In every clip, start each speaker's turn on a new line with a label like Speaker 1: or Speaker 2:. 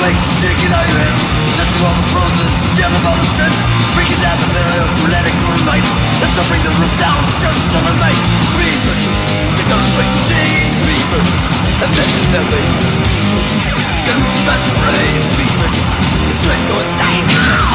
Speaker 1: quakes, shaking all your hips, touching all the poses, jamming all the shits, breaking down the barriers, frenetic moon lights, and suffering the roof down, fresh summer nights. Speed merchants, they come to space and change. Speed merchants, and then their veins. Speed merchants, gonna smash your brains. Speed merchants, it's like go insane now.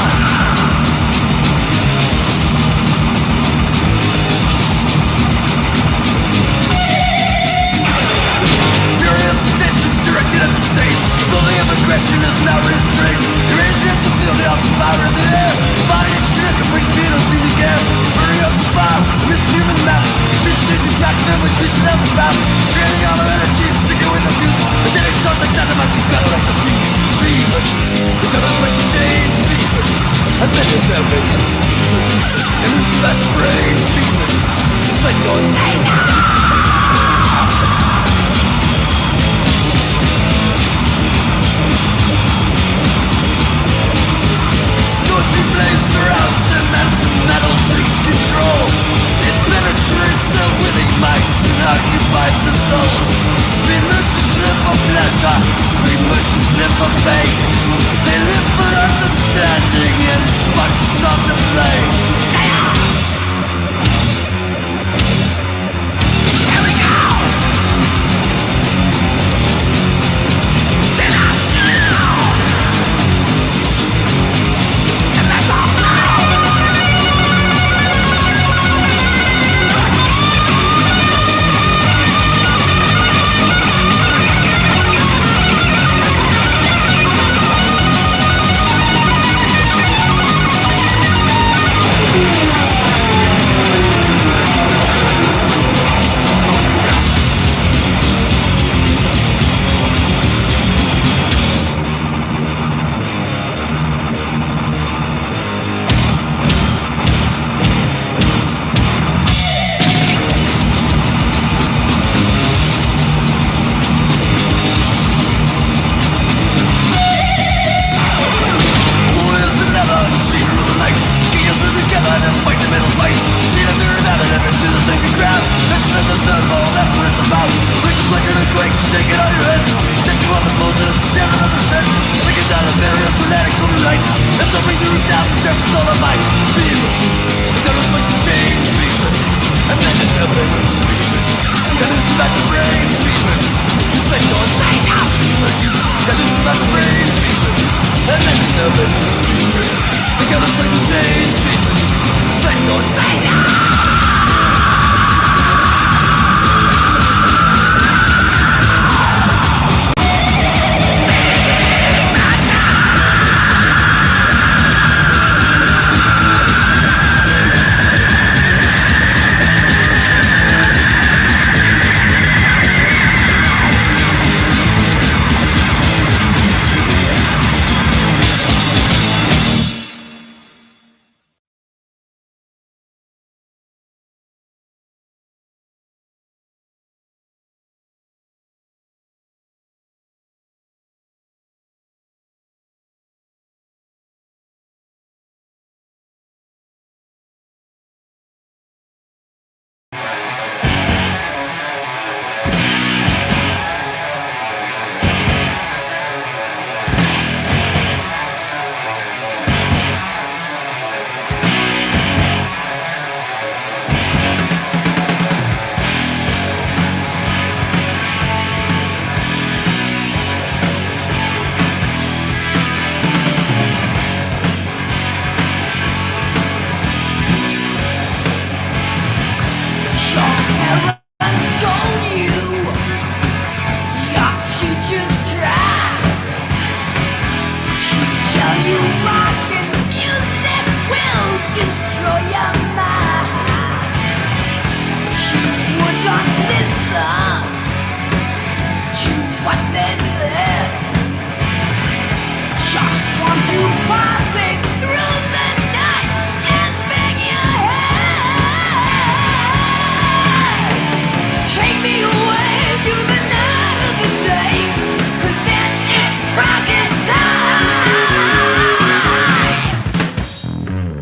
Speaker 1: Directed at the stage, building of aggression is now restrained. Your agents to feel the awesome power in the air. Body and shit, complete speed, don't seem to care. Burning up the fire, amidst human mass. Bitch chasing smacks them with vision out the past. Draining all our energy, sticking with the fuse. But then it shots like dynamite, you gotta like the fuse. Speed merchants, the colors makes a change. Speed merchants, and then there's their veins. Speed merchants, and who's smash brains. Speed merchants, it's like going insane now. She plays surrounds him as the metal takes control. It penetrates the willing minds and occupies the souls. Speed merchants live for pleasure, speed merchants live for pain. They live for understanding and sparks stop the flame. Here we go!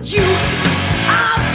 Speaker 2: You are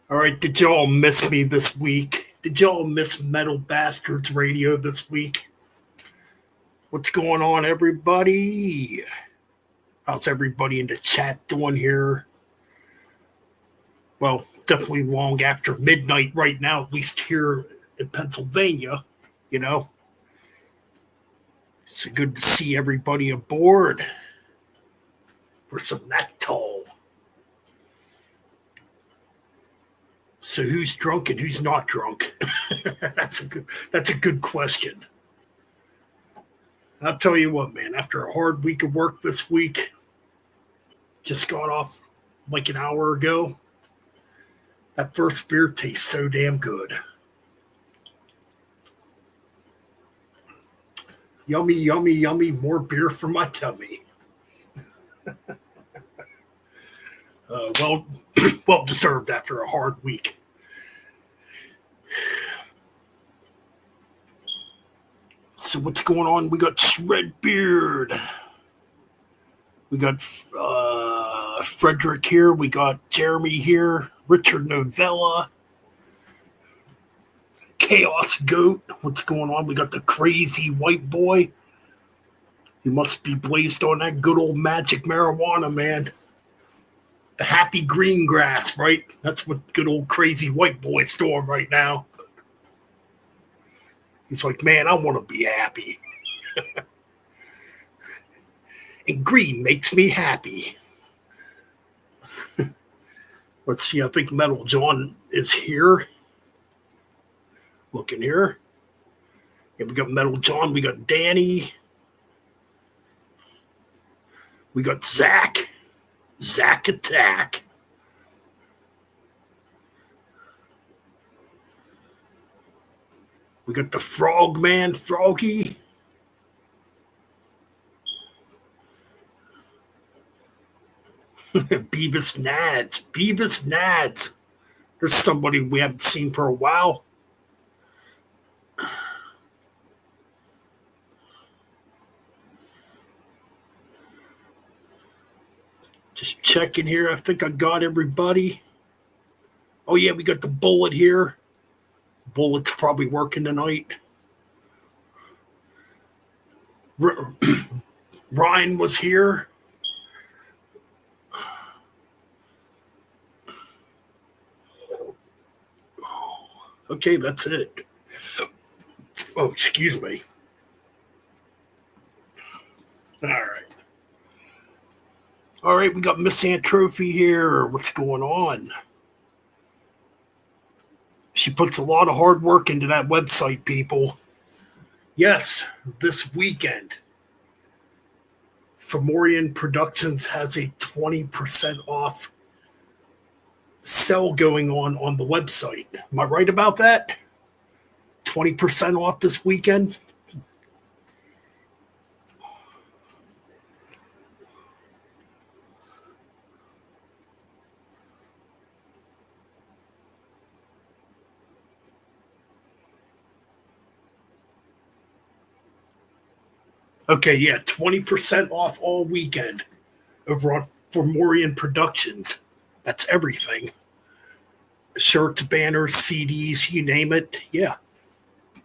Speaker 2: All right, did y'all miss me this week? Did y'all miss Metal Bastards Radio this week? What's going on, everybody? How's everybody in the chat doing here? Well, definitely long after midnight right now, at least here in Pennsylvania, you know. It's good to see everybody aboard for some metal. So who's drunk and who's not drunk? that's a good question. I'll tell you what, man, after a hard week of work this week, just got off like an hour ago, that first beer tastes so damn good. Yummy, yummy, yummy, more beer for my tummy. Well, well deserved after a hard week. So what's going on? We got Shredbeard. We got Frederick here. We got Jeremy here. Richard Novella. Chaos Goat. What's going on? We got the crazy white boy. He must be blazed on that good old magic marijuana, man. The happy green grass, right? That's what good old crazy white boy's doing right now. He's like, man, I want to be happy. And green makes me happy. Let's see, I think Metal John is here. Looking here. Yeah, we got Metal John, we got Danny. We got Zach. Zach Attack. We got the Frogman, Froggy. Beavis Nads. Beavis Nads. There's somebody we haven't seen for a while. Just checking here. I think I got everybody. Oh, yeah, we got the Bullet here. Bullet's probably working tonight. Ryan was here. Okay, that's it. Oh, excuse me. All right. All right, we got Misanthropy here. What's going on? She puts a lot of hard work into that website, people. Yes, this weekend, Fomorian Productions has a 20% off sale going on the website. Am I right about that? 20% off this weekend? Okay, yeah, 20% off all weekend over on Fomorian Productions. That's everything. Shirts, banners, CDs, you name it. Yeah. In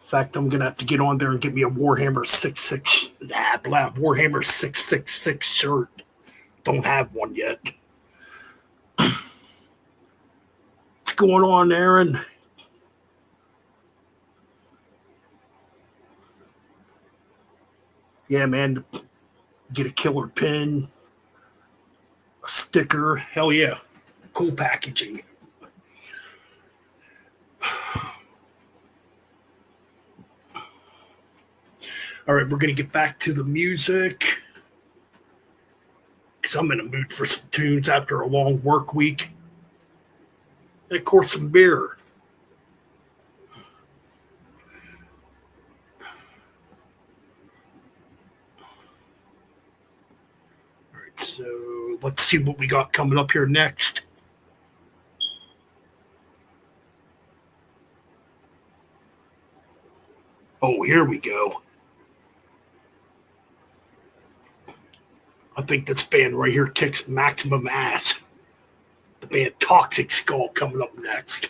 Speaker 2: fact, I'm gonna have to get on there and get me a Warhammer 666 shirt. Don't have one yet. What's going on, Aaron? Yeah, man. Get a killer pin, a sticker. Hell yeah. Cool packaging. All right, we're going to get back to the music because I'm in a mood for some tunes after a long work week. And of course, some beer. All right, so let's see what we got coming up here next. Oh, here we go. I think this band right here kicks maximum ass. The band Toxic Skull coming up next.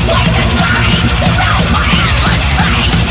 Speaker 3: Poison minds, surround my endless fate.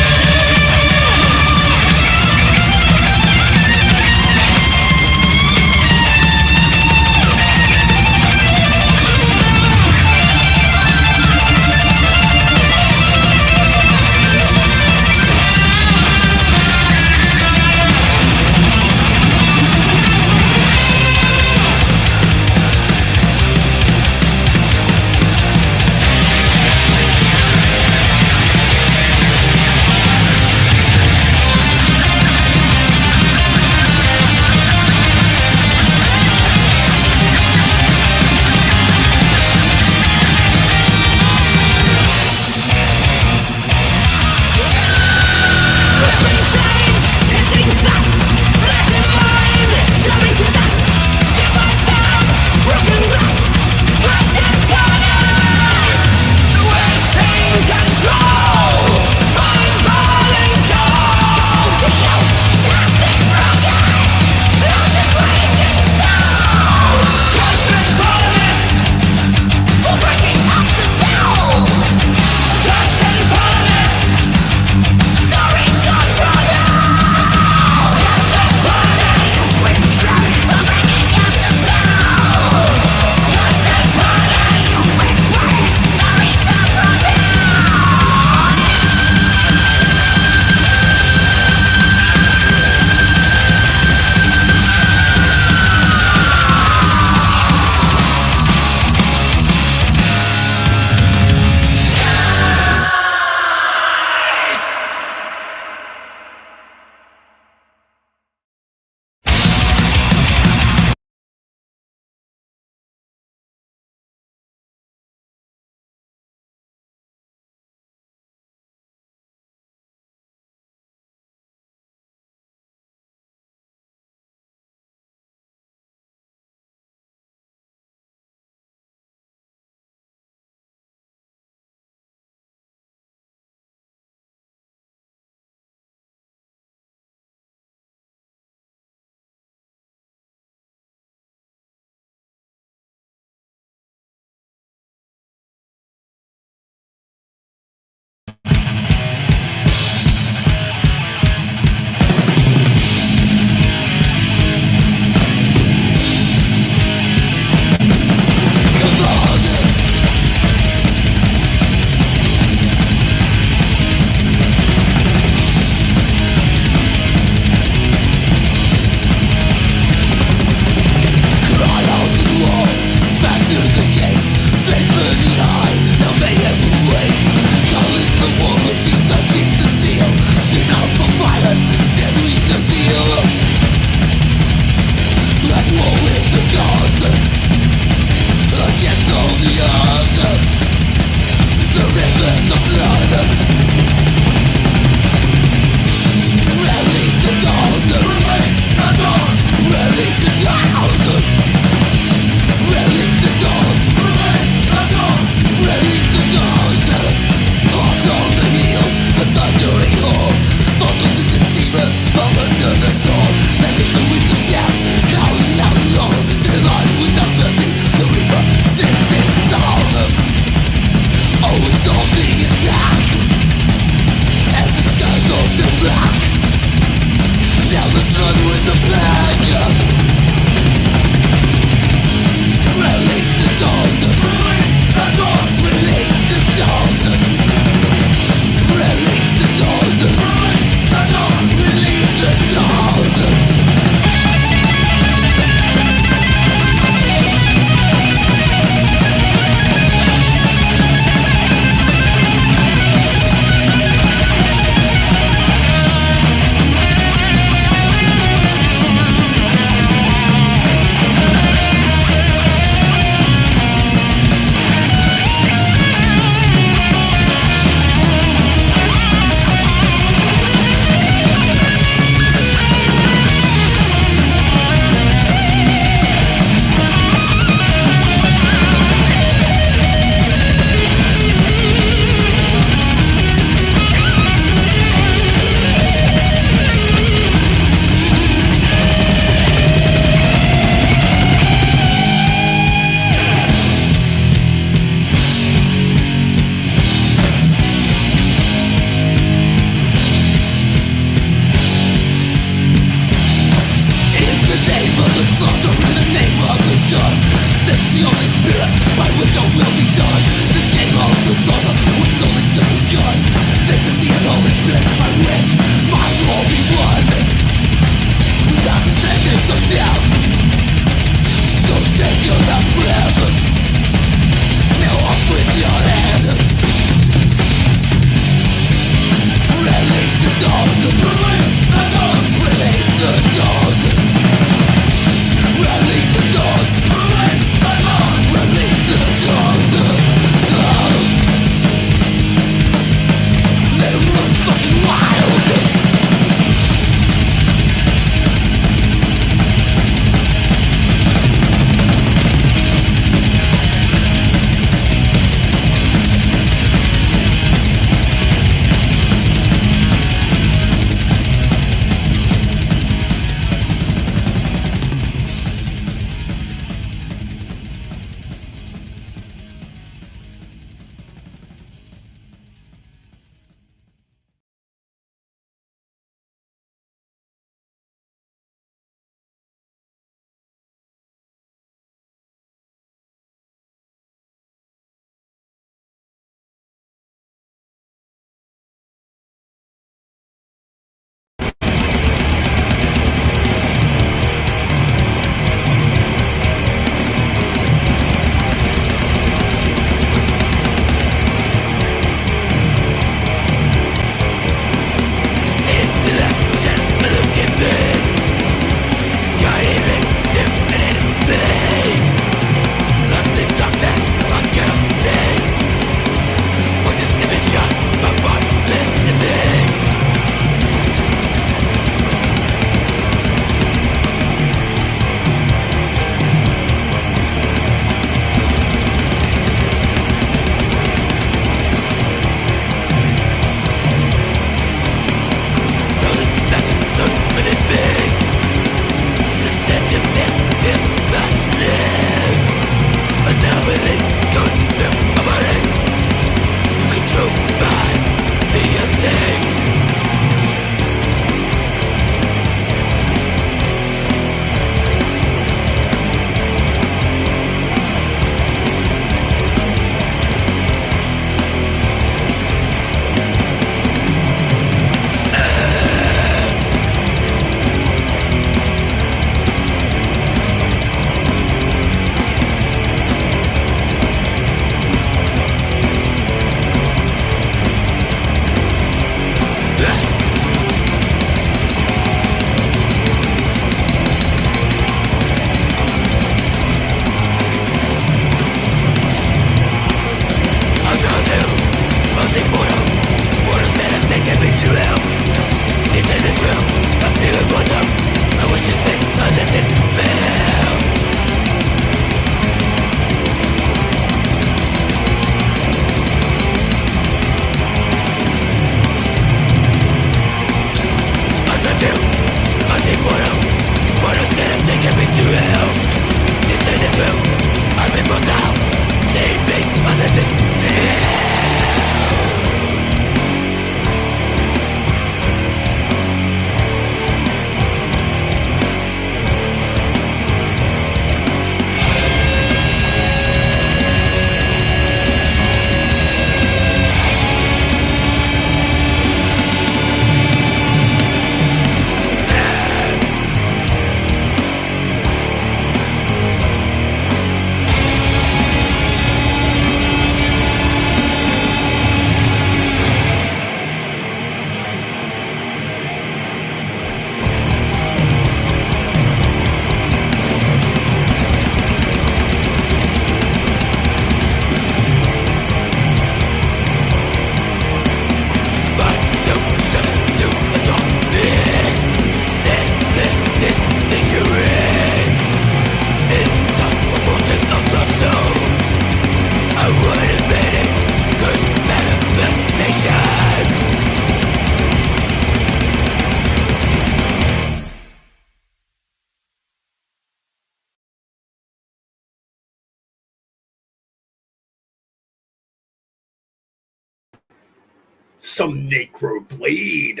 Speaker 2: Some Necro Blade.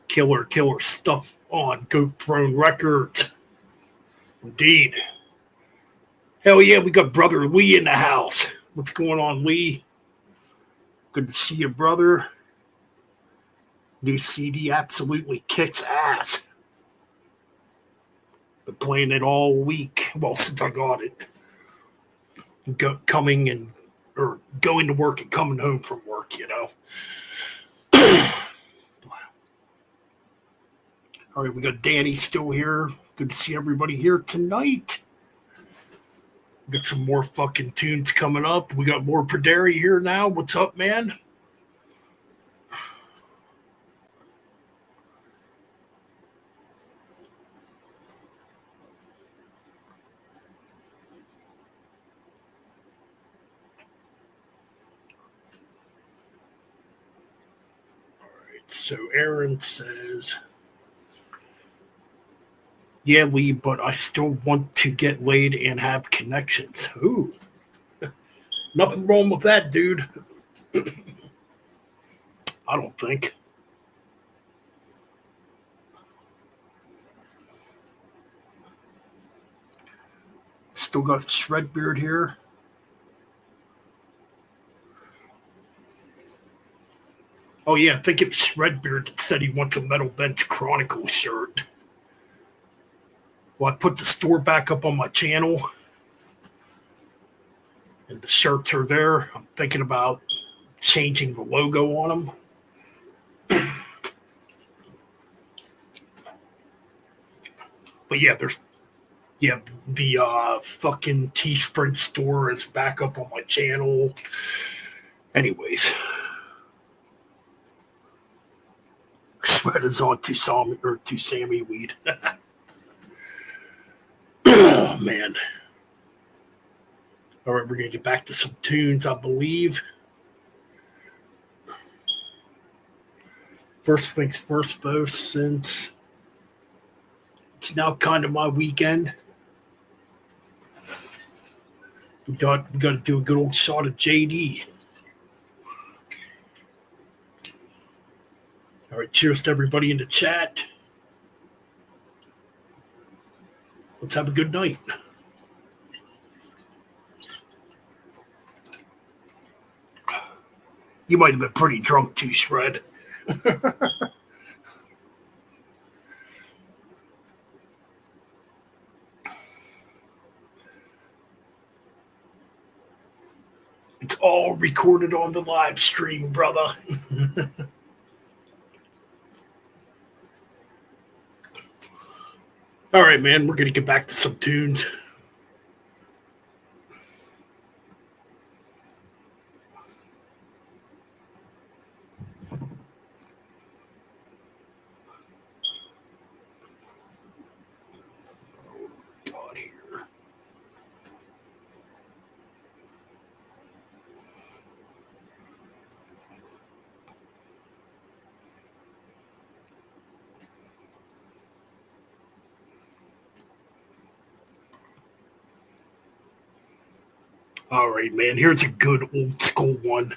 Speaker 2: Killer stuff on Goat Throne Records. Indeed. Hell yeah, we got Brother Lee in the house. What's going on, Lee? Good to see you, brother. New CD absolutely kicks ass. Been playing it all week. Well, since I got it. Going to work and coming home from work, you know. All right, we got Danny still here. Good to see everybody here tonight. Got some more fucking tunes coming up. We got more Praderi here now. What's up, man? All right, so Aaron says, yeah, Lee, but I still want to get laid and have connections. Ooh. Nothing wrong with that, dude. I don't think. Still got Shredbeard here. Oh, yeah, I think it's Shredbeard that said he wants a Metal Bench Chronicles shirt. Well, I put the store back up on my channel. And the shirts are there. I'm thinking about changing the logo on them. But yeah, the fucking Teespring store is back up on my channel. Anyways. Sweat is on to Sammy weed. Oh, man. All right, we're going to get back to some tunes, I believe. First things first, though, since it's now kind of my weekend, we got to do a good old shot of JD. All right, cheers to everybody in the chat. Let's have a good night. You might have been pretty drunk too, Shred. It's all recorded on the live stream, brother. All right, man, we're going to get back to some tunes. God, here. All right, man, here's a good old school one.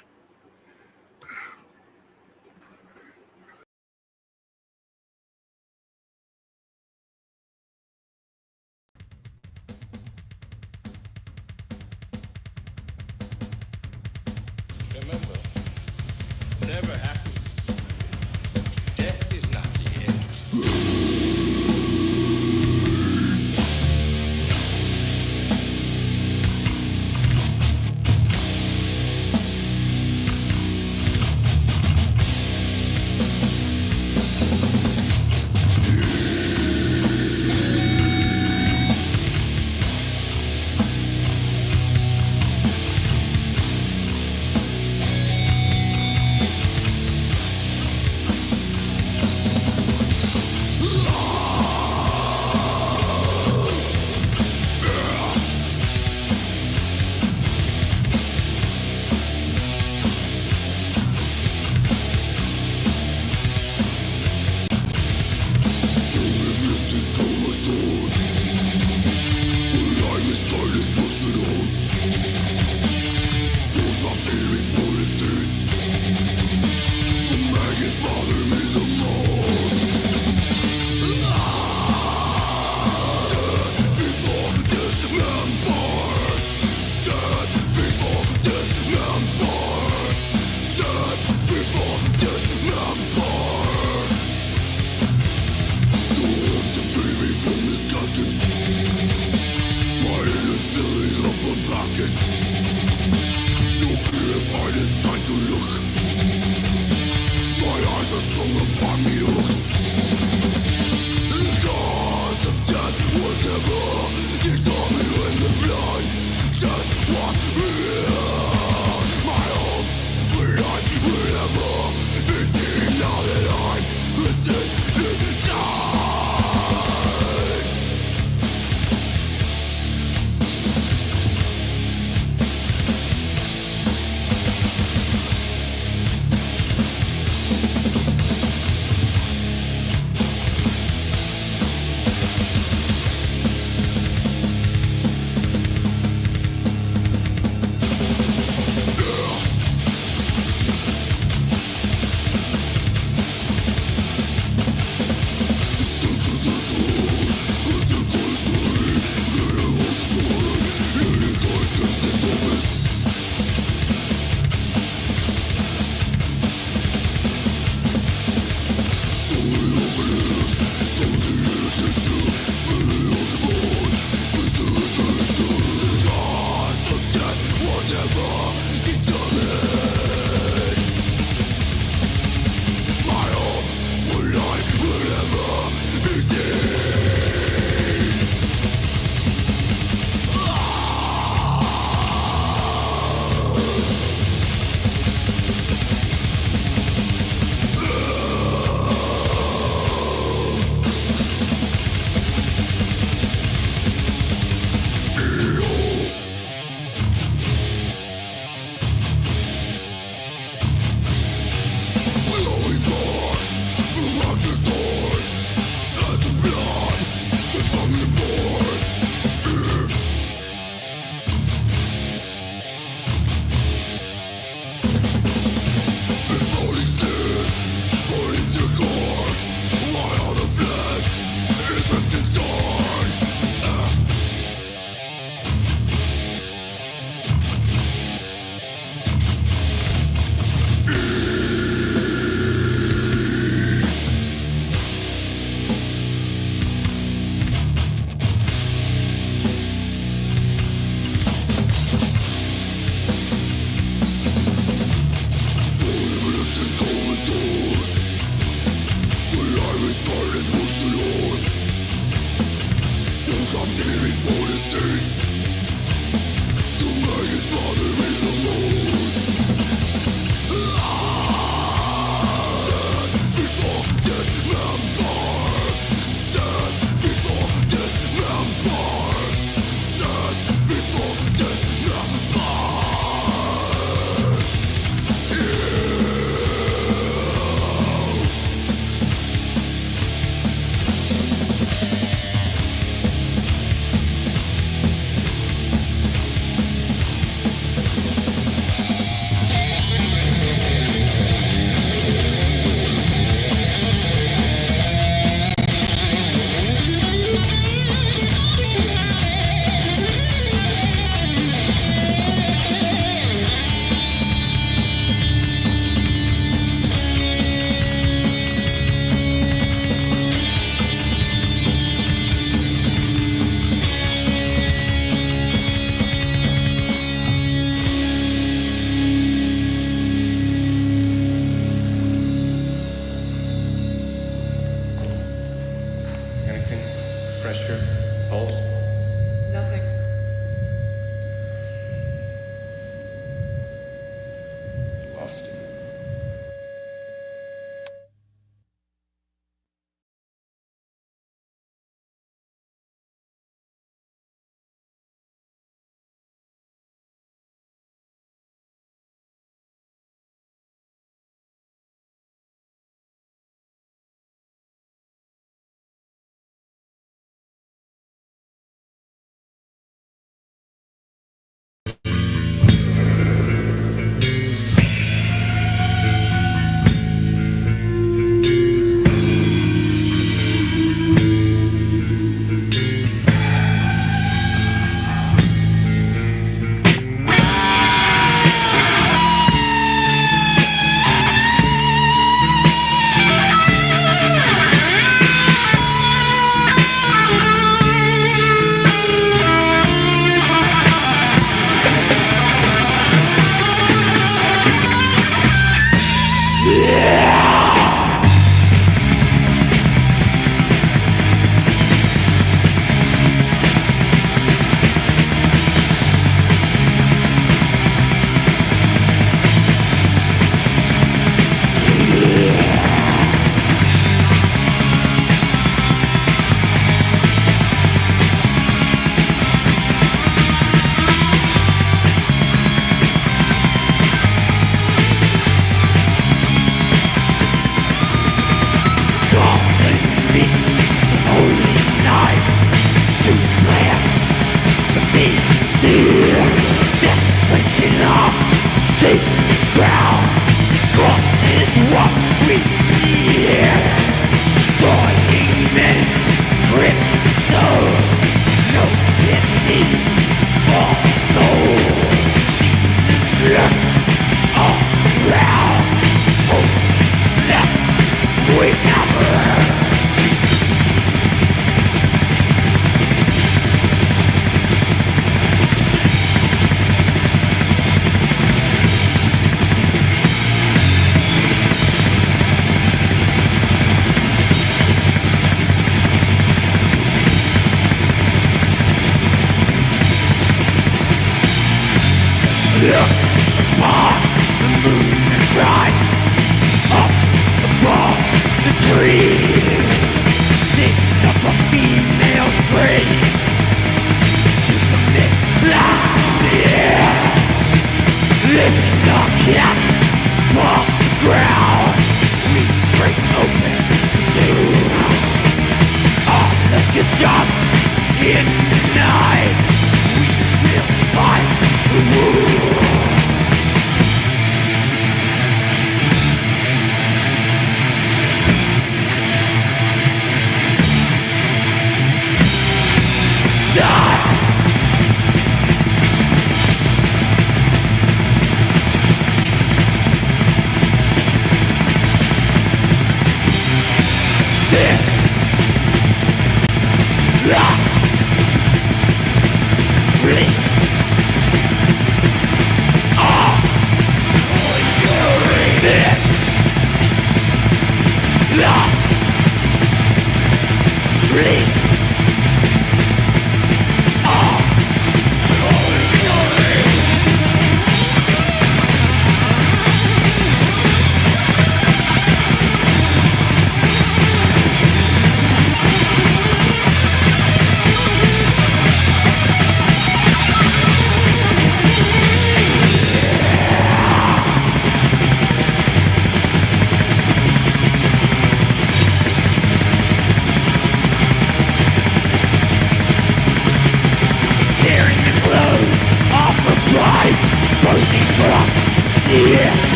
Speaker 3: Remember, whatever happens, death is not the end.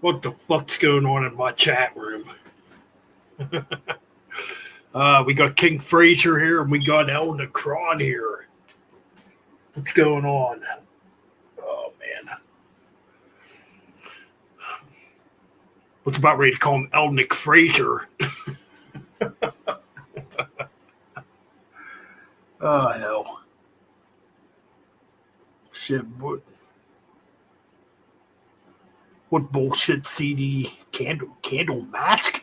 Speaker 2: What the fuck's going on in my chat room? We got King Fraser here, and we got El Necron here. What's going on? Oh, man. What's about ready to call him El Nick Fraser? Oh, hell. Shit, what bullshit CD? Candle Mask?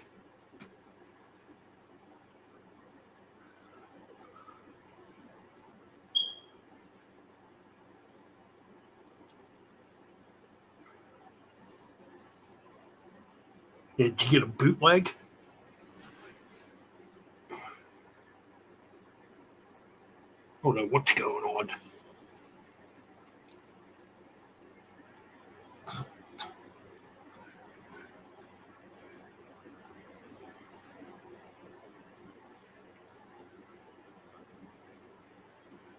Speaker 2: Yeah, did you get a bootleg? I don't know what's going on.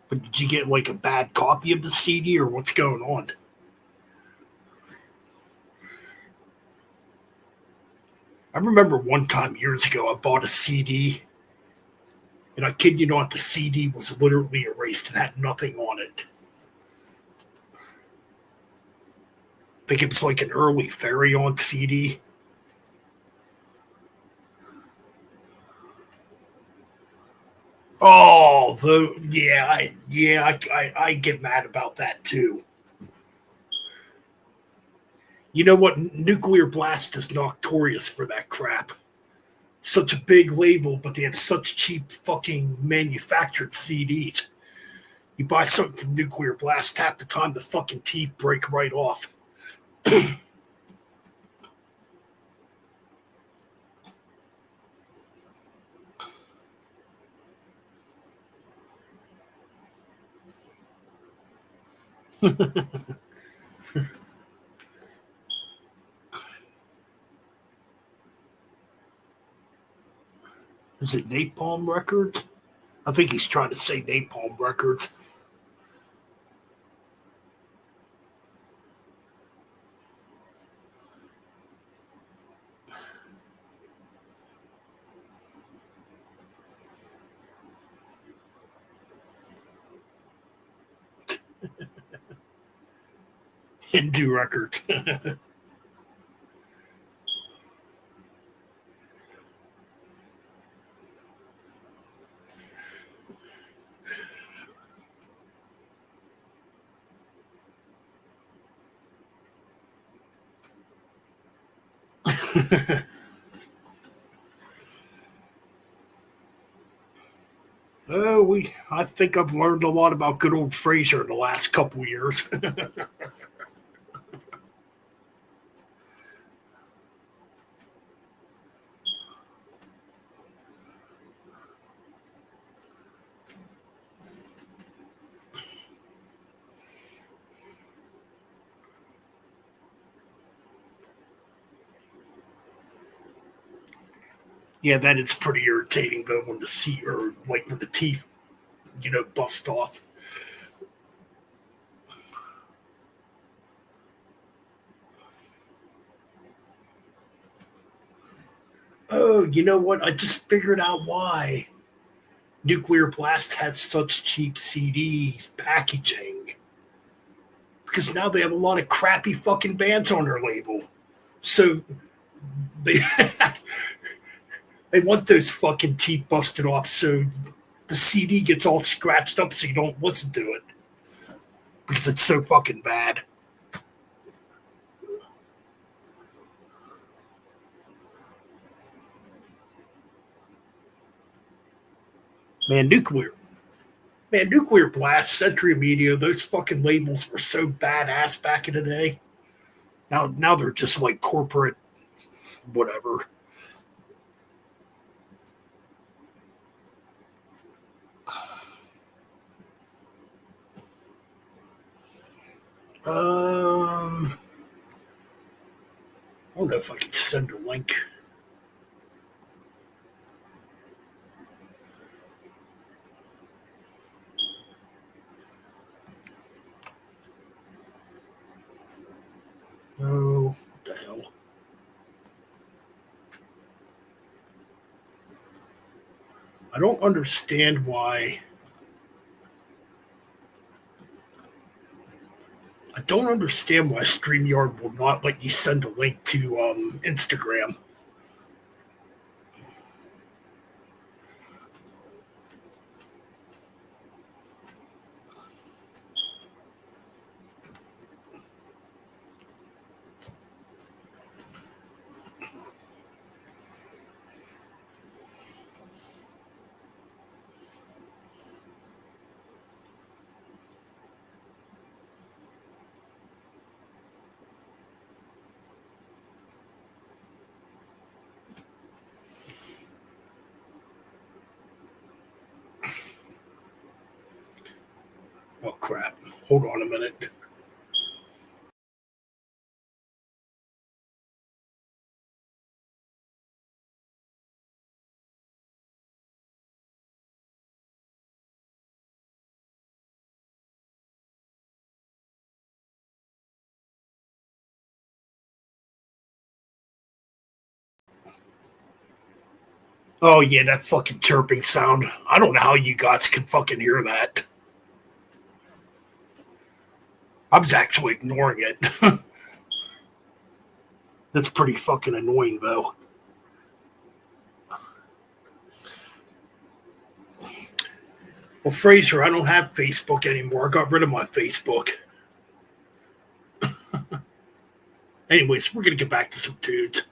Speaker 2: But did you get like a bad copy of the CD or what's going on? I remember one time years ago I bought a CD, and I kid you not, the CD was literally erased and had nothing on it. I think it was like an early Therion CD. Oh, I get mad about that too. You know what? Nuclear Blast is notorious for that crap. Such a big label, but they have such cheap fucking manufactured CDs. You buy something from Nuclear Blast, half the time the fucking teeth break right off. Is it Napalm Records? I think he's trying to say Napalm Records. Hindu Records. I think I've learned a lot about good old Fraser in the last couple years. Yeah, that is pretty irritating though when the when the teeth, bust off. Oh, you know what? I just figured out why Nuclear Blast has such cheap CDs packaging. Because now they have a lot of crappy fucking bands on their label. So they they want those fucking teeth busted off so the CD gets all scratched up so you don't listen to it. Because it's so fucking bad. Man, Nuclear Blast, Century Media, those fucking labels were so badass back in the day. Now they're just like corporate whatever. I don't know if I can send a link. Oh, what the hell? I don't understand why. I don't understand why StreamYard will not let you send a link to Instagram. Oh crap! Hold on a minute. Oh yeah, that fucking chirping sound. I don't know how you guys can fucking hear that. I was actually ignoring it. That's pretty fucking annoying though. Well, Fraser, I don't have Facebook anymore. I got rid of my Facebook. Anyways, we're going to get back to some tunes.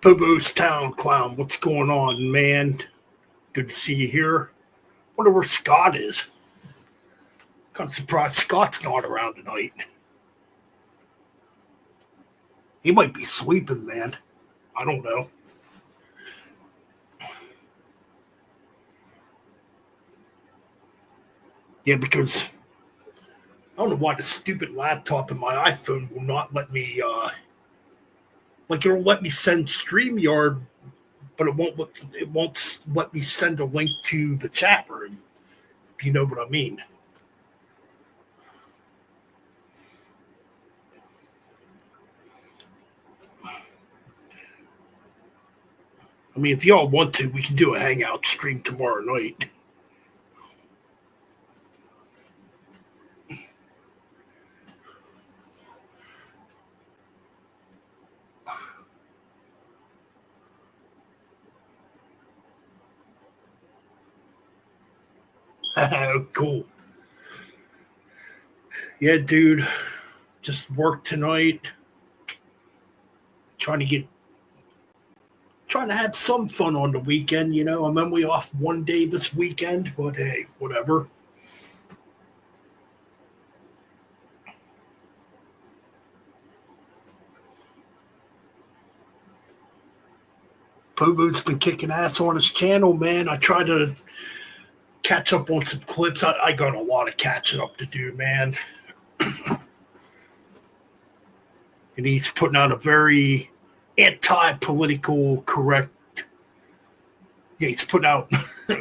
Speaker 2: Bobo's Town Clown, what's going on, man? Good to see you here. Wonder where Scott is. Kind of surprised Scott's not around tonight. He might be sleeping, man. I don't know. Yeah, because I don't know why the stupid laptop and my iPhone will not let me. Like it'll let me send StreamYard, but it won't let me send a link to the chat room. If you know what I mean. I mean, if y'all want to, we can do a hangout stream tomorrow night. Cool. Yeah, dude. Just work tonight. Trying to get trying to have some fun on the weekend, you know. I'm only off one day this weekend, but hey, whatever. Pobo's been kicking ass on his channel, man. I try to catch up on some clips. I got a lot of catching up to do, man. And he's putting out a very anti-political correct. Yeah, he's putting out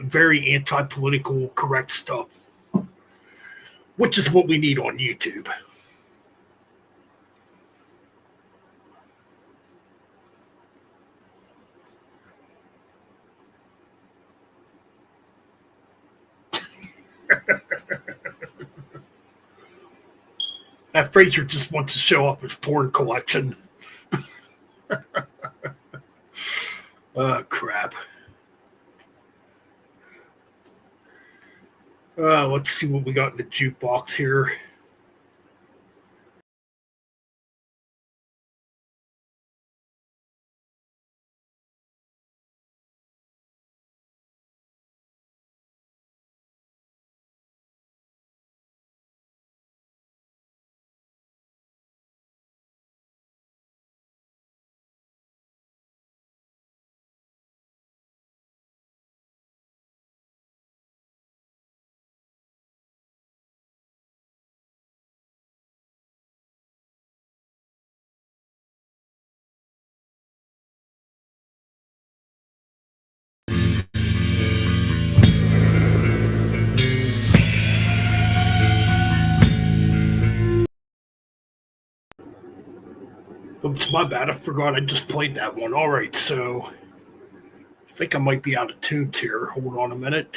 Speaker 2: very anti-political correct stuff, which is what we need on YouTube. That Fraser just wants to show off his porn collection. Oh, crap. Let's see what we got in the jukebox here. Oops, my bad. I forgot I just played that one. All right, so I think I might be out of tune here. Hold on a minute.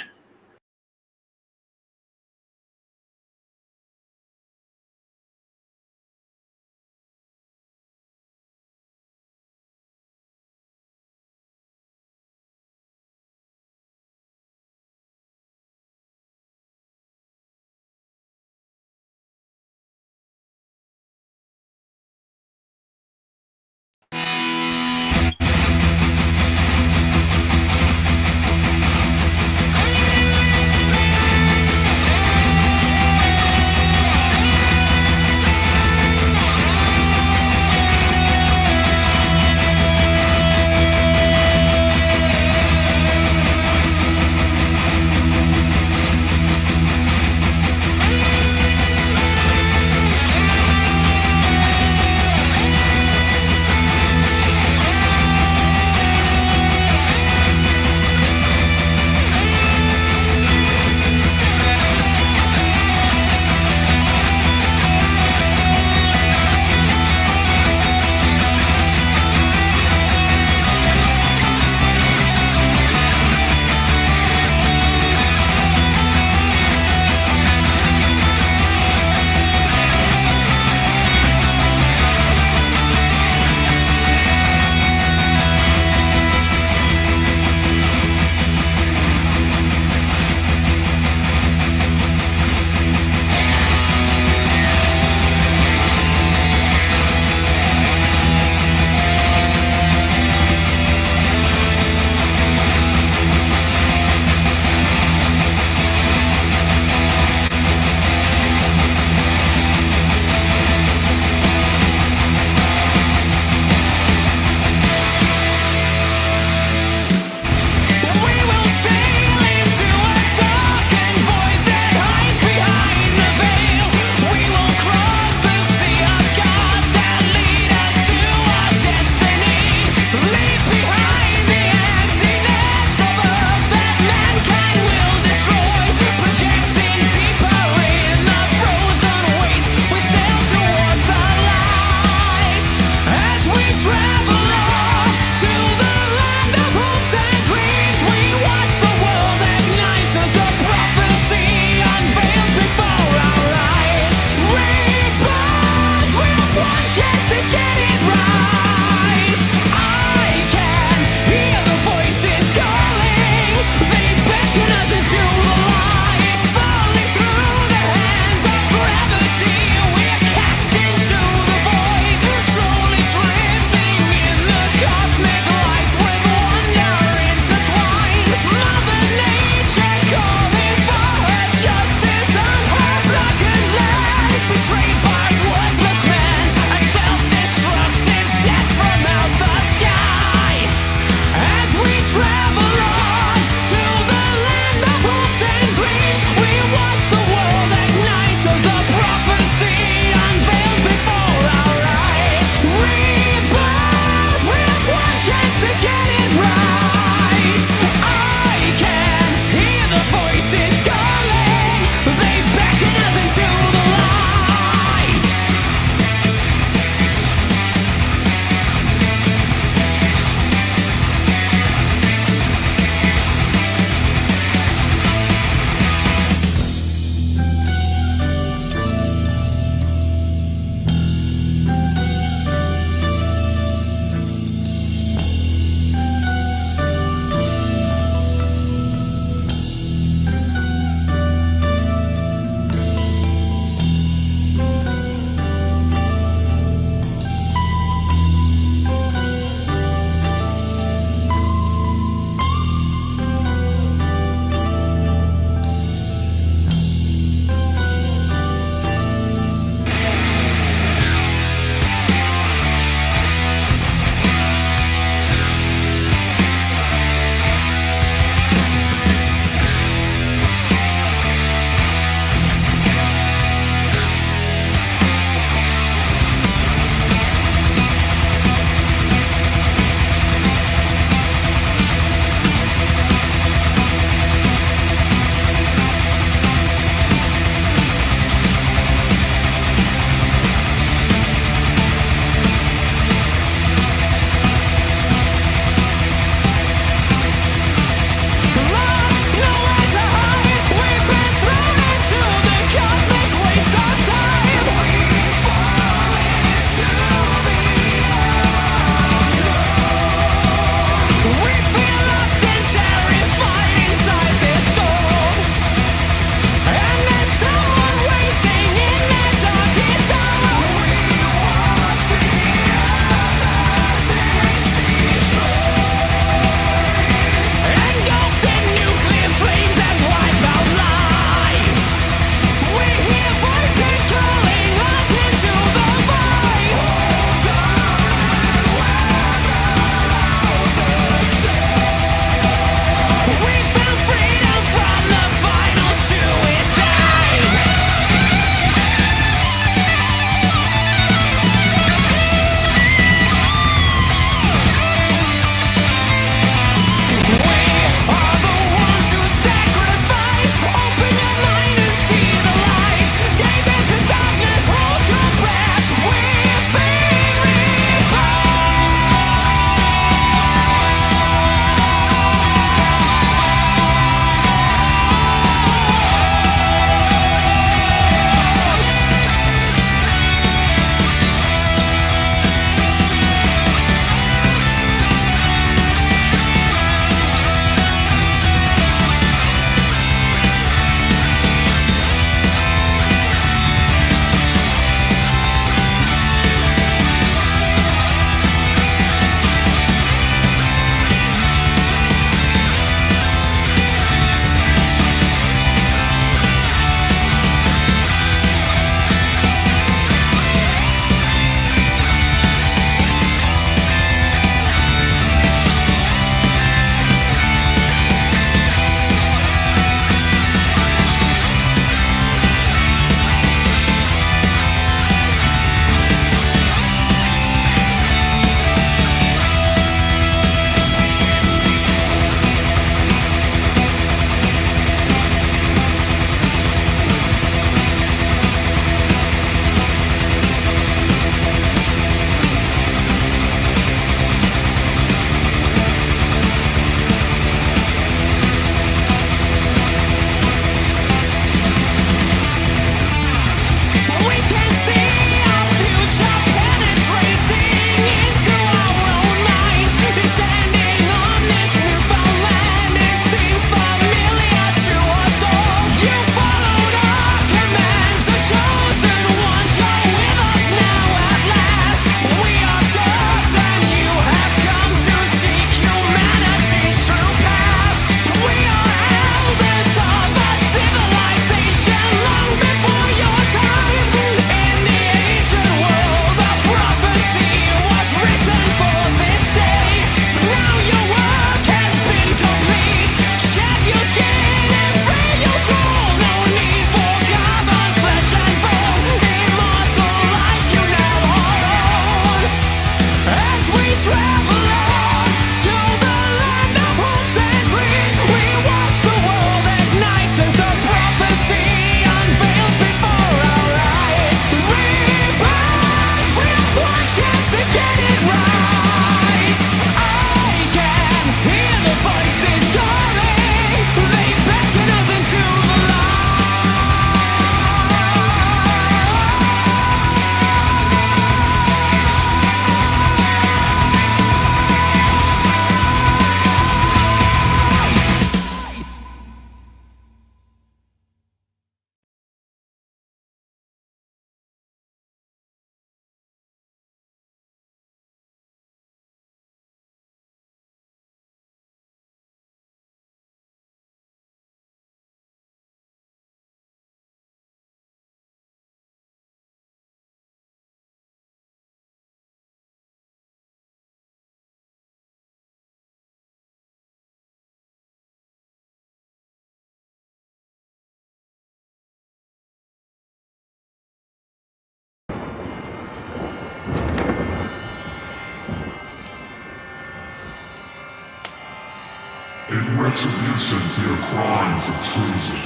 Speaker 4: retribution to your crimes of treason,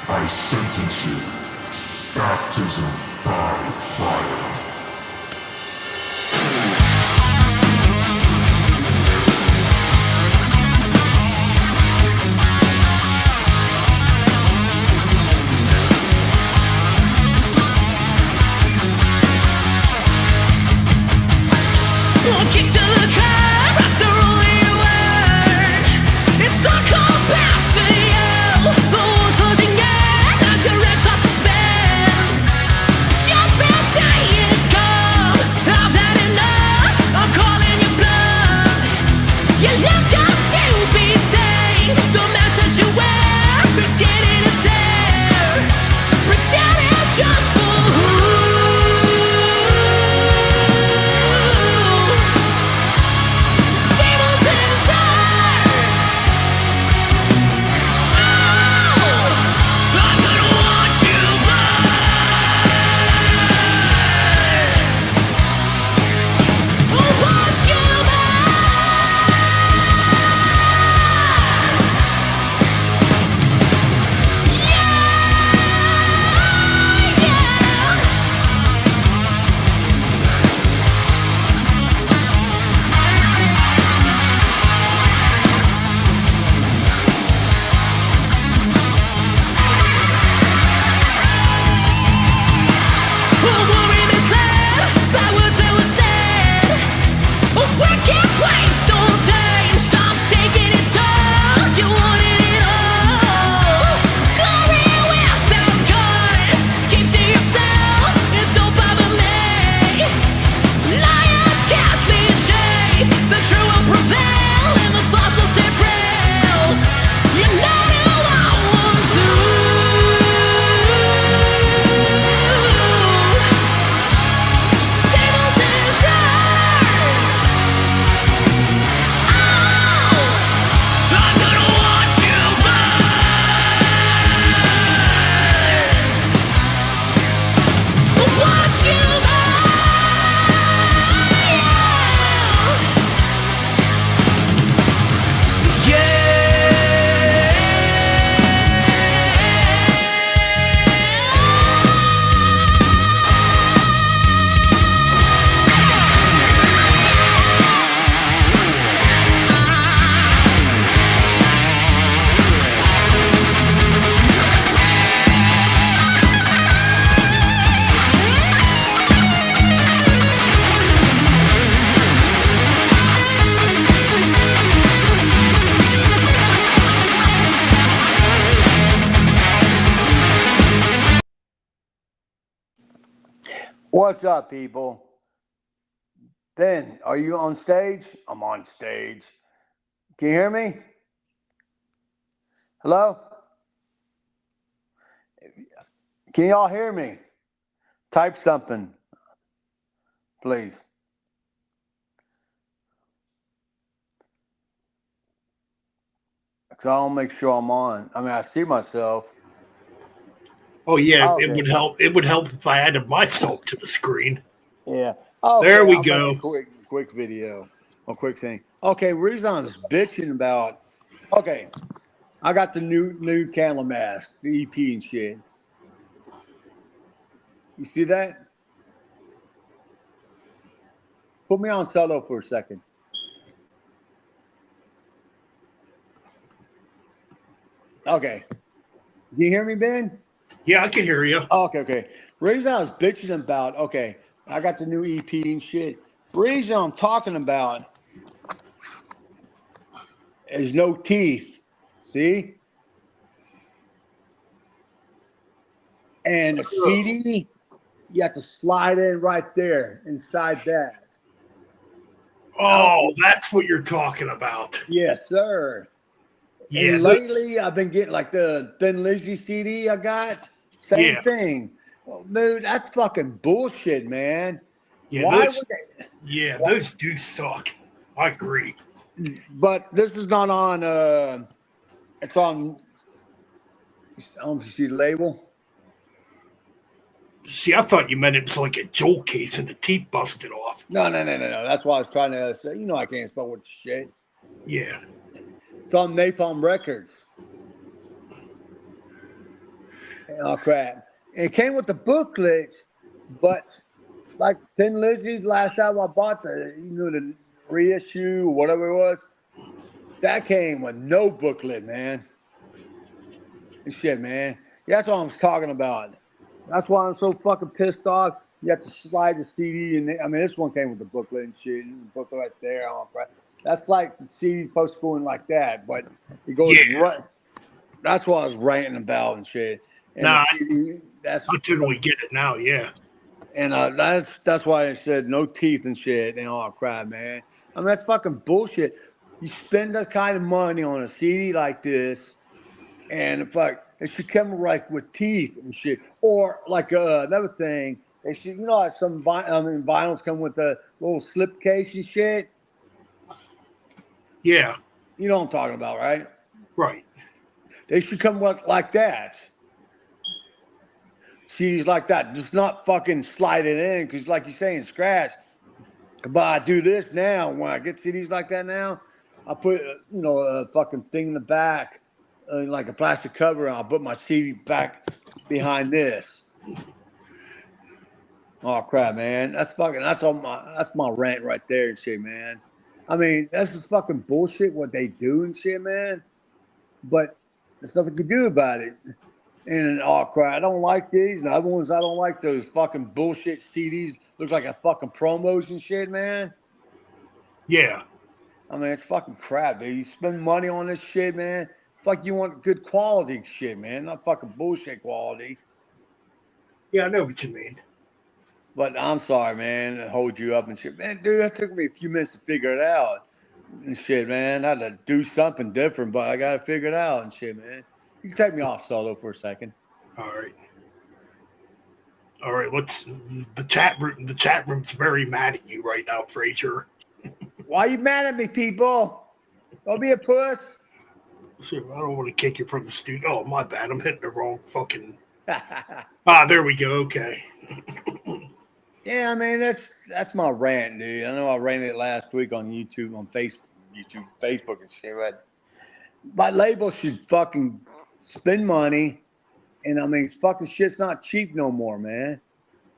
Speaker 4: I sentence you. Baptism by fire.
Speaker 1: Kick to the curb after all your word. It's all come back to you. The walls closing in as your exhaust to spin. Judgment day is come. I've had enough. I'm calling your bluff. You look just to be sane. The mess that you wear, beginning to tear. Pretending just for who? Tables and time. Oh, I'm gonna watch you burn. Watch you
Speaker 5: What's up, people? Ben, are you on stage? I'm on stage. Can you hear me? Hello? Can y'all hear me? Type something, please. Because I want to make sure I'm on. I mean, I see myself.
Speaker 2: Oh yeah,
Speaker 5: Okay.
Speaker 2: it would help. It would help if I added myself to the screen.
Speaker 5: Yeah. Okay,
Speaker 2: There we
Speaker 5: I'll
Speaker 2: go.
Speaker 5: make a quick video, a quick thing. Okay, reason I was bitching about. Okay, I got the new Candle Mask, the EP and shit. You see that? Put me on solo for a second. Okay. Can you hear me, Ben?
Speaker 2: Yeah, I can hear you.
Speaker 5: Okay. Reason I was bitching about, okay, I got the new EP and shit. Reason I'm talking about is no teeth. See? And the CD, you have to slide in right there inside that.
Speaker 2: Oh, that's what you're talking about.
Speaker 5: Yes, sir.
Speaker 2: Yeah,
Speaker 5: And lately, I've been getting like the Thin Lizzy CD I got. Same
Speaker 2: Yeah.
Speaker 5: thing. Well, dude, that's fucking bullshit, man.
Speaker 2: Yeah,
Speaker 5: Why
Speaker 2: those,
Speaker 5: would they?
Speaker 2: yeah, those do suck. I agree.
Speaker 5: But this is not on. It's on. I don't know if you see the label.
Speaker 2: See, I thought you meant it was like a jewel case and the teeth busted off.
Speaker 5: No. That's why I was trying to say. You know, I can't spell with shit.
Speaker 2: Yeah.
Speaker 5: It's on Napalm Records. Oh crap! And it came with the booklet, but like Tin Lizzy's last time I bought the reissue or whatever it was, that came with no booklet, man. And shit, man. Yeah, that's what I'm talking about. That's why I'm so fucking pissed off. You have to slide the CD in. I mean, this one came with the booklet and shit. This is a booklet right there. Oh crap! That's like the CD supposed to go in like that, but it goes right. That's what I was ranting about and shit. And
Speaker 2: Nah,
Speaker 5: that's
Speaker 2: I totally get it now. Yeah.
Speaker 5: and that's why I said no teeth and shit and all crap, man. I mean, that's fucking bullshit. You spend that kind of money on a CD like this, and fuck, it should come like with teeth and shit. Or like another thing, they should, how some vinyls come with a little slip case and shit.
Speaker 2: Yeah.
Speaker 5: You know what I'm talking about, right?
Speaker 2: Right.
Speaker 5: They should come like that. CDs like that. Just not fucking slide it in because, like you're saying, scratch. But I do this now. When I get CDs like that now, I put, a fucking thing in the back, like a plastic cover, and I'll put my CD back behind this. Oh crap, man! That's my rant right there and shit, man. I mean, that's just fucking bullshit what they do and shit, man. But there's nothing to do about it. And oh crap, I don't like these. And the other ones I don't like, those fucking bullshit CDs. Looks like a fucking promos and shit, man.
Speaker 2: Yeah.
Speaker 5: I mean, it's fucking crap, dude. You spend money on this shit, man. Fuck, you want good quality shit, man, not fucking bullshit quality.
Speaker 2: Yeah, I know what you mean.
Speaker 5: But I'm sorry, man, to hold you up and shit. Man, dude, that took me a few minutes to figure it out and shit, man. I had to do something different, but I got to figure it out and shit, man. You can take me off solo for a second.
Speaker 2: All right. Let's. The chat room's very mad at you right now, Frazier.
Speaker 5: Why are you mad at me, people? Don't be a puss.
Speaker 2: I don't want to kick you from the studio. Oh, my bad. I'm hitting the wrong fucking. There we go. Okay.
Speaker 5: Yeah, I mean that's my rant, dude. I know I ranted last week on YouTube, on Facebook and shit. But my label should fucking spend money, and I mean fucking shit's not cheap no more, man.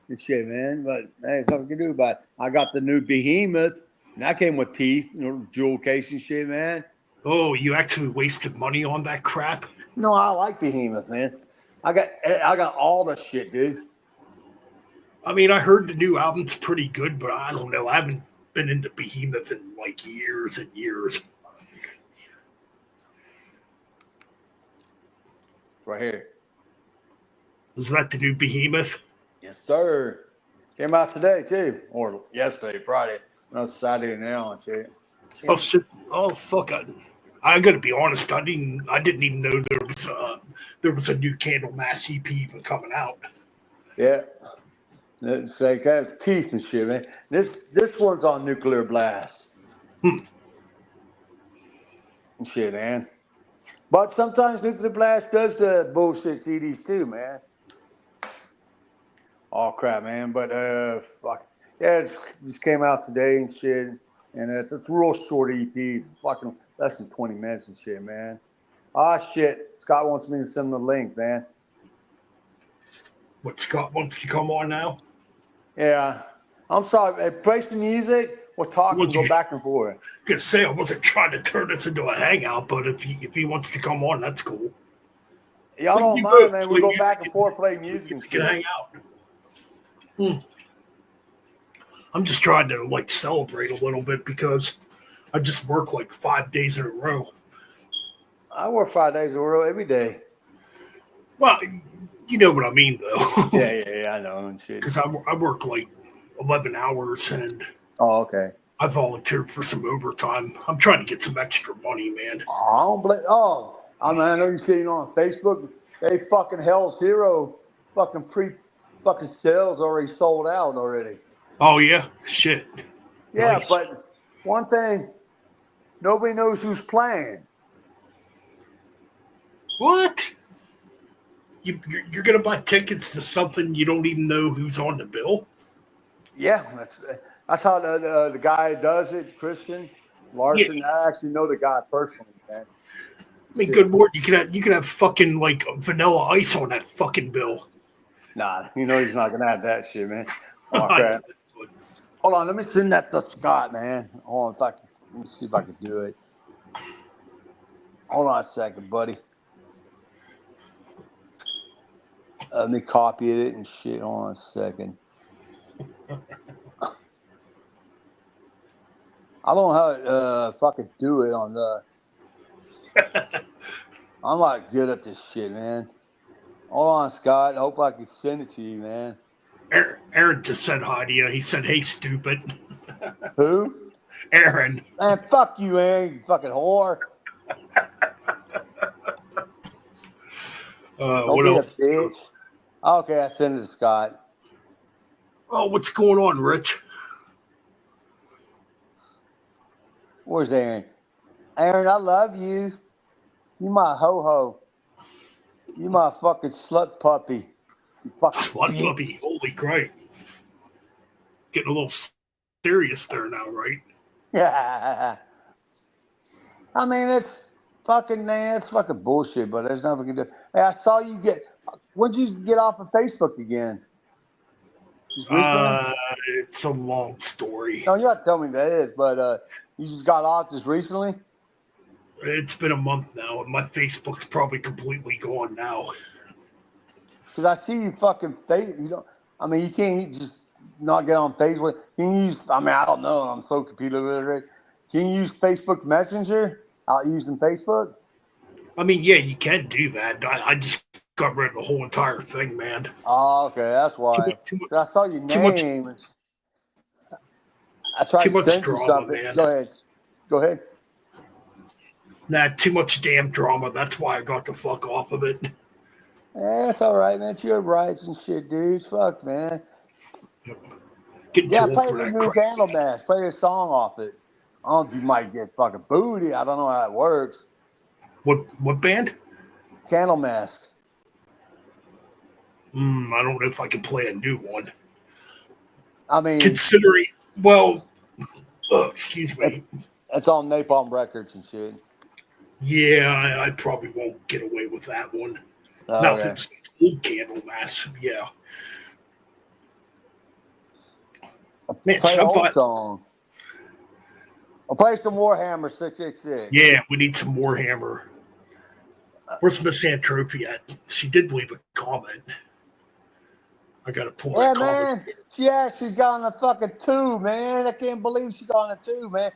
Speaker 5: And shit, man. But hey, there's nothing to do about it. I got the new Behemoth, and that came with teeth, jewel case and shit, man.
Speaker 2: Oh, you actually wasted money on that crap?
Speaker 5: No, I like Behemoth, man. I got all the shit, dude.
Speaker 2: I mean, I heard the new album's pretty good, but I don't know. I haven't been into Behemoth in like years and years.
Speaker 5: Right here.
Speaker 2: Is that the new Behemoth?
Speaker 5: Yes, sir. Came out today, too. Or yesterday, Friday. No, it's Saturday now and shit.
Speaker 2: Oh, shit. Oh, fuck. I gotta be honest. I didn't even know there was a new Candlemass EP even coming out.
Speaker 5: Yeah. It's like have teeth and shit, man. This one's on Nuclear Blast. And shit, man. But sometimes Nuclear Blast does the bullshit CDs too, man. Oh crap, man. But fuck. Yeah, it just came out today and shit. And it's a real short EP. It's fucking less than 20 minutes and shit, man. Ah shit. Scott wants me to send him the link, man.
Speaker 2: What, Scott wants to come on now?
Speaker 5: Yeah. I'm sorry. Hey, play some music. We'll talk and go back and forth.
Speaker 2: Could say I wasn't trying to turn this into a hangout, but if he wants to come on, that's cool.
Speaker 5: Y'all don't mind, man. We go back and forth, play music and
Speaker 2: can hang out. I'm just trying to like celebrate a little bit because I just work like 5 days in a row.
Speaker 5: I work 5 days in a row every day.
Speaker 2: Well, you know what I mean, though.
Speaker 5: Yeah, I know and shit.
Speaker 2: Because I work like 11 hours and
Speaker 5: oh, okay.
Speaker 2: I volunteered for some overtime. I'm trying to get some extra money, man.
Speaker 5: Oh, I don't blame. Oh, I mean, I know you're seeing on Facebook. They fucking Hell's Hero fucking sales already sold out already.
Speaker 2: Oh yeah, shit.
Speaker 5: Yeah,
Speaker 2: nice.
Speaker 5: But one thing, nobody knows who's playing.
Speaker 2: What? You're gonna buy tickets to something you don't even know who's on the bill?
Speaker 5: Yeah, that's how the guy does it, Christian Larson.
Speaker 2: Yeah.
Speaker 5: I actually know the guy personally, man.
Speaker 2: I mean, good lord, you can have fucking like vanilla ice on that fucking bill.
Speaker 5: Nah, you know he's not gonna have that shit, man. Oh crap! Hold on, let me send that to Scott, man. Hold on, let me see if I can do it. Hold on a second, buddy. Let me copy it and shit. Hold on a second. I don't know how to fucking do it on the. I'm not good at this shit, man. Hold on, Scott. I hope I can send it to you, man.
Speaker 2: Aaron just said hi to you. He said, "Hey, stupid."
Speaker 5: Who?
Speaker 2: Aaron.
Speaker 5: Man, fuck you, Aaron, you fucking whore. Don't
Speaker 2: What
Speaker 5: be
Speaker 2: else?
Speaker 5: a bitch. Okay, I sent it to Scott.
Speaker 2: Oh, what's going on, Rich?
Speaker 5: Where's Aaron? Aaron, I love you. You my ho-ho. You my fucking slut puppy. You fucking
Speaker 2: Slut
Speaker 5: bitch.
Speaker 2: puppy. Holy crap. Getting a little serious there now, right?
Speaker 5: Yeah. I mean, it's fucking, man, it's fucking bullshit, but there's nothing we can do. Hey, I saw you when'd you get off of Facebook again? Just recently?
Speaker 2: It's a long story.
Speaker 5: No, you have to tell me that is, but you just got off just recently?
Speaker 2: It's been a month now, and my Facebook's probably completely gone now.
Speaker 5: Because I see you fucking you don't. I mean, you can't just not get on Facebook. Can you use? I mean, I don't know. I'm so computer literate. Can you use Facebook Messenger out using Facebook?
Speaker 2: I mean, yeah, you can do that. I just got rid of the whole entire thing, man.
Speaker 5: Oh, okay, that's why.
Speaker 2: Too much,
Speaker 5: 'Cause I saw your name. I tried
Speaker 2: too
Speaker 5: to
Speaker 2: much
Speaker 5: send you
Speaker 2: drama,
Speaker 5: something.
Speaker 2: man.
Speaker 5: Go ahead. Go ahead.
Speaker 2: Nah, too much damn drama. That's why I got the fuck off of it.
Speaker 5: Yeah, it's all right, man. It's your rights and shit, dude. Fuck, man.
Speaker 2: Getting
Speaker 5: Yeah,
Speaker 2: too old
Speaker 5: play
Speaker 2: for
Speaker 5: the
Speaker 2: that
Speaker 5: new
Speaker 2: crap.
Speaker 5: Candlemass. Play a song off it. I don't know if you might get fucking booty. I don't know how it works.
Speaker 2: What band?
Speaker 5: Candlemass.
Speaker 2: I don't know if I can play a new one.
Speaker 5: I mean,
Speaker 2: Considering, well, excuse me.
Speaker 5: it's on Napalm Records and shit.
Speaker 2: Yeah, I probably won't get away with that one.
Speaker 5: Oh,
Speaker 2: Not
Speaker 5: okay.
Speaker 2: this old Candlemass. Yeah. Man,
Speaker 5: Play
Speaker 2: should
Speaker 5: an
Speaker 2: I
Speaker 5: old
Speaker 2: buy-
Speaker 5: song. I'll play some Warhammer 666.
Speaker 2: Yeah, we need some more Hammer. Where's Miss Antropy at? She did leave a comment. I gotta pull
Speaker 5: Yeah,
Speaker 2: that comment.
Speaker 5: man. She's got on a fucking 2, man. I can't believe she got on a 2, man.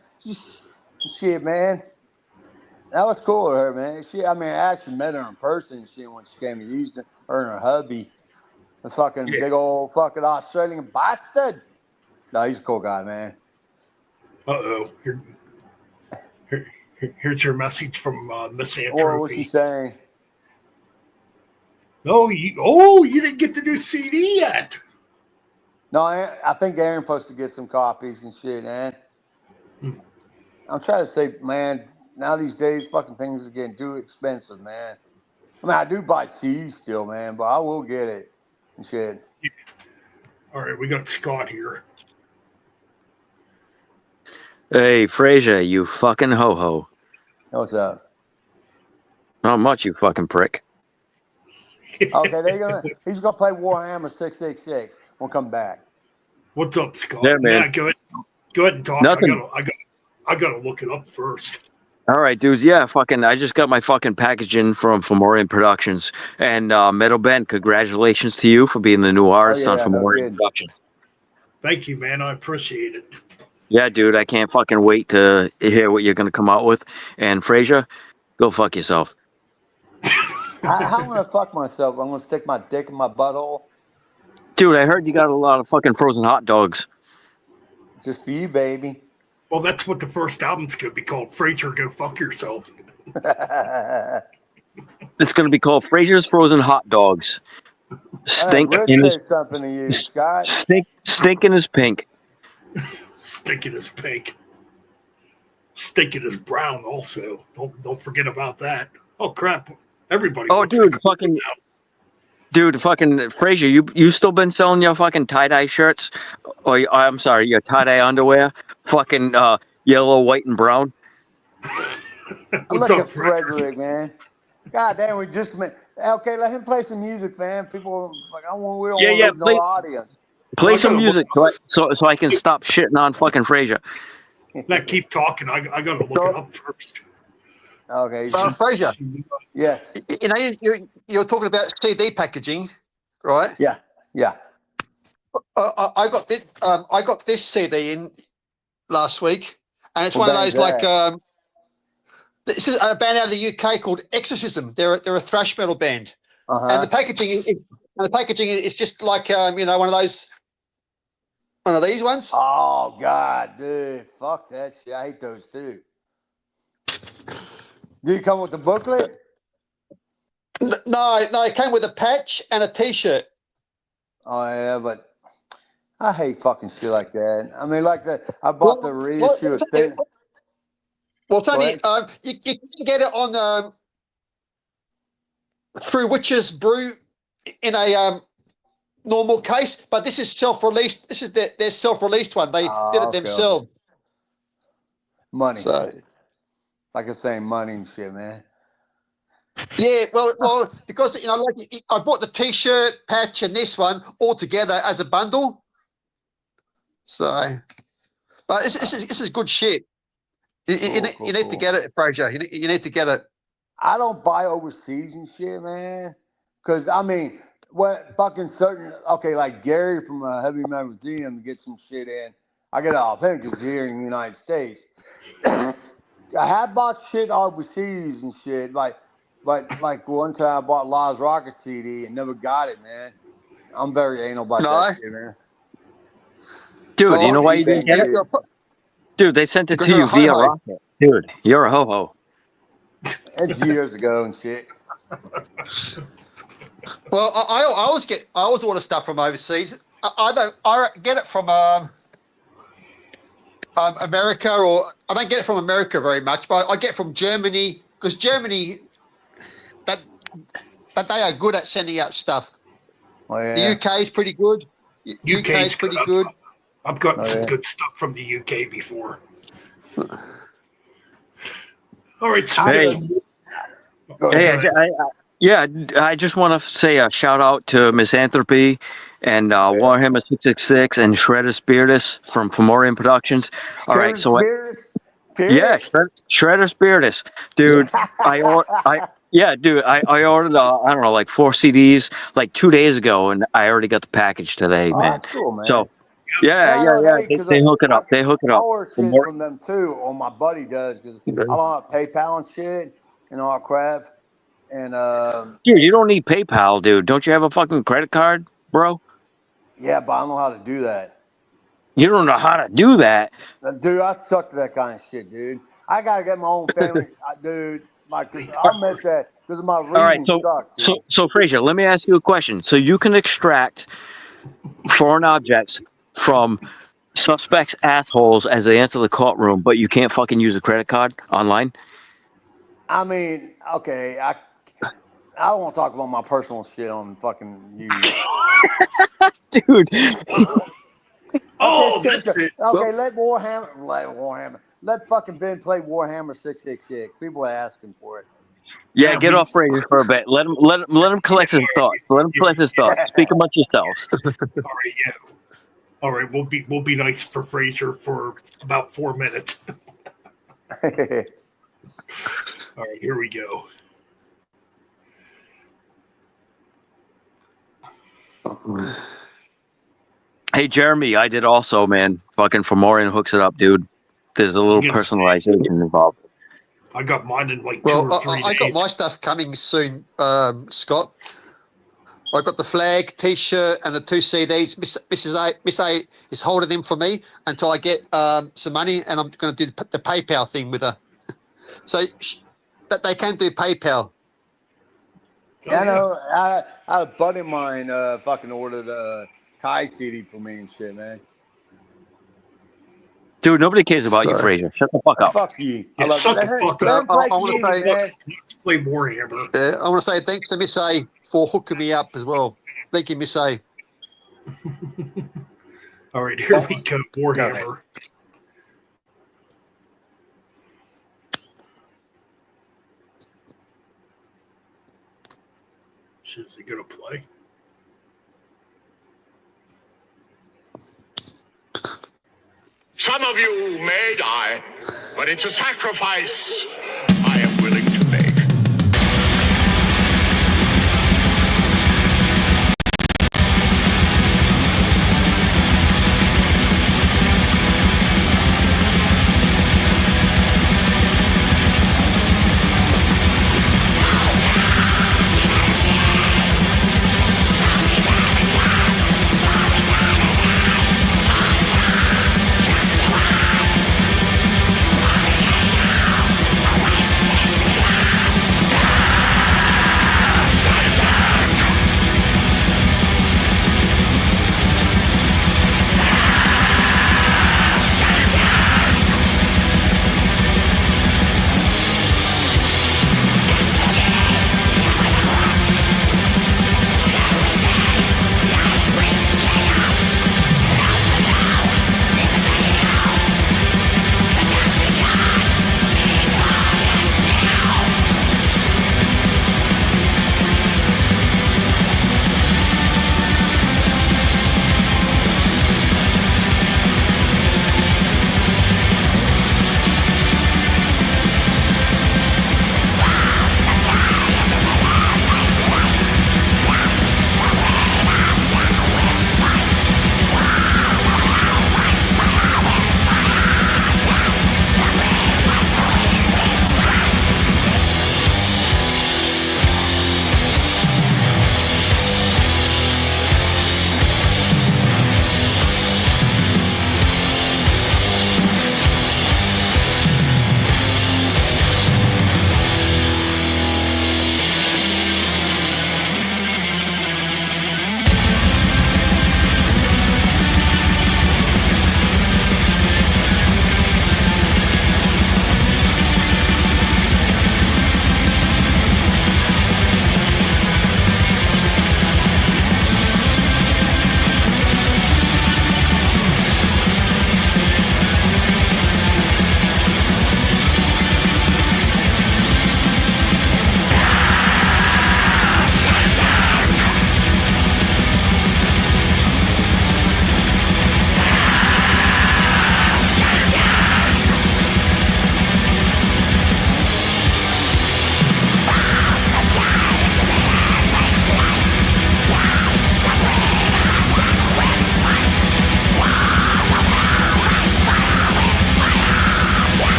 Speaker 5: Shit, man. That was cool of her, man. I actually met her in person and shit when she came to Houston. Her and her hubby. The fucking
Speaker 2: Yeah.
Speaker 5: big old fucking Australian bastard. No, he's a cool guy, man.
Speaker 2: Uh-oh. Here's your message from Miss
Speaker 5: Or what's he
Speaker 2: Antropy.
Speaker 5: saying?
Speaker 2: No, you didn't get the new CD yet.
Speaker 5: No, I think Aaron's supposed to get some copies and shit, man. I'm trying to say, man, now these days, fucking things are getting too expensive, man. I mean, I do buy cheese still, man, but I will get it and shit.
Speaker 2: All right, we got Scott here.
Speaker 6: Hey, Frazier, you fucking ho-ho.
Speaker 5: What's up?
Speaker 6: Not much, you fucking prick.
Speaker 5: Okay, he's gonna play Warhammer 666. We'll come back.
Speaker 2: What's up, Scott?
Speaker 6: Yeah, man.
Speaker 2: Go ahead and talk.
Speaker 6: Nothing.
Speaker 2: I gotta look it up first.
Speaker 6: All right, dudes. Yeah, I just got my fucking package in from Fomorian Productions. And Metal Ben, congratulations to you for being the new artist on
Speaker 5: yeah, no
Speaker 6: Fomorian
Speaker 5: kidding.
Speaker 6: Productions.
Speaker 2: Thank you, man. I appreciate it.
Speaker 6: Yeah, dude, I can't fucking wait to hear what you're going to come out with. And Frazier, go fuck yourself.
Speaker 5: How am I gonna fuck myself? I'm gonna stick my dick in my butthole
Speaker 6: Dude, I heard you got a lot of fucking frozen hot dogs.
Speaker 5: just for you, baby.
Speaker 2: Well, that's what the first album's gonna be called. Frazier, go fuck yourself.
Speaker 6: It's going to be called Frazier's Frozen Hot Dogs. Stink
Speaker 5: Rick
Speaker 6: in his
Speaker 5: said something to you, Scott.
Speaker 6: Stinking is pink.
Speaker 2: Stinking is pink. Stinking is brown. Also, don't forget about that. Oh crap! Everybody.
Speaker 6: Oh,
Speaker 2: wants
Speaker 6: dude,
Speaker 2: to
Speaker 6: fucking.
Speaker 2: now.
Speaker 6: Dude, fucking Frazier, you still been selling your fucking tie-dye shirts? Or I'm sorry, your tie-dye underwear? Fucking yellow, white, and brown?
Speaker 2: What's
Speaker 5: Look
Speaker 2: up,
Speaker 5: at
Speaker 2: Frederick?
Speaker 5: Frederick, man. God damn, we just met. Okay, let him play some music, man. People, like, we don't want to lose no audience.
Speaker 6: Play
Speaker 2: I
Speaker 6: some
Speaker 2: gotta
Speaker 6: music so I can stop shitting on fucking Frazier.
Speaker 2: Let keep talking. I gotta look it up first.
Speaker 5: Okay.
Speaker 7: Fraser,
Speaker 5: Yes.
Speaker 7: you know, you're talking about CD packaging, right?
Speaker 5: Yeah. Yeah.
Speaker 7: I got this. I got this CD in last week, and it's
Speaker 5: What
Speaker 7: one of
Speaker 5: band's
Speaker 7: those like.
Speaker 5: that?
Speaker 7: This is a band out of the UK called Exorcism. They're a thrash metal band, and the packaging is just like you know, one of these ones.
Speaker 5: Oh God, dude, fuck that shit. I hate those too. Do you come with the booklet?
Speaker 7: No, it came with a patch and a T-shirt.
Speaker 5: Oh yeah, but I hate fucking shit like that. I mean, like I bought the reissue of Thin.
Speaker 7: Well, Tony,
Speaker 5: Go ahead.
Speaker 7: you can get it on through Witch's Brew in a normal case, but this is self-released. This is their self-released one. They did it
Speaker 5: Okay.
Speaker 7: themselves.
Speaker 5: Money.
Speaker 7: So
Speaker 5: Like I say, money and shit, man.
Speaker 7: yeah, well, because you know, like I bought the T-shirt, patch, and this one all together as a bundle. So, but this is good shit. You need to get it, Fraser. You need to get it.
Speaker 5: I don't buy overseas and shit, man. Because, I mean, what fucking certain, okay, like Gary from Heavy Metal Museum to get some shit in. I get it off him because here in the United States. I have bought shit overseas and shit. Like one time I bought Laz Rocket CD and never got it, man. I'm very anal about that shit, man.
Speaker 6: Dude, you know why you didn't get it? Dude, they sent it to you via rocket. Dude, you're a ho-ho.
Speaker 5: That's years ago and shit.
Speaker 7: Well, I always order stuff from overseas. I get it from America, or I don't get it from America very much, but I get it from Germany, because Germany that they are good at sending out stuff.
Speaker 5: Oh, yeah.
Speaker 7: The UK is pretty good. UK is pretty good.
Speaker 2: I've gotten some good stuff from the UK before. All right, so
Speaker 6: I just want to say a shout out to Misanthropy and Warhammer 666 and Shredder Spiritus from Fomorian Productions. All right, so Shredder Spiritus, dude. I ordered I don't know, like 4 CDs like 2 days ago, and I already got the package today, man.
Speaker 5: That's cool, man.
Speaker 6: So yeah. They hook it up. They hook it up.
Speaker 5: I order shit from them too, or my buddy does, because I don't have PayPal and shit and all that crap. And
Speaker 6: dude, you don't need PayPal, dude. Don't you have a fucking credit card, bro?
Speaker 5: Yeah, but I don't know how to do that.
Speaker 6: You don't know how to do that,
Speaker 5: dude. I suck to that kind of shit, dude. I gotta get my own family, dude. I miss that because my reading sucks. Dude.
Speaker 6: So Fraser, let me ask you a question. So you can extract foreign objects from suspects' assholes as they enter the courtroom, but you can't fucking use a credit card online?
Speaker 5: I mean, okay, I don't want to talk about my personal shit on fucking YouTube.
Speaker 6: Dude.
Speaker 5: Let Warhammer. Let fucking Ben play Warhammer 666. People are asking for it.
Speaker 6: Yeah, get off Fraser for a bit. Let him collect his thoughts. Let him collect his thoughts. Speak amongst yourselves.
Speaker 2: All right, we'll be nice for Fraser for about 4 minutes. All right, here we go.
Speaker 6: Hey, Jeremy, I did also, man. Fucking Fomorian hooks it up, dude. There's a little personalization involved.
Speaker 2: I got mine in like 2 or 3 days.
Speaker 7: I got my stuff coming soon, Scott. I got the flag, T-shirt, and the 2 CDs. Miss A is holding them for me until I get some money, and I'm going to do the PayPal thing with her. So that they can do PayPal.
Speaker 5: I know. I had a buddy of mine fucking ordered the Kai CD for me and shit, man.
Speaker 6: Dude, nobody cares about you, Fraser. Shut the fuck up.
Speaker 5: Fuck you.
Speaker 2: Yeah, shut the fuck up.
Speaker 7: Let's
Speaker 2: play Warhammer.
Speaker 7: I want to say thanks to Miss A for hooking me up as well. Thank you, Miss A.
Speaker 2: All right, here we go. Warhammer. Is he gonna play?
Speaker 8: Some of you may die, but it's a sacrifice I am willing to make.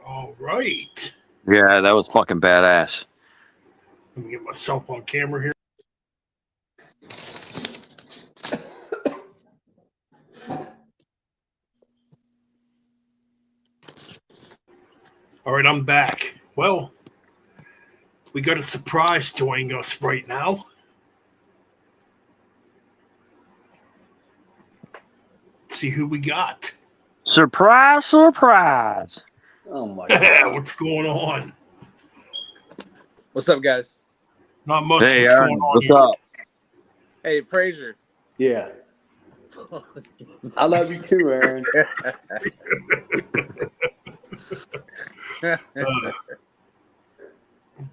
Speaker 2: All right.
Speaker 6: Yeah, that was fucking badass.
Speaker 2: Let me get myself on camera here. All right, I'm back. Well, we got a surprise joining us right now. See who we got.
Speaker 6: Surprise, surprise.
Speaker 5: Oh my god.
Speaker 2: What's going on?
Speaker 9: What's up, guys?
Speaker 2: Not much.
Speaker 6: Hey,
Speaker 2: What's
Speaker 6: Aaron,
Speaker 2: going on
Speaker 6: what's
Speaker 2: here?
Speaker 6: up?
Speaker 9: Hey, Frazier.
Speaker 5: Yeah. I love you too, Aaron.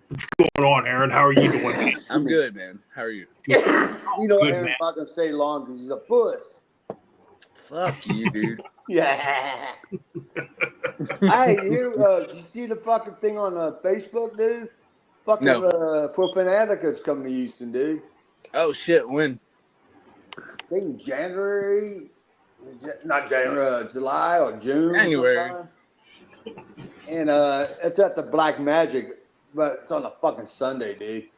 Speaker 2: What's going on, Aaron? How are you doing?
Speaker 9: I'm good, man. How are you?
Speaker 5: You know
Speaker 2: Good,
Speaker 5: Aaron's
Speaker 2: man.
Speaker 5: not gonna stay long because he's a puss.
Speaker 9: Fuck you, dude.
Speaker 5: Yeah. Hey, did you see the fucking thing on Facebook, dude? Fucking
Speaker 9: No.
Speaker 5: Pro Fanatica's coming to Houston, dude.
Speaker 9: Oh shit, when?
Speaker 5: I think January, not January, July or June.
Speaker 9: January.
Speaker 5: Sometime. And it's at the Black Magic, but it's on a fucking Sunday, dude.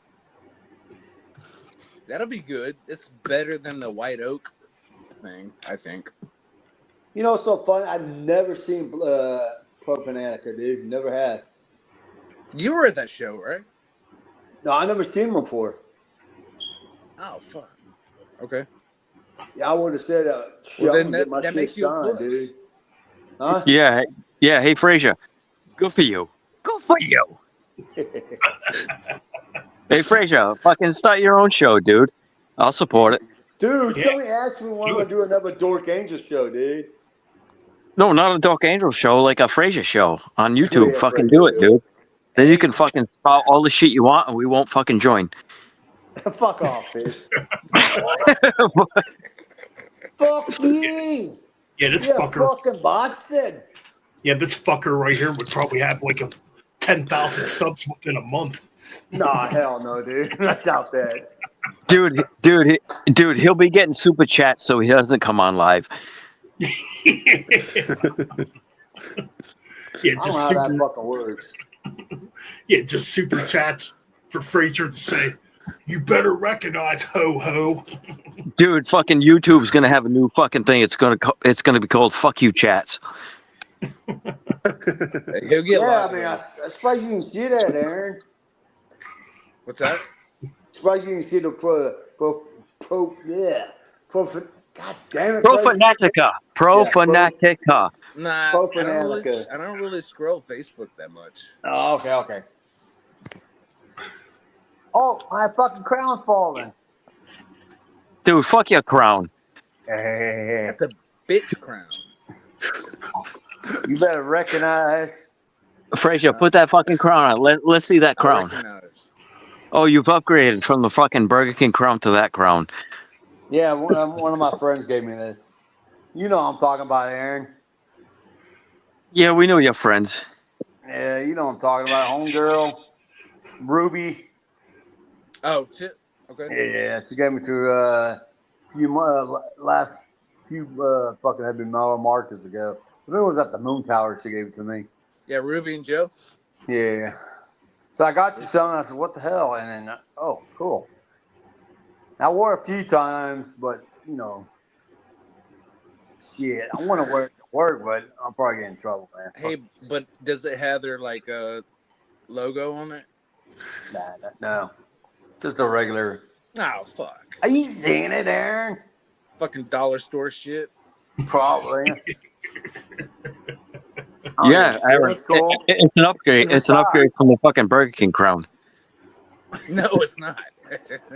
Speaker 9: That'll be good. It's better than the White Oak thing, I think.
Speaker 5: You know, it's so funny. I've never seen Pro Fanatica, dude. Never had.
Speaker 9: You were at that show, right?
Speaker 5: No, I never seen him before.
Speaker 9: Oh fuck. Okay.
Speaker 5: Yeah, I would have said,
Speaker 9: Well, then
Speaker 5: get my
Speaker 9: that
Speaker 5: shit
Speaker 9: makes you a
Speaker 5: signed,
Speaker 9: puss.
Speaker 5: dude. Huh?
Speaker 6: Yeah, yeah. Hey, Frazier, good for you. Good for you. Hey, Frazier, fucking start your own show, dude. I'll support it.
Speaker 5: Dude,
Speaker 2: Yeah.
Speaker 5: somebody asked me when I'm going to do another Dork Angel show, dude.
Speaker 6: No, not a Dark Angel show, like a Frazier show on YouTube.
Speaker 5: Yeah,
Speaker 6: Fucking
Speaker 5: Frazier
Speaker 6: do it,
Speaker 5: show.
Speaker 6: dude. Then
Speaker 9: Hey.
Speaker 6: you can fucking spout all the shit you want, and we won't fucking join.
Speaker 5: Fuck off, bitch. Fuck you.
Speaker 2: Yeah, this
Speaker 5: You're a
Speaker 2: fucker.
Speaker 5: fucking bastard.
Speaker 2: Yeah, this fucker right here would probably have like a 10,000 subs within a month.
Speaker 5: Nah, hell no, dude. I doubt that.
Speaker 6: dude, he'll be getting super chats so he doesn't come on live.
Speaker 2: Yeah,
Speaker 5: I don't know how that fucking works.
Speaker 2: yeah, just super chats for Frazier to say, "You better recognize ho ho."
Speaker 6: Dude, fucking YouTube's gonna have a new fucking thing. It's gonna be called "Fuck You Chats."
Speaker 9: He'll get
Speaker 5: Yeah,
Speaker 9: live.
Speaker 5: I mean, I'm surprised you didn't see that, Aaron.
Speaker 9: What's that?
Speaker 5: Surprised you didn't see the God damn it.
Speaker 6: Profanatica. Profanatica.
Speaker 9: Nah,
Speaker 5: Pro
Speaker 9: I
Speaker 5: Fanatica.
Speaker 9: don't really scroll Facebook that much.
Speaker 5: Oh, okay. Oh, my fucking crown's falling.
Speaker 6: Dude, fuck your crown.
Speaker 5: Hey,
Speaker 9: That's a bitch crown.
Speaker 5: you better recognize.
Speaker 6: Frazier, put that fucking crown on. Let's see that
Speaker 9: I
Speaker 6: crown.
Speaker 9: recognize.
Speaker 6: Oh, you've upgraded from the fucking Burger King crown to that crown.
Speaker 5: Yeah, one of my friends gave me this. You know what I'm talking about, Aaron.
Speaker 6: Yeah, we know your friends.
Speaker 5: Yeah, you know what I'm talking about. Homegirl, Ruby.
Speaker 9: Oh shit. Okay.
Speaker 5: Yeah, she gave me to last few fucking had been markers ago. I think it was at the Moon Tower she gave it to me.
Speaker 9: Yeah, Ruby and Joe.
Speaker 5: Yeah. So I got you some, and I said, what the hell? And then, oh, cool. I wore it a few times, but, you know, shit, I want to wear it to work, but I'll probably get in trouble, man.
Speaker 9: Hey, but does it have their like logo on it?
Speaker 5: Nah, no. Just a regular.
Speaker 9: Oh fuck.
Speaker 5: Are you seeing it, Aaron?
Speaker 9: Fucking dollar store shit.
Speaker 5: Probably.
Speaker 6: Yeah, Aaron,
Speaker 5: That's cool.
Speaker 6: it's an upgrade. It's an upgrade from the fucking Burger King crown.
Speaker 9: No, it's not.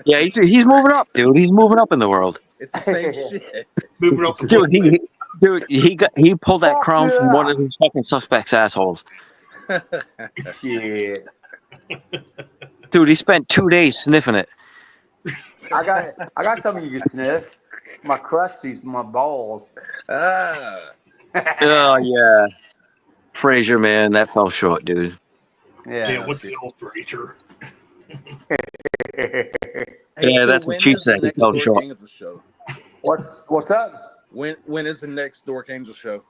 Speaker 6: Yeah, he's moving up, dude. He's moving up in the world.
Speaker 9: It's the same shit.
Speaker 2: Moving up,
Speaker 6: Dude, he pulled that
Speaker 5: Fuck
Speaker 6: crown from
Speaker 5: yeah.
Speaker 6: one of his fucking suspects' assholes.
Speaker 5: Shit.
Speaker 6: Dude, he spent 2 days sniffing it.
Speaker 5: I got something you can sniff. My crusties, my balls.
Speaker 9: Ah.
Speaker 6: Oh yeah, Frazier, man, that fell short, dude.
Speaker 2: yeah, what the hell, Frazier?
Speaker 9: Hey,
Speaker 6: Yeah, that's what
Speaker 9: when
Speaker 6: she
Speaker 9: is the
Speaker 6: said.
Speaker 9: next
Speaker 6: Fell
Speaker 9: Dork
Speaker 6: short.
Speaker 9: Angel show?
Speaker 5: What's that?
Speaker 9: When is the next Dork Angel show?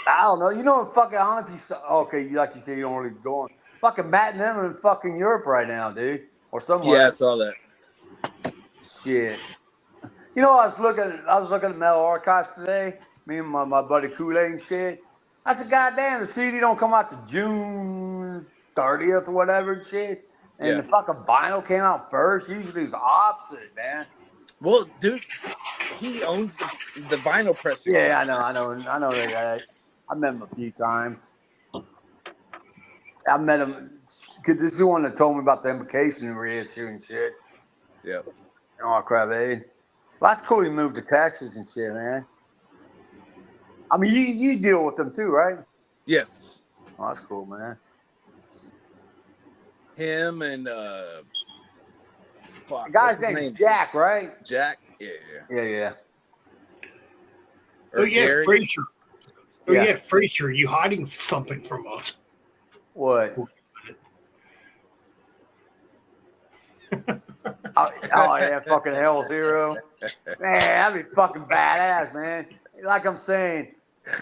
Speaker 5: I don't know. You know, fucking, I don't know if you, okay, like you say, you don't really go on. Fucking Matt and them in fucking Europe right now, dude. Or somewhere.
Speaker 9: Yeah, I saw that.
Speaker 5: Shit. You know, I was looking at Metal Archives today, me and my buddy Kool-Aid and shit. I said, goddamn, the CD don't come out to June 30th or whatever and shit. And
Speaker 9: Yeah.
Speaker 5: the fucking vinyl came out first. Usually it's the opposite, man.
Speaker 9: Well, dude, he owns the vinyl pressing.
Speaker 5: Yeah, I know that guy. I met him a few times. I met him because this is the one that told me about the implication reissue and shit.
Speaker 9: Yeah.
Speaker 5: Oh crap, eh? Well, that's cool. He moved to Texas and shit, man. I mean, you deal with them too, right?
Speaker 9: Yes.
Speaker 5: Oh, that's cool, man.
Speaker 9: Him and fuck,
Speaker 5: The guy's
Speaker 9: what's his
Speaker 5: name's
Speaker 9: name?
Speaker 5: Jack, right?
Speaker 9: Jack. Yeah.
Speaker 5: Yeah.
Speaker 2: Oh
Speaker 9: Or
Speaker 2: yeah,
Speaker 9: Gary.
Speaker 2: Frazier. Oh
Speaker 5: Yeah.
Speaker 2: yeah, Frazier, you hiding something from us?
Speaker 5: What? Oh yeah, fucking Hell Zero. Man, that'd be fucking badass, man. Like I'm saying,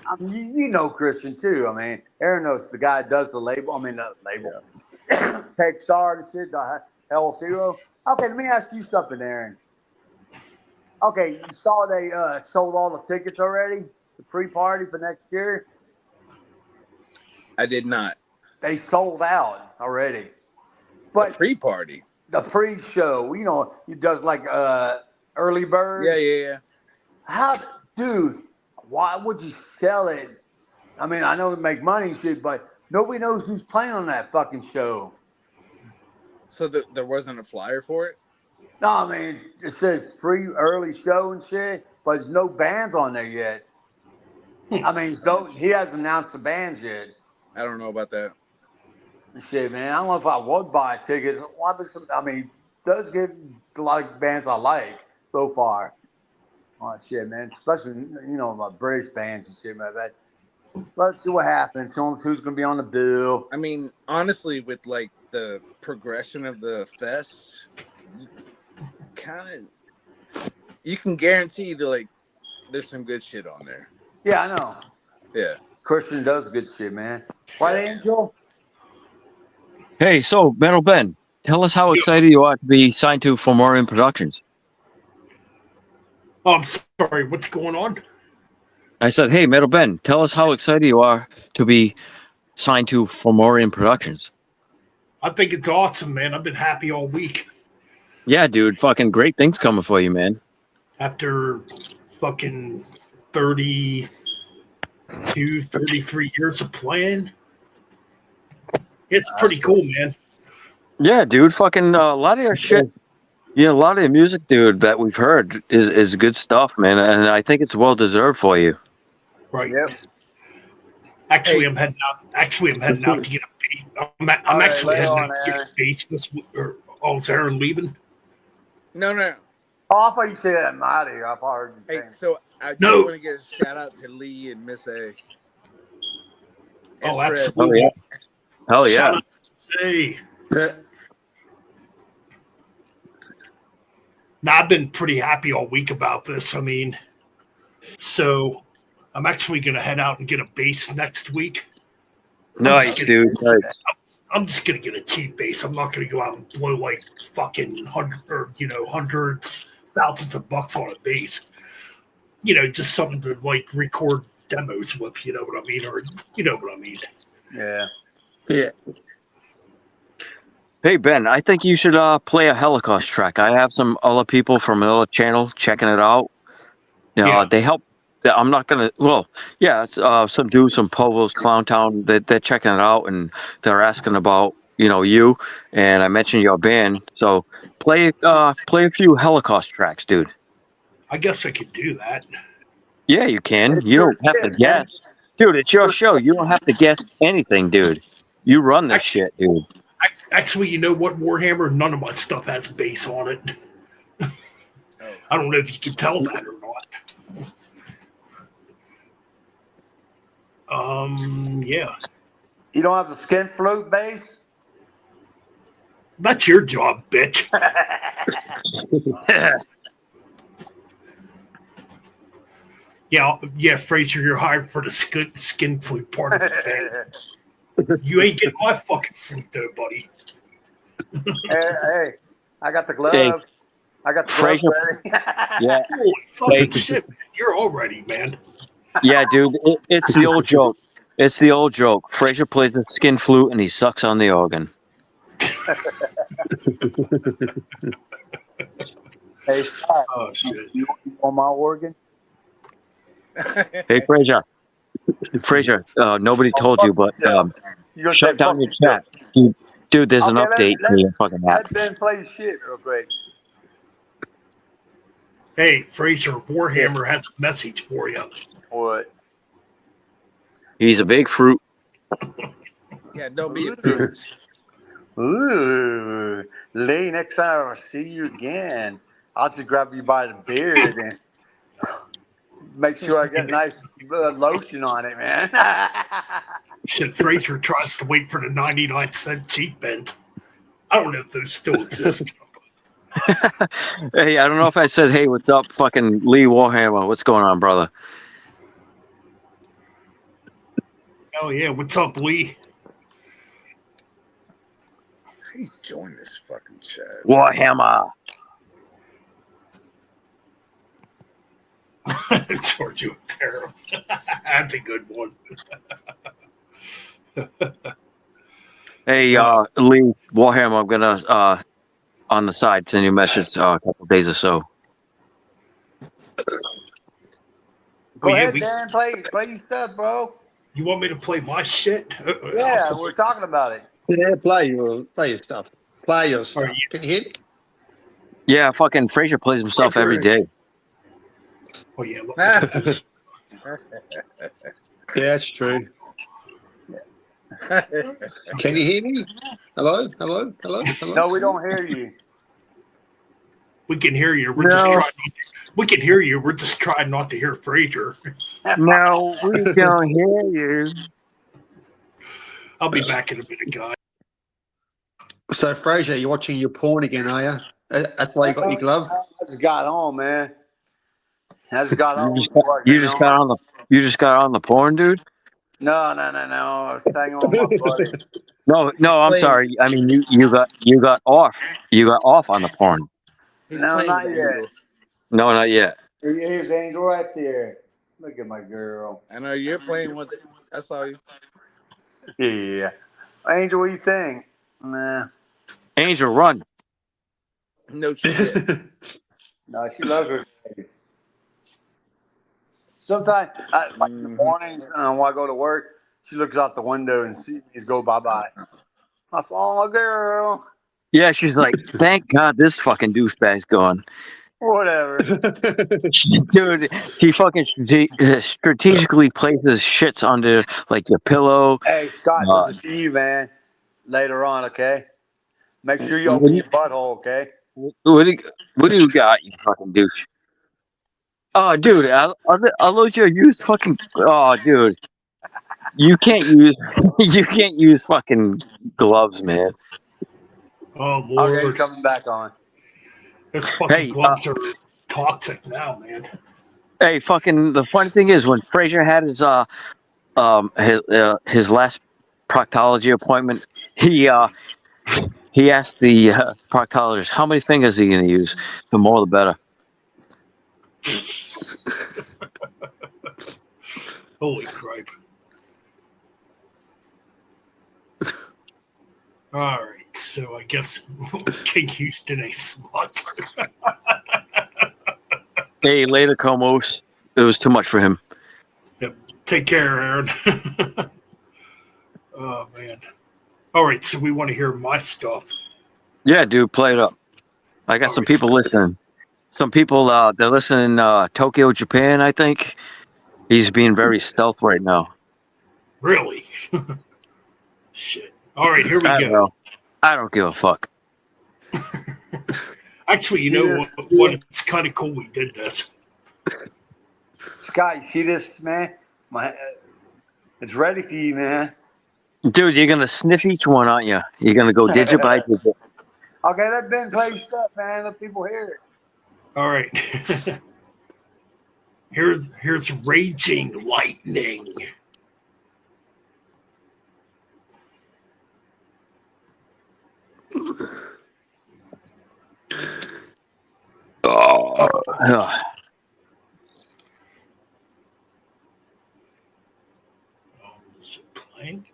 Speaker 5: I mean, you know Christian too. I mean, Aaron knows the guy that does the label. I mean, the label. Take Star and shit, the Hell Zero. Okay, let me ask you something, Aaron. Okay, you saw they sold all the tickets already? The pre-party for next year?
Speaker 9: I did not.
Speaker 5: They sold out already.
Speaker 9: The
Speaker 5: But
Speaker 9: pre-party.
Speaker 5: the pre-show, you know, he does like early bird.
Speaker 9: Yeah.
Speaker 5: How, dude? Why would you sell it? I mean, I know it make money and shit, but nobody knows who's playing on that fucking show.
Speaker 9: So there wasn't a flyer for it?
Speaker 5: No, I mean, it says free early show and shit, but there's no bands on there yet. I mean, he hasn't announced the bands yet.
Speaker 9: I don't know about that.
Speaker 5: Shit, man, I don't know if I would buy tickets. I mean, does get a lot of bands I like so far. Oh shit, man, especially my British bands and shit, man. But let's see what happens. Who's gonna be on the bill?
Speaker 9: I mean, honestly, with like the progression of the fest, you can guarantee that like there's some good shit on there.
Speaker 5: Yeah, I know.
Speaker 9: Yeah.
Speaker 5: Christian does good shit, man. White Angel.
Speaker 6: Hey, so Metal Ben, tell us how excited you are to be signed to Fomorian Productions.
Speaker 2: Oh, I'm sorry. What's going on?
Speaker 6: I said, hey, Metal Ben, tell us how excited you are to be signed to Fomorian Productions.
Speaker 2: I think it's awesome, man. I've been happy all week.
Speaker 6: Yeah, dude, fucking great things coming for you, man.
Speaker 2: After fucking 32, 33 years of playing. It's pretty cool, man.
Speaker 6: Yeah, dude, fucking a lot of your shit, a lot of the music, dude, that we've heard is good stuff, man, and I think it's well deserved for you.
Speaker 2: Right.
Speaker 5: Yep.
Speaker 2: Actually, I'm heading out. I'm heading out to get a bass. I'm actually heading out to get a bass this week. Oh, is Aaron leaving?
Speaker 9: No.
Speaker 5: Oh, I thought you said I'm out of here. I heard you
Speaker 9: Hey,
Speaker 5: saying.
Speaker 9: so I just
Speaker 2: No.
Speaker 9: want to get a shout out to Lee and Miss A.
Speaker 2: Oh,
Speaker 9: Fred.
Speaker 2: absolutely.
Speaker 6: Hell yeah.
Speaker 2: Shout out to Hey. Now, I've been pretty happy all week about this. I mean, so I'm actually going to head out and get a bass next week.
Speaker 6: Nice, dude. Nice.
Speaker 2: I'm just going to get a cheap bass. I'm not going to go out and blow like fucking hundreds, thousands of bucks on a bass. Just something to like record demos with, you know what I mean? Or you know what I mean?
Speaker 5: Yeah.
Speaker 6: Hey, Ben, I think you should play a Holocaust track. I have some other people from another channel checking it out.
Speaker 2: Yeah.
Speaker 6: They help. I'm not going to, it's some dudes from Povo's Clown Town. They're checking it out, and they're asking about, you. And I mentioned your band. So play a few Holocaust tracks, dude.
Speaker 2: I guess I could do that.
Speaker 6: Yeah, you can. You don't have to guess. Dude, it's your show. You don't have to guess anything, dude. You run this shit, dude.
Speaker 2: Actually, you know what, Warhammer? None of my stuff has bass on it. I don't know if you can tell that or not. Yeah.
Speaker 5: You don't have the skin flute bass?
Speaker 2: That's your job, bitch. Yeah, Fraser, you're hired for the skin flute part of the band. You ain't getting my fucking flute though, buddy.
Speaker 5: Hey, I got the gloves.
Speaker 6: Hey,
Speaker 5: I got the
Speaker 6: Fraser.
Speaker 5: gloves ready.
Speaker 6: Yeah.
Speaker 2: Holy fucking
Speaker 6: Hey.
Speaker 2: shit, man. You're all ready, man.
Speaker 6: Yeah, dude, it's the old joke. It's the old joke. Fraser plays the skin flute and he sucks on the organ.
Speaker 5: Hey, Scott,
Speaker 2: Oh, shit.
Speaker 5: you want my organ?
Speaker 6: Hey, Fraser. Fraser, nobody told you, but
Speaker 5: You gonna
Speaker 6: shut
Speaker 5: say
Speaker 6: down
Speaker 5: fuck
Speaker 6: your chat. Dude, there's an
Speaker 5: Okay,
Speaker 6: update to your fucking app.
Speaker 5: Let Ben play shit real quick.
Speaker 2: Hey, Fraser, Warhammer has a message for you.
Speaker 5: What?
Speaker 6: He's a big fruit.
Speaker 9: Yeah, don't be a bitch.
Speaker 5: Ooh, Lee, next time I see you again, I'll just grab you by the beard and make sure I get nice lotion on it, man.
Speaker 2: Shit, Fraser tries to wait for the 99-cent cheap bent. I don't know if those still exist.
Speaker 6: Hey, I don't know if I said, hey, what's up, fucking Lee Warhammer? What's going on, brother?
Speaker 2: Oh, yeah. What's up, Lee?
Speaker 9: How you join this fucking chat?
Speaker 6: Warhammer.
Speaker 2: George Otero. That's a good one.
Speaker 6: Hey, Lee Warhammer, I'm gonna on the side send you a message a couple days or so.
Speaker 5: Go
Speaker 2: yeah,
Speaker 5: ahead, Dan. Play your stuff, bro.
Speaker 2: You want me to play my shit?
Speaker 5: Yeah, we're talking about it.
Speaker 7: Yeah, play your stuff. Play your stuff.
Speaker 2: Are you-
Speaker 7: Can you hear me?
Speaker 6: Yeah, fucking Frazier plays himself every day.
Speaker 2: Oh yeah, look at this.
Speaker 7: Yeah, that's true. Can you hear me? Hello?
Speaker 5: No, we don't hear you.
Speaker 2: We can hear you. We're just trying. We can hear you. We're just trying not to hear Frazier.
Speaker 6: No, we don't hear you.
Speaker 2: I'll be back in a minute, guys.
Speaker 7: So, Fraser, you're watching your porn again, are you? That's why you got your glove?
Speaker 5: I just got home, man. I just got home.
Speaker 6: You just got on the porn, dude?
Speaker 5: No. I was hanging on my buddy.
Speaker 6: No, I'm sorry. I mean, you got off. You got off on the porn.
Speaker 5: No, not yet.
Speaker 6: No, not yet.
Speaker 5: Here's Angel right there. Look at my girl.
Speaker 9: I know you're playing with it. I saw you.
Speaker 5: Yeah. Angel, what do you think? Nah.
Speaker 6: Angel, run.
Speaker 9: No shit.
Speaker 5: No, she loves her baby. Sometimes, like in the mornings, when I go to work, she looks out the window and sees me go bye-bye. I said, oh, girl.
Speaker 6: Yeah, she's like, thank God this fucking douchebag's gone.
Speaker 5: Whatever.
Speaker 6: Dude, he fucking strategically places shits under, like, your pillow.
Speaker 5: Hey, Scott, this is to you, man. Later on, okay? Make sure you open your butthole, okay?
Speaker 6: What do you got, you fucking douche? Oh, dude, I'll lose your used fucking. Oh, dude, you can't use fucking gloves, man.
Speaker 2: Oh Lord,
Speaker 5: Okay, coming back on.
Speaker 2: this fucking
Speaker 6: Hey,
Speaker 2: gloves are toxic now, man.
Speaker 6: Hey, fucking. The funny thing is, when Frazier had his last proctology appointment, he asked the proctologist how many fingers he gonna use. The more, the better.
Speaker 2: Holy crap! All right, so I guess King Houston a slut.
Speaker 6: Hey, later, Comos. It was too much for him.
Speaker 2: Yep. Take care, Aaron. Oh man. All right, so we want to hear my stuff.
Speaker 6: Yeah, dude, play it up. I got some people listening. Some people, they're listening in Tokyo, Japan, I think. He's being very stealth right now.
Speaker 2: Really? Shit. All right, here we
Speaker 6: I
Speaker 2: go.
Speaker 6: don't know. I don't give a fuck.
Speaker 2: Actually, you know what? It's kind of cool we did this.
Speaker 5: Scott, you see this, man? It's ready for you, man.
Speaker 6: Dude, you're going to sniff each one, aren't you? You're going to go digit by digit.
Speaker 5: Okay, let Ben play your stuff, man. Let people hear it.
Speaker 2: All right. Here's Raging Lightning.
Speaker 6: Oh.
Speaker 2: Is it playing?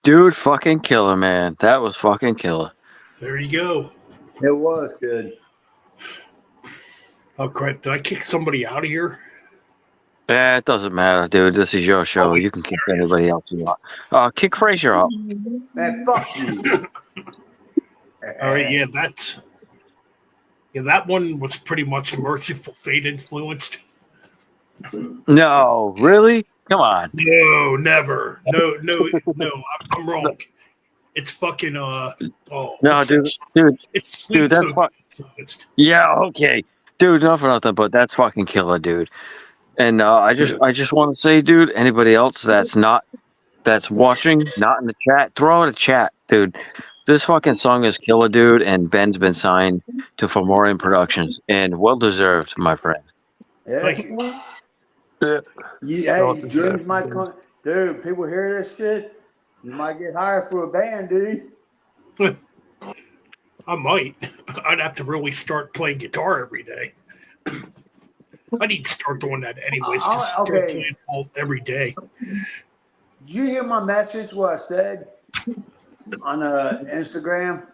Speaker 6: Dude, fucking killer, man. That was fucking killer.
Speaker 2: There you go.
Speaker 5: It was good.
Speaker 2: Oh crap! Did I kick somebody out of here?
Speaker 6: Yeah, it doesn't matter, dude. This is your show. You can kick anybody else you want. Kick Frazier out.
Speaker 5: Man, fuck you.
Speaker 2: All right, yeah, that one was pretty much a Merciful Fate influenced.
Speaker 6: No, really? Come on.
Speaker 2: No, never. No, I'm wrong. It's fucking
Speaker 6: No, dude,
Speaker 2: it's Sleep
Speaker 6: that's
Speaker 2: Token influenced.
Speaker 6: yeah, okay, dude. Not for nothing, but that's fucking killer, dude. And I just want to say, dude, anybody else that's watching, not in the chat, throw in a chat, dude. This fucking song is killer, dude, and Ben's been signed to Fomorian Productions, and well deserved, my friend.
Speaker 5: Yeah.
Speaker 2: Thank you.
Speaker 5: Hey, dreams might come. Dude, people hear this shit, you might get hired for a band, dude.
Speaker 2: I might. I'd have to really start playing guitar every day. I need to start doing that anyways. Just start playing all every day.
Speaker 5: Did you hear my message? What I said on Instagram?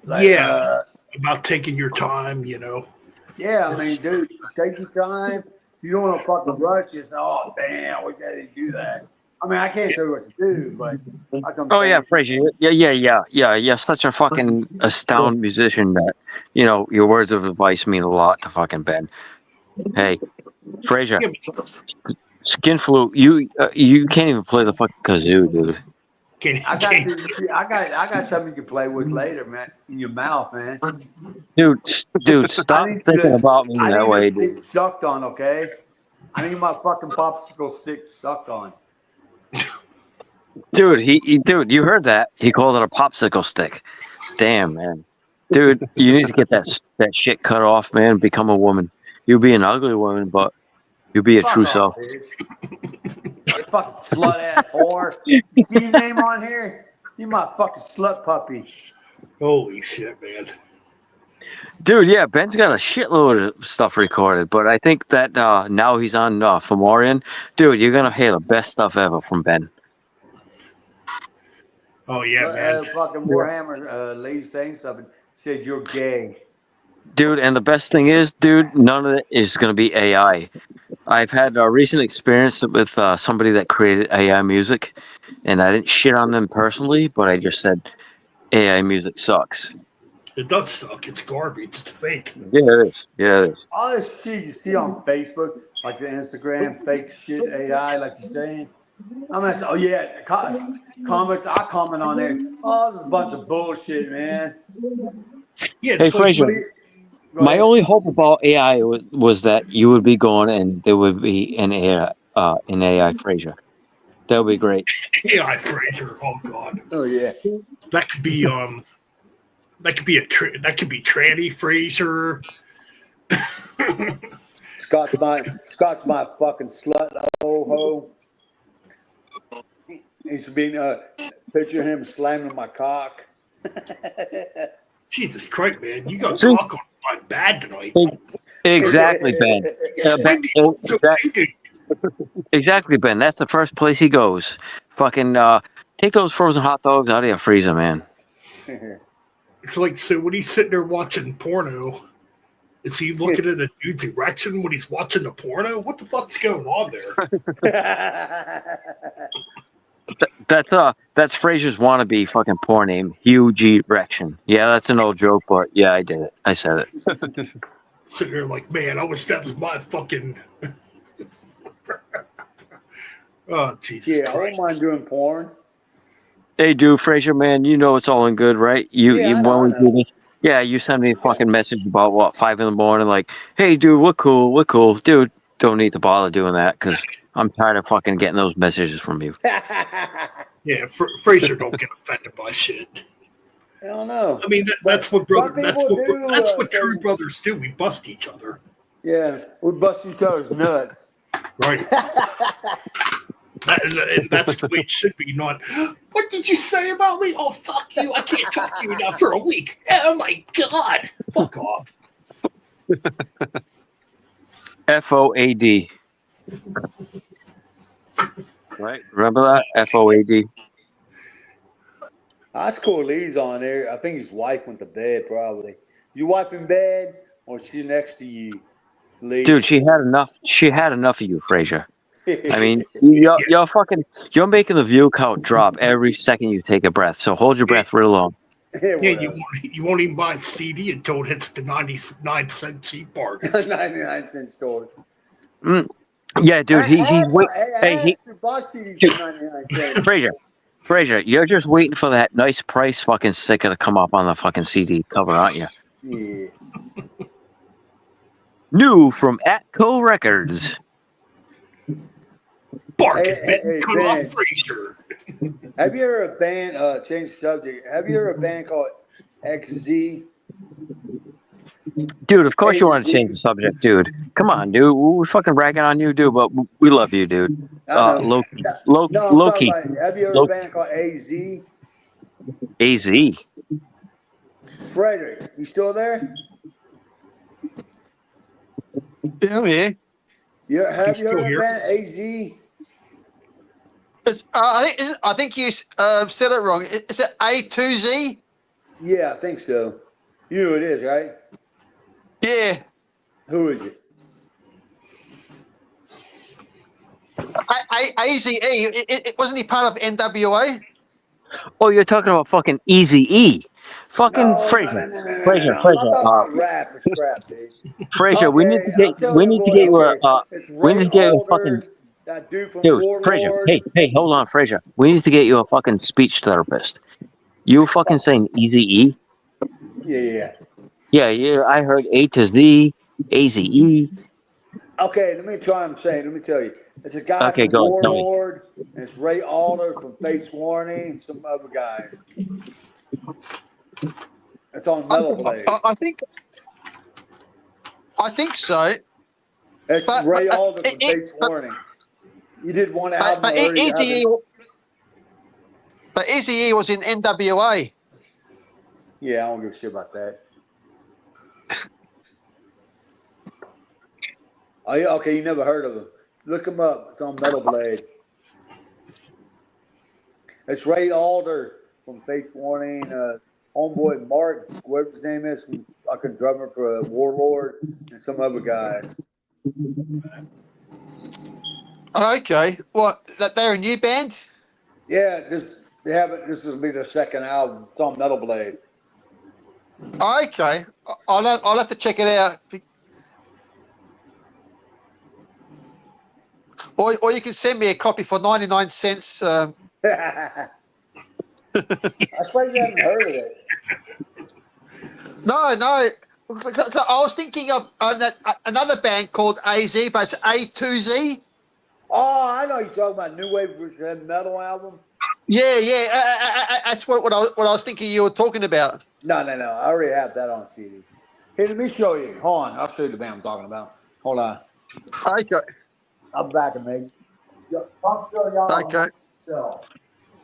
Speaker 2: About taking your time, you know.
Speaker 5: Yeah, I mean, dude, take your time. You don't want to fucking rush. You say, "Oh, damn, I wish I didn't do that." I mean, I can't tell you what to do, but I come.
Speaker 6: Oh yeah, Frazier. Yeah. You're such a fucking astounding musician that your words of advice mean a lot to fucking Ben. Hey, Frazier, Skin Flute, you can't even play the fucking kazoo, dude.
Speaker 5: I got something you can play with later, man. In your mouth, man.
Speaker 6: Dude, stop thinking about me that way, dude.
Speaker 5: Sucked on, okay? I need my fucking popsicle stick sucked on.
Speaker 6: Dude, dude, you heard that? He called it a popsicle stick. Damn, man. Dude, you need to get that shit cut off, man. Become a woman. You'll be an ugly woman, but you'll be a true self.
Speaker 5: You fucking slut ass whore. You see your name on here? You my fucking slut puppy.
Speaker 2: Holy shit, man.
Speaker 6: Dude, yeah, Ben's got a shitload of stuff recorded, but I think that now he's on Fomorian. Dude, you're going to hear the best stuff ever from Ben.
Speaker 2: Oh, yeah, man.
Speaker 5: Fucking Warhammer lady saying something. Said you're gay.
Speaker 6: Dude, and the best thing is, dude, none of it is going to be AI. I've had a recent experience with somebody that created AI music, and I didn't shit on them personally, but I just said AI music sucks.
Speaker 2: It does suck. It's garbage. It's fake.
Speaker 6: Yeah, it is. Yeah, it is.
Speaker 5: All this shit you see on Facebook, like the Instagram, fake shit, AI, like you're saying. I'm gonna say, oh yeah, comments. I comment on there. Oh, this is a bunch of bullshit, man.
Speaker 2: Yeah,
Speaker 6: hey, Frazier. My only hope about AI was that you would be gone and there would be an AI Frazier. That would be great.
Speaker 2: AI Frazier. Oh God.
Speaker 5: Oh yeah.
Speaker 2: That could be tranny Frazier.
Speaker 5: Scott's my fucking slut ho. He's been picture him slamming my cock.
Speaker 2: Jesus Christ, man! You got to talk on bad tonight.
Speaker 6: Exactly, Ben. Exactly, Ben. That's the first place he goes. Fucking take those frozen hot dogs out of your freezer, man.
Speaker 2: It's like, so when he's sitting there watching porno, is he looking at a dude's erection when he's watching the porno? What the fuck's going on there?
Speaker 6: That's Frazier's wannabe fucking porn name, Huge Erection. Yeah, that's an old joke, but yeah, I did it. I said it.
Speaker 2: Sitting there like, man, I wish that was my fucking. Oh Jesus Christ!
Speaker 5: I don't mind doing porn.
Speaker 6: Hey, dude, Frazier, man, you know it's all in good, right? You send me a fucking message about what 5 a.m, like, hey, dude, we're cool, dude. Don't need to bother doing that because I'm tired of fucking getting those messages from you.
Speaker 2: Yeah, Frazier don't get offended by shit.
Speaker 5: I don't know.
Speaker 2: I mean, that's what true brothers do. We bust each other.
Speaker 5: Yeah, we bust each other's nuts.
Speaker 2: Right. And that's the way it should be. Not, what did you say about me? Oh, fuck you. I can't talk to you now for a week. Oh, my God. Fuck off.
Speaker 6: FOAD. Right? Remember that? FOAD.
Speaker 5: That's cool. Lee's on there. I think his wife went to bed probably. Your wife in bed or she next to you, Lee?
Speaker 6: Dude, she had enough. She had enough of you, Frazier. I mean, you're making the view count drop every second you take a breath. So hold your breath real long.
Speaker 2: Yeah,
Speaker 5: Whatever.
Speaker 2: you won't even buy a CD until it hits the 99-cent cheap part.
Speaker 5: 99-cent store.
Speaker 6: Yeah, dude. He's wait. Hey, he
Speaker 5: bought CDs for 99 cents.
Speaker 6: Frazier, you're just waiting for that nice price fucking sticker to come up on the fucking CD cover, aren't you?
Speaker 5: Yeah.
Speaker 6: New from Atco Records.
Speaker 2: Bark
Speaker 5: Hey,
Speaker 2: it,
Speaker 5: hey,
Speaker 2: cut
Speaker 5: Ben.
Speaker 2: off Frazier.
Speaker 5: Have you heard of a band? Change the subject. Have you heard of a band called XZ?
Speaker 6: Dude, of course you
Speaker 5: Hey,
Speaker 6: want to change the subject, dude. Come on, dude. We're fucking ragging on you, dude, but we love you, dude.
Speaker 5: I know.
Speaker 6: Loki.
Speaker 5: No, I'm
Speaker 6: Loki.
Speaker 5: talking about. Have you heard of a band called AZ?
Speaker 6: AZ.
Speaker 5: Frederick, you still there?
Speaker 7: Yeah.
Speaker 5: Have you heard of
Speaker 2: still
Speaker 5: the band AZ?
Speaker 7: I think you said it wrong. Is it A2Z?
Speaker 5: Yeah, I think so. You know who it is, right?
Speaker 7: Yeah.
Speaker 5: Who is it?
Speaker 7: AZE. It wasn't he part of NWA?
Speaker 6: Oh, you're talking about fucking Easy E. Fucking Frazier.
Speaker 5: I'm
Speaker 6: Frazier.
Speaker 5: not talking about rap or scrap, dude.
Speaker 6: Frazier, we need to get you
Speaker 5: It's
Speaker 6: we
Speaker 5: Ray
Speaker 6: need to get you a fucking
Speaker 5: Alder, that dude from
Speaker 6: dude, Frazier.
Speaker 5: Warlord.
Speaker 6: Hey, hold on, Frazier. We need to get you a fucking speech therapist. You fucking saying Easy E?
Speaker 5: Yeah.
Speaker 6: Yeah, I heard A to Z, AZE.
Speaker 5: Okay, let me try and say. Let me tell you. It's a guy
Speaker 6: Okay,
Speaker 5: from
Speaker 6: go ahead, tell me.
Speaker 5: Warlord, and it's Ray Alder from Fates Warning, and some other guys. It's on Metal Blade.
Speaker 7: I think so.
Speaker 5: It's
Speaker 7: but-
Speaker 5: Ray
Speaker 7: but-
Speaker 5: Alder from
Speaker 7: it-
Speaker 5: Fates Warning. You did one
Speaker 7: But,
Speaker 5: album.
Speaker 7: but
Speaker 5: I heard you
Speaker 7: Eazy-E
Speaker 5: haven't-
Speaker 7: but Eazy-E was in NWA.
Speaker 5: Yeah, I don't give a shit about that. Oh, yeah, okay, you never heard of him. Look him up. It's on Metal Blade. It's Ray Alder from Fates Warning. Homeboy Mark, whatever his name is, from fucking drummer for Warlord, and some other guys.
Speaker 7: Okay. What? That they're a new band?
Speaker 5: Yeah, this will be their second album. It's on Metal Blade.
Speaker 7: Okay. I'll have to check it out. Or you can send me a copy for 99 cents.
Speaker 5: I suppose you haven't heard of it.
Speaker 7: No. I was thinking of another band called AZ, but it's A2Z.
Speaker 5: Oh, I know you're talking about New Wave versus Heavy Metal album.
Speaker 7: Yeah. That's what I was thinking you were talking about.
Speaker 5: No. I already have that on CD. Here, let me show you. Hold on. I'll show you the band I'm talking about. Hold on.
Speaker 7: Okay.
Speaker 5: I'm back, mate. I'm still y'all.
Speaker 7: Okay.
Speaker 5: Myself.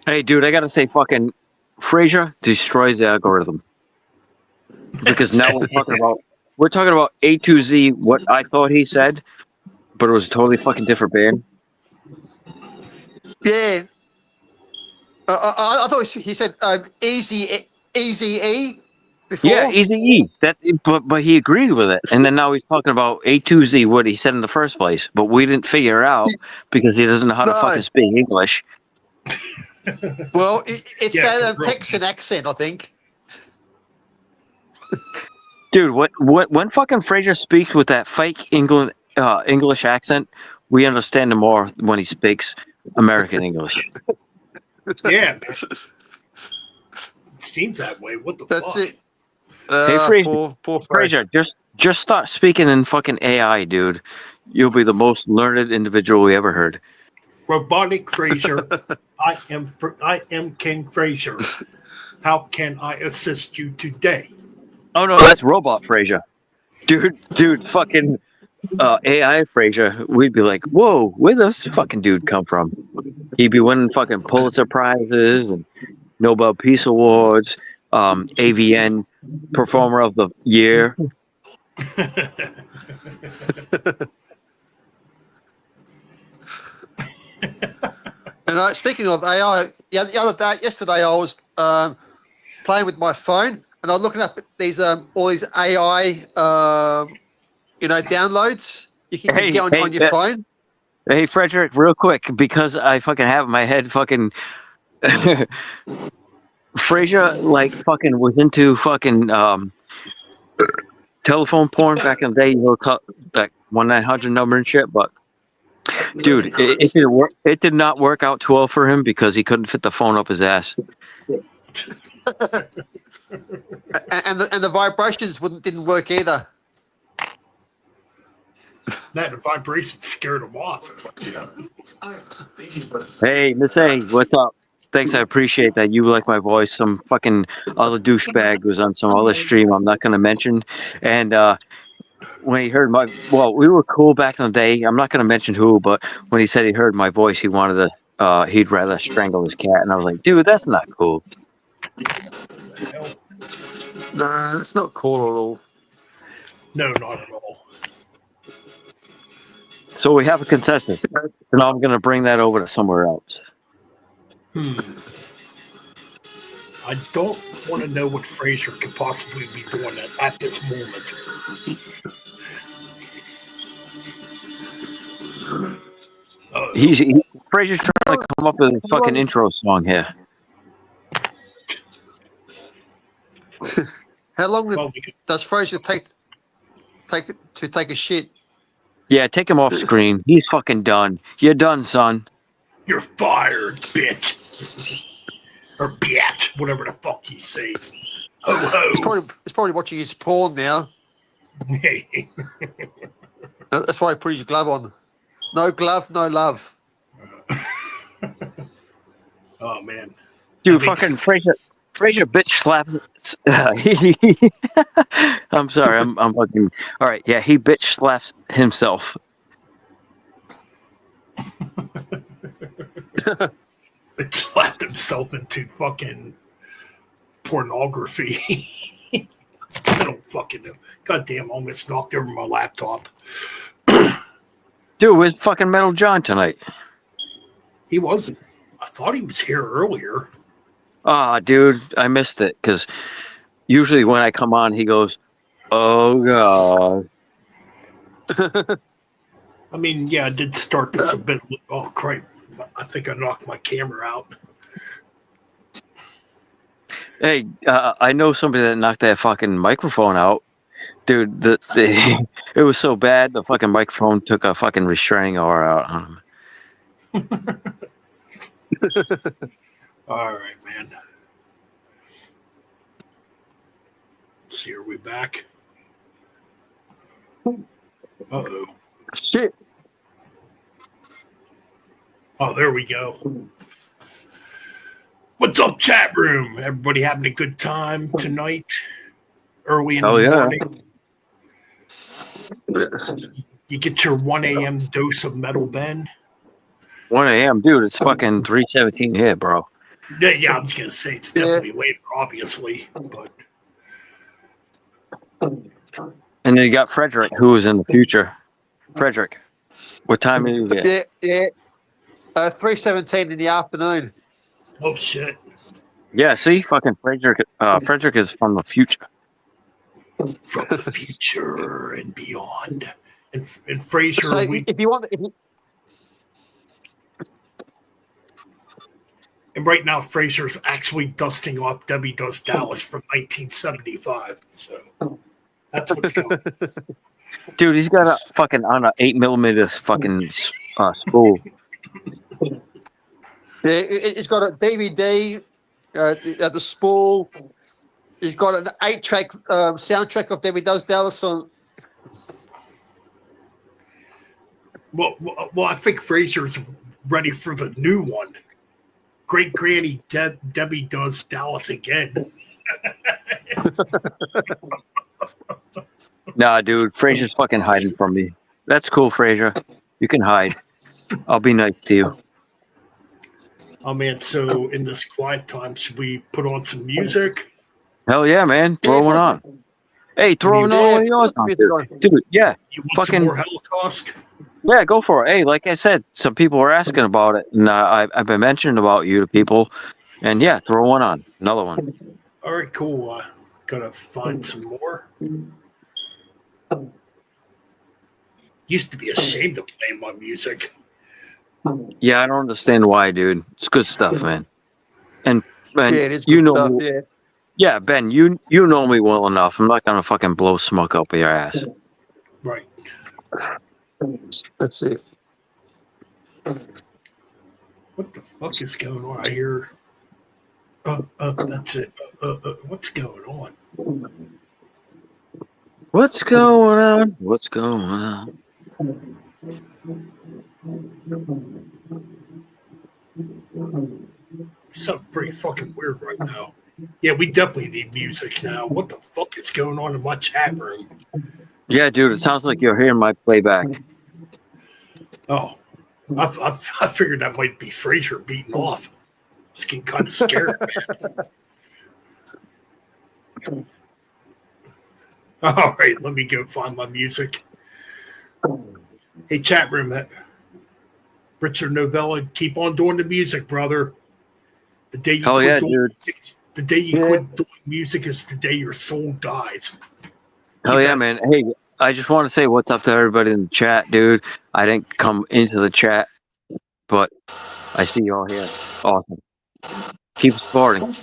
Speaker 6: Hey, dude, I gotta say, fucking Frazier destroys the algorithm because now we're talking about A2Z. What I thought he said, but it was a totally fucking different band.
Speaker 7: Yeah. I thought he said Eazy-E before.
Speaker 6: Yeah, Easy E. That's but he agreed with it, and then now he's talking about A2Z. What he said in the first place, but we didn't figure it out because he doesn't know how to
Speaker 7: No.
Speaker 6: fucking speak English.
Speaker 7: Well, it's
Speaker 2: Yeah,
Speaker 7: that
Speaker 2: for real.
Speaker 7: Texan accent, I think.
Speaker 6: Dude, when fucking Frazier speaks with that fake English accent, we understand him more when he speaks American English.
Speaker 2: Yeah. Seems that way. What the
Speaker 7: That's
Speaker 2: fuck?
Speaker 7: it.
Speaker 6: Hey, Frazier.
Speaker 7: Poor
Speaker 6: Frazier, just start speaking in fucking AI, dude. You'll be the most learned individual we ever heard.
Speaker 2: Robotic Frazier. I am King Frazier. How can I assist you today?
Speaker 6: Oh no, that's Robot Frazier. Dude, fucking AI Frazier. We'd be like, whoa, where does this fucking dude come from? He'd be winning fucking Pulitzer Prizes and Nobel Peace Awards, AVN Performer of the Year.
Speaker 7: And speaking of AI, yesterday I was playing with my phone, and I was looking up at these all these AI, downloads you can
Speaker 6: Hey,
Speaker 7: get on your phone.
Speaker 6: Hey, Frederick, real quick, because I fucking have in my head fucking Frazier, like, fucking was into fucking telephone porn back in the day, that 1-900 number and shit. But dude, it didn't work. It did not work out too well for him because he couldn't fit the phone up his ass.
Speaker 7: and the vibrations didn't work either.
Speaker 2: That vibration scared him off.
Speaker 6: Hey, Miss A, what's up? Thanks, I appreciate that. You like my voice. Some fucking other douchebag was on some other stream I'm not going to mention. And when he heard we were cool back in the day. I'm not going to mention who, but when he said he heard my voice, he wanted to, he'd rather strangle his cat. And I was like, dude, that's not cool.
Speaker 7: No, it's not cool at all.
Speaker 2: No, not at all.
Speaker 6: So we have a consensus. So now I'm going to bring that over to somewhere else.
Speaker 2: I don't want to know what Frazier could possibly be doing at this moment.
Speaker 6: Frazier's trying to come up with a fucking intro song here.
Speaker 7: How long does Frazier take to take a shit?
Speaker 6: Yeah, take him off screen. He's fucking done. You're done, son.
Speaker 2: You're fired, bitch. Or bitch, whatever the fuck you say. Ho ho.
Speaker 7: He's probably watching his porn now. That's why he put his glove on. No glove, no love.
Speaker 2: Oh man,
Speaker 6: dude, fucking Frazier bitch slaps. I'm sorry, I'm fucking. All right, yeah, he bitch slaps himself.
Speaker 2: It slapped himself into fucking pornography. I don't fucking know. Goddamn, almost knocked over my laptop.
Speaker 6: Dude, where's fucking Metal John tonight?
Speaker 2: He wasn't. I thought he was here earlier.
Speaker 6: Ah, dude, I missed it because usually when I come on, he goes, "Oh God."
Speaker 2: I mean, yeah, I did start this a bit. Oh, crap. I think I knocked my camera out.
Speaker 6: Hey, I know somebody that knocked that fucking microphone out. Dude, it was so bad, the fucking microphone took a fucking restraining order out on him.
Speaker 2: All right, man. Let's see, are we back? Uh-oh.
Speaker 7: Shit.
Speaker 2: Oh, there we go. What's up, chat room? Everybody having a good time tonight? Early in the morning? You get your 1 a.m. dose of Metal Ben?
Speaker 6: 1 a.m., dude, it's fucking 3:17 here, bro.
Speaker 2: Yeah, I was going to say it's definitely later, obviously. But
Speaker 6: And then you got Frederick, who is in the future. Frederick, what time are you here?
Speaker 7: Yeah. 3:17 in the afternoon.
Speaker 2: Oh, shit.
Speaker 6: Yeah, see, fucking Frederick is from the future.
Speaker 2: From the future and beyond. And Frazier,
Speaker 7: So if you want...
Speaker 2: And right now, Frazier's actually dusting off Debbie Does Dallas from 1975. So that's what's going on.
Speaker 6: Dude, he's got a fucking on a 8mm fucking spool.
Speaker 7: Yeah, it's got a DVD, the spool. He's got an 8-track soundtrack of Debbie Does Dallas on.
Speaker 2: Well, I think Frazier's ready for the new one. Great Granny Debbie Does Dallas again.
Speaker 6: Nah, dude, Frazier's fucking hiding from me. That's cool, Frazier. You can hide. I'll be nice to you.
Speaker 2: Oh, man, so in this quiet time, should we put on some music?
Speaker 6: Hell yeah, man. Throw one on. Hey, throw another one of yours on. Dude, yeah.
Speaker 2: You want some more Holocaust?
Speaker 6: Yeah, go for it. Hey, like I said, some people were asking about it, and I've been mentioning about you to people, and yeah, throw one on, another one.
Speaker 2: All right, cool. Gotta find some more. Used to be ashamed to play my music.
Speaker 6: Yeah, I don't understand why, dude. It's good stuff, man. And
Speaker 7: Yeah, it is
Speaker 6: you
Speaker 7: good
Speaker 6: know,
Speaker 7: stuff.
Speaker 6: me,
Speaker 7: Yeah.
Speaker 6: yeah, Ben, you know me well enough. I'm not gonna fucking blow smoke up your ass.
Speaker 2: Right.
Speaker 7: Let's see.
Speaker 2: What the fuck is going on? I hear. That's it. What's going on?
Speaker 6: What's going on? What's going on?
Speaker 2: Something pretty fucking weird right now. Yeah, we definitely need music now. What the fuck is going on in my chat room?
Speaker 6: Yeah, dude, it sounds like you're hearing my playback.
Speaker 2: Oh, I figured that might be Fraser beating off. Just getting kind of scared, man. All right, let me go find my music. Hey, chat room, Richard Novella, keep on doing the music, brother. The day you
Speaker 6: Hell
Speaker 2: quit
Speaker 6: yeah,
Speaker 2: doing
Speaker 6: dude.
Speaker 2: music, the day you quit doing music is the day your soul dies.
Speaker 6: Hell yeah, man. Hey, I just want to say what's up to everybody in the chat, dude. I didn't come into the chat, but I see you all here. Awesome. Keep supporting.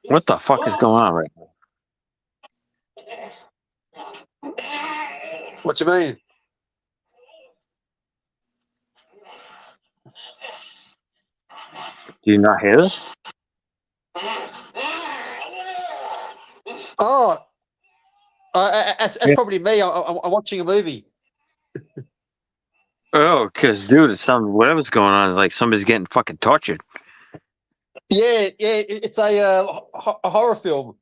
Speaker 6: What the fuck is going on right now?
Speaker 7: What you mean?
Speaker 6: Do you not hear this?
Speaker 7: Oh, that's probably me. I'm watching a movie.
Speaker 6: Oh, because, dude, it's whatever's going on is like somebody's getting fucking tortured.
Speaker 7: Yeah, it's a horror film.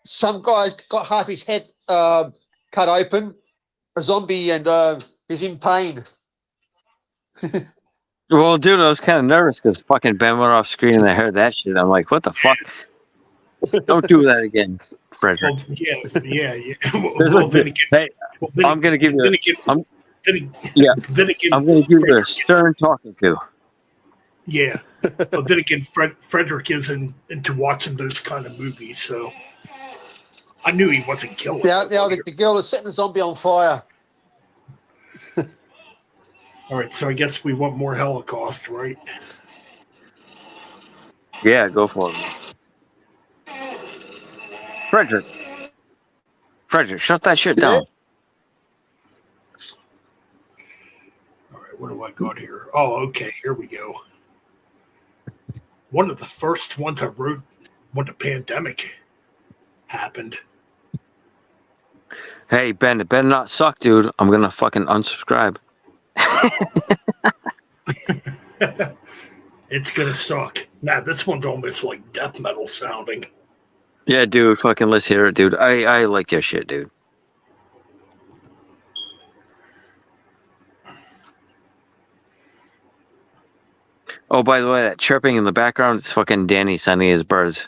Speaker 7: Some guy's got half his head cut open, a zombie, and he's in pain.
Speaker 6: Well, dude, I was kind of nervous because fucking Ben went off screen and I heard that shit. I'm like, what the fuck? Don't do that again, Frederick.
Speaker 2: Well, yeah.
Speaker 6: Hey, I'm gonna give you. I'm gonna give you a stern talking to.
Speaker 2: Yeah, but then again, Frederick isn't into watching those kind of movies, so I knew he wasn't killing.
Speaker 7: Yeah, the girl is setting the zombie on fire.
Speaker 2: All right, so I guess we want more Holocaust, right?
Speaker 6: Yeah, go for it. Frederick, shut that shit down.
Speaker 2: All right, what do I got here? Oh, okay, here we go. One of the first ones I wrote when the pandemic happened.
Speaker 6: Hey, Ben, it better not suck, dude. I'm gonna fucking unsubscribe.
Speaker 2: It's gonna suck. Nah, this one's almost like death metal sounding.
Speaker 6: Yeah, dude, fucking let's hear it, dude. I like your shit, dude. Oh, by the way, that chirping in the background is fucking Danny sending his birds.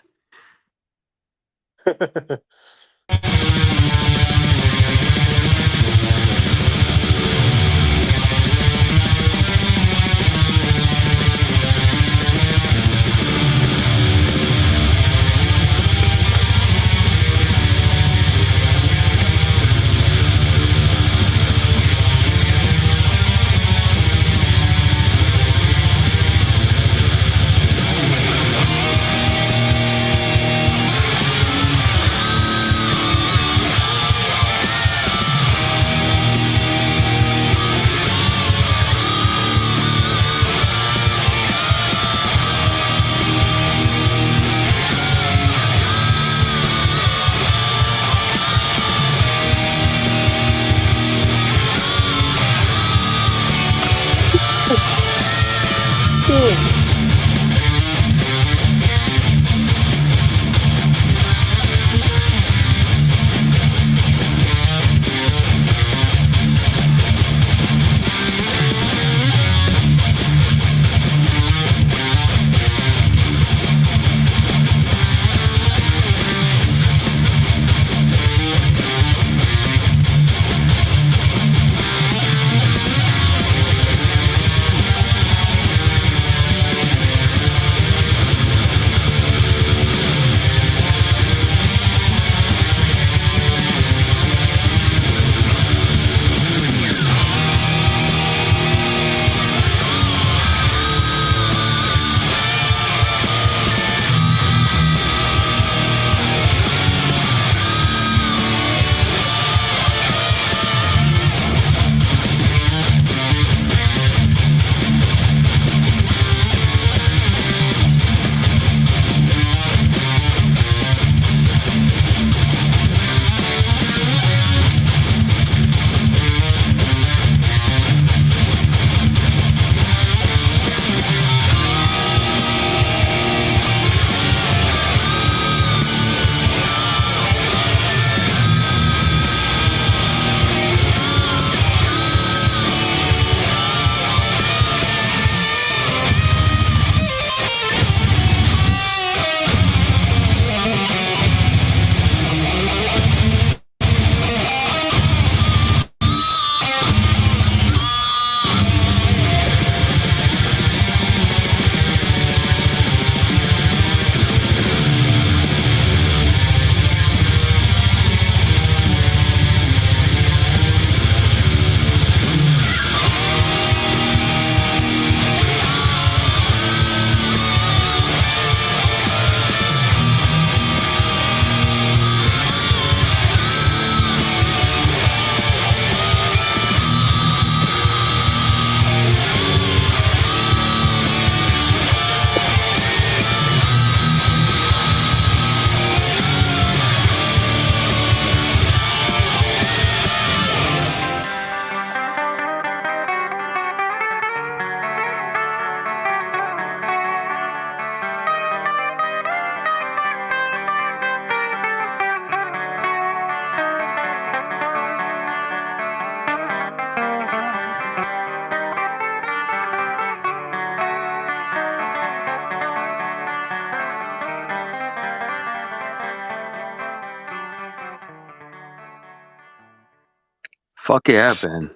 Speaker 6: Fuck yeah, Ben.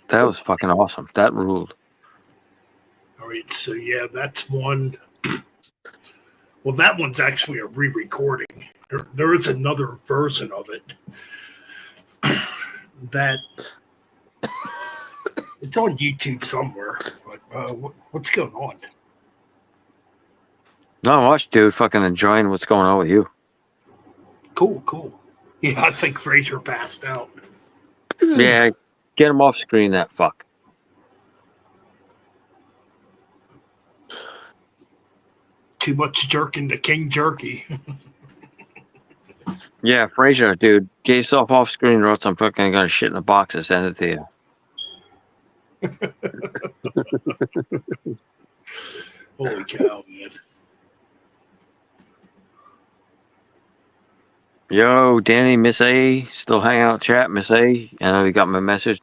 Speaker 6: That was fucking awesome. That ruled.
Speaker 2: All right, so yeah, that's one. Well, that one's actually a re-recording. There is another version of it that it's on YouTube somewhere. But what's going on?
Speaker 6: Not much, dude. Fucking enjoying what's going on with you.
Speaker 2: Cool. Yeah, I think Fraser passed out.
Speaker 6: Yeah, get him off screen, that fuck.
Speaker 2: Too much jerking to King Jerky.
Speaker 6: Yeah, Fraser, dude, get yourself off screen or else I'm fucking gonna shit in a box and send it to you.
Speaker 2: Holy cow, man.
Speaker 6: Yo, Danny, Miss A, still hanging out chat, Miss A. I know you got my message.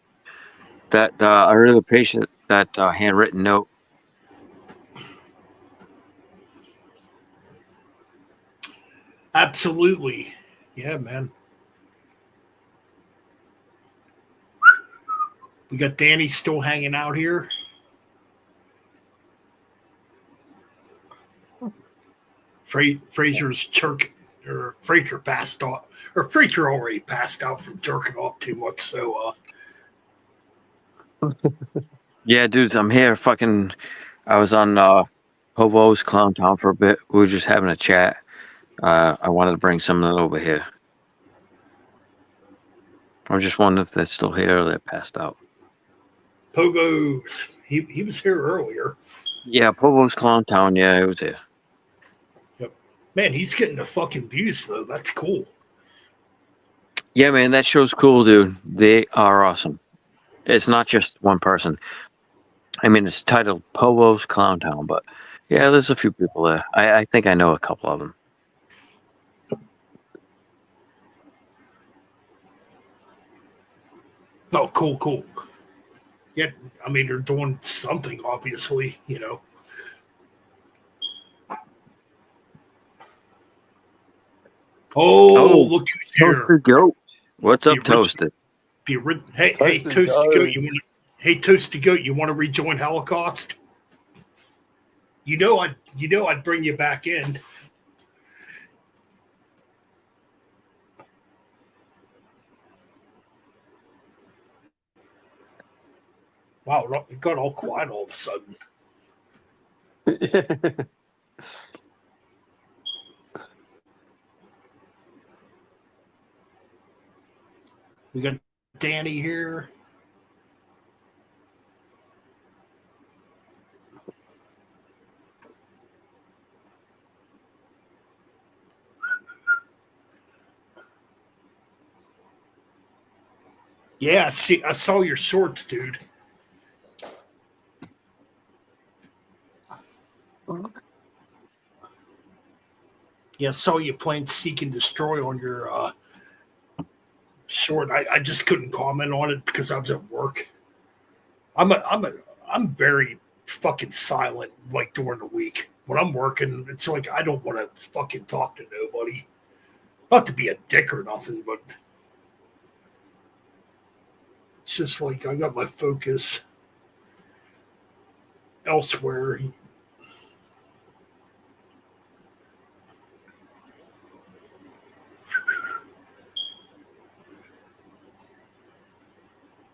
Speaker 6: That I really appreciate that handwritten note.
Speaker 2: Absolutely. Yeah, man. We got Danny still hanging out here. Fraser's jerking, or Fraser passed off, or Fraser already passed out from jerking off too much. So,
Speaker 6: Yeah, dudes, I'm here. Fucking, I was on Hobo's Clown Town for a bit. We were just having a chat. I wanted to bring some of it over here. I'm just wondering if they're still here or they're passed out.
Speaker 2: Pogo's, he was here earlier.
Speaker 6: Yeah, Hobo's Clown Town. Yeah, it was here.
Speaker 2: Yep. Man, he's getting the fucking views though. That's cool.
Speaker 6: Yeah, man, that show's cool, dude. They are awesome. It's not just one person. I mean, it's titled Povo's Clown Town, but yeah, there's a few people there. I think I know a couple of them.
Speaker 2: Oh, cool. Yeah, I mean, they're doing something, obviously, you know. Oh, look who's here.
Speaker 6: Toasted Goat. What's up,
Speaker 2: The
Speaker 6: Toasted?
Speaker 2: Hey,
Speaker 5: Toasted
Speaker 2: Toasted
Speaker 5: Goat.
Speaker 2: Goat, Toasted Goat, you want to rejoin Holocaust? You know I'd bring you back in. Wow, it got all quiet all of a sudden. We got Danny here. Yeah, I saw your shorts, dude. Yeah, I saw you playing Seek and Destroy on your short. I just couldn't comment on it because I was at work. I'm very fucking silent like during the week. When I'm working, it's like I don't want to fucking talk to nobody. Not to be a dick or nothing, but it's just like I got my focus elsewhere.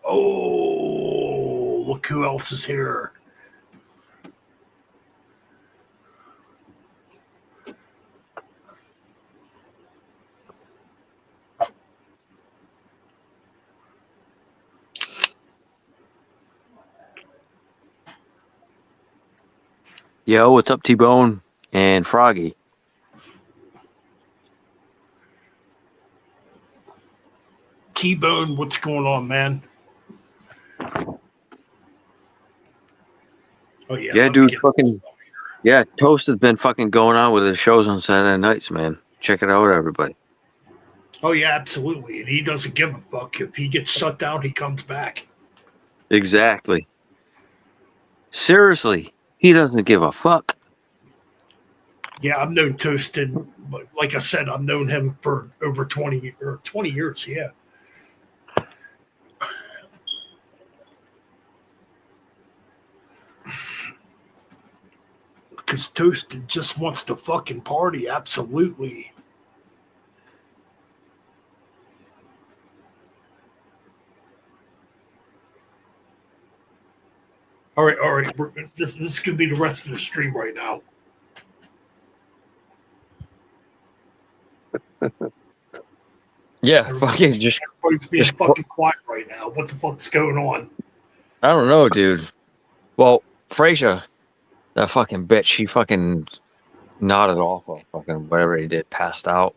Speaker 2: Oh, look who else is here.
Speaker 6: Yo, what's up, T-Bone and Froggy?
Speaker 2: T-Bone, what's going on, man? Oh yeah,
Speaker 6: Yeah,
Speaker 2: let me
Speaker 6: dude,
Speaker 2: get-
Speaker 6: fucking yeah. Toast has been fucking going on with his shows on Saturday nights, man. Check it out, everybody.
Speaker 2: Oh yeah, absolutely. And he doesn't give a fuck. If he gets shut down, he comes back.
Speaker 6: Exactly. Seriously, he doesn't give a fuck.
Speaker 2: Yeah, I've known Toasted, but like I said, I've known him for over 20 years, yeah. Because Toasted just wants to fucking party, absolutely. All right. This could be the rest of the stream right now.
Speaker 6: Yeah, fucking just.
Speaker 2: Everybody's being
Speaker 6: just-
Speaker 2: fucking quiet right now. What the fuck's going on?
Speaker 6: I don't know, dude. Well, Frasier, that fucking bitch, he fucking nodded off of fucking whatever he did, passed out.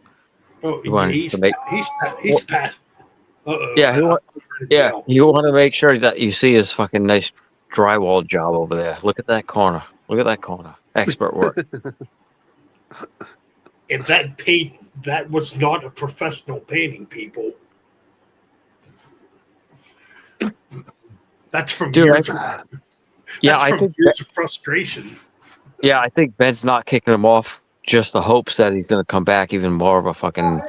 Speaker 2: Oh,
Speaker 6: He wanted
Speaker 2: he's
Speaker 6: to make-
Speaker 2: passed. Uh-oh.
Speaker 6: Yeah, you want to make sure that you see his fucking nice drywall job over there. Look at that corner. Look at that corner. Expert work.
Speaker 2: And that was not a professional painting, people. That's from
Speaker 6: Dude,
Speaker 2: years
Speaker 6: yeah,
Speaker 2: that's
Speaker 6: I
Speaker 2: from
Speaker 6: think
Speaker 2: years of frustration.
Speaker 6: I think Ben's not kicking him off just the hopes that he's gonna come back even more of a fucking.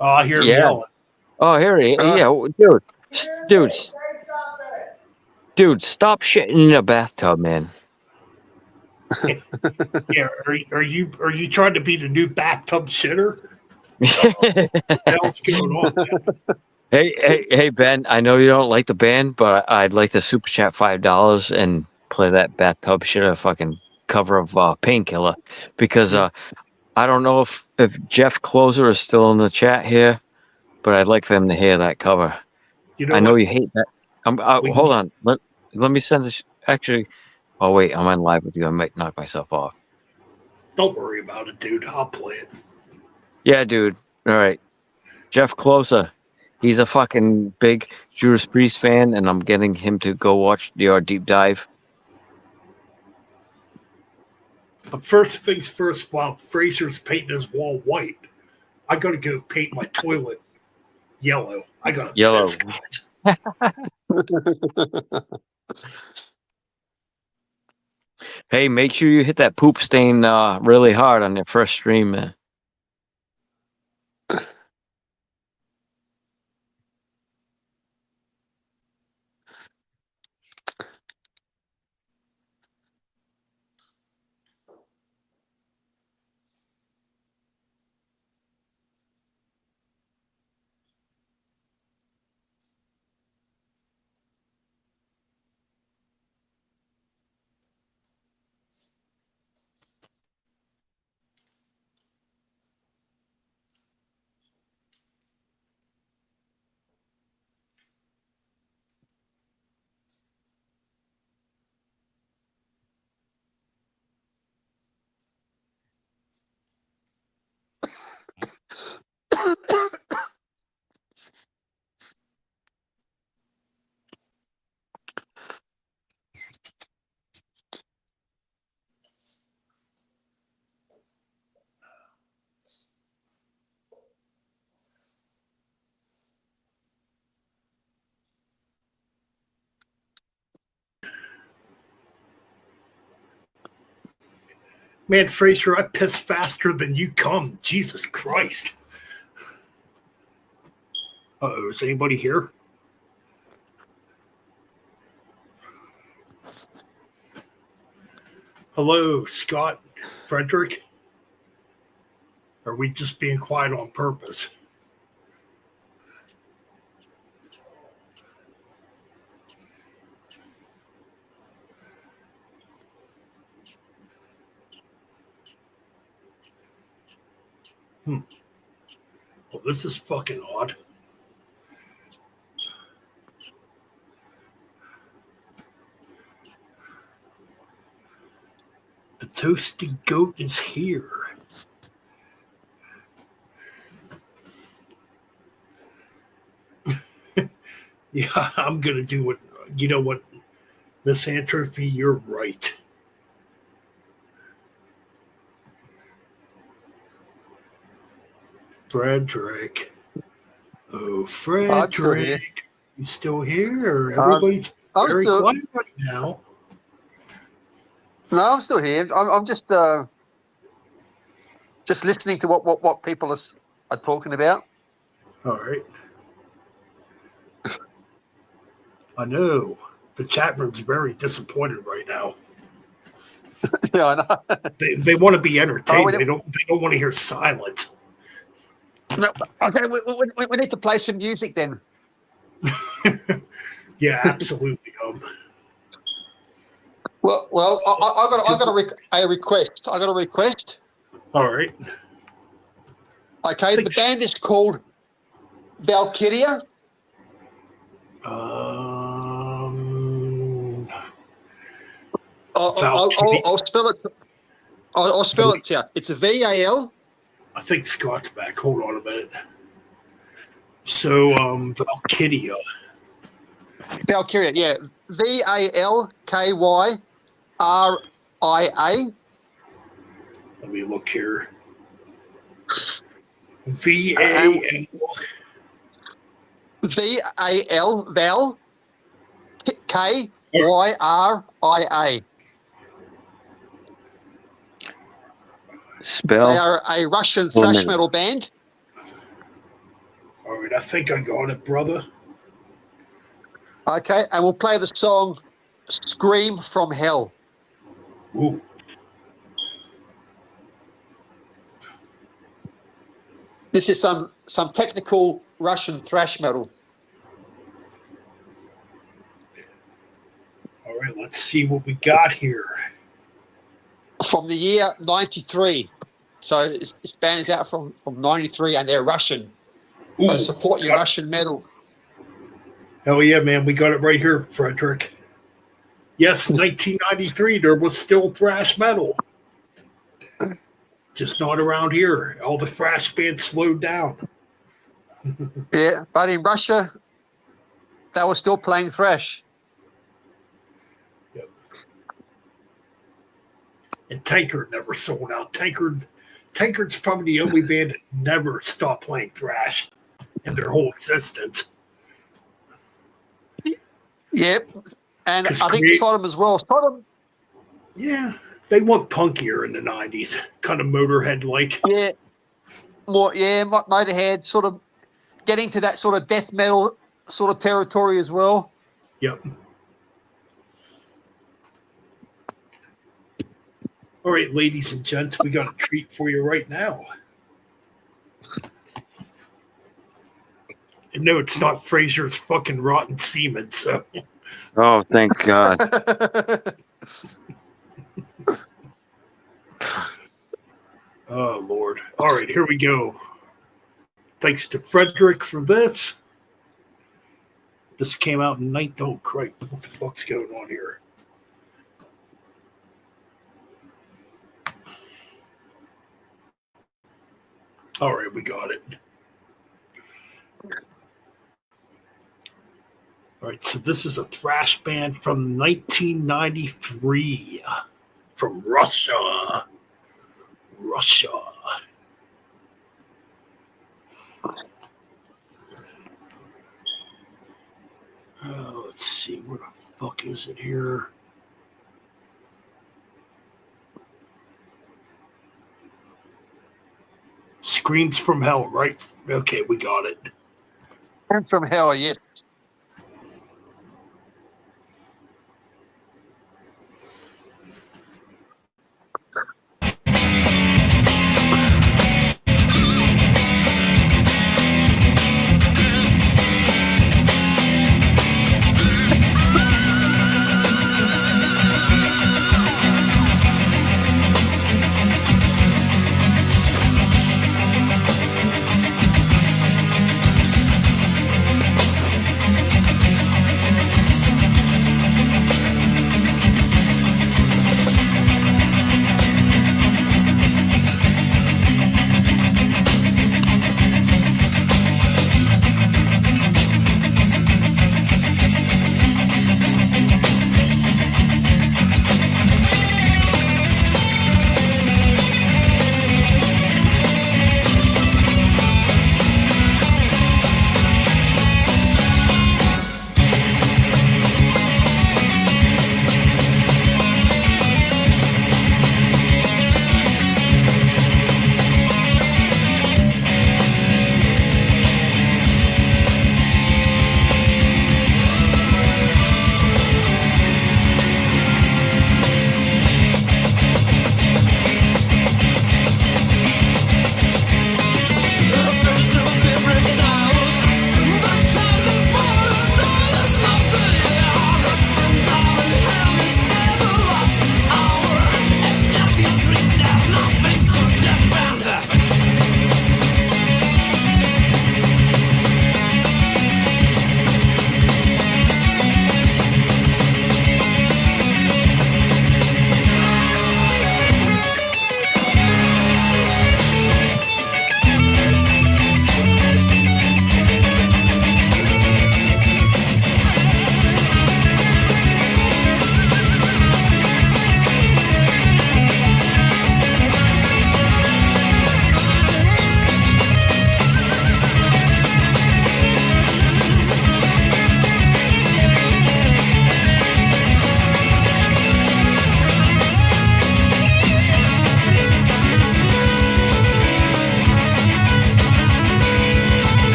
Speaker 2: Oh, I hear him
Speaker 6: Yeah.
Speaker 2: yelling.
Speaker 6: Oh, here he. Dude, stop shitting in a bathtub, man.
Speaker 2: Yeah, are you trying to be the new bathtub shitter? What the hell's going on? Man?
Speaker 6: Hey, Ben. I know you don't like the band, but I'd like to super chat $5 and play that bathtub shitter fucking cover of Painkiller, because I don't know if Jeff Closer is still in the chat here, but I'd like for him to hear that cover.
Speaker 2: You know
Speaker 6: I know
Speaker 2: what?
Speaker 6: you hate that. Hold on. Let me send this. Actually, oh wait, I'm on live with you. I might knock myself off.
Speaker 2: Don't worry about it, dude. I'll play it.
Speaker 6: Yeah, dude. All right. Jeff Closer. He's a fucking big Judas Priest fan, and I'm getting him to go watch your deep dive.
Speaker 2: But first things first, while Fraser's painting his wall white, I gotta go paint my toilet yellow. I got
Speaker 6: Yellow. Hey, make sure you hit that poop stain really hard on your first stream, man.
Speaker 2: Man, Fraser, I piss faster than you come. Jesus Christ. Uh-oh, is anybody here? Hello, Scott, Frederick? Are we just being quiet on purpose? Well, this is fucking odd. The toasted goat is here. Yeah, I'm going to do what, you know what, Miss Antrophy, you're right. Frederick. Oh, Frederick. You still here? Everybody's very quiet right now.
Speaker 7: No, I'm still here. I'm just listening to what people are talking about.
Speaker 2: All right. I know. The chat room's very disappointed right now.
Speaker 7: Yeah, I know.
Speaker 2: They want to be entertained.
Speaker 7: Oh,
Speaker 2: They don't want to hear silence.
Speaker 7: No, okay, we need to play some music then.
Speaker 2: Yeah, absolutely.
Speaker 7: Well, I got a request. I got a request.
Speaker 2: All right.
Speaker 7: Okay, the band is called Valkyria. I'll spell it. I'll spell it to you. It's VAL.
Speaker 2: I think Scott's back. Hold on a minute. So, Valkyria.
Speaker 7: Valkyria, yeah. VALKYRIA.
Speaker 2: Let me look here. VAL.
Speaker 7: Val KYRIA.
Speaker 6: Spell.
Speaker 7: They are a Russian thrash metal band.
Speaker 2: All right, I think I got it, brother.
Speaker 7: Okay, and we'll play the song "Scream from Hell."
Speaker 2: Ooh.
Speaker 7: This is some technical Russian thrash metal.
Speaker 2: All right, let's see what we got here.
Speaker 7: From the year 93. So this band is out from 93 and they're Russian.
Speaker 2: Ooh,
Speaker 7: so support your Russian metal.
Speaker 2: Hell yeah, man. We got it right here, Frederick. Yes, 1993, there was still thrash metal. Just not around here. All the thrash bands slowed down.
Speaker 7: Yeah, but in Russia, they were still playing thrash.
Speaker 2: Yep. And Tankard never sold out. Tankard's probably the only band that never stopped playing thrash in their whole existence.
Speaker 7: Yep. And
Speaker 2: 'Cause
Speaker 7: I think Sodom as well. Sodom,
Speaker 2: Yeah, they went punkier in the 90s, kind of Motorhead-like.
Speaker 7: yeah, Motorhead, sort of getting to that sort of death metal sort of territory as well.
Speaker 2: Yep. All right, ladies and gents, we got a treat for you right now. And no, it's not Fraser's fucking rotten semen, so...
Speaker 6: Oh, thank God.
Speaker 2: Oh, Lord. All right, here we go. Thanks to Frederick for this. This came out in Oh, Christ. What the fuck's going on here? All right, we got it. All right, so this is a thrash band from 1993 from Russia. Let's see, where the fuck is it here? Screams from Hell, right? Okay, we got it.
Speaker 7: And from hell, yes.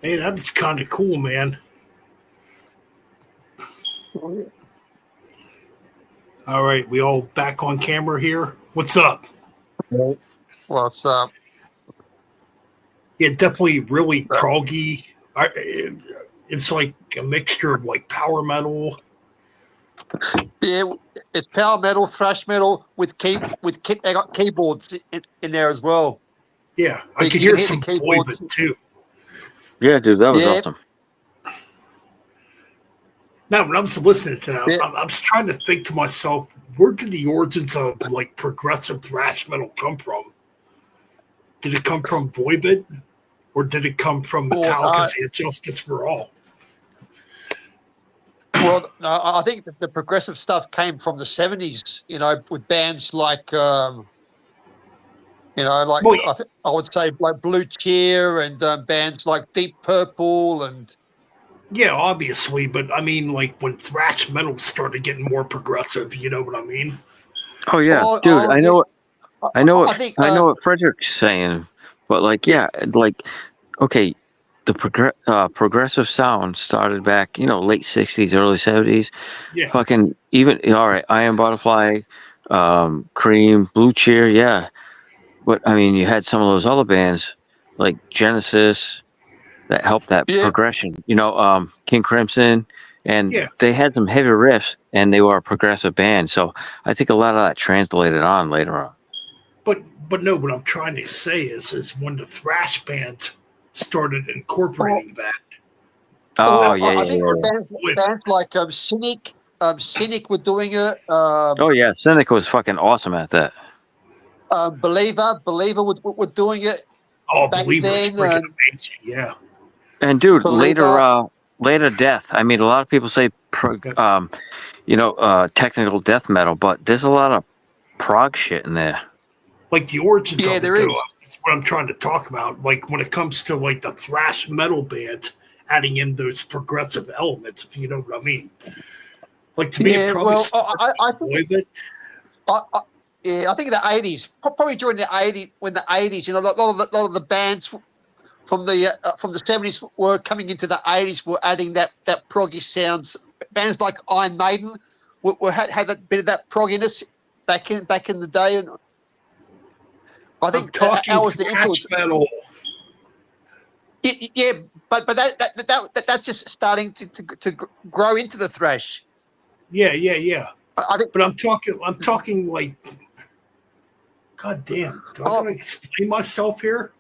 Speaker 2: Hey, that's kind of cool, man. All right, we all back on camera here. What's up?
Speaker 7: What's up?
Speaker 2: Yeah, definitely really proggy. It's like a mixture of like power metal.
Speaker 7: Yeah, it's power metal, thrash metal with they got keyboards in there as well.
Speaker 2: Yeah, I
Speaker 7: You
Speaker 2: could
Speaker 7: can
Speaker 2: hear
Speaker 7: hear the
Speaker 2: some
Speaker 7: keyboards.
Speaker 2: Voivod too.
Speaker 6: Yeah, dude, that was
Speaker 7: Yeah.
Speaker 6: awesome.
Speaker 2: Now, when I was listening to that,
Speaker 7: Yeah.
Speaker 2: I was trying to think to myself, where did the origins of like progressive thrash metal come from? Did it come from Voivod, or did it come from Metallica's "And Justice for All"?
Speaker 7: Well, no, I think that the progressive stuff came from the 70s, with bands like,
Speaker 2: Well,
Speaker 7: I would say like Blue Cheer and bands like Deep Purple and
Speaker 2: yeah, obviously, but I mean, like when thrash metal started getting more progressive, you know what I mean?
Speaker 6: Oh yeah,
Speaker 7: Oh,
Speaker 6: dude,
Speaker 7: oh,
Speaker 6: I
Speaker 7: yeah.
Speaker 6: know what I know what
Speaker 7: I think,
Speaker 6: I know what Frederick's saying, but like yeah, like okay, the progressive sound started back, late '60s, early '70s.
Speaker 2: Yeah,
Speaker 6: Fucking even all right, Iron Butterfly, Cream, Blue Cheer, yeah. But I mean, you had some of those other bands like Genesis that helped that
Speaker 7: Yeah.
Speaker 6: progression. King Crimson, and
Speaker 2: yeah,
Speaker 6: they had some heavy riffs, and they were a progressive band. So I think a lot of that translated on later on.
Speaker 2: but no, what I'm trying to say is when the thrash bands started incorporating that.
Speaker 6: Oh
Speaker 7: well,
Speaker 6: yeah,
Speaker 7: I
Speaker 6: yeah,
Speaker 7: think
Speaker 6: yeah.
Speaker 7: bands like Cynic were doing it.
Speaker 6: Oh yeah, Cynic was fucking awesome at that.
Speaker 7: Believer were doing it
Speaker 2: Oh,
Speaker 7: back
Speaker 2: Believer's
Speaker 7: then.
Speaker 2: freaking amazing. Yeah,
Speaker 6: And dude,
Speaker 7: Believer.
Speaker 6: later death. I mean, a lot of people say, technical death metal, but there's a lot of prog shit in there.
Speaker 2: like the origins
Speaker 7: Yeah,
Speaker 2: of it,
Speaker 7: there
Speaker 2: though.
Speaker 7: is.
Speaker 2: That's what I'm trying to talk about. Like when it comes to like the thrash metal bands, adding in those progressive elements, if you know what I mean. Like to me, it
Speaker 7: Yeah,
Speaker 2: probably
Speaker 7: well,
Speaker 2: started
Speaker 7: I think
Speaker 2: with it.
Speaker 7: I think in the 80s, probably during the 80s, when the 80s, a lot of the bands from the 70s were coming into the 80s, were adding that proggy sounds. Bands like Iron Maiden had a bit of that progginess back in the day, and I
Speaker 2: I'm
Speaker 7: think
Speaker 2: talking
Speaker 7: that was the
Speaker 2: thrash
Speaker 7: influence.
Speaker 2: metal.
Speaker 7: Yeah, but that's just starting to grow into the thrash.
Speaker 2: Yeah, yeah, yeah.
Speaker 7: I think.
Speaker 2: But I'm talking like, God damn. Do I gotta explain myself here?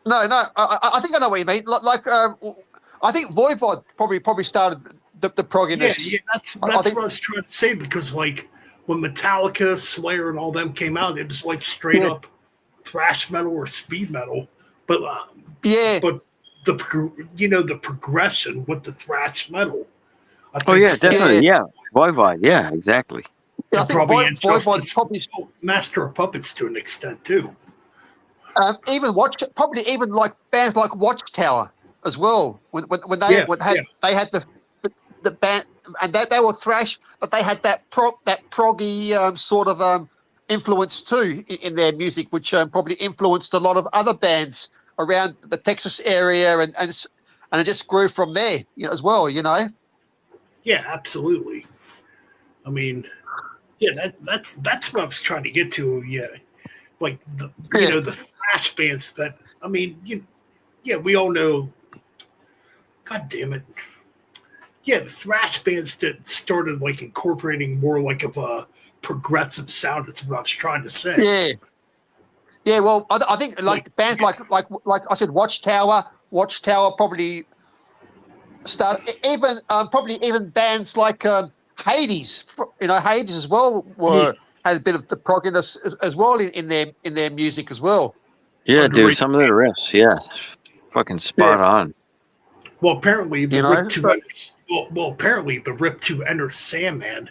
Speaker 7: No. I think I know what you mean. I think Voivod probably started the progginess.
Speaker 2: Yeah, that's
Speaker 7: I think-
Speaker 2: what I was trying to say, because like when Metallica, Slayer, and all them came out, it was like straight up thrash metal or speed metal. But but the progression with the thrash metal. I
Speaker 6: Oh yeah,
Speaker 2: Slayer
Speaker 6: definitely, yeah. Voivod, yeah, exactly.
Speaker 7: Yeah, I
Speaker 2: and
Speaker 7: think
Speaker 2: probably
Speaker 7: Voivod's
Speaker 2: Injustice,
Speaker 7: probably
Speaker 2: Master of Puppets to an extent too.
Speaker 7: even like bands like Watchtower as well. When they they had the band, and they were thrash, but they had that proggy sort of influence too in their music, which probably influenced a lot of other bands around the Texas area, and it just grew from there, as well.
Speaker 2: Yeah, absolutely. I mean, yeah, that's what I was trying to get to. Yeah, like the the thrash bands that, I mean, we all know. God damn it. Yeah, the thrash bands that started like incorporating more like of a progressive sound. That's what I was trying to say.
Speaker 7: Yeah. Yeah, well, I think like bands like I said, Watchtower probably started, even probably even bands like Hades, Hades as well had a bit of the progginess as well in their music as well.
Speaker 6: Yeah, dude,
Speaker 2: Underrated.
Speaker 6: some of the riffs, yeah, fucking spot on.
Speaker 2: Well, apparently the
Speaker 7: but-
Speaker 2: apparently the Rip to Enter Sandman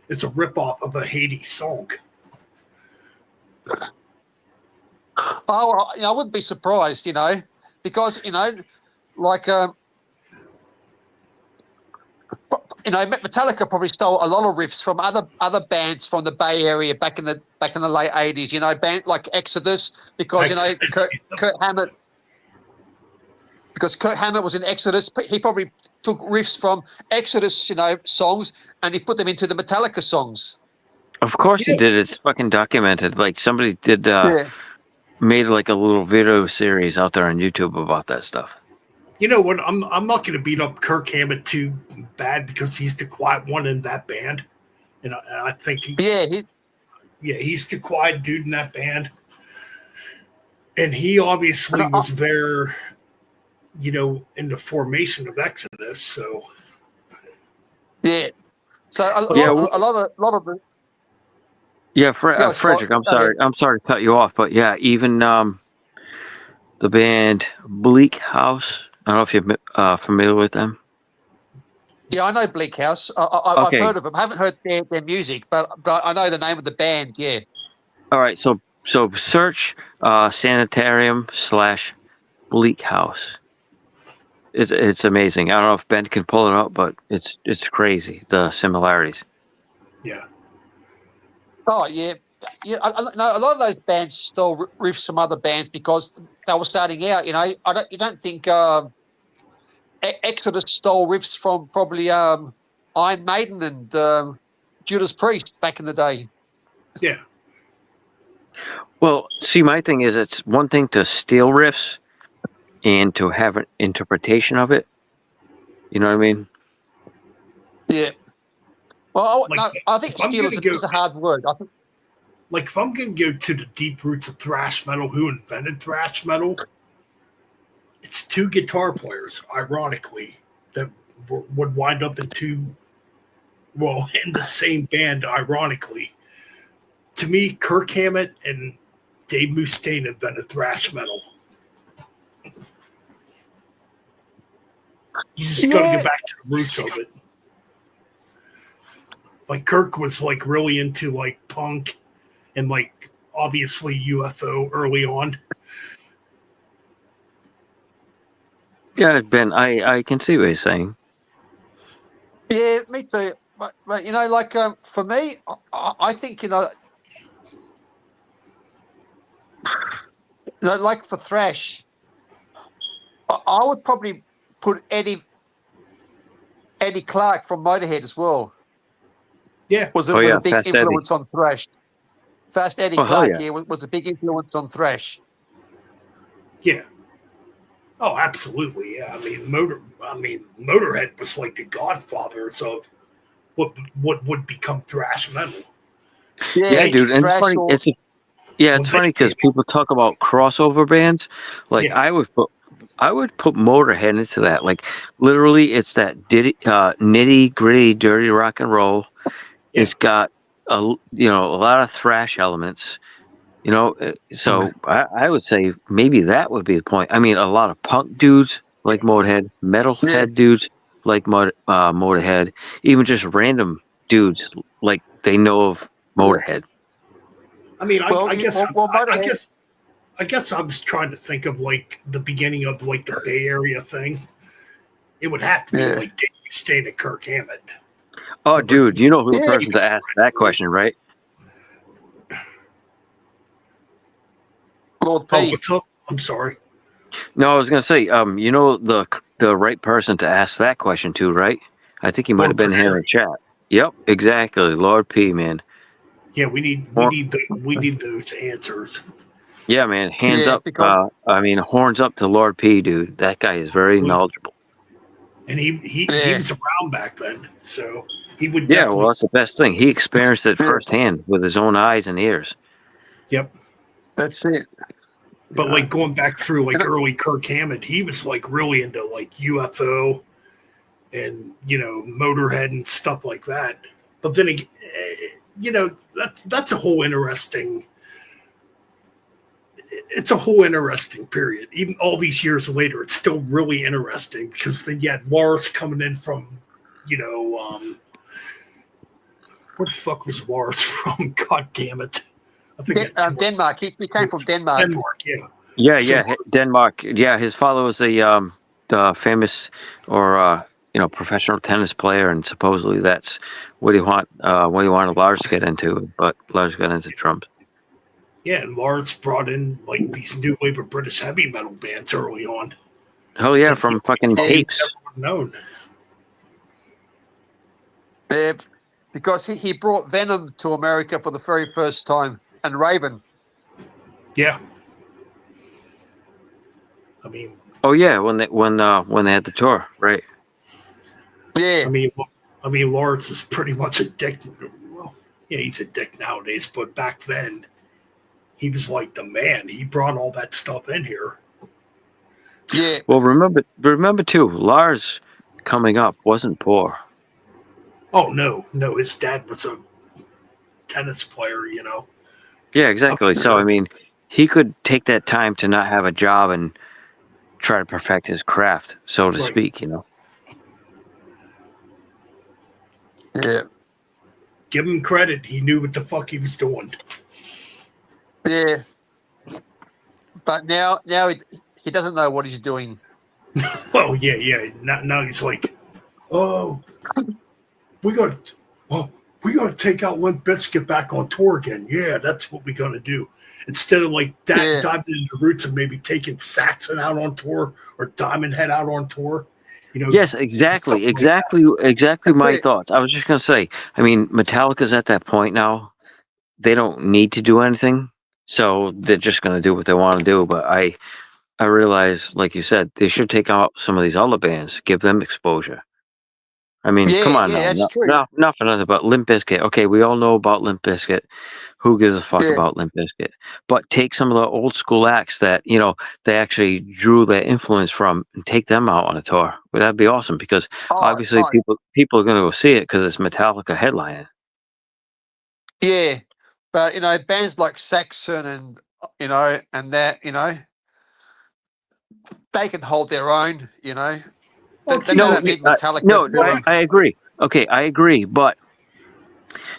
Speaker 2: is a ripoff of a Hades song.
Speaker 7: Oh, I wouldn't be surprised, because like Metallica probably stole a lot of riffs from other bands from the Bay Area back in the late 80s. Band like Exodus, because Kurt Hammett because Kurt Hammett was in Exodus. He probably took riffs from Exodus, songs, and he put them into the Metallica songs.
Speaker 6: Of course he did. It's fucking documented. Like somebody did
Speaker 7: Yeah.
Speaker 6: made like a little video series out there on YouTube about that stuff.
Speaker 2: You know what? I'm not going to beat up Kirk Hammett too bad because he's the quiet one in that band, and I think he's the quiet dude in that band, and he obviously was there, in the formation of Exodus. So
Speaker 7: yeah, so a lot of the.
Speaker 6: Yeah, Frederick, I'm sorry to cut you off, but yeah, even the band Bleak House. I don't know if you're familiar with them.
Speaker 7: Yeah, I know Bleak House. I've heard of them. I haven't heard their music, but I know the name of the band. Yeah.
Speaker 6: All right, so search Sanitarium / Bleak House. It's amazing. I don't know if Ben can pull it up, but it's crazy, the similarities.
Speaker 2: Yeah.
Speaker 7: Oh yeah. Yeah, a lot of those bands stole riffs from other bands because they were starting out. You don't think Exodus stole riffs from probably Iron Maiden and Judas Priest back in the day.
Speaker 2: Yeah.
Speaker 6: Well, see, my thing is, it's one thing to steal riffs and to have an interpretation of it. You know what I mean?
Speaker 7: Yeah. Well, I think
Speaker 2: I'm
Speaker 7: steal is a hard word.
Speaker 2: Like, if I'm going to go to the deep roots of thrash metal, who invented thrash metal? It's two guitar players, ironically, that would wind up in the same band, ironically. To me, Kirk Hammett and Dave Mustaine invented thrash metal. You just got to get back to the roots of it. Like, Kirk was, like, really into, like, punk and, like, obviously UFO early on.
Speaker 6: Yeah, Ben, I can see what you're saying.
Speaker 7: Yeah, me too. But for me, I think like for thrash, I would probably put Eddie Clark from Motorhead as well.
Speaker 2: Yeah,
Speaker 7: was a big
Speaker 6: Fast
Speaker 7: influence on thrash. Fast Eddie Clark,
Speaker 6: yeah.
Speaker 7: Was a big influence on thrash.
Speaker 2: Yeah. Oh, absolutely. Yeah. I mean, Motorhead was like the godfathers of what would become thrash metal.
Speaker 6: Yeah, dude. And it's funny because people talk about crossover bands. Like I would put Motorhead into that. Like literally, it's that nitty gritty, dirty rock and roll. Yeah. It's got a lot of thrash elements. So I would say maybe that would be the point. I mean, a lot of punk dudes like Motorhead, metalhead dudes like Motorhead, even just random dudes like they know of Motorhead.
Speaker 2: I mean, I guess I was trying to think of like the beginning of like the Bay Area thing. It would have to be like Dave Mustaine and Kirk Hammett.
Speaker 6: Oh, dude, you know who the person to ask that question, right?
Speaker 7: Lord P.
Speaker 2: Oh, what's up? I'm sorry.
Speaker 6: No, I was gonna say, you know the right person to ask that question to, right? I think he might have been here in chat. Yep, exactly, Lord P, man.
Speaker 2: Yeah, we need those answers.
Speaker 6: Yeah, man, hands up. Horns up to Lord P, dude. That guy is very knowledgeable.
Speaker 2: And he was around back then, so he would.
Speaker 6: Yeah, well, that's the best thing. He experienced it firsthand with his own eyes and ears.
Speaker 2: Yep.
Speaker 7: That's it.
Speaker 2: But like going back through like early Kirk Hammett, he was like really into like UFO and Motorhead and stuff like that. But then again, that's a whole interesting. It's a whole interesting period. Even all these years later, it's still really interesting because then you had Lars coming in from, where the fuck was Lars from? God damn it. I think
Speaker 7: Denmark. He came from Denmark.
Speaker 2: Denmark, yeah.
Speaker 6: Yeah, Denmark. Yeah, his father was a famous or professional tennis player, and supposedly that's what he wanted Lars to get into. But Lars got into drums.
Speaker 2: Yeah, and Lars brought in like these new wave of British heavy metal bands early on.
Speaker 6: Hell yeah, from fucking tapes.
Speaker 2: Known.
Speaker 7: Yeah, because he brought Venom to America for the very first time, and Raven.
Speaker 2: Yeah. I mean,
Speaker 6: Oh yeah, when they had the tour, right?
Speaker 7: Yeah,
Speaker 2: I mean, Lawrence is pretty much a dick. Well, yeah, he's a dick nowadays, but back then, he was like the man. He brought all that stuff in here.
Speaker 7: yeah.
Speaker 6: Well, remember too, Lars coming up wasn't poor.
Speaker 2: Oh no, his dad was a tennis player, you know.
Speaker 6: Yeah, exactly. So I mean, he could take that time to not have a job and try to perfect his craft, so to
Speaker 2: Right.
Speaker 6: speak. You know.
Speaker 7: Yeah,
Speaker 2: Give him credit. He knew what the fuck he was doing.
Speaker 7: yeah. But now he doesn't know what he's doing.
Speaker 2: Oh yeah. Now he's like, oh, we got to take out Limp Bizkit back on tour again. Yeah, that's what we got to do. Instead of like
Speaker 7: Yeah.
Speaker 2: diving into the roots of maybe taking Saxon out on tour or Diamond Head out on tour. You know.
Speaker 6: Yes, exactly,
Speaker 2: something like
Speaker 6: exactly my
Speaker 7: Wait.
Speaker 6: thoughts. I was just gonna say. I mean, Metallica's at that point now. They don't need to do anything, so they're just gonna do what they want to do. But I realize, like you said, they should take out some of these other bands, give them exposure. I mean,
Speaker 7: Yeah,
Speaker 6: come on
Speaker 7: yeah,
Speaker 6: now.
Speaker 7: that's true.
Speaker 6: Not for nothing, but Limp Bizkit. Okay, we all know about Limp Bizkit. Who gives a fuck
Speaker 7: Yeah.
Speaker 6: about Limp Bizkit? But take some of the old school acts that, you know, they actually drew their influence from and take them out on a tour. Well, that'd be awesome because obviously people are going to go see it because it's Metallica headlining.
Speaker 7: Yeah, but you know, bands like Saxon and that, they can hold their own. You know,
Speaker 2: Well,
Speaker 7: they
Speaker 2: no,
Speaker 7: don't need Metallica.
Speaker 6: No,
Speaker 7: to-
Speaker 6: I agree. Okay, I agree. But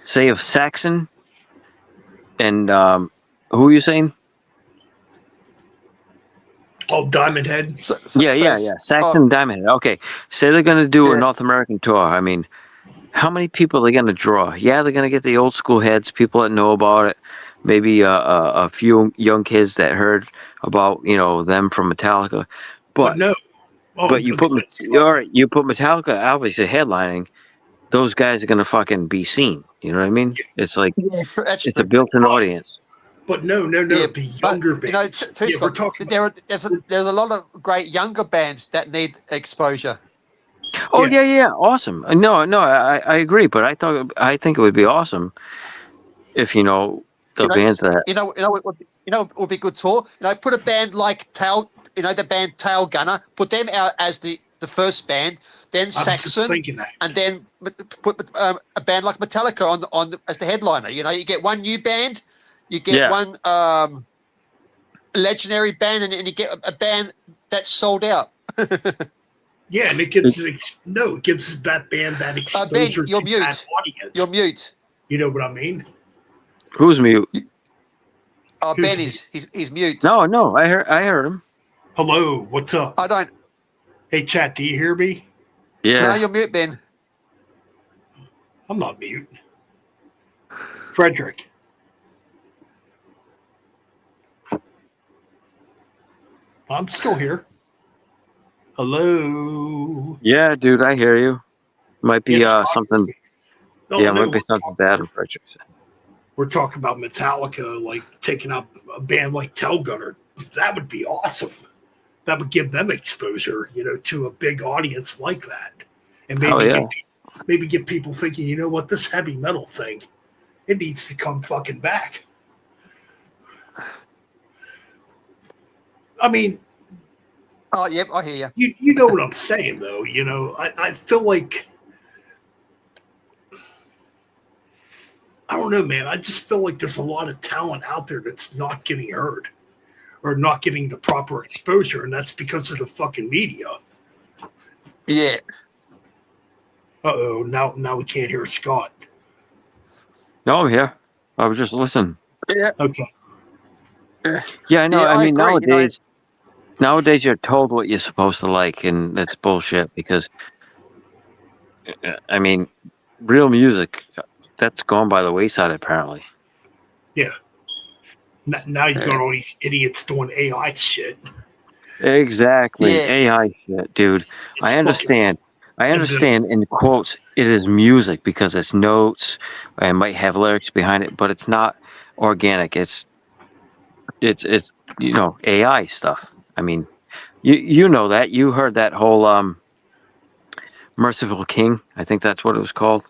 Speaker 6: say if Saxon and who are you saying?
Speaker 2: Oh, Diamond Head.
Speaker 6: Yeah. Saxon and Diamond Head. Okay, say they're going to do a North American tour. I mean, how many people are they going to draw? Yeah, they're going to get the old school heads, people that know about it. Maybe a few young kids that heard about them from Metallica. But
Speaker 2: no. Oh,
Speaker 6: but you put you put Metallica obviously headlining. Those guys are going to fucking be seen. You know what I mean? It's like
Speaker 7: That's
Speaker 6: it's a built-in audience.
Speaker 2: But no.
Speaker 7: Yeah,
Speaker 2: The
Speaker 7: but,
Speaker 2: younger
Speaker 7: you know,
Speaker 2: bands.
Speaker 7: too,
Speaker 2: Yeah, we're
Speaker 7: Scott,
Speaker 2: talking.
Speaker 7: there's a lot of great younger bands that need exposure.
Speaker 6: Oh
Speaker 2: Yeah.
Speaker 6: yeah, awesome. No, I agree, but I think it would be awesome if the bands that
Speaker 7: It would be a good tour. Put a band like the band Tail Gunner, put them out as the first band, then
Speaker 2: I'm just
Speaker 7: Saxon,
Speaker 2: thinking that.
Speaker 7: and then put a band like Metallica on as the headliner. You get one new band, you get one legendary band, and you get a band that's sold out.
Speaker 2: Yeah, and it gives that band that exposure
Speaker 7: you're
Speaker 2: to
Speaker 7: mute.
Speaker 2: that audience.
Speaker 7: You're mute.
Speaker 2: You know what I mean?
Speaker 6: who's mute?
Speaker 7: Oh,
Speaker 2: Who's
Speaker 7: Ben
Speaker 2: mute?
Speaker 7: he's mute.
Speaker 6: No, I heard him.
Speaker 2: Hello, what's up?
Speaker 7: I don't.
Speaker 2: Hey, chat, do you hear me?
Speaker 6: Yeah.
Speaker 7: No, you're mute, Ben.
Speaker 2: I'm not mute. Frederick. I'm still here. Hello.
Speaker 6: Yeah, dude, I hear you. Might be
Speaker 2: Yes,
Speaker 6: something.
Speaker 2: No,
Speaker 6: Yeah,
Speaker 2: no,
Speaker 6: might be something bad in Frederick.
Speaker 2: we're talking about Metallica, like taking up a band like Tail Gunner. That would be awesome. That would give them exposure, to a big audience like that, and
Speaker 6: Hell yeah.
Speaker 2: maybe get people thinking, you know what, this heavy metal thing, it needs to come fucking back. I mean,
Speaker 7: Oh, yep, I hear you.
Speaker 2: you know what I'm saying, though. I feel like, I don't know, man. I just feel like there's a lot of talent out there that's not getting heard or not getting the proper exposure, and that's because of the fucking media.
Speaker 7: Yeah.
Speaker 2: Uh-oh, now we can't hear Scott.
Speaker 6: No, I'm here. I was just listening.
Speaker 7: Yeah.
Speaker 2: Okay.
Speaker 6: Yeah, I know.
Speaker 7: Yeah,
Speaker 6: I mean,
Speaker 7: agree,
Speaker 6: nowadays you're told what you're supposed to like, and that's bullshit because, I mean, real music, that's gone by the wayside apparently.
Speaker 2: Yeah. Now you've got all these idiots doing AI shit.
Speaker 6: Exactly.
Speaker 7: Yeah.
Speaker 6: AI shit, dude.
Speaker 2: It's
Speaker 6: I
Speaker 2: fucking-
Speaker 6: understand. I
Speaker 2: And
Speaker 6: understand in quotes it is music because it's notes and might have lyrics behind it, but it's not organic. It's AI stuff. I mean, you know that. You heard that whole Merciful King. I think that's what it was called.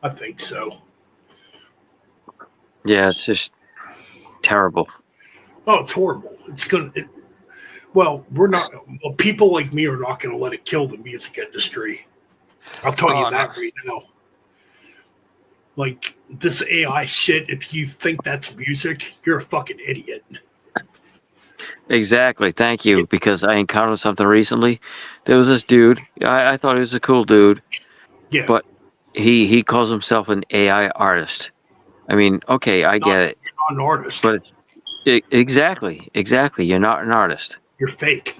Speaker 2: I think so.
Speaker 6: Yeah, it's just terrible.
Speaker 2: Oh, it's horrible. Well, we're not. Well, people like me are not going to let it kill the music industry. I'll tell you
Speaker 7: Oh,
Speaker 2: that
Speaker 7: no.
Speaker 2: right now. Like this AI shit. If you think that's music, you're a fucking idiot.
Speaker 6: Exactly. Thank you. Because I encountered something recently. There was this dude. I thought he was a cool dude,
Speaker 2: Yeah,
Speaker 6: but he calls himself an AI artist. I mean, okay, I get it,
Speaker 2: you're not an artist.
Speaker 6: but exactly. You're not an artist.
Speaker 2: You're fake.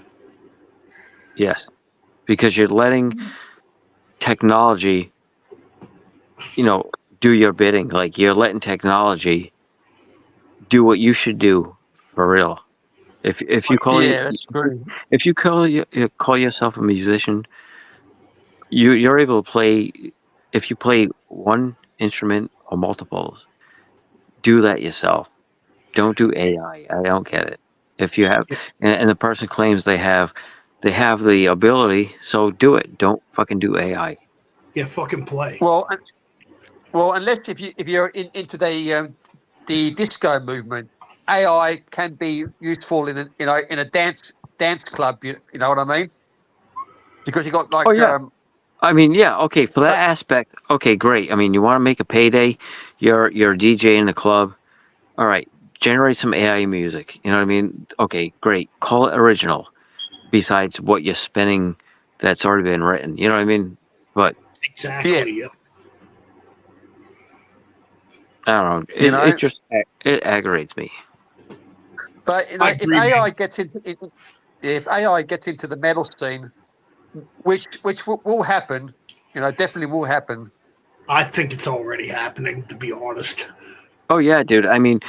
Speaker 6: Yes, because you're letting technology, do your bidding. Like you're letting technology do what you should do for real. If you call
Speaker 7: Yeah, that's true.
Speaker 6: if you call yourself a musician, you're able to play. If you play one instrument or multiples, do that yourself. Don't do AI. I don't get it. If you have, and the person claims they have the ability, so do it. Don't fucking do AI.
Speaker 2: Yeah, fucking play.
Speaker 7: Well, unless if you're into the disco movement, AI can be useful in a dance club. You know what I mean? Because you got
Speaker 6: Oh
Speaker 7: like
Speaker 6: yeah. I mean, yeah, okay, for that aspect, okay, great. I mean, you want to make a payday, you're a DJ in the club. All right, generate some AI music. You know what I mean? Okay, great. Call it original. Besides what you're spending that's already been written. You know what I mean? But
Speaker 2: Exactly. Yeah.
Speaker 6: I don't know.
Speaker 7: you know.
Speaker 6: It aggravates me.
Speaker 7: But
Speaker 2: I
Speaker 7: if
Speaker 2: agree,
Speaker 7: AI
Speaker 2: man.
Speaker 7: gets into the metal scene, which will happen, definitely will happen.
Speaker 2: I think it's already happening. To be honest.
Speaker 6: Oh yeah, dude. I mean,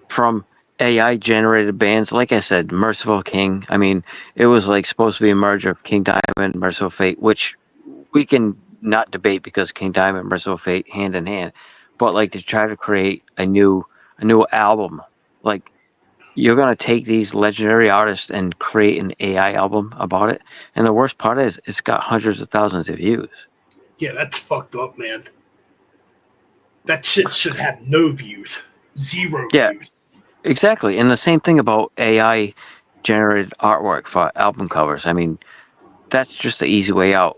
Speaker 6: from AI generated bands, like I said, Merciful King. I mean, it was like supposed to be a merger of King Diamond, Merciful Fate, which we can not debate because King Diamond, Merciful Fate, hand in hand. But like to try to create a new album, like you're gonna take these legendary artists and create an AI album about it. And the worst part is, it's got hundreds of thousands of views.
Speaker 2: Yeah, that's fucked up, man. That shit should have no views. Zero
Speaker 6: Yeah,
Speaker 2: views.
Speaker 6: exactly. And the same thing about AI generated artwork for album covers. I mean, that's just the easy way out.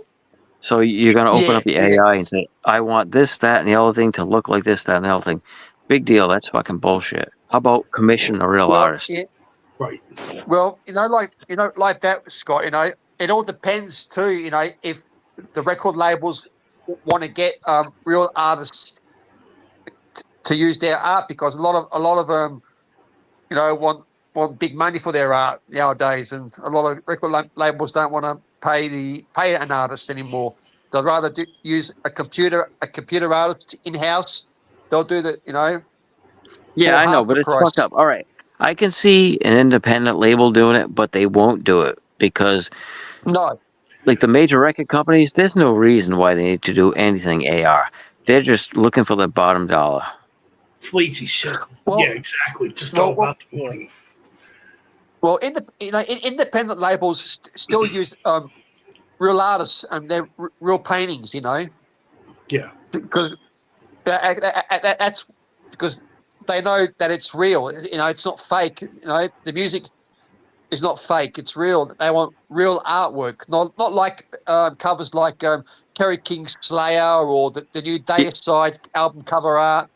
Speaker 6: So you're gonna open
Speaker 7: Yeah,
Speaker 6: up the
Speaker 7: yeah.
Speaker 6: AI and say, I want this, that, and the other thing to look like this, that, and the other thing. Big deal. That's fucking bullshit. How about commission a real
Speaker 7: Well,
Speaker 6: artist?
Speaker 7: yeah.
Speaker 2: Right.
Speaker 7: Well, like that, Scott. It all depends too. If the record labels want to get real artists to use their art, because a lot of them, want big money for their art nowadays, and a lot of record labels don't want to pay an artist anymore. They'd rather use a computer artist in house. They'll do
Speaker 6: Yeah,
Speaker 7: for
Speaker 6: I know,
Speaker 7: half the
Speaker 6: but it's
Speaker 7: price.
Speaker 6: fucked up. All right. I can see an independent label doing it, but they won't do it because,
Speaker 7: No,
Speaker 6: like, the major record companies, there's no reason why they need to do anything AR. They're just looking for the bottom dollar.
Speaker 2: It's lazy shit.
Speaker 7: Well-
Speaker 2: yeah, exactly. Just all about the money.
Speaker 7: well, independent labels still use real artists and their real paintings.
Speaker 2: Yeah.
Speaker 7: Because that's because they know that it's real. It's not fake. The music is not fake. It's real. They want real artwork, not like covers like Kerry King's Slayer or the new Deicide album cover art.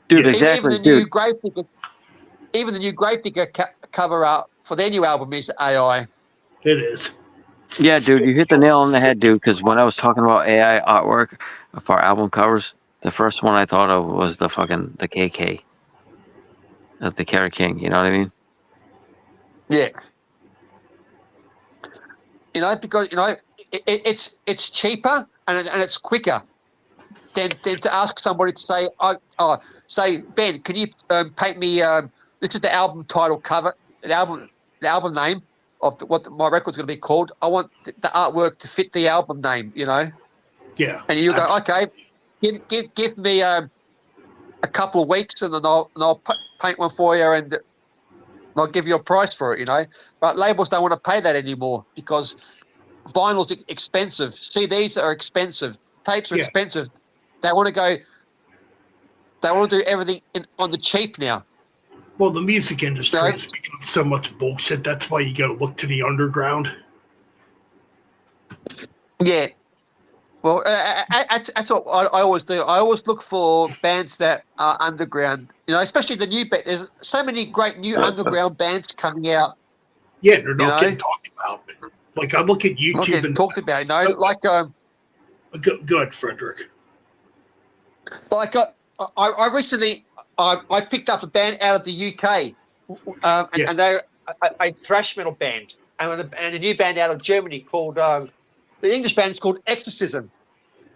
Speaker 6: Dude,
Speaker 2: Yeah.
Speaker 6: exactly.
Speaker 7: Even the new
Speaker 6: Dude,
Speaker 7: Gravedigger, cover art for their new album is AI.
Speaker 2: It is.
Speaker 6: yeah, dude, you hit the nail on the head, dude, because when I was talking about AI artwork for album covers, the first one I thought of was the KK of the Kerry King. You know what I mean?
Speaker 7: Yeah. Because it's cheaper and it's quicker than to ask somebody to say, say Ben, can you paint me this is the album title cover, the album name of what my record's going to be called. I want the artwork to fit the album name, you know.
Speaker 2: Yeah.
Speaker 7: And you go, okay, give me a couple of weeks, and then I'll paint one for you, and I'll give you a price for it, you know. But labels don't want to pay that anymore because vinyl's expensive, CDs are expensive, tapes are expensive. They want to go. They want to do everything on the cheap now.
Speaker 2: Well, the music industry has become so much bullshit. That's why you got to look to the underground.
Speaker 7: Yeah. Well, that's what I always do. I always look for bands that are underground. You know, especially the new band. There's so many great new underground bands coming out.
Speaker 2: Yeah, they're not getting talked about. Like I look at YouTube
Speaker 7: not getting
Speaker 2: and
Speaker 7: talked about. You know, like
Speaker 2: good, Frederick.
Speaker 7: Like I recently I picked up a band out of the UK, and they're a thrash metal band, and a new band out of Germany called the English band is called Exorcism.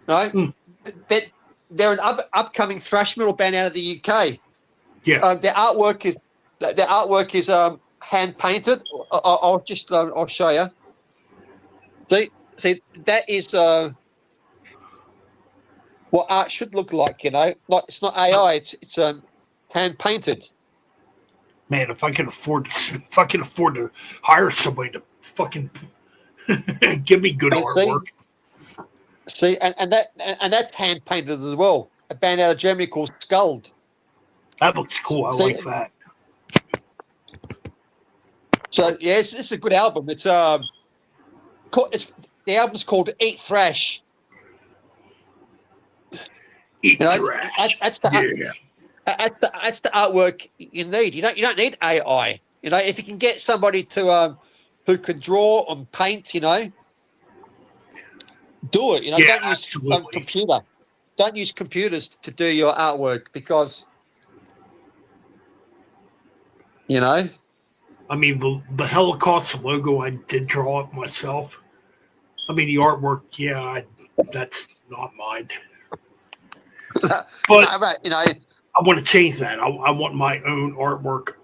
Speaker 7: Right? They're an upcoming thrash metal band out of the UK.
Speaker 2: Yeah,
Speaker 7: their artwork is hand painted. I'll show you. See that is what art should look like, you know. Like it's not AI, it's hand painted.
Speaker 2: Man, if I can afford to hire somebody to fucking give me good artwork.
Speaker 7: See, and that's hand painted as well. A band out of Germany called Skuld.
Speaker 2: That looks cool. I like that.
Speaker 7: So yeah, it's a good album. It's the album's called Eat Thrash.
Speaker 2: Eat Thrash.
Speaker 7: That's the artwork you need. You don't need AI. You know, if you can get somebody to who can draw and paint, you know, do it. You know, don't use a computer. Don't use computers to do your artwork because, you know.
Speaker 2: I mean, the Holocaust logo, I did draw it myself. I mean, the artwork, that's not mine. But
Speaker 7: you know,
Speaker 2: I want to change that. I want my own artwork.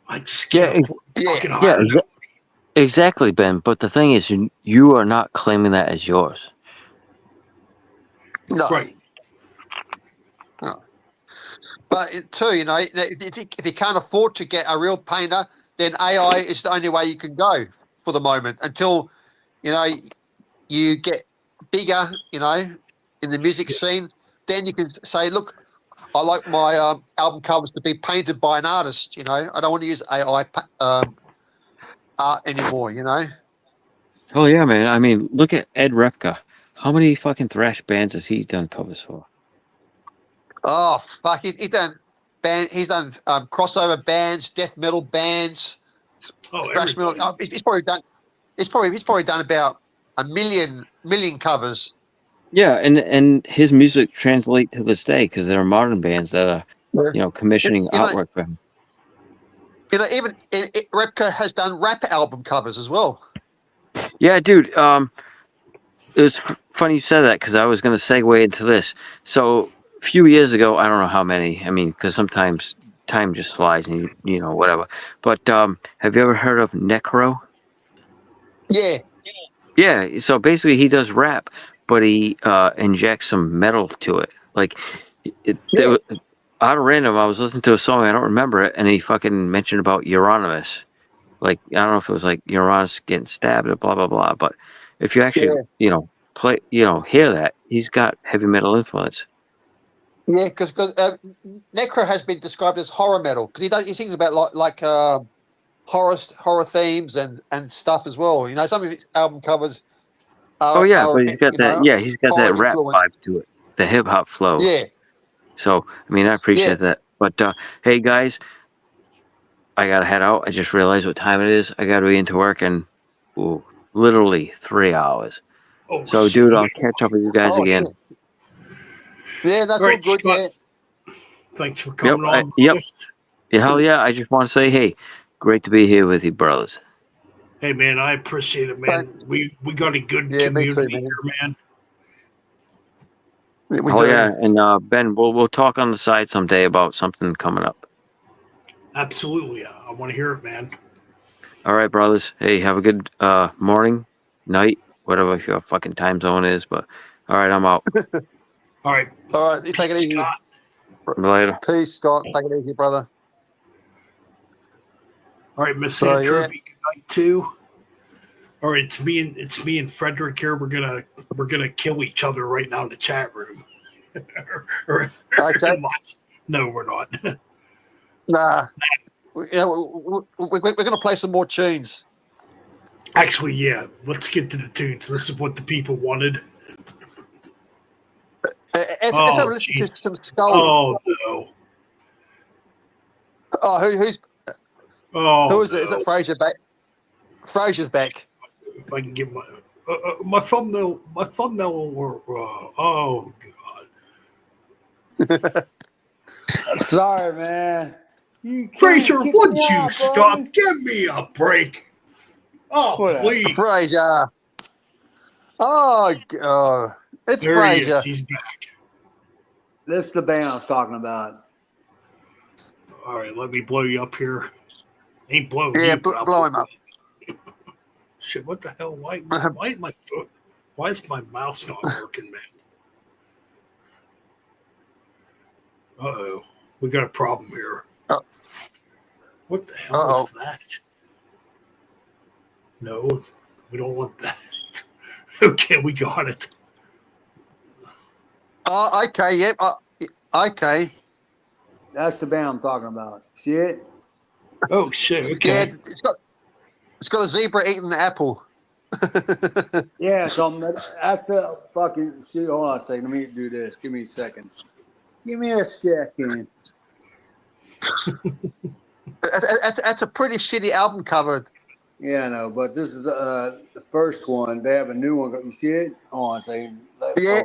Speaker 2: I just can't fucking hire nobody.
Speaker 6: Exactly, Ben. But the thing is, you are not claiming that as yours.
Speaker 7: No.
Speaker 2: Right.
Speaker 7: No. But too, you know, if you can't afford to get a real painter, then AI is the only way you can go for the moment until, you know, you get bigger, you know, in the music scene. Then you can say, look, I like my album covers to be painted by an artist, you know. I don't want to use AI art anymore, you know.
Speaker 6: Oh, yeah, man. I mean, look at Ed Repka. How many fucking thrash bands has he done covers for?
Speaker 7: Oh, fuck. He's done crossover bands, death metal bands, thrash metal. Oh, he's probably done about a million covers.
Speaker 6: Yeah, and his music translate to this day because there are modern bands that are, you know, commissioning artwork for him.
Speaker 7: You know, even Repka has done rap album covers as well.
Speaker 6: Yeah, dude. It was funny you said that because I was going to segue into this. So a few years ago, I don't know how many. I mean, because sometimes time just flies and you know whatever. But have you ever heard of Necro?
Speaker 7: Yeah.
Speaker 6: Yeah. So basically, he does rap, but he injects some metal to it. Like, out of random, I was listening to a song, I don't remember it, and he fucking mentioned about Euronymous. Like, I don't know if it was like Euronymous getting stabbed or blah, blah, blah. But if you actually, you know, hear that, he's got heavy metal influence.
Speaker 7: Yeah, because Necro has been described as horror metal because he thinks about like horror themes and stuff as well. You know, some of his album covers.
Speaker 6: But he's got that. Yeah, he's got that rap vibe to it, the hip hop flow.
Speaker 7: Yeah.
Speaker 6: So I mean, I appreciate that. But hey, guys, I gotta head out. I just realized what time it is. I gotta be into work in literally 3 hours.
Speaker 2: Oh,
Speaker 6: so, dude, I'll catch up with you guys again.
Speaker 7: Yeah, that's all good. Yeah.
Speaker 2: Thanks for coming on.
Speaker 6: Yeah, hell yeah. I just want to say, hey, great to be here with you, brothers.
Speaker 2: Hey, man, I appreciate it, man. We got a good community here, man.
Speaker 6: Oh, yeah. And, Ben, we'll talk on the side someday about something coming up.
Speaker 2: Absolutely. I want to hear it, man.
Speaker 6: All right, brothers. Hey, have a good morning, night, whatever your fucking time zone is. But all right, I'm out.
Speaker 2: All right.
Speaker 7: All right, you take it easy.
Speaker 2: Scott.
Speaker 6: Later.
Speaker 7: Peace, Scott. Take it easy, brother.
Speaker 2: All right, Miss
Speaker 7: So,
Speaker 2: Santurby,
Speaker 7: yeah.
Speaker 2: good night too. All right, it's me and Frederick here. We're gonna kill each other right now in the chat room.
Speaker 7: Okay.
Speaker 2: No, we're not.
Speaker 7: Nah. We're going to play some more tunes.
Speaker 2: Actually, yeah. Let's get to the tunes. This is what the people wanted.
Speaker 7: Let's have a listen to
Speaker 2: Jesus.
Speaker 7: some Skull.
Speaker 2: Oh no.
Speaker 7: Oh, who's
Speaker 2: Oh,
Speaker 7: who is it?
Speaker 2: no.
Speaker 7: Is it Fraser back? Fraser's back.
Speaker 2: If I can get my thumbnail, or oh god.
Speaker 5: Sorry, man. You can't
Speaker 2: Fraser,
Speaker 5: kick
Speaker 2: would
Speaker 5: me
Speaker 2: you
Speaker 5: out,
Speaker 2: stop?
Speaker 5: buddy.
Speaker 2: Give me a break. Oh,
Speaker 5: Whatever.
Speaker 2: please.
Speaker 7: Fraser. Oh, it's
Speaker 2: There he
Speaker 7: Fraser.
Speaker 2: is. He's back.
Speaker 5: This is the band I was talking about.
Speaker 2: All right, let me blow you up here. Ain't blowing
Speaker 7: Yeah,
Speaker 2: you, but I'll
Speaker 7: blow him up.
Speaker 2: Shit, what the hell? Why is my foot? Why is my mouse not working, man? Uh-oh. We got a problem here. What the hell is that? No, we don't want that. Okay, we got it.
Speaker 7: Oh, okay, yep. Okay.
Speaker 5: That's the band I'm talking about. See it?
Speaker 2: Oh shit. Okay.
Speaker 7: Yeah, it's got a zebra eating the apple.
Speaker 5: Yeah, so that's the fucking shit. Hold on a second. Let me do this. Give me a second. Give me a second.
Speaker 7: That's a pretty shitty album cover.
Speaker 5: Yeah, I know, but this is the first one. They have a new one. You see it? Hold on a second.
Speaker 7: Yeah.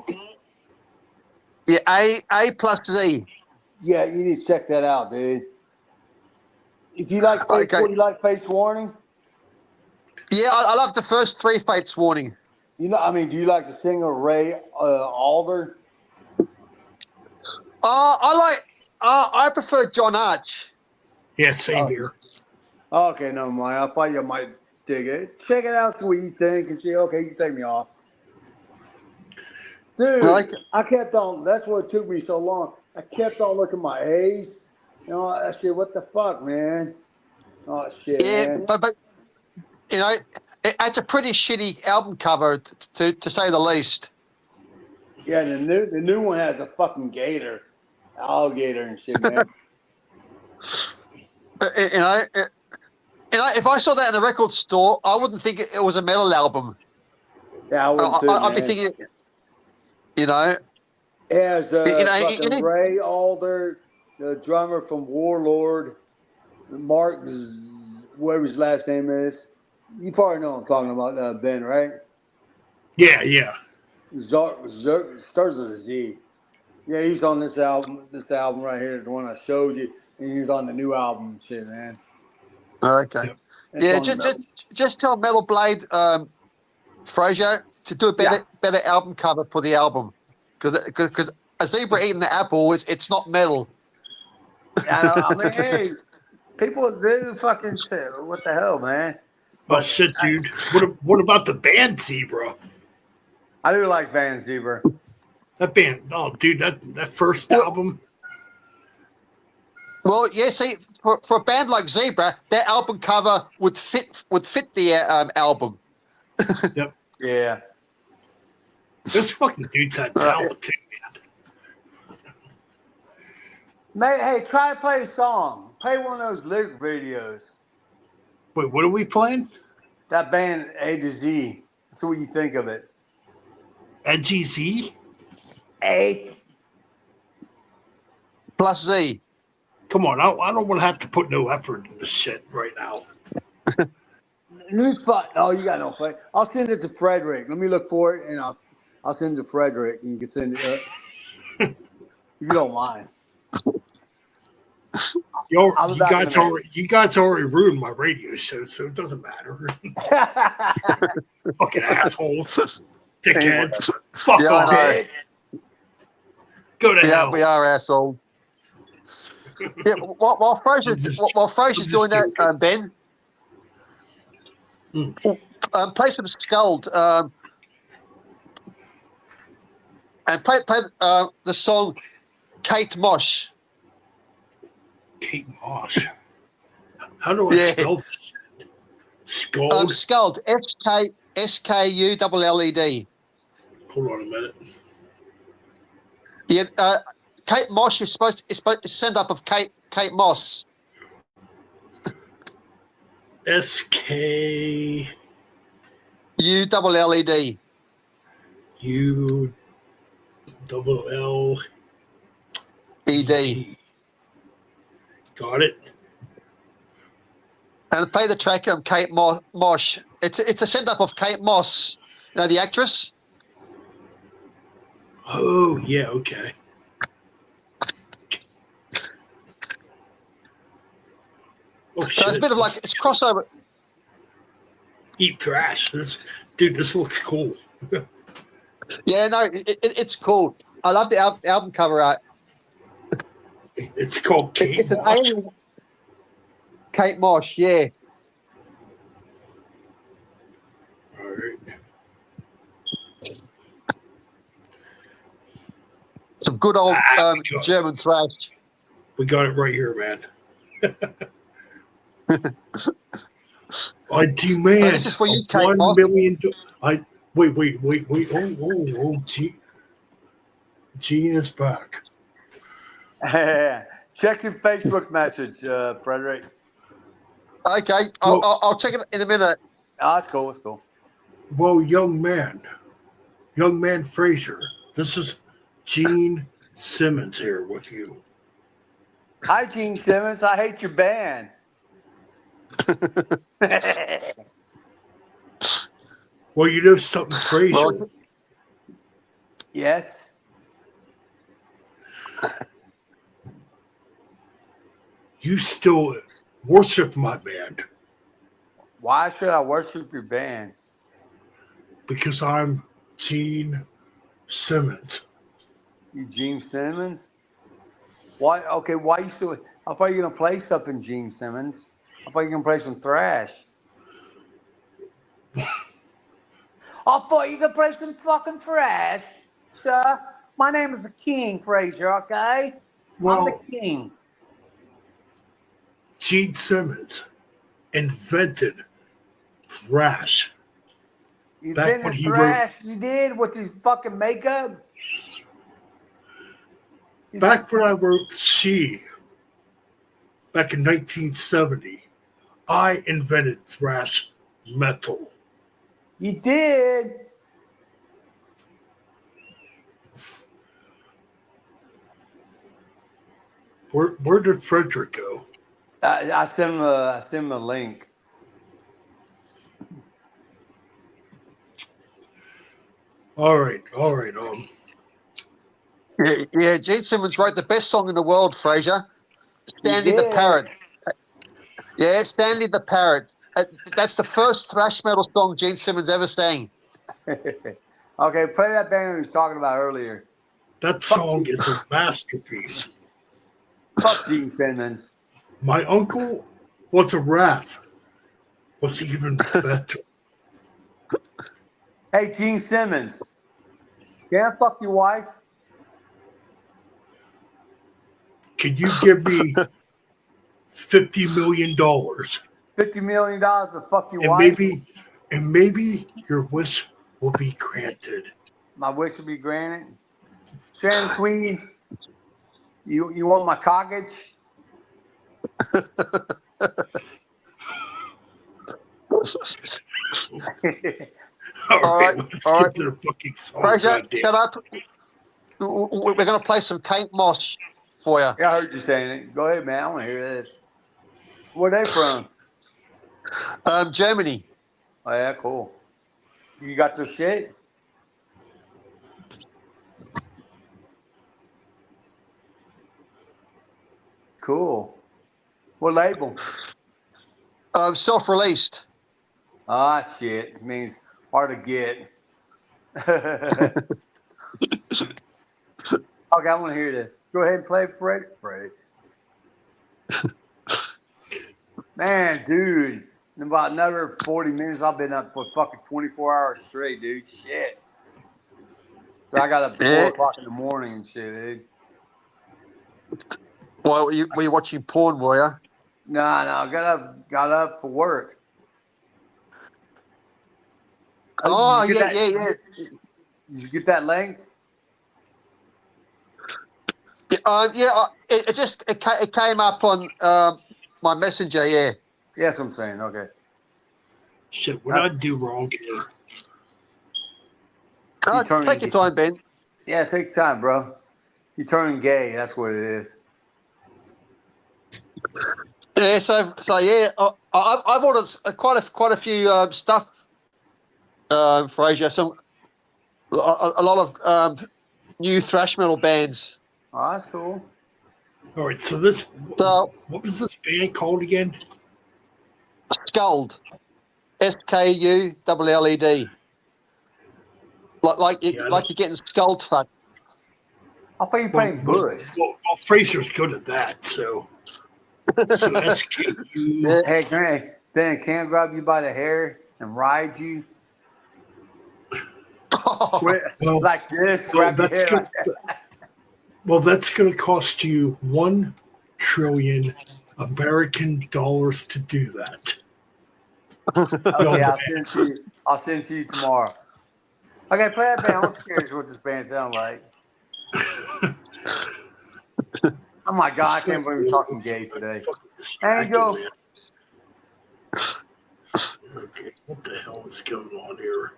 Speaker 7: Yeah, A plus Z.
Speaker 5: Yeah, you need to check that out, dude. If you like Face,
Speaker 7: Okay.
Speaker 5: you like Face Warning?
Speaker 7: Yeah, I love the first three Fates Warning.
Speaker 5: You know, I mean, do you like the singer Ray Alder?
Speaker 7: I prefer John Arch.
Speaker 2: Yeah, same here.
Speaker 5: Okay, never mind. I thought you might dig it. Check it out, see what you think, and see. Okay, you can take me off, dude. I kept on. That's what it took me so long. I kept on looking at my A's. You know, I said, "What the fuck, man?" Oh shit,
Speaker 7: Yeah,
Speaker 5: man.
Speaker 7: but you know, it's a pretty shitty album cover to say the least.
Speaker 5: Yeah, the new one has a fucking gator, alligator and shit, man.
Speaker 7: You know, if I saw that in a record store, I wouldn't think it was a metal album.
Speaker 5: Yeah, I wouldn't too,
Speaker 7: I'd be
Speaker 5: man.
Speaker 7: thinking, you know.
Speaker 5: It has fucking
Speaker 7: it-
Speaker 5: Ray Alder, the drummer from Warlord, Mark, whatever his last name is. You probably know what I'm talking about, Ben, right?
Speaker 2: Yeah, yeah.
Speaker 5: Starts with a Z. Yeah, he's on this album right here, the one I showed you, and he's on the new album and shit, man.
Speaker 7: Okay.
Speaker 5: That's
Speaker 7: Yeah,
Speaker 5: on the-
Speaker 7: just tell Metal Blade Fraser to do a better album cover for the album, because a zebra eating the apple it's not metal.
Speaker 5: I know. I mean, hey, people do fucking shit. What the hell, man?
Speaker 2: Oh shit, dude. What about the band Zebra?
Speaker 5: I do like Van Zebra.
Speaker 2: That band. Oh, dude, that first album.
Speaker 7: Well, yeah. See, for a band like Zebra, that album cover would fit the album.
Speaker 2: Yep.
Speaker 5: Yeah.
Speaker 2: This fucking dude's had talent too, man.
Speaker 5: Hey, try to play a song. Play one of those lyric videos.
Speaker 2: Wait, what are we playing?
Speaker 5: That band A to Z. That's what you think of it.
Speaker 2: Edgy Z?
Speaker 5: A.
Speaker 7: Plus Z.
Speaker 2: Come on, I don't want to have to put no effort in this shit right now.
Speaker 5: Oh, you got no fun. I'll send it to Frederick. Let me look for it, and I'll send it to Frederick, and you can send it up. If you don't mind.
Speaker 2: You guys already ruined my radio show, so it doesn't matter. Fucking assholes. Dickheads. Fuck off.
Speaker 7: I know.
Speaker 2: Go to
Speaker 7: Yeah,
Speaker 2: hell.
Speaker 7: we are assholes. Yeah, while Fraser's doing that, Ben, play some Skuld, and play the song Kate Mosh.
Speaker 2: Kate Moss. How do I spell this? Skuld?
Speaker 7: Skuld, SKULLED.
Speaker 2: Hold on a minute.
Speaker 7: Yeah, Kate Mosh is supposed to send up of Kate Moss.
Speaker 2: SKULLED.
Speaker 7: ED.
Speaker 2: Got it.
Speaker 7: And play the track of Kate Mosh. It's a send up of Kate Moss, you know, the actress.
Speaker 2: Oh yeah, okay. Oh shit!
Speaker 7: So it's a bit of like it's crossover.
Speaker 2: Eat Thrash. This looks cool.
Speaker 7: Yeah, no, it's cool. I love the album cover art.
Speaker 2: It's called Kate
Speaker 7: It's an
Speaker 2: Moss.
Speaker 7: alien. Kate Mosh, yeah.
Speaker 2: All right.
Speaker 7: Some good old German thrash.
Speaker 2: We got it right here, man. I demand
Speaker 7: this is for you, Kate
Speaker 2: $1
Speaker 7: Moss.
Speaker 2: million. Wait. Oh, Gene is back.
Speaker 5: Check your Facebook message, Frederick.
Speaker 7: Okay, I'll check it in a minute.
Speaker 5: Oh, that's cool. That's cool.
Speaker 2: Well, young man Fraser, this is Gene Simmons here with you.
Speaker 5: Hi, Gene Simmons. I hate your band.
Speaker 2: Well, you know something, Fraser.
Speaker 7: Well,
Speaker 5: Yes.
Speaker 2: You still worship my band
Speaker 5: Why should I worship your band?
Speaker 2: because I'm Gene Simmons.
Speaker 5: You Gene Simmons? Why? Okay, why you still? I thought you were gonna play something, Gene Simmons. I thought you were gonna play some thrash. I thought you were gonna play some fucking thrash, sir. My name is the King Fraser. Okay, I'm the king.
Speaker 2: Gene Simmons invented thrash.
Speaker 5: You
Speaker 2: Back
Speaker 5: did
Speaker 2: when
Speaker 5: the
Speaker 2: he
Speaker 5: thrash. You did with his fucking makeup.
Speaker 2: Back when I wrote She, back in 1970, I invented thrash metal.
Speaker 5: You did.
Speaker 2: Where did Frederick go?
Speaker 5: I sent him a link.
Speaker 2: All right.
Speaker 7: yeah, Gene Simmons wrote the best song in the world, Fraser. Stanley the
Speaker 5: did.
Speaker 7: Parrot. Yeah, Stanley the Parrot. That's the first thrash metal song Gene Simmons ever sang.
Speaker 5: Okay, play that band we was talking about earlier.
Speaker 2: That song is a masterpiece.
Speaker 5: Fuck Gene Simmons.
Speaker 2: My uncle was a rat. What's even better?
Speaker 5: Hey, Gene Simmons. Can I fuck your wife?
Speaker 2: Can you give me $50 million?
Speaker 5: $50 million to fuck your wife?
Speaker 2: Maybe your wish will be granted.
Speaker 5: My wish will be granted. Shannon Queen, you want my cockage?
Speaker 2: All right, let's
Speaker 7: all
Speaker 2: get
Speaker 7: right.
Speaker 2: to the fucking song.
Speaker 7: Fraser,
Speaker 2: goddamn.
Speaker 7: shut up. We're going to play some Kate Moss for you.
Speaker 5: Yeah, I heard you saying it. Go ahead, man. I want to hear this. Where they from?
Speaker 7: Germany.
Speaker 5: Oh, yeah, cool. You got their shit? Cool. What label?
Speaker 7: Self-released.
Speaker 5: Ah, shit. It means hard to get. Okay, I want to hear this. Go ahead and play Fred. Man, dude, in about another 40 minutes, I've been up for fucking 24 hours straight, dude. Shit. I got up 4 o'clock in the morning and shit, dude.
Speaker 7: Well, were you watching porn, were you?
Speaker 5: No, got up for work.
Speaker 7: Oh,
Speaker 5: Did you get
Speaker 7: yeah.
Speaker 5: that- Did you get that link?
Speaker 7: It came up on my messenger. Yeah.
Speaker 5: Yeah, that's what I'm saying. Okay.
Speaker 2: Shit, what did I do wrong here?
Speaker 7: Take your time, Ben.
Speaker 5: Yeah, take your time, bro. You're turning gay. That's what it is.
Speaker 7: Yeah. So yeah, I've ordered quite a few stuff. Fraser, a lot of new thrash metal bands.
Speaker 5: Oh, that's cool.
Speaker 2: All right, so what was this band called again?
Speaker 7: Skulled. SKULLED. Like you're getting skulled fucked.
Speaker 5: I thought you playing Bush.
Speaker 2: Well, Fraser's good at that, so SKU.
Speaker 5: Hey, Dan, can I grab you by the hair and ride you?
Speaker 2: Well,
Speaker 5: like this, grab your hair like that.
Speaker 2: Well, that's going to cost you $1 trillion American dollars to do that.
Speaker 5: Okay, I'll send to you tomorrow. Okay, play that band. I'm curious what this band sounds like. Oh my God, I can't believe we're talking gay today. Angel.
Speaker 2: Okay, what the hell is going on here?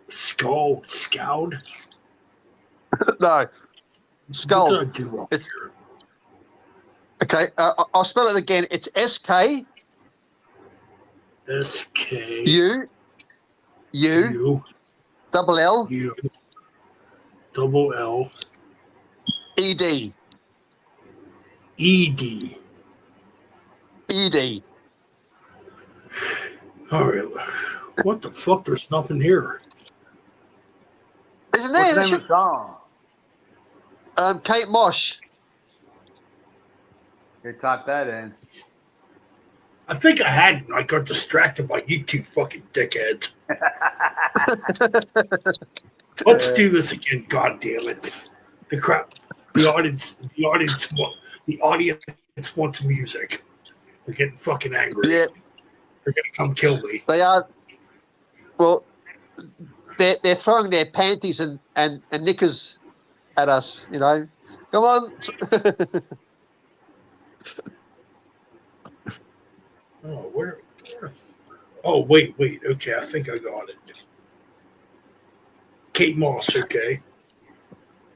Speaker 2: Scowled?
Speaker 7: No. Skull.
Speaker 2: What did I do wrong here?
Speaker 7: Okay, I'll spell it again. It's SK.
Speaker 2: SK.
Speaker 7: U. Double L.
Speaker 2: U. Double L.
Speaker 7: ED.
Speaker 2: ED.
Speaker 7: ED.
Speaker 2: All right. What the fuck? There's nothing here.
Speaker 7: Isn't
Speaker 5: What's
Speaker 7: there?
Speaker 5: the name of the song?
Speaker 7: Kate Mosh.
Speaker 5: They typed that in.
Speaker 2: I think I had it. I got distracted by you two fucking dickheads. Let's do this again. God damn it! The audience wants music. They're getting fucking angry.
Speaker 7: Yeah.
Speaker 2: They're gonna come kill me.
Speaker 7: They are. Well, they're throwing their panties and knickers at us. You know, come on.
Speaker 2: Oh, where? Oh, wait. Okay, I think I got it. Kate Moss. Okay.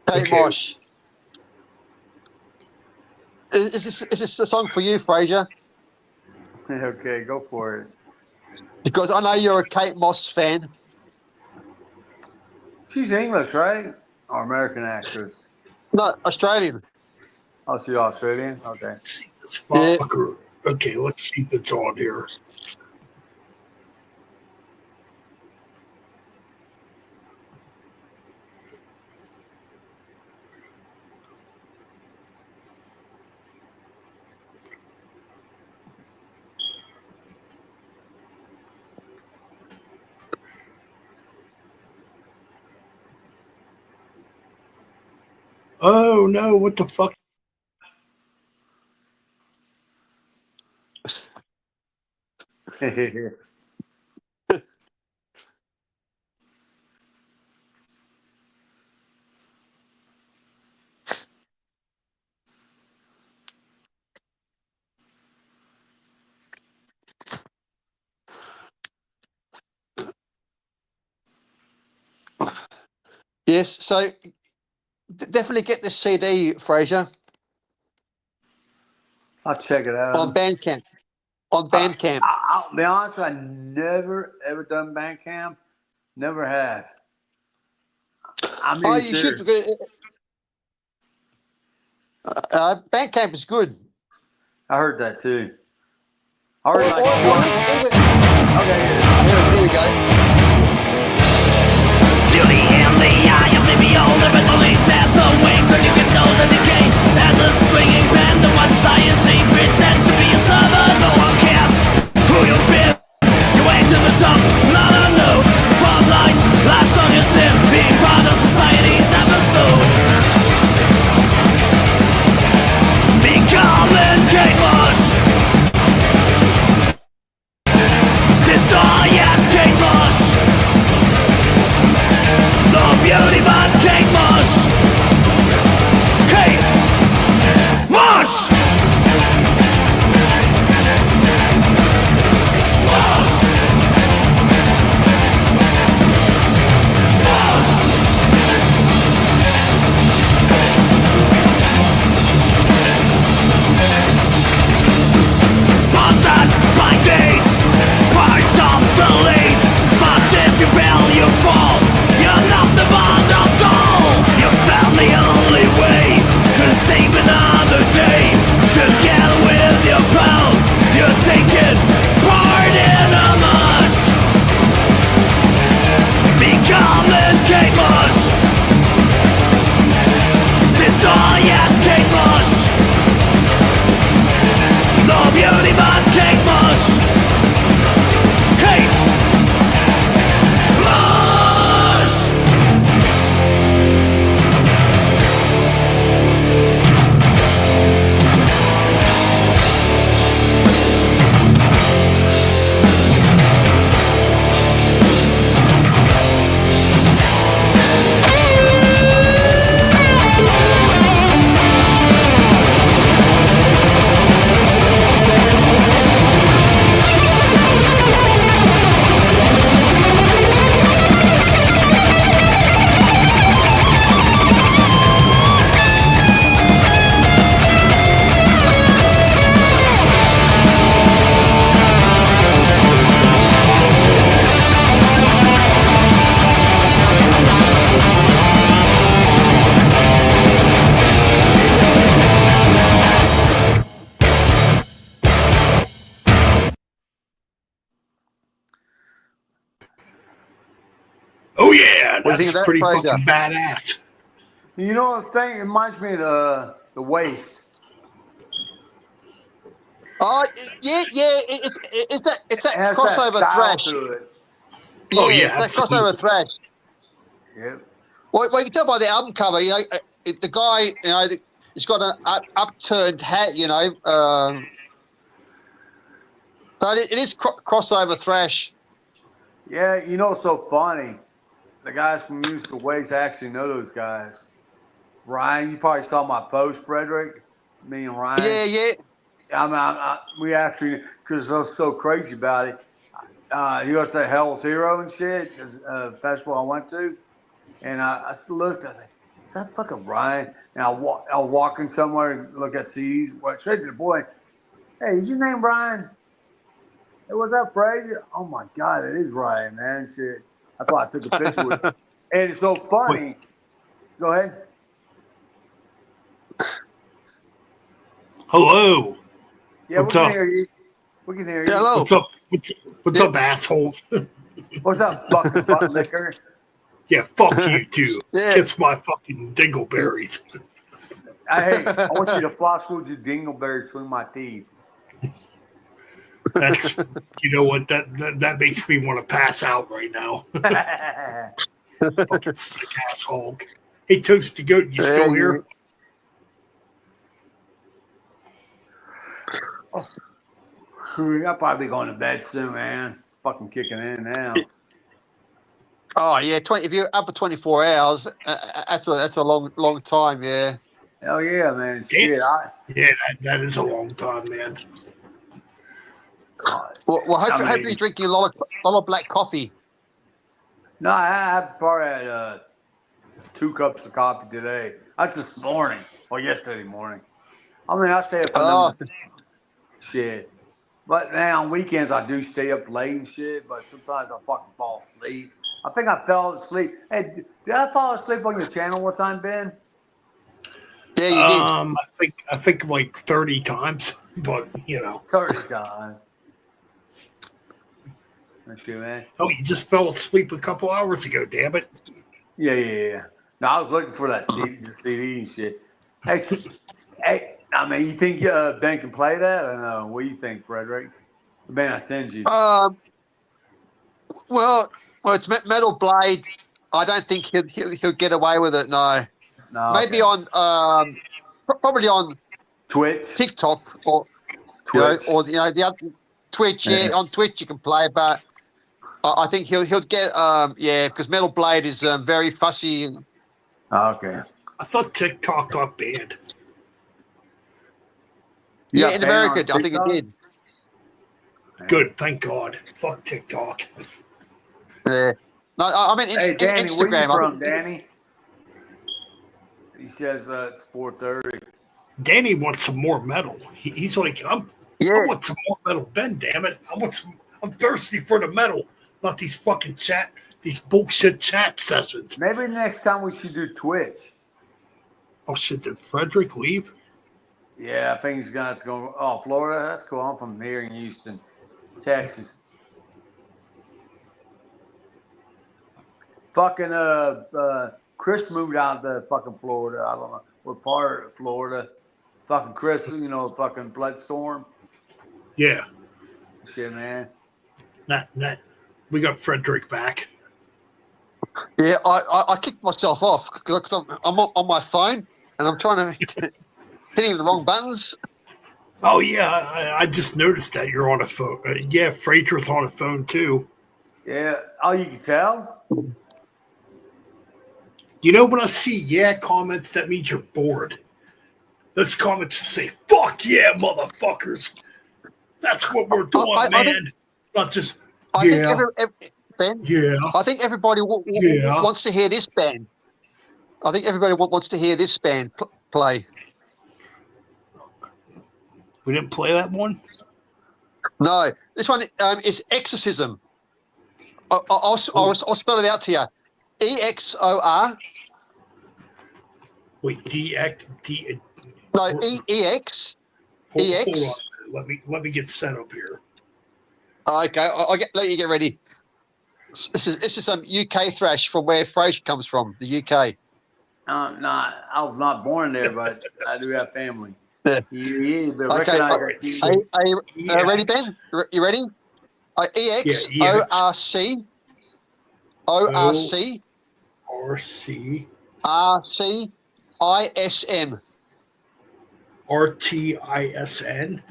Speaker 7: Kate Mosh. Is this a song for you, Fraser?
Speaker 5: Okay, go for it.
Speaker 7: Because I know you're a Kate Moss fan.
Speaker 5: She's English, right? Or American actress?
Speaker 7: No, Australian.
Speaker 5: Oh, she's Australian? Okay.
Speaker 2: Let's see this fucker. Okay, let's see if it's on here. Oh no, what the fuck?
Speaker 7: Yes, so definitely get this CD, Fraser.
Speaker 5: I'll check it out.
Speaker 7: On Bandcamp. On Bandcamp.
Speaker 5: I'll be honest, I never ever done Bandcamp. Never have. I mean,
Speaker 7: Oh, you should. Bandcamp is good.
Speaker 5: I heard that too. I heard
Speaker 7: Here we go.
Speaker 1: Beauty in the eye of the beholder, but only death awaits, and you can know the decay as a swinging band of what's
Speaker 2: Oh yeah,
Speaker 7: What do you think
Speaker 2: that's
Speaker 7: of that,
Speaker 2: pretty
Speaker 7: Fraser?
Speaker 2: fucking badass.
Speaker 5: You know the thing? It reminds me of the waste.
Speaker 7: Oh, yeah. It's that
Speaker 5: It has that
Speaker 7: crossover
Speaker 5: style
Speaker 7: thrash.
Speaker 5: to it.
Speaker 7: Yeah,
Speaker 2: Oh yeah,
Speaker 7: it's that
Speaker 2: absolutely.
Speaker 7: crossover thrash.
Speaker 5: Yep.
Speaker 7: Well, you can tell by the album cover. You know, the guy, you know, he's got an upturned hat. You know, but it is crossover thrash.
Speaker 5: Yeah, you know what's so funny? The guys from Use the Waste actually know those guys. Ryan, you probably saw my post, Frederick. Me and Ryan.
Speaker 7: Yeah.
Speaker 5: We actually, because I was so crazy about it. He was the Hell's Hero and shit, festival I went to. And I looked, I was like, is that fucking Ryan? And I'll walk in somewhere and look at CDs. Well, straight to the boy, hey, is your name Ryan? Hey, what's up, Fraser? Oh my God, it is Ryan, man. Shit. That's why I took a picture with him. And it's so funny. Go ahead.
Speaker 2: Hello.
Speaker 5: Yeah,
Speaker 2: What's
Speaker 5: we can
Speaker 2: up?
Speaker 5: hear you. We can hear you.
Speaker 7: Yeah, hello.
Speaker 2: What's up? What's up, assholes?
Speaker 5: What's up, fucking butt liquor?
Speaker 2: Yeah, fuck you too.
Speaker 7: Yeah.
Speaker 2: Kiss my fucking dingleberries.
Speaker 5: Hey, I want you to floss with your dingleberries between my teeth.
Speaker 2: That's, you know what, that makes me want to pass out right now. Fucking sick asshole. Hey, Toasty Goat, you still here?
Speaker 5: I'll probably be going to bed soon, man. Fucking kicking in now.
Speaker 7: Oh yeah, if you're up for 24 hours, that's a long time. Yeah.
Speaker 5: Hell yeah, man. Shit,
Speaker 2: Yeah, that is a long time, man.
Speaker 7: Well,
Speaker 5: I
Speaker 7: hopefully
Speaker 5: mean-
Speaker 7: you're drinking a lot of black coffee.
Speaker 5: No, I probably had 2 cups of coffee today. That's this morning or yesterday morning. I mean, I stay up
Speaker 7: Oh.
Speaker 5: for shit. But now on weekends I do stay up late and shit. But sometimes I fucking fall asleep. I think I fell asleep. Hey, did I fall asleep on your channel one time, Ben?
Speaker 7: Yeah, you did.
Speaker 2: I think like 30 times, but you know.
Speaker 5: 30 times. That's good, man.
Speaker 2: Oh, you just fell asleep a couple hours ago, damn it.
Speaker 5: Yeah. No, I was looking for that the CD and shit. Hey, I mean, you think Ben can play that? I don't know. What do you think, Frederick? Ben, I send you.
Speaker 7: Well, it's Metal Blade. I don't think he'll get away with it. No. Maybe
Speaker 5: okay.
Speaker 7: on probably on
Speaker 5: Twitch.
Speaker 7: TikTok or
Speaker 5: Twitch.
Speaker 7: the other Twitch. Yeah, on Twitch you can play, but I think he'll get because Metal Blade is very fussy.
Speaker 5: Okay.
Speaker 2: I thought TikTok got banned.
Speaker 5: You
Speaker 7: Yeah,
Speaker 5: got
Speaker 7: in
Speaker 5: banned on
Speaker 7: America, I think it
Speaker 5: TikTok?
Speaker 7: did.
Speaker 2: Good, thank God. Fuck TikTok.
Speaker 7: Yeah. No, I mean
Speaker 5: Hey, Danny, where
Speaker 7: Instagram.
Speaker 5: you from, Danny? He says it's 4:30.
Speaker 2: Danny wants some more metal. He's like, I want some more metal, Ben. Damn it, I'm thirsty for the metal, not these fucking these bullshit chat sessions.
Speaker 5: Maybe next time we should do Twitch.
Speaker 2: Oh shit, did Frederick leave?
Speaker 5: Yeah, I think he's gonna have to go. Oh, Florida. That's cool. I'm from here in Houston, Texas. Fucking Chris moved out to fucking Florida. I don't know what part of Florida. Fucking Chris, fucking Bloodstorm.
Speaker 2: Yeah.
Speaker 5: Shit, man.
Speaker 2: Not. We got Frederick back.
Speaker 7: Yeah, I kicked myself off because I'm on my phone and I'm trying to hitting the wrong buttons.
Speaker 2: Oh yeah, I just noticed that you're on a phone. Yeah, Fraser's on a phone too.
Speaker 5: Yeah. Oh, you can tell.
Speaker 2: You know, when I see comments, that means you're bored. Those comments say, fuck yeah, motherfuckers. That's what we're doing, man. Not just,
Speaker 7: I think Ben, I think everybody
Speaker 2: Yeah.
Speaker 7: wants to hear this band. I think everybody wants to hear this band play.
Speaker 2: We didn't play that one?
Speaker 7: No, this one is Exorcism. I'll spell it out to you. EXOR.
Speaker 2: Wait, DX.
Speaker 7: No, EX.
Speaker 2: Hold
Speaker 7: EX.
Speaker 2: on. Let me get set up here.
Speaker 7: Okay, let you get ready. This is some UK thrash from where Fraser comes from, the UK.
Speaker 5: I was not born there, but I do have family.
Speaker 7: Yeah.
Speaker 5: You
Speaker 7: Okay.
Speaker 5: recognize
Speaker 2: right,
Speaker 5: that.
Speaker 2: so-
Speaker 7: Are you ready, Ben? You ready? EX
Speaker 2: Yeah, EX.
Speaker 7: ORC ORC
Speaker 2: RC
Speaker 7: RC ISM.
Speaker 2: RTISN.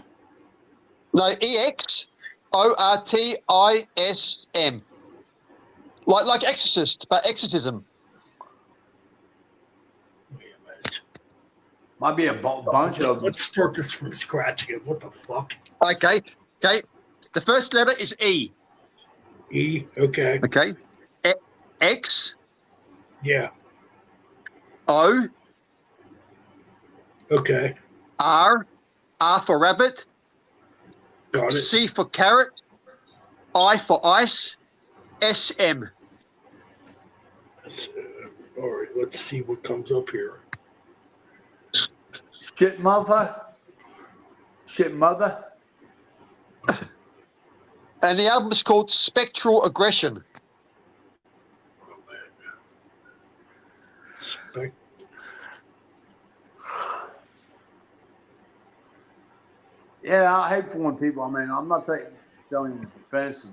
Speaker 7: No, EX ORTISM. Like exorcist, but exorcism.
Speaker 2: Wait a minute.
Speaker 5: Might be a bunch of them.
Speaker 2: Let's start this from scratch again. What the fuck?
Speaker 7: Okay. The first letter is E.
Speaker 2: E. Okay.
Speaker 7: Okay. X
Speaker 2: Yeah.
Speaker 7: O
Speaker 2: Okay.
Speaker 7: R for rabbit.
Speaker 2: Got it.
Speaker 7: C for carrot. I for ice. SM.
Speaker 2: All right. Let's see what comes up here.
Speaker 5: Shit mother.
Speaker 7: And the album is called Spectral Aggression.
Speaker 5: Yeah, I hate pulling people. I mean, I'm not telling offenses,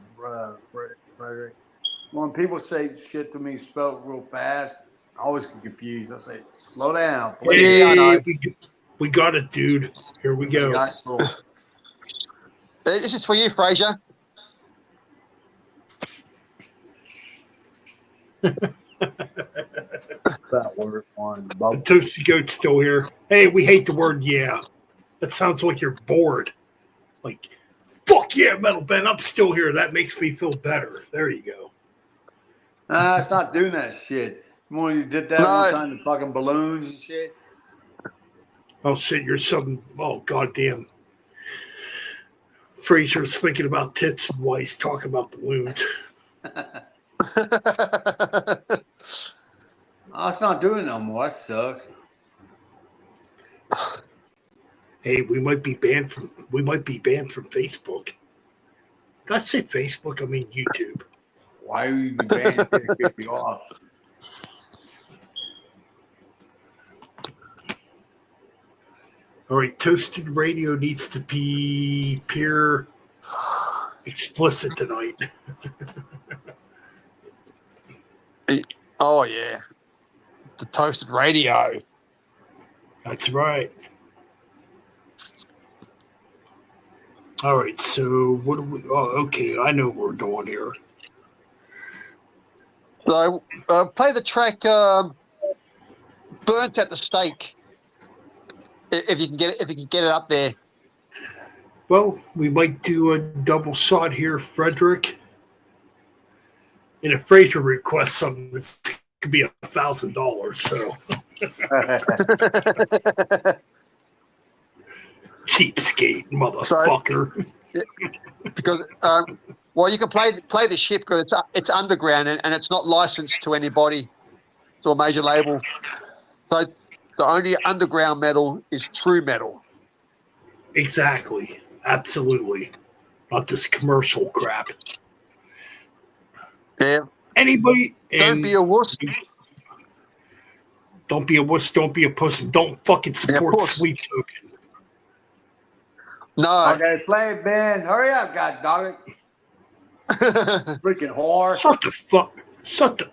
Speaker 5: Frederick. When people say shit to me spelled real fast, I always get confused. I say, slow down, please.
Speaker 2: Hey, we got it, dude. Here we go.
Speaker 7: This is for you, Fraser.
Speaker 5: That word one.
Speaker 2: The Toasty Goat's still here. Hey, we hate the word yeah. That sounds like you're bored. Like, fuck yeah, Metal Ben, I'm still here. That makes me feel better. There you go.
Speaker 5: It's not doing that shit. When you did that one time, the fucking balloons and shit.
Speaker 2: Oh shit, you're some. Oh goddamn. Fraser's thinking about tits while he's talking about balloons.
Speaker 5: Oh, it's not doing it no more. That sucks.
Speaker 2: Hey, we might be banned from Facebook. Did I say Facebook? I mean YouTube.
Speaker 5: Why are you banned to kick you off?
Speaker 2: All right, Toasted Radio needs to be pure explicit tonight.
Speaker 7: Oh yeah, the Toasted Radio.
Speaker 2: That's right. All right, so what do we? Oh, okay, I know what we're doing here.
Speaker 7: So play the track "Burnt at the Stake." If you can get it up there.
Speaker 2: Well, we might do a double shot here, Frederick. And if Fraser requests something, it could be $1,000. So cheapskate, motherfucker.
Speaker 7: Because well, you can play the ship because it's underground and it's not licensed to anybody, to a major label. So the only underground metal is true metal.
Speaker 2: Exactly. Absolutely. Not this commercial crap.
Speaker 7: Yeah.
Speaker 2: Anybody.
Speaker 7: Don't be a wuss.
Speaker 2: Don't be a wuss. Don't be a puss. Don't fucking support Sweet Token.
Speaker 7: No.
Speaker 5: Okay, play it, Ben. Hurry up, god dog it. Freaking whore.
Speaker 2: Shut the fuck. Shut the.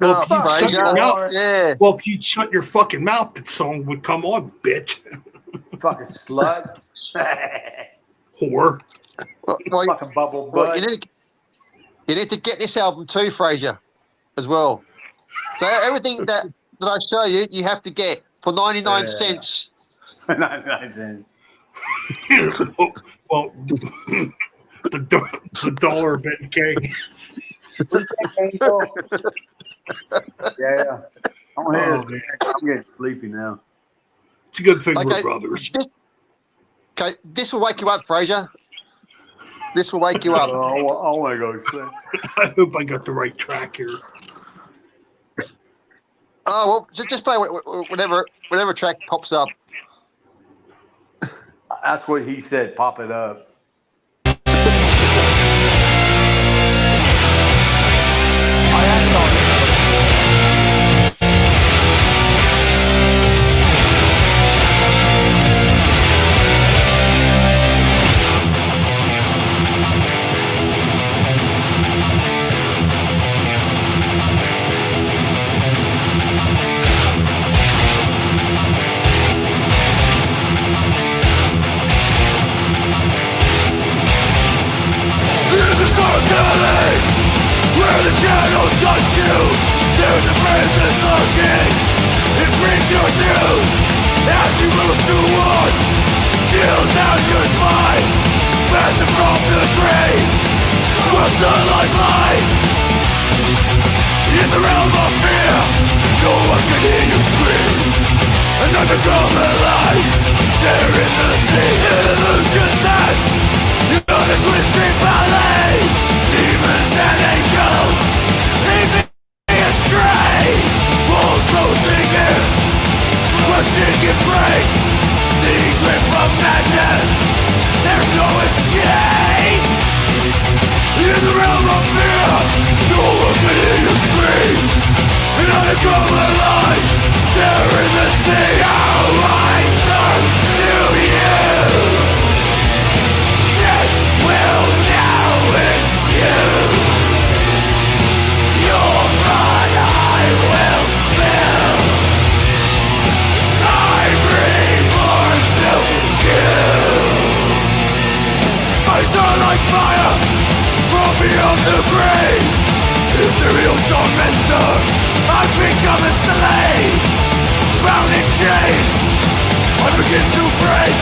Speaker 7: Well,
Speaker 2: Well, if you'd shut your mouth,
Speaker 7: yeah.
Speaker 2: well, if you'd shut your fucking mouth, that song would come on, bitch.
Speaker 5: Fucking slut.
Speaker 2: Whore.
Speaker 7: Well,
Speaker 5: fucking bubble butt.
Speaker 7: well, you need to get this album too, Fraser, as well. So everything that I show you, you have to get for 99 cents.
Speaker 5: 99 cents.
Speaker 2: Well, the dollar Ben King.
Speaker 5: Yeah. I'm getting sleepy now.
Speaker 2: It's a good thing we're
Speaker 7: Okay.
Speaker 2: brothers.
Speaker 7: Okay, this will wake you up, Fraser. This will wake you up.
Speaker 5: I want to go to sleep.
Speaker 2: I hope I got the right track here.
Speaker 7: Oh well, just play whatever track pops up.
Speaker 5: That's what he said. Pop it up.
Speaker 1: precious looking. It brings you down as you move towards. Chill down your spine, phantom from the grave. Trust the lifeline. In the realm of fear, no one can hear you scream. And I become alive, tearing the sea. Illusion dance, you're on a twisted ballet. Demons and angels, lead me astray. Walls closing in, crushing embrace. The grip of madness, there's no escape. In the realm of fear, no one can hear you scream. And I come alive, tearing the sea. How I turn to you. Death will now ensue. Your blood I will spill. I'm reborn to you. I sound like fire from beyond the grave. Ethereal tormentor, I've become a slave. Bound in chains, I begin to break.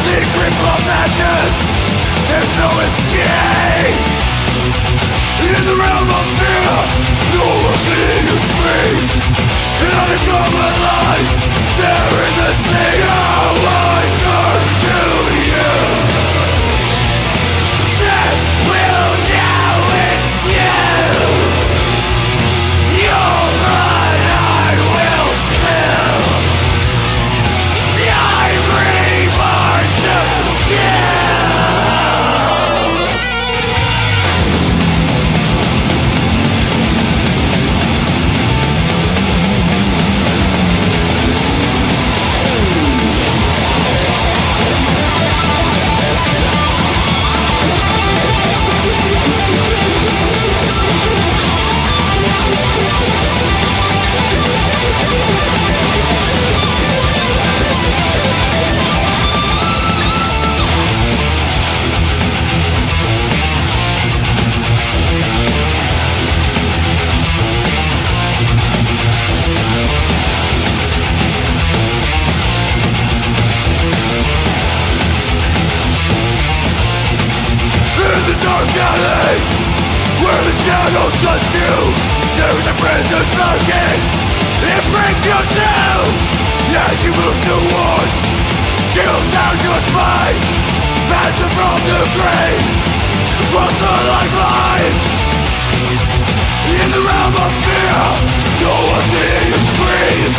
Speaker 1: The grip of madness, there's no escape. In the realm of fear, no one can hear you scream. And I become alive, tearing the sea. How I turn to you. Death will now ensue. Your blood I will spill. I'm reborn to kill. In the dark alleys, where the shadows consume, there's a presence lurking. It brings you down as you move towards. Chill down your spine, phantom from the grave. Trust the lifeline. In the realm of fear, no one can hear you scream.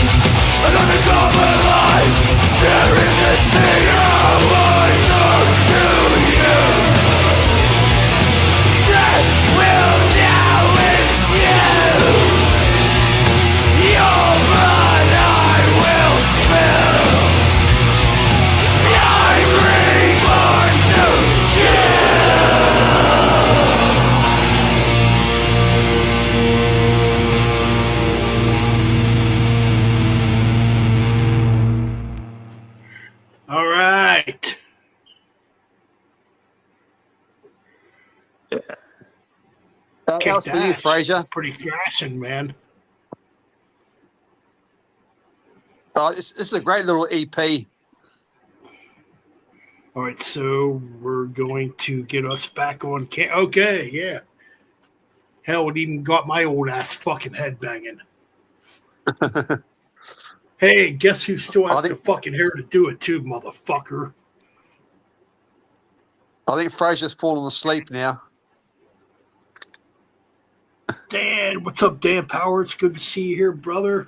Speaker 1: And I become alive, tearing the sea. How I turn to you. Death will now ensue. Your blood I will spill. I'm reborn to
Speaker 2: All right. Kick
Speaker 7: How's for you,
Speaker 2: ass.
Speaker 7: Fraser?
Speaker 2: Pretty thrashing, man.
Speaker 7: This is a great little E EP.
Speaker 2: All right, so we're going to get us back on. Okay, yeah. Hell, it even got my old ass fucking head banging. Hey, guess who still has the fucking hair to do it too, motherfucker?
Speaker 7: I think Fraser's fallen asleep now.
Speaker 2: Dan, what's up, Dan Powers? Good to see you here, brother.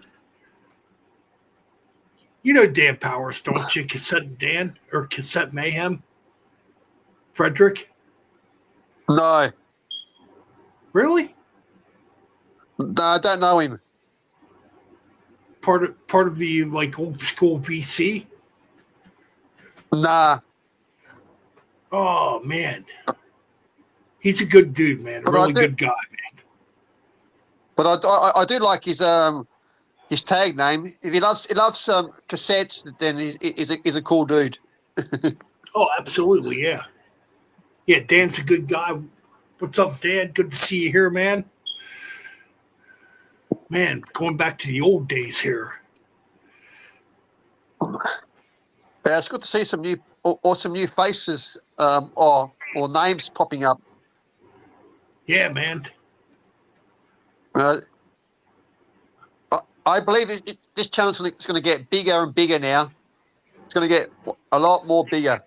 Speaker 2: You know Dan Powers, don't you? Cassette Dan or Cassette Mayhem? Frederick?
Speaker 7: No.
Speaker 2: Really?
Speaker 7: No, I don't know him.
Speaker 2: Part of the like old school BC?
Speaker 7: Nah.
Speaker 2: Oh man. He's a good dude, man. A really good guy, man.
Speaker 7: But I do like his tag name. If he loves cassettes, then he's a cool dude.
Speaker 2: Oh, absolutely, yeah. Yeah, Dan's a good guy. What's up, Dan? Good to see you here, man. Man, going back to the old days here.
Speaker 7: Yeah, it's good to see some new or some new faces or names popping up.
Speaker 2: Yeah, man.
Speaker 7: I believe this channel's going to get bigger and bigger now. It's going to get a lot more bigger.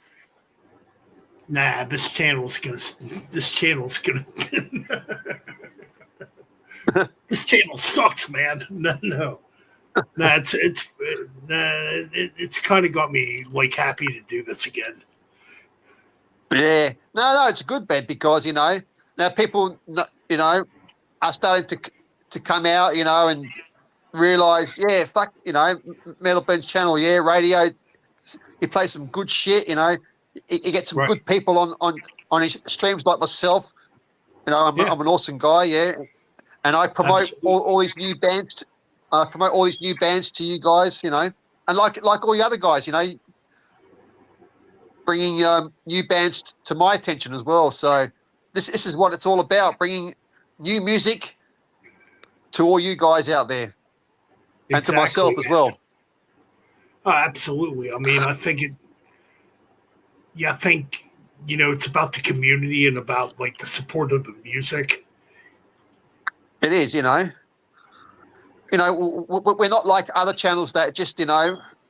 Speaker 2: Nah, this channel's gonna. This channel sucks, man. No. Nah, it's kind of got me like happy to do this again.
Speaker 7: Yeah, no, it's a good bet because now people are starting to come out, and realize, yeah, fuck, Metal Ben's channel, yeah, radio. He plays some good shit, He gets some good people on his streams like myself. I'm an awesome guy, yeah, and I promote all these new bands. I promote all these new bands to you guys, and like all the other guys, bringing new bands to my attention as well. So this is what it's all about: bringing new music to all you guys out there, and to myself as well.
Speaker 2: Oh, absolutely. I mean, I think it's about the community and about like the support of the music.
Speaker 7: It is, we're not like other channels that just,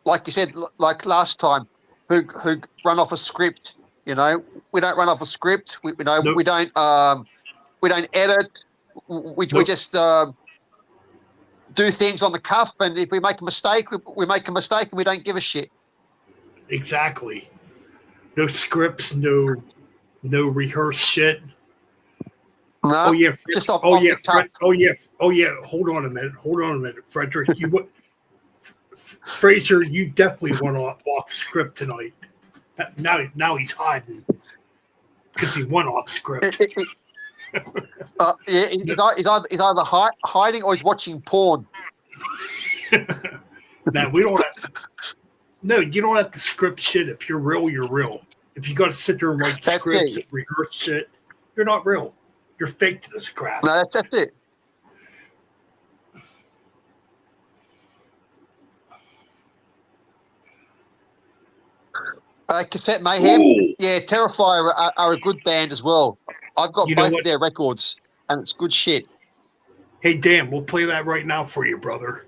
Speaker 7: like you said, like last time, who run off a script. We don't run off a script. We don't edit. We just do things on the cuff, and if we make a mistake, we make a mistake, and we don't give a shit.
Speaker 2: Exactly. No scripts, no rehearsed shit.
Speaker 7: No,
Speaker 2: oh yeah,
Speaker 7: just off
Speaker 2: oh yeah,
Speaker 7: the cuff.
Speaker 2: oh yeah. Hold on a minute, Frederick. Fraser, you definitely went off script tonight. Now he's hiding because he went off script.
Speaker 7: Yeah, he's either hiding or he's watching porn.
Speaker 2: Man, we don't have. No, you don't have to script shit. If you're real, you're real. If you got to sit there and write scripts and rehearse shit, you're not real. You're fake to this crap.
Speaker 7: No, that's it. Cassette Mayhem. Ooh. Yeah, Terrifier are a good band as well. I've got both of their records, and it's good shit.
Speaker 2: Hey, Dan, we'll play that right now for you, brother.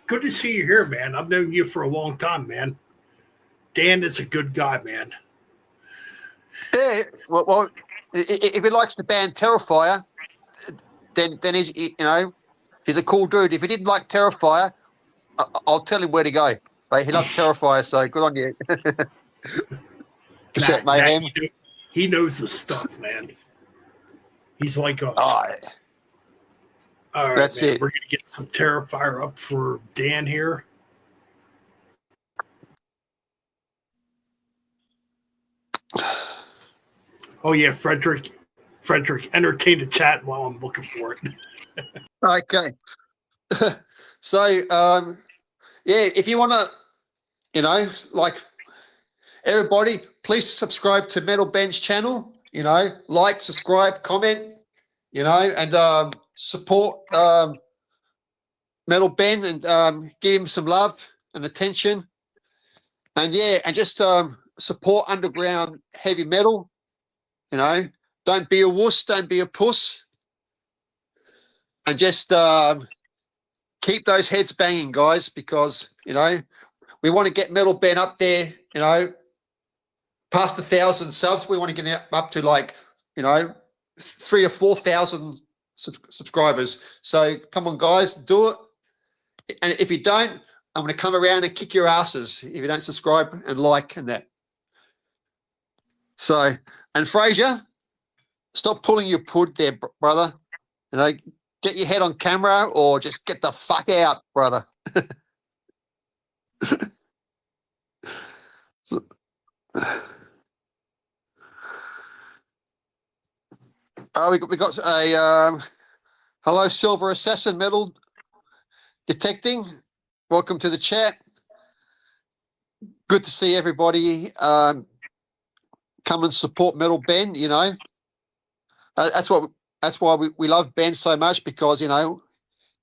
Speaker 2: Good to see you here, man. I've known you for a long time, man. Dan is a good guy, man.
Speaker 7: Yeah, well, if he likes the band Terrifier, then he's he's a cool dude. If he didn't like Terrifier, I'll tell him where to go. But he loves Terrifier, so good on you. Cassette Mayhem.
Speaker 2: He knows the stuff, man. He's like us. All right,
Speaker 7: that's
Speaker 2: man.
Speaker 7: it.
Speaker 2: We're gonna get some Terrifier up for Dan here. Oh yeah, Frederick, entertain the chat while I'm looking for it.
Speaker 7: Okay. So, yeah, if you want to, like everybody, please subscribe to Metal Ben's channel. Like, subscribe, comment, and support Metal Ben and give him some love and attention. And yeah, and just support underground heavy metal. Don't be a wuss, don't be a puss, and just keep those heads banging, guys, because we want to get Metal Ben up there, past 1,000 subs. We want to get it up to 3,000 or 4,000 subscribers. So come on, guys, do it. And if you don't, I'm going to come around and kick your asses if you don't subscribe and like and that. So, and Fraser, stop pulling your pud there, brother. Get your head on camera or just get the fuck out, brother. We got a hello, Silver Assassin Metal Detecting. Welcome to the chat. Good to see everybody. Come and support Metal Ben. That's why we love Ben so much, because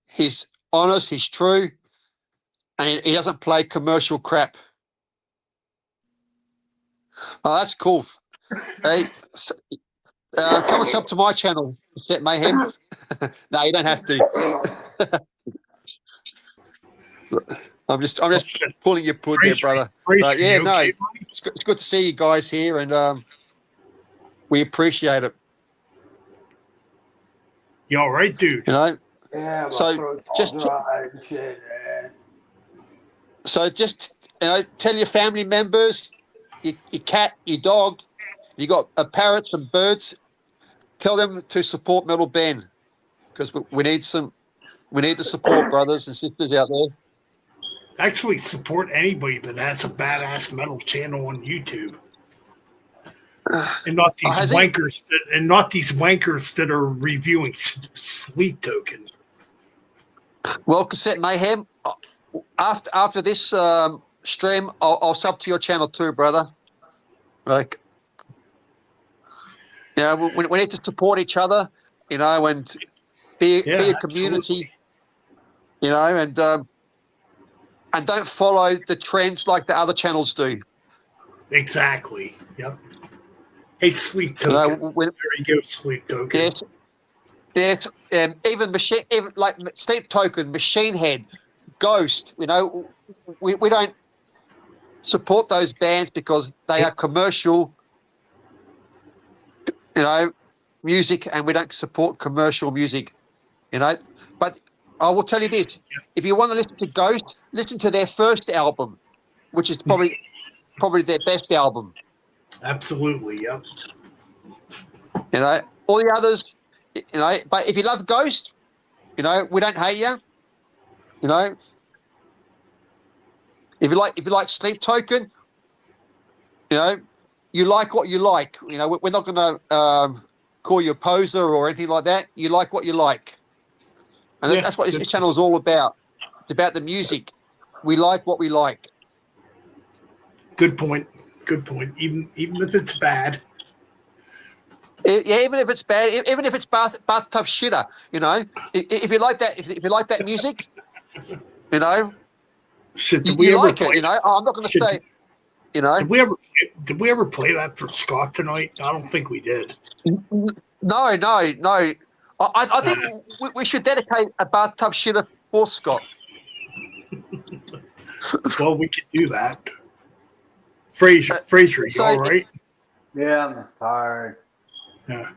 Speaker 7: He's honest. He's true, and he doesn't play commercial crap. Oh, that's cool. Hey, come and sub to my channel, Set Mayhem. No, you don't have to. I'm just pulling your pud there, brother. But yeah, no, it's good to see you guys here, and we appreciate it.
Speaker 2: You all right, dude?
Speaker 7: You know.
Speaker 5: Yeah,
Speaker 7: So just tell your family members, your cat, your dog, you got parrots and birds. Tell them to support Metal Ben, because we need the support, brothers and sisters out there.
Speaker 2: Actually, support anybody that has a badass metal channel on YouTube, and not these wankers. And not these wankers that are reviewing Sleep Token.
Speaker 7: Well, Cassette Mayhem, after this stream, I'll sub to your channel too, brother. Like, yeah, we need to support each other, and be a community,
Speaker 2: absolutely.
Speaker 7: And don't follow the trends like the other channels do.
Speaker 2: Exactly. Yep. Hey, Sleep Token. There you go, Sleep Token.
Speaker 7: Yes. Yes. Even like Sleep Token, Machine Head, Ghost. We don't support those bands because they are commercial. Music, and we don't support commercial music. But I will tell you this: if you want to listen to Ghost, listen to their first album, which is probably their best album.
Speaker 2: Absolutely, yep.
Speaker 7: All the others, but if you love Ghost, we don't hate you. If you like Sleep Token, you like what you like. We're not going to call you a poser or anything like that. You like what you like. And that's what this channel is all about. It's about the music. We like what we like.
Speaker 2: Good point. Good point. Even if it's bad.
Speaker 7: Yeah, even if it's bad, even if it's bathtub shitter, if you like that, if you like that music,
Speaker 2: Shit, did
Speaker 7: you
Speaker 2: we ever
Speaker 7: like
Speaker 2: play?
Speaker 7: it. I'm not going to say,
Speaker 2: Did we ever play that for Scott tonight? I don't think we did.
Speaker 7: No. I think we should dedicate a bathtub shitter for Scott.
Speaker 2: Well, we could do that. Fraser, you all right?
Speaker 5: Yeah, I'm just tired.
Speaker 2: Yeah.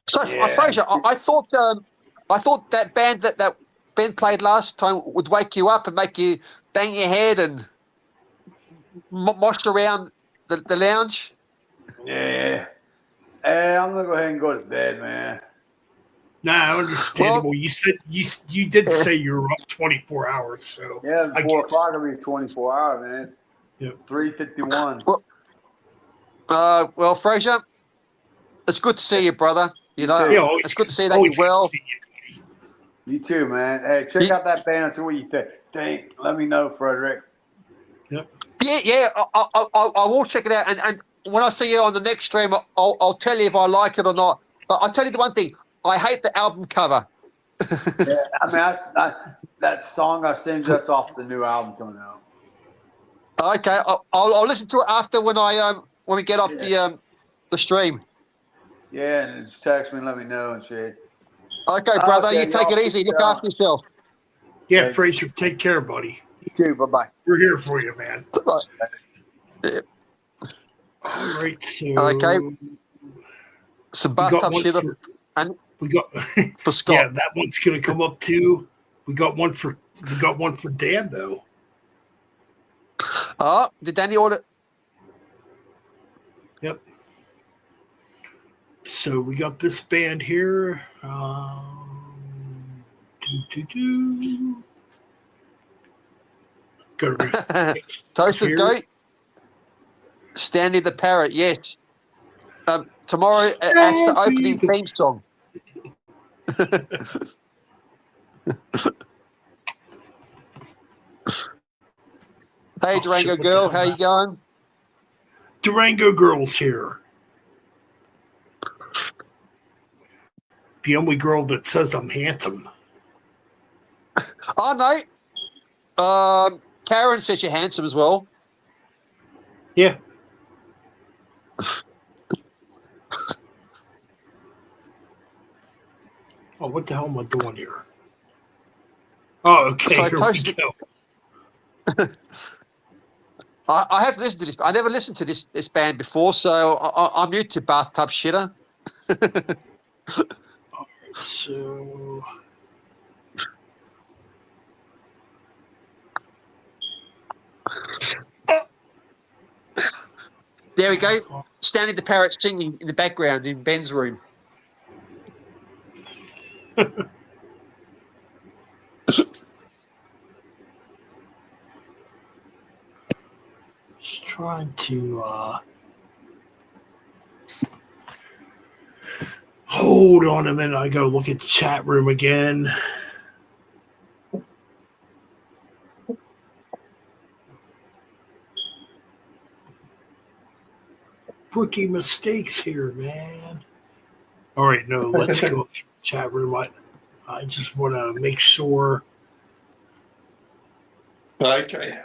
Speaker 7: So, Fraser, I thought that band that Ben played last time would wake you up and make you bang your head and mosh around the lounge.
Speaker 5: Yeah. Hey, I'm gonna go ahead and go to bed, man.
Speaker 2: Nah, understandable. You said you did say you were up 24 hours, so
Speaker 5: Yeah, 4 o'clock will be 24 hours, man.
Speaker 2: Yep.
Speaker 5: 3:51.
Speaker 7: Well, Fraser, it's good to see you, brother. It's good to see that you're well.
Speaker 5: You too, man. Hey, check out that band and see what you think. Let me know, Frederick.
Speaker 2: Yep.
Speaker 7: Yeah. I will check it out, and when I see you on the next stream, I'll tell you if I like it or not. But I'll tell you the one thing: I hate the album cover.
Speaker 5: Yeah, I mean, that song I sing that's off the new album coming out.
Speaker 7: Okay, I'll listen to it after when we get off the stream.
Speaker 5: Yeah, and just text me and let me know and shit.
Speaker 7: Okay, brother, you take it easy. Look after yourself.
Speaker 2: Yeah, Fraser, take care, buddy.
Speaker 5: You too. Bye-bye.
Speaker 2: We're here for you, man.
Speaker 7: Bye. Yeah.
Speaker 2: All right, so
Speaker 7: Okay. Some bathtub shitter.
Speaker 2: We got
Speaker 7: for Scott.
Speaker 2: Yeah, that one's gonna come up too. We got one for Dan though.
Speaker 7: Oh, did Danny order?
Speaker 2: Yep. So we got this band here.
Speaker 7: Toasted Goat. Stanley the Parrot, yes. Tomorrow that's the opening theme song. Hey, Durango girl, how you going?
Speaker 2: Durango girl's here. The only girl that says I'm handsome.
Speaker 7: Oh no. Karen says you're handsome as well.
Speaker 2: Yeah. Oh, what the hell am I doing here? Oh, okay.
Speaker 7: So
Speaker 2: Here we
Speaker 7: Toasted-
Speaker 2: go.
Speaker 7: I have listened to this. I never listened to this band before, so I'm new to Bathtub Shitter.
Speaker 2: So,
Speaker 7: There we go. Stanley the Parrot singing in the background in Ben's room.
Speaker 2: just trying to hold on a minute. I gotta look at the chat room again. Rookie mistakes here, man. All right, no, let's go to the chat room. I just want to make sure.
Speaker 3: Okay.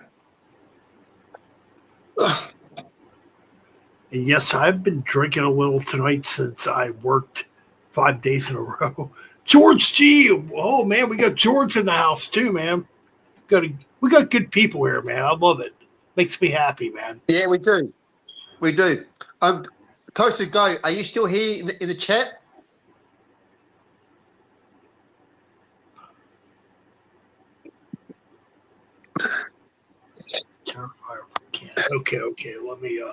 Speaker 2: And yes, I've been drinking a little tonight since I worked 5 days in a row. George G. Oh man, we got George in the house too, man. We got good people here, man. I love it. Makes me happy, man.
Speaker 7: Yeah, we do. We do. Toasted Go, are you still here in the chat?
Speaker 2: Okay. Let me.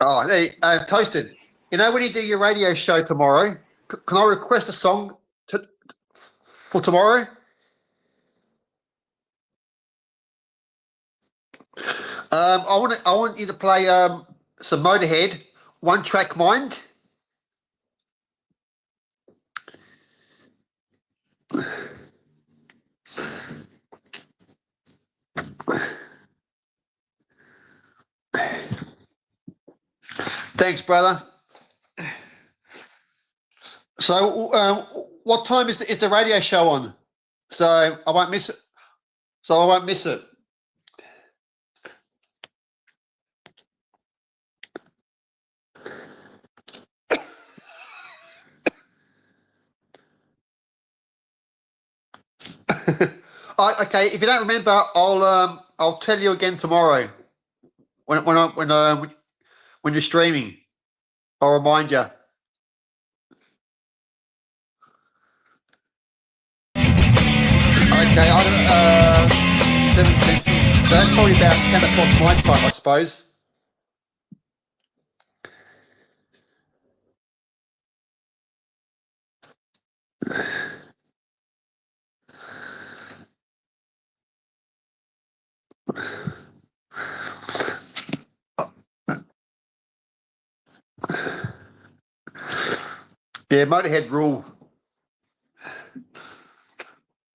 Speaker 7: Oh, hey, Toasted. You know when you do your radio show tomorrow, can I request a song for tomorrow? I want you to play some Motorhead, One Track Mind. Thanks, brother. So, what time is the radio show on? So I won't miss it. Okay, if you don't remember, I'll tell you again tomorrow when you're streaming. I'll remind you. Okay, 7 Central. So that's probably about 10 o'clock my time, I suppose. Yeah, Motorhead rule.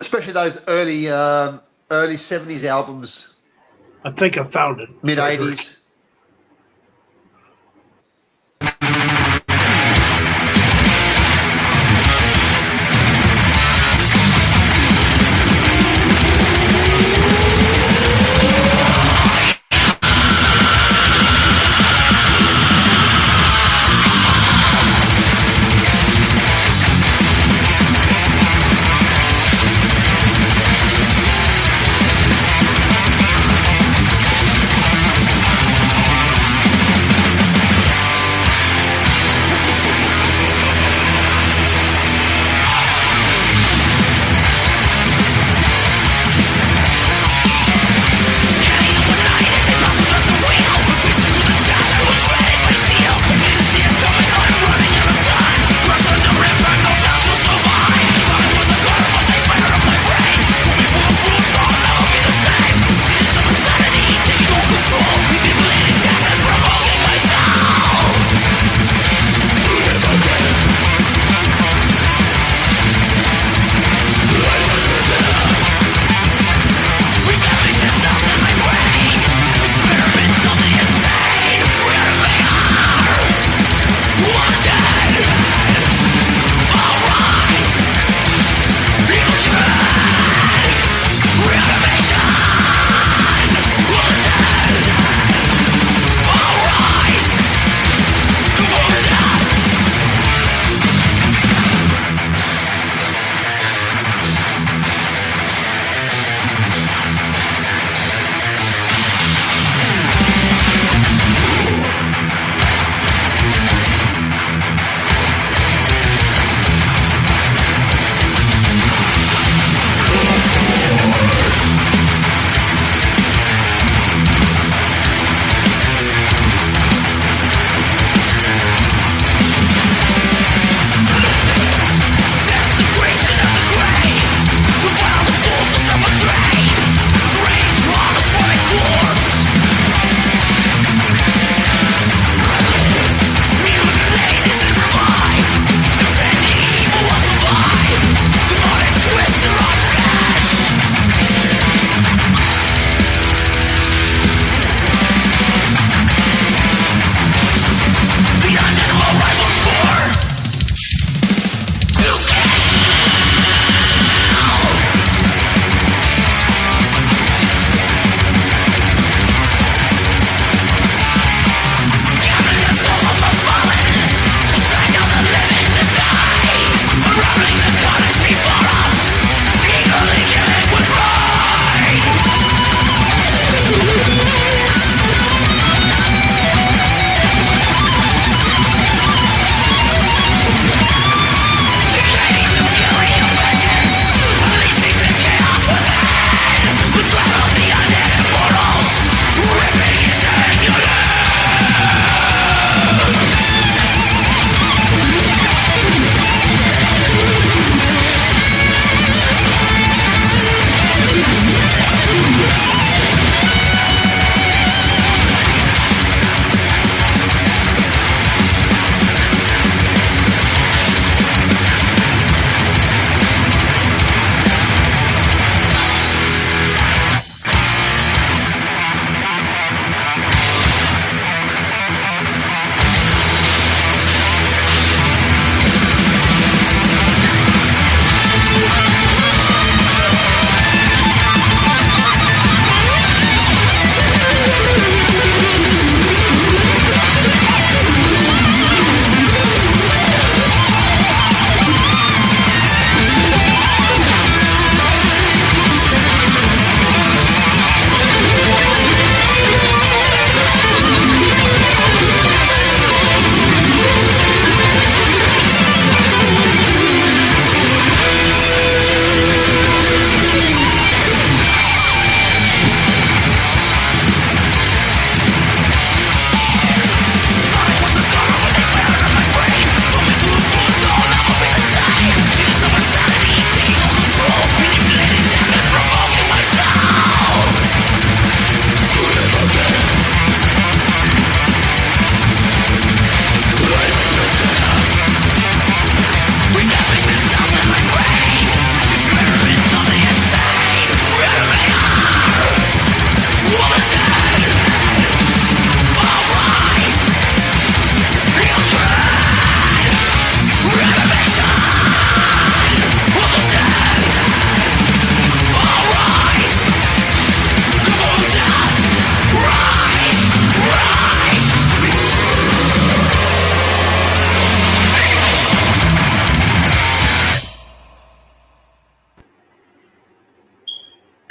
Speaker 7: Especially those early 70s albums.
Speaker 2: I think I found it.
Speaker 7: Mid 80s.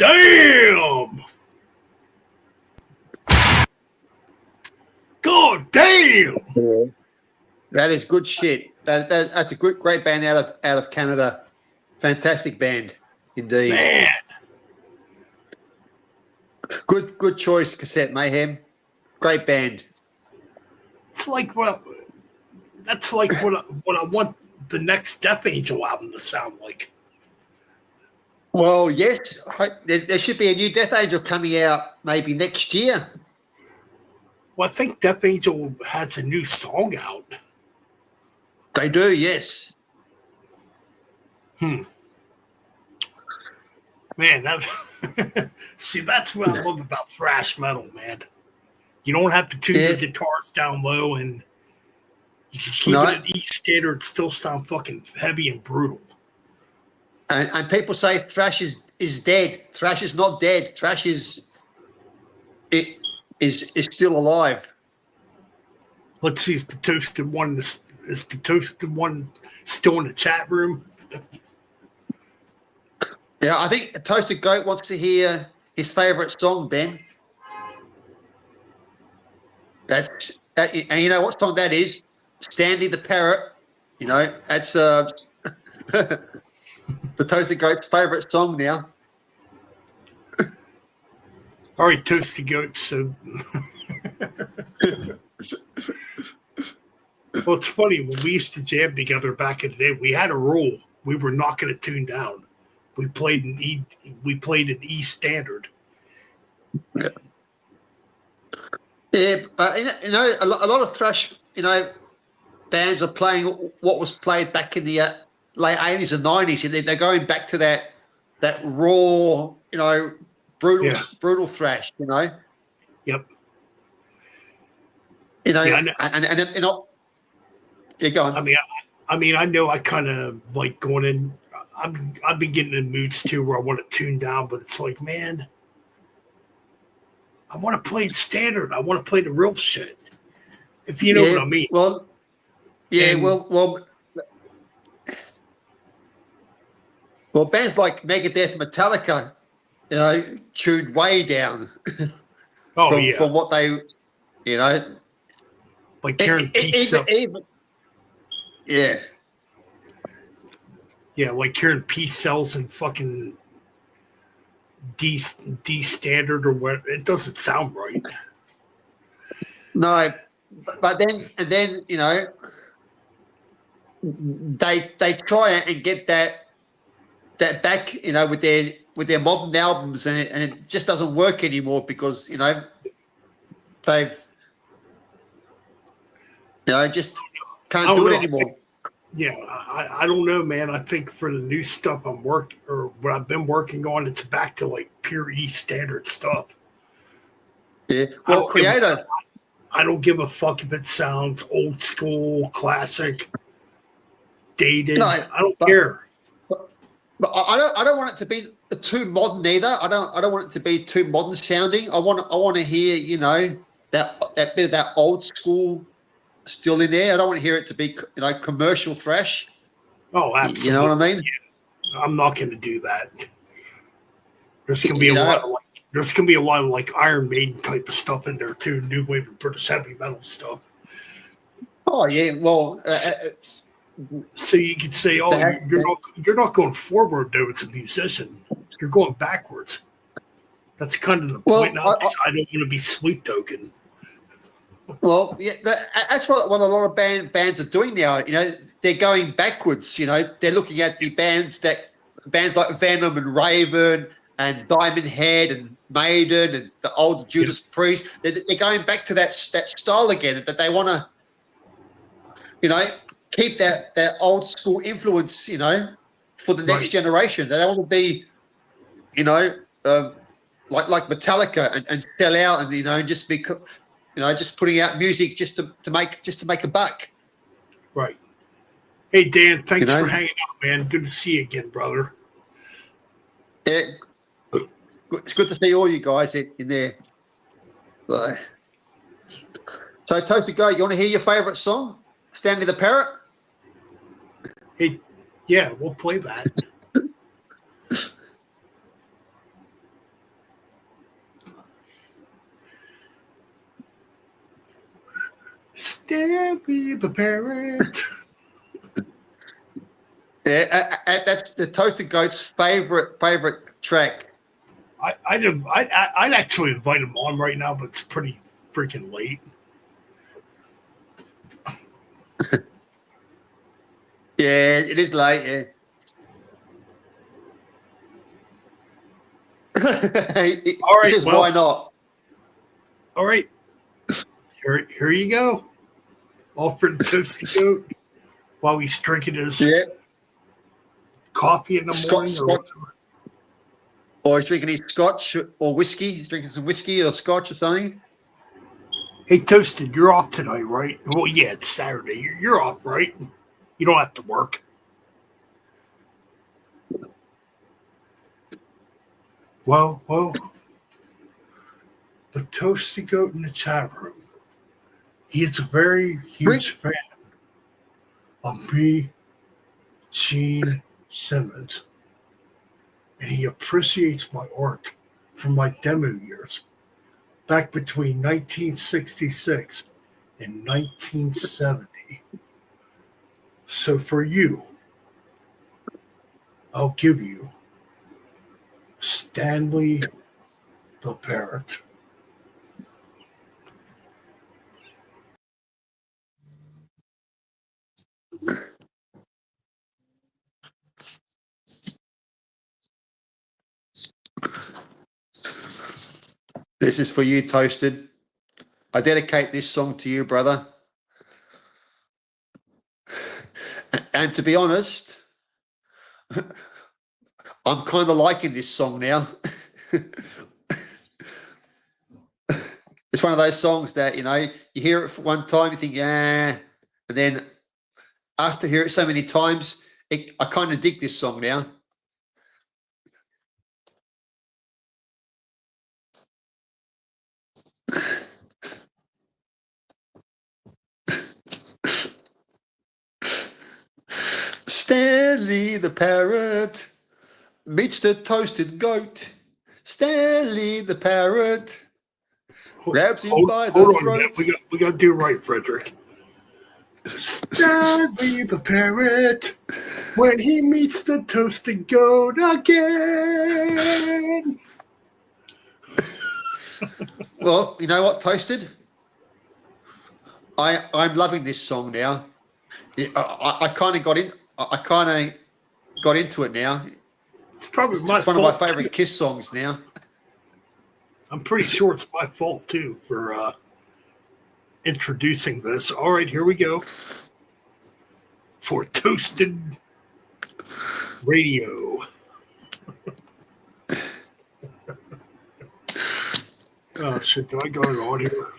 Speaker 2: damn! God damn!
Speaker 7: That is good shit. That's a great band out of Canada. Fantastic band, indeed.
Speaker 2: Man,
Speaker 7: Good choice, Cassette Mayhem. Great band.
Speaker 2: it's like that's like what I want the next Death Angel album to sound like.
Speaker 7: Well, yes, there should be a new Death Angel coming out maybe next year.
Speaker 2: Well, I think Death Angel has a new song out.
Speaker 7: They do, yes.
Speaker 2: Man, see, that's what I love about thrash metal, man. You don't have to tune your guitars down low, and you can keep it at E standard, still sound fucking heavy and brutal.
Speaker 7: And people say thrash is dead. Thrash is not dead. Thrash is still alive.
Speaker 2: Let's see, is the toasted one still in the chat room?
Speaker 7: Yeah, I think Toasted Goat wants to hear his favourite song, Ben. And you know what song that is? Stanley the Parrot. You know, that's the Toasted Goat's favourite song now.
Speaker 2: All right, Toasted Goat. So, well, it's funny when we used to jam together back in the day. We had a rule: we were not going to tune down. We played in E standard.
Speaker 7: Yeah, but you know, a lot of thrash, bands are playing what was played back in the late 80s and 90s, and they're going back to that raw, brutal thrash,
Speaker 2: Yep.
Speaker 7: And go on.
Speaker 2: I mean, I know I kind of like going in. I've been getting in moods too where I want to tune down, but it's like, man, I want to play it standard. I want to play the real shit. If you know what I mean.
Speaker 7: Well, yeah. Well, bands like Megadeth, Metallica, tuned way down. From what they,
Speaker 2: like Karen Peace.
Speaker 7: Yeah.
Speaker 2: Yeah, like Karen Peace sells in fucking D standard or what? It doesn't sound right.
Speaker 7: No, but then they try and get that back, with their modern albums, and it just doesn't work anymore because they've just can't do it anymore.
Speaker 2: I don't know, man. I think for the new stuff what I've been working on, it's back to like pure E standard stuff.
Speaker 7: Yeah. Well, Creator.
Speaker 2: I don't give a fuck if it sounds old school, classic, dated.
Speaker 7: No,
Speaker 2: I don't care.
Speaker 7: But I don't want it to be too modern either. I don't want it to be too modern sounding. I want to hear that bit of that old school still in there. I don't want to hear it to be commercial thrash.
Speaker 2: Oh, absolutely.
Speaker 7: You know what I mean?
Speaker 2: Yeah. I'm not going to do that. There's going to be a lot of like Iron Maiden type of stuff in there too. New wave of British heavy metal stuff.
Speaker 7: Oh yeah, well.
Speaker 2: So you could say, you're not going forward though as a musician. You're going backwards. That's kind of the point. Now, I don't want to be sweet token.
Speaker 7: Well, yeah, that's what a lot of bands are doing now. They're going backwards. They're looking at the bands like Venom and Raven and Diamond Head and Maiden and the old Judas Priest. They're going back to that style again. That they want to, keep that old school influence. For the next generation. They don't want to be, like Metallica and sell out and just be. Just putting out music just to make a buck.
Speaker 2: Right. Hey Dan, thanks for hanging out, man. Good to see you again, brother.
Speaker 7: Yeah, it's good to see all you guys in there. So Toasted Goat, you want to hear your favourite song, Stanley the Parrot?
Speaker 2: Hey, yeah, we'll play that. Stanley the Parrot.
Speaker 7: Yeah, that's the Toasted Goat's favorite track.
Speaker 2: I'd actually invite him on right now, but it's pretty freaking late.
Speaker 7: Yeah, it is late. Yeah.
Speaker 2: All right,
Speaker 7: Says,
Speaker 2: well,
Speaker 7: why not?
Speaker 2: All right, here you go. Alfred Toasty Goat while he's drinking his coffee in the morning.
Speaker 7: Or he's drinking his scotch or whiskey. He's drinking some whiskey or scotch or something.
Speaker 2: Hey, Toasted, you're off tonight, right? Well, yeah, it's Saturday. You're off, right? You don't have to work. Well, the Toasty Goat in the chat room. He is a very huge fan of me, Gene Simmons. And he appreciates my art from my demo years back between 1966 and 1970. So for you, I'll give you Stanley the Parrot.
Speaker 7: This is for you, Toasted. I dedicate this song to you, brother. And to be honest, I'm kind of liking this song now. It's one of those songs that, you hear it for one time, you think, yeah, and then after hear it so many times, I kind of dig this song now. Stanley the Parrot meets the Toasted Goat. Stanley the Parrot grabs him by the throat.
Speaker 2: We got to do right, Frederick. Stanley the Parrot when he meets the Toasted Goat again.
Speaker 7: Well, you know what, Toasted? I'm loving this song now. I kind of got in. I kind of got into it now.
Speaker 2: It's probably
Speaker 7: one of my favorite Kiss songs now.
Speaker 2: I'm pretty sure it's my fault too for introducing this. All right, here we go. For Toasted Radio. Oh shit, did I go to audio?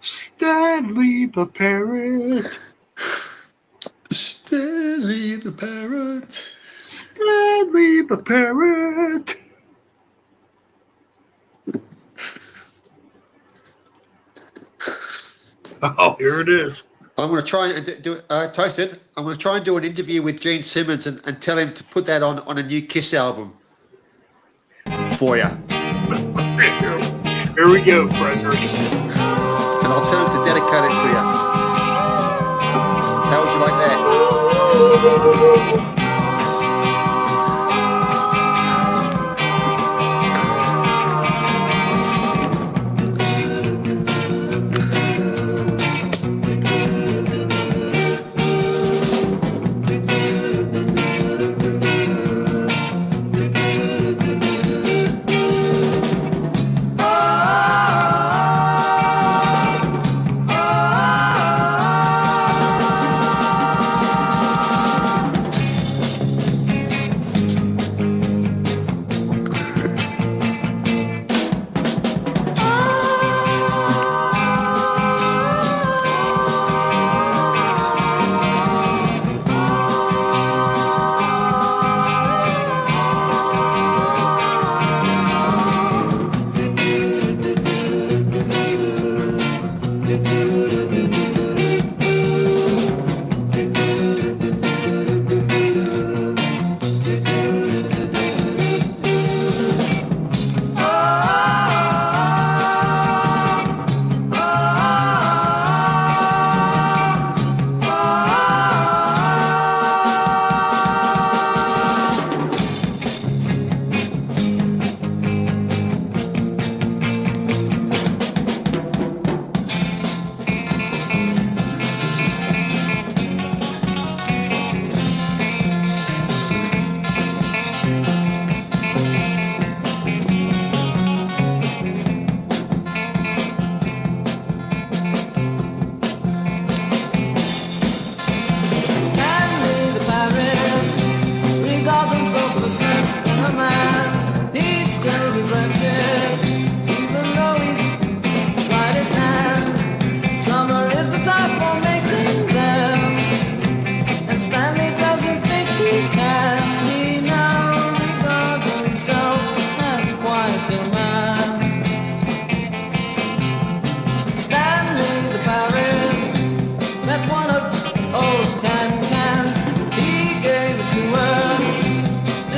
Speaker 2: Stanley the Parrot.
Speaker 7: Stanley the Parrot.
Speaker 2: Stanley the Parrot. Oh, here it is.
Speaker 7: I'm going to try and do Toasted. I'm going to try and do an interview with Gene Simmons and tell him to put that on a new Kiss album for you.
Speaker 2: Here we go, Frederick.
Speaker 7: And I'll tell him to dedicate it to you. How would you like that?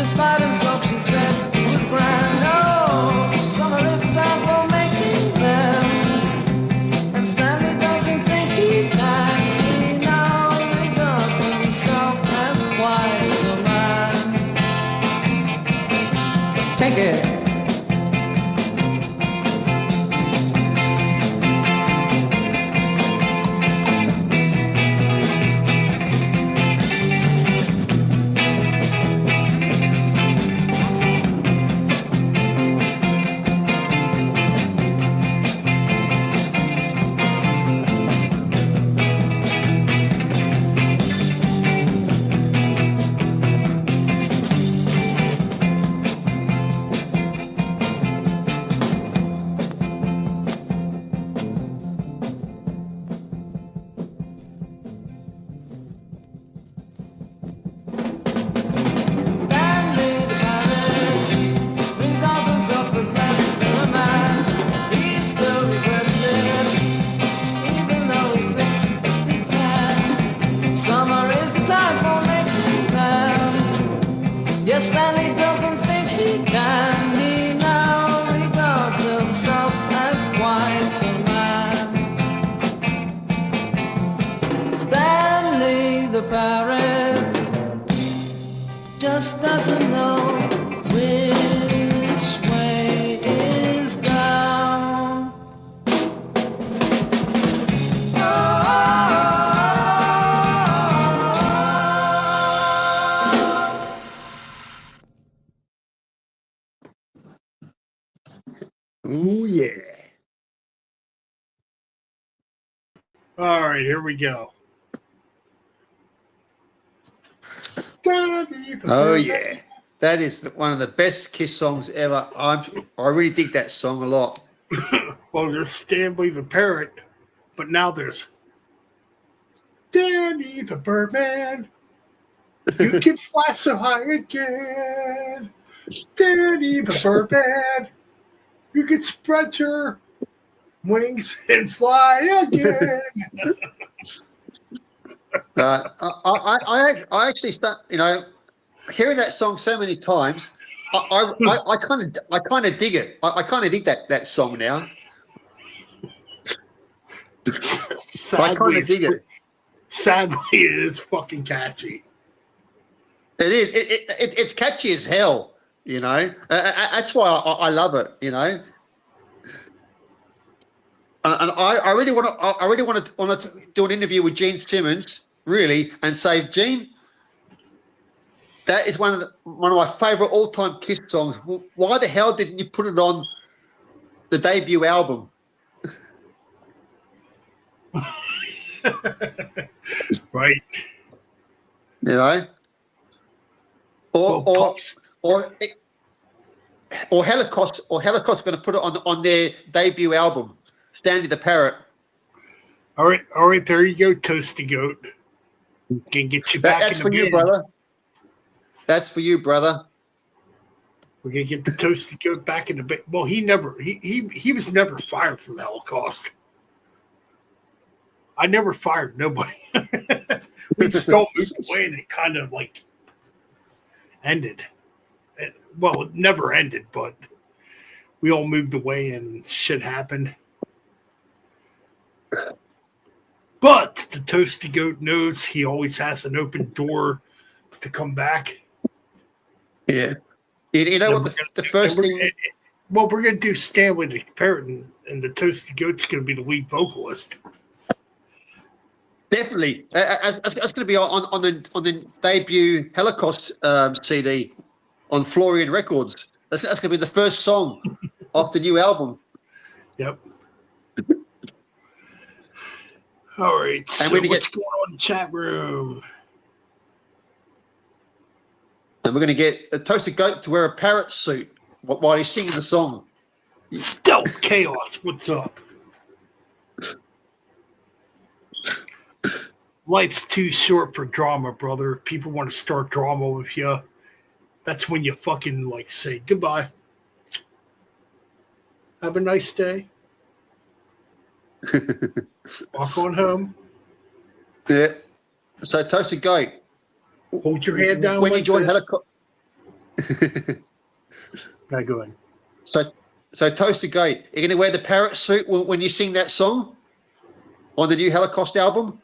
Speaker 1: despite himself, she said he was grand. No, summer is the time for making them. And Stanley doesn't think he can. He now regards himself as quite a man. Take it. Yes, Stanley doesn't think he can. He now regards himself as quite a man. Stanley the parrot just doesn't know which way is down.
Speaker 2: Oh, yeah. All right, here we go.
Speaker 7: Oh yeah, that is one of the best Kiss songs ever. I really dig that song a lot.
Speaker 2: Well, there's Stanley the Parrot, but now there's Danny the Birdman. You can fly so high again. Danny the Birdman. You can spread your wings and fly again.
Speaker 7: I actually start, hearing that song so many times. I kind of dig it. I kind of dig that song now. I kind of dig it.
Speaker 2: Sadly, it is fucking catchy.
Speaker 7: It is. It's catchy as hell. That's why I love it. And I really want to do an interview with Gene Simmons, really, and say, Gene, that is one of my favorite all-time Kiss songs. Why the hell didn't you put it on the debut album?
Speaker 2: Right.
Speaker 7: Or Holocaust going to put it on their debut album, Stanley the Parrot.
Speaker 2: All right, there you go, Toasty Goat. Can get you back
Speaker 7: That's
Speaker 2: in
Speaker 7: for
Speaker 2: the
Speaker 7: you,
Speaker 2: band.
Speaker 7: brother. That's for you, brother.
Speaker 2: We're gonna get the Toasty Goat back in the band. Well, he was never fired from the Holocaust. I never fired nobody. We just all moved away, and it kind of like ended. Well, it never ended, but we all moved away and shit happened. But the Toasty Goat knows he always has an open door to come back.
Speaker 7: Yeah. You know what the first thing...
Speaker 2: Well, we're going to do Stanley the Parrot, and the Toasty Goat's going to be the lead vocalist.
Speaker 7: Definitely. That's going to be on the debut Holocaust CD on Florian Records. That's going to be the first song off the new album.
Speaker 2: Yep. All right.
Speaker 7: And
Speaker 2: So what's going on in the chat room?
Speaker 7: And we're going to get a Toasted Goat to wear a parrot suit while he's singing the song.
Speaker 2: Stealth Chaos, what's up? Life's too short for drama, brother. If people want to start drama with you, that's when you fucking say goodbye. Have a nice day. Walk on home.
Speaker 7: Yeah. So Toasted Goat,
Speaker 2: hold your hand down.
Speaker 7: when
Speaker 2: like
Speaker 7: you join
Speaker 2: this. Now go ahead.
Speaker 7: So Toasted Goat, you're going to wear the parrot suit when you sing that song on the new Holocaust album?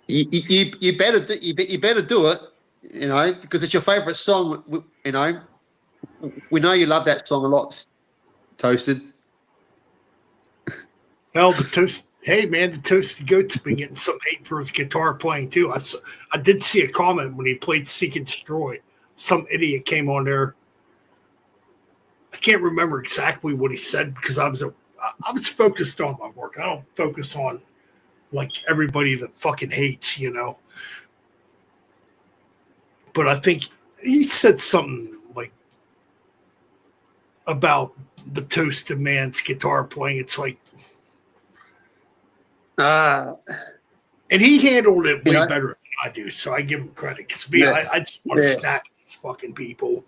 Speaker 7: you better do it, because it's your favorite song. We know you love that song a lot, Toasted.
Speaker 2: Well, hey man, the Toasted Goat's been getting some hate for his guitar playing too. I did see a comment when he played Seek and Destroy. Some idiot came on there. I can't remember exactly what he said because I was focused on my work. I don't focus on like everybody that fucking hates, But I think he said something like about the Toasted Man's guitar playing. It's like, and he handled it way better than I do, so I give him credit. Because I just want to snap these fucking people.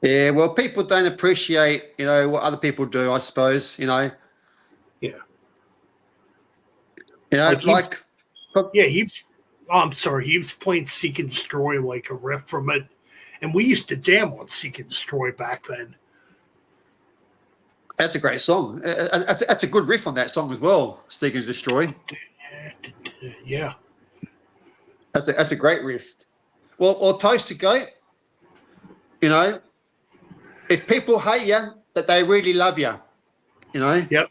Speaker 7: Yeah, well, people don't appreciate, what other people do, I suppose,
Speaker 2: Yeah. I'm sorry, he was playing Seek and Destroy, like a riff from it. And we used to jam on Seek and Destroy back then.
Speaker 7: That's a great song. That's a good riff on that song as well, Seek and Destroy.
Speaker 2: Yeah.
Speaker 7: That's a great riff. Well, Toasted Goat, if people hate you, that they really love you,
Speaker 2: Yep.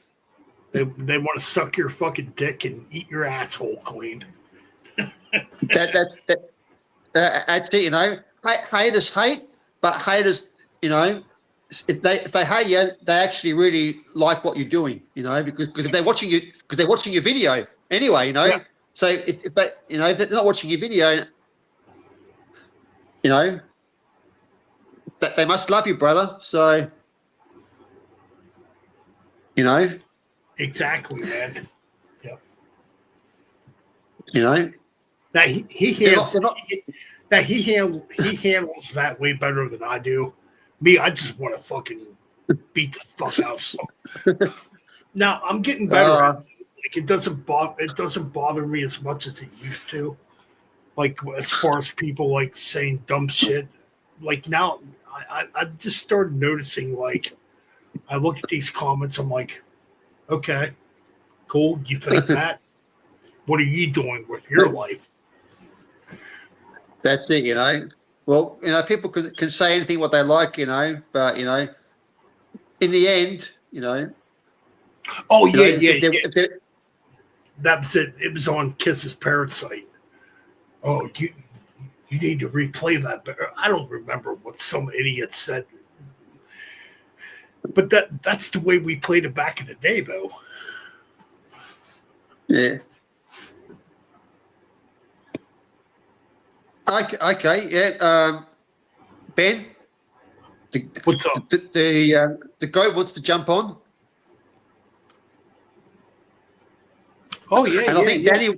Speaker 2: They want to suck your fucking dick and eat your asshole clean.
Speaker 7: That's it, Haters hate, but haters, if they hate you, they actually really like what you're doing, because if they're watching your video anyway,
Speaker 2: Yeah.
Speaker 7: So if they, if they're not watching your video, that they must love you, brother. So,
Speaker 2: Exactly, man. Yep.
Speaker 7: Now
Speaker 2: he handles that way better than I do. Me, I just want to fucking beat the fuck out of someone. Now I'm getting better at it. Like it doesn't bother me as much as it used to. Like as far as people like saying dumb shit. Like now I just started noticing, like I look at these comments, I'm like, okay, cool, you think that? What are you doing with your life?
Speaker 7: That's it, Well, people can say anything what they like, but in the end,
Speaker 2: Oh yeah. That was it. It was on Kiss's Parasite. Oh, you need to replay that. But I don't remember what some idiot said. But that's the way we played it back in the day, though.
Speaker 7: Yeah. Okay. Yeah. Ben.
Speaker 2: What's up?
Speaker 7: The goat wants to jump on.
Speaker 2: Oh yeah.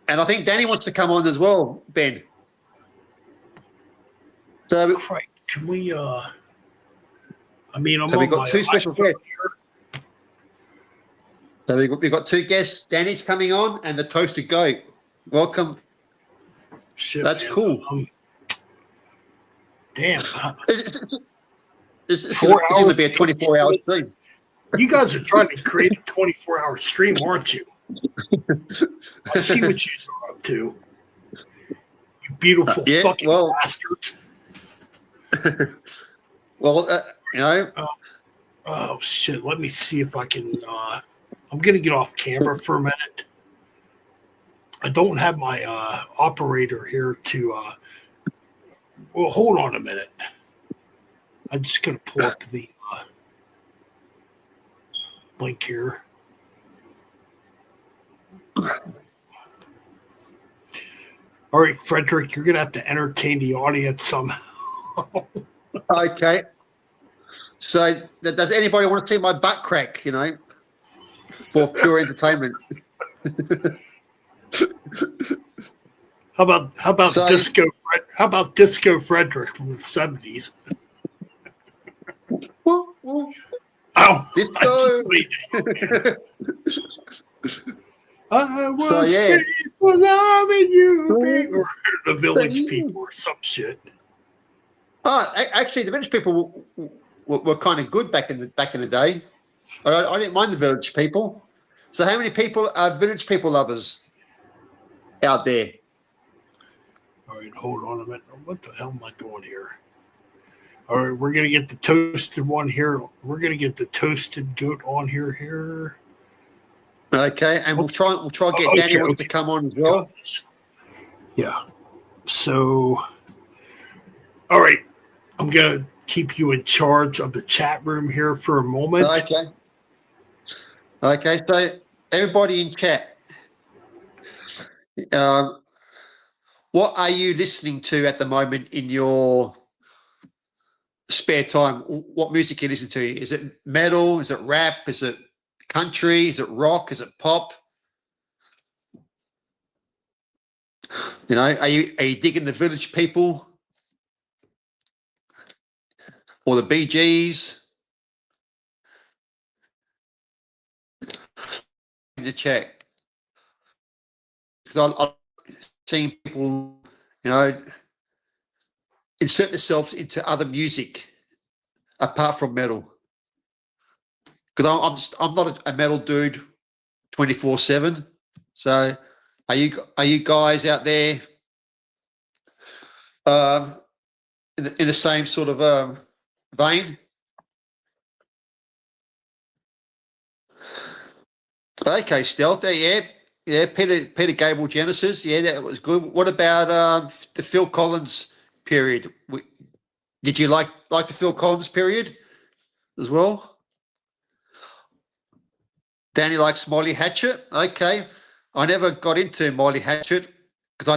Speaker 7: And I think Danny wants to come on as well, Ben. So
Speaker 2: Right. Can we? I mean, I'm
Speaker 7: so we
Speaker 2: on
Speaker 7: got
Speaker 2: my
Speaker 7: two special
Speaker 2: iPhone
Speaker 7: guests. So we've got two guests. Danny's coming on, and the Toasted Goat. Welcome.
Speaker 2: Shit,
Speaker 7: That's
Speaker 2: man.
Speaker 7: cool.
Speaker 2: Damn.
Speaker 7: This is going to be a 24-hour stream.
Speaker 2: You guys are trying to create a 24-hour stream, aren't you? I see what you are up to. You beautiful fucking bastards.
Speaker 7: Well,
Speaker 2: Oh shit! Let me see if I can. I'm gonna get off camera for a minute. I don't have my operator here to. Well, hold on a minute. I'm just gonna pull up the link here. All right, Frederick, you're gonna have to entertain the audience somehow.
Speaker 7: Okay. So, does anybody want to see my butt crack? For pure entertainment.
Speaker 2: How about
Speaker 7: So-
Speaker 2: Disco? How about Disco Frederick from the 70s? Oh,
Speaker 7: Disco.
Speaker 2: I was
Speaker 7: yeah.
Speaker 2: made for loving you, baby. Or the village people or some shit.
Speaker 7: Oh, actually, the village people were kind of good back in the day. I didn't mind the village people. So, how many people are village people lovers out there?
Speaker 2: All right, hold on a minute. What the hell am I doing here? All right, we're gonna get the toasted one here. We're gonna get the toasted goat on here.
Speaker 7: Okay, and we'll try and get Danny wants to come on as well.
Speaker 2: Yeah. So, all right, I'm gonna keep you in charge of the chat room here for a moment.
Speaker 7: Okay. Okay, so everybody in chat, what are you listening to at the moment in your spare time? What music you listen to? Is it metal? Is it rap? Is it country? Is it rock? Is it pop? You know, are you digging the Village People or the Bee Gees? In the chat, because I've seen people, you know, insert themselves into other music apart from metal. Because I'm not a metal dude 24/7. So are you guys out there in the same sort of vein? Okay, Stealth. Yeah. Peter Gabriel Genesis. Yeah, that was good. What about the Phil Collins period? Did you like the Phil Collins period as well? Danny likes Molly Hatchet. Okay, I never got into Molly Hatchet because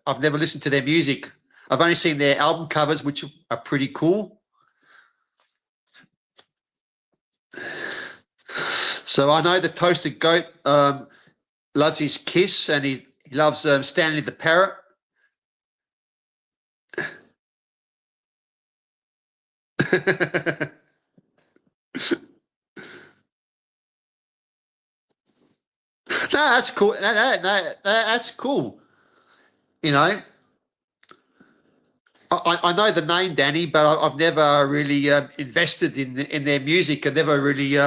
Speaker 7: I've never listened to their music. I've only seen their album covers, which are pretty cool. So I know the Toasted Goat loves his Kiss, and he loves Stanley the Parrot. No, that's cool. That's cool. You know, I know the name Danny, but I've never really invested in their music. I never really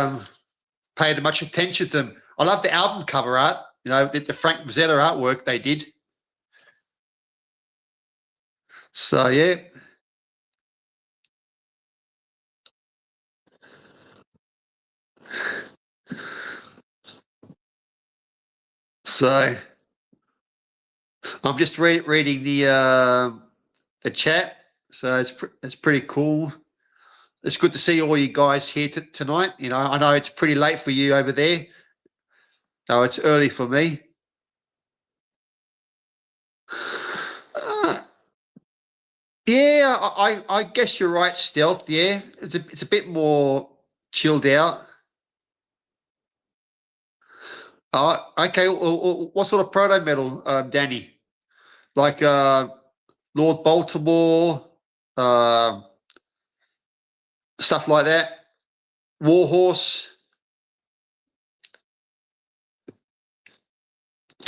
Speaker 7: paid much attention to them. I love the album cover art. You know, the Frank Mazzetta artwork they did. So yeah. So I'm just reading the chat. So it's pretty cool. It's good to see all you guys here tonight. You know, I know it's pretty late for you over there. So it's early for me. Yeah, I guess you're right, Stealth. Yeah, it's a bit more chilled out. Okay. Well, what sort of proto metal, Danny? Like Lord Baltimore, stuff like that. Warhorse.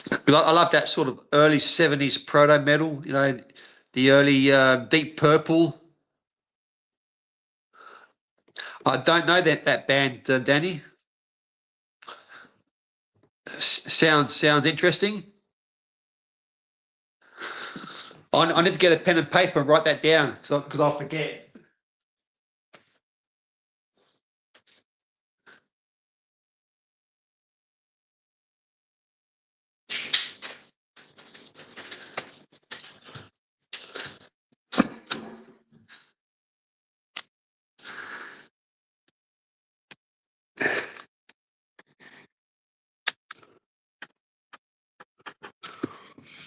Speaker 7: Because I love that sort of early 70s proto metal. You know, the early Deep Purple. I don't know that band, Danny. Sounds interesting. I need to get a pen and paper and write that down because I'll forget.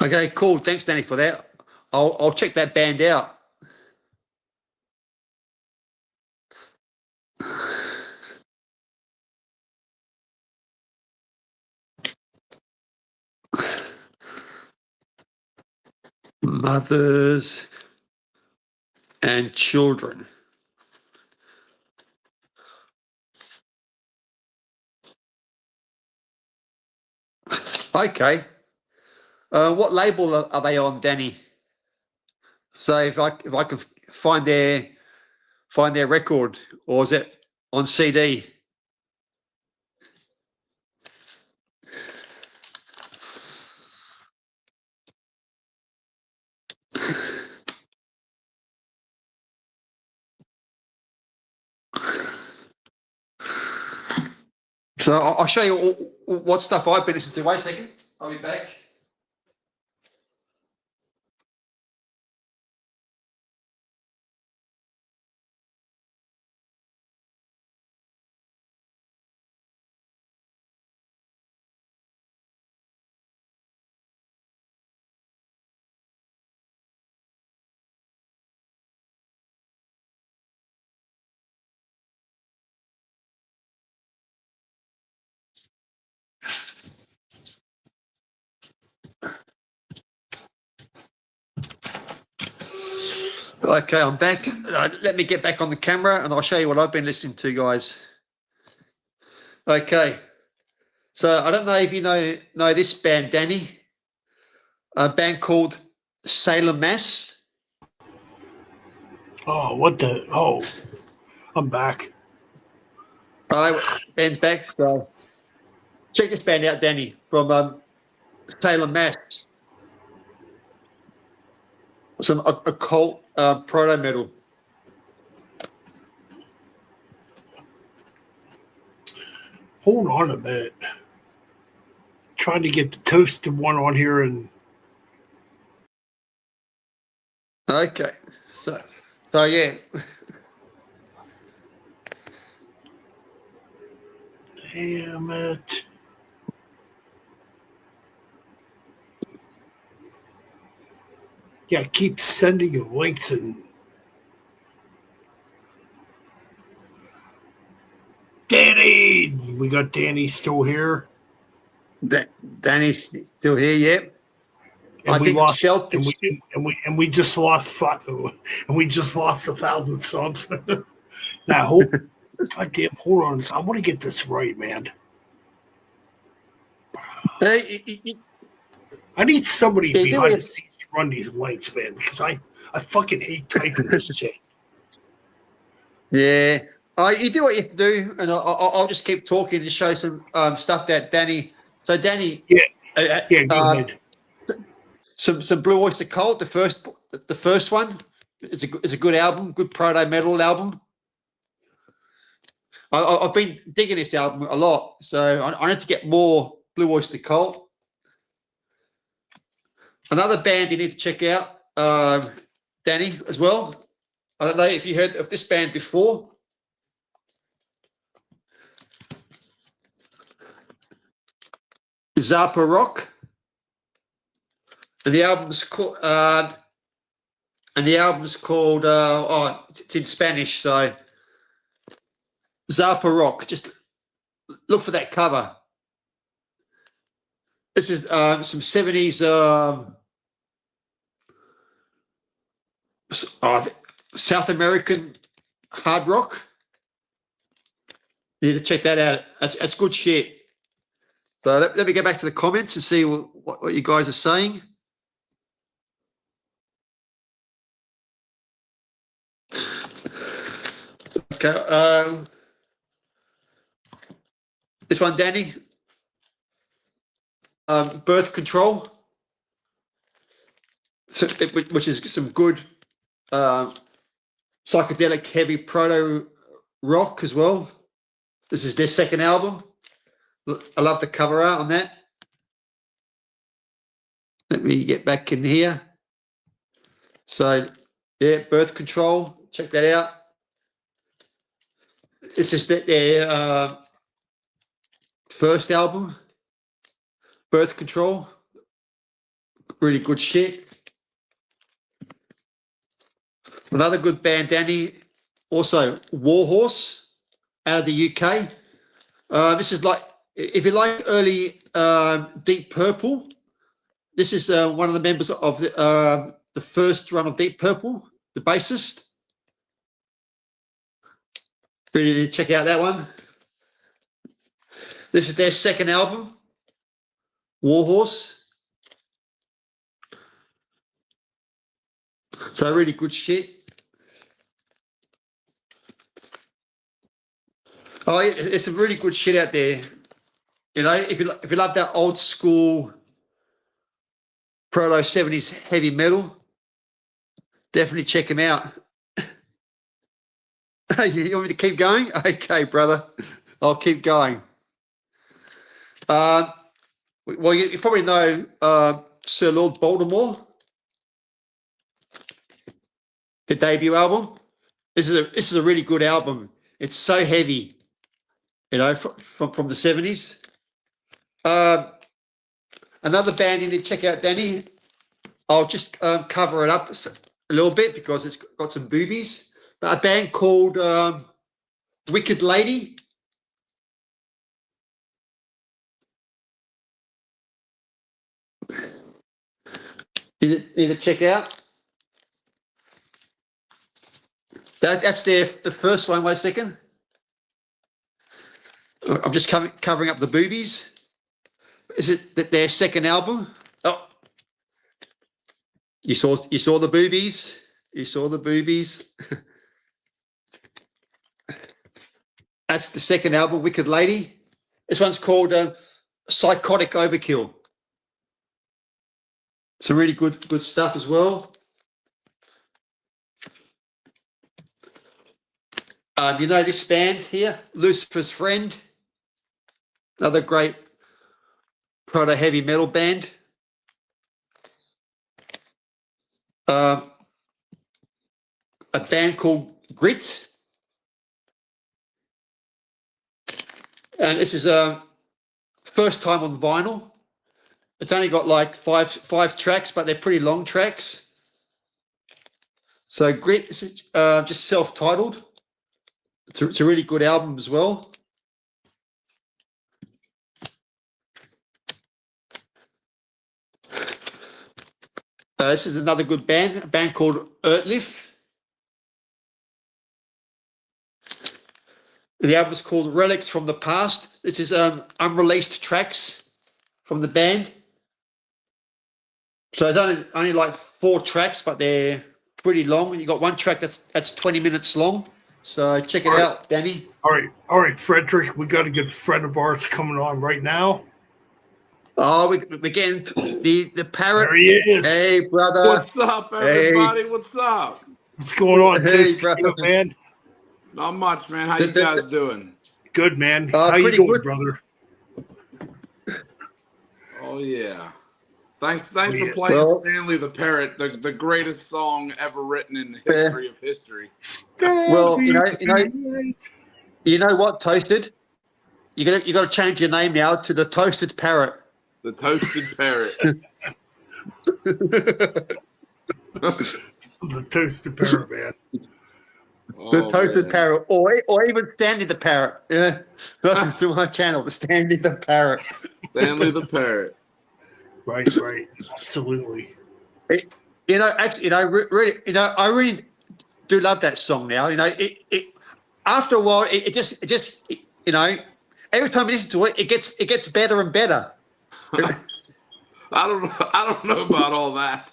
Speaker 7: Okay, cool. Thanks, Danny, for that. I'll check that band out. Mothers and children. Okay. What label are they on, Danny? So if I could find their record, or is it on CD? So I'll show you what stuff I've been listening to. Wait a second. I'll be back. Okay, I'm back. Let me get back on the camera and I'll show you what I've been listening to, guys. Okay. So I don't know if you know this band, Danny. A band called Salem, Mass.
Speaker 2: Oh, what the? Oh, I'm back.
Speaker 7: Band's back. So check this band out, Danny, from Salem, Mass. Some occult proto metal.
Speaker 2: Hold on a minute. Trying to get the toasted one on here, and
Speaker 7: Okay. So yeah.
Speaker 2: damn it. Yeah, keep sending you links and Danny. We got Danny still here,
Speaker 7: Danny's still here, yeah.
Speaker 2: and
Speaker 7: I
Speaker 2: we
Speaker 7: think
Speaker 2: lost,
Speaker 7: Stealth
Speaker 2: and
Speaker 7: is-
Speaker 2: we just lost, and we just lost 1,000 subs. Now, goddamn, hold on. I want to get this right, man. I need somebody
Speaker 7: Yeah,
Speaker 2: behind
Speaker 7: do
Speaker 2: the scenes to run these links, man, because I fucking hate typing this shit.
Speaker 7: Yeah. You do what you have to do, and I'll just keep talking to show some stuff that Danny. So Danny,
Speaker 2: Yeah, go ahead.
Speaker 7: some Blue Oyster Cult, the first one, is a good album, good proto metal album. I've been digging this album a lot, so I need to get more Blue Oyster Cult. Another band you need to check out, Danny, as well. I don't know if you heard of this band before. Zappa Rock. And the album's called it's in Spanish, so Zappa Rock. Just look for that cover. This is some 70s South American hard rock. You need to check that out. That's good shit. So let me go back to the comments and see what you guys are saying. Okay. This one, Danny. Birth Control. So, which is some good psychedelic heavy proto rock as well. This is their second album. I love the cover art on that. Let me get back in here. So, yeah, Birth Control. Check that out. This is their first album, Birth Control. Really good shit. Another good band, Danny. Also, Warhorse out of the UK. This is like, if you like early Deep Purple, this is one of the members of the first run of Deep Purple, the bassist. Really check out that one. This is their second album, Warhorse. So really good shit. Oh, it's some really good shit out there. You know, if you love that old school proto 70s heavy metal, definitely check them out. You want me to keep going? Okay, brother. I'll keep going. Well, you probably know Sir Lord Baltimore, the debut album. This is a really good album. It's so heavy, you know, from the 70s. Another band you need to check out, Danny. I'll just cover it up a little bit because it's got some boobies. But a band called Wicked Lady. Need to check out. That's the first one. Wait a second. I'm just covering up the boobies. Is it their second album? Oh, you saw the boobies. You saw the boobies. That's the second album, Wicked Lady. This one's called Psychotic Overkill. Some really good stuff as well. You know this band here, Lucifer's Friend, another great proto heavy metal band. A band called Grit, and this is first time on vinyl. It's only got like five tracks, but they're pretty long tracks. So Grit, this is just self-titled. It's a really good album as well. This is another good band, a band called Ertliff. The album is called Relics from the Past. This is unreleased tracks from the band. So it's only like 4 tracks, but they're pretty long. You got one track that's 20 minutes long. So check it out, Danny.
Speaker 2: All right, Frederick. We got a good friend of ours coming on right now.
Speaker 7: Oh, we're getting the parrot.
Speaker 2: There he is.
Speaker 7: Hey, brother.
Speaker 10: What's up, everybody?
Speaker 7: Hey.
Speaker 10: What's up?
Speaker 2: What's going on,
Speaker 7: Hey,
Speaker 2: Tis?
Speaker 7: brother.
Speaker 2: Man?
Speaker 10: Not much, man. How you guys doing?
Speaker 2: Good, man. How you
Speaker 7: pretty
Speaker 2: doing,
Speaker 7: good.
Speaker 2: brother?
Speaker 10: Oh yeah. Thanks for
Speaker 2: yeah.
Speaker 10: playing
Speaker 7: Well-
Speaker 10: Stanley the Parrot, the greatest song ever written in the history of history.
Speaker 7: Well, you know what, Toasted? You got to change your name now to the Toasted Parrot.
Speaker 10: The Toasted Parrot.
Speaker 2: The Toasted Parrot, man.
Speaker 7: The Toasted Parrot, or even Stanley the Parrot. Yeah, listen to my channel, the Stanley the Parrot.
Speaker 10: Stanley the Parrot.
Speaker 2: Right, absolutely.
Speaker 7: I really do love that song now. You know, it after a while, it just every time I listen to it, it gets better and better.
Speaker 10: I don't know about all that.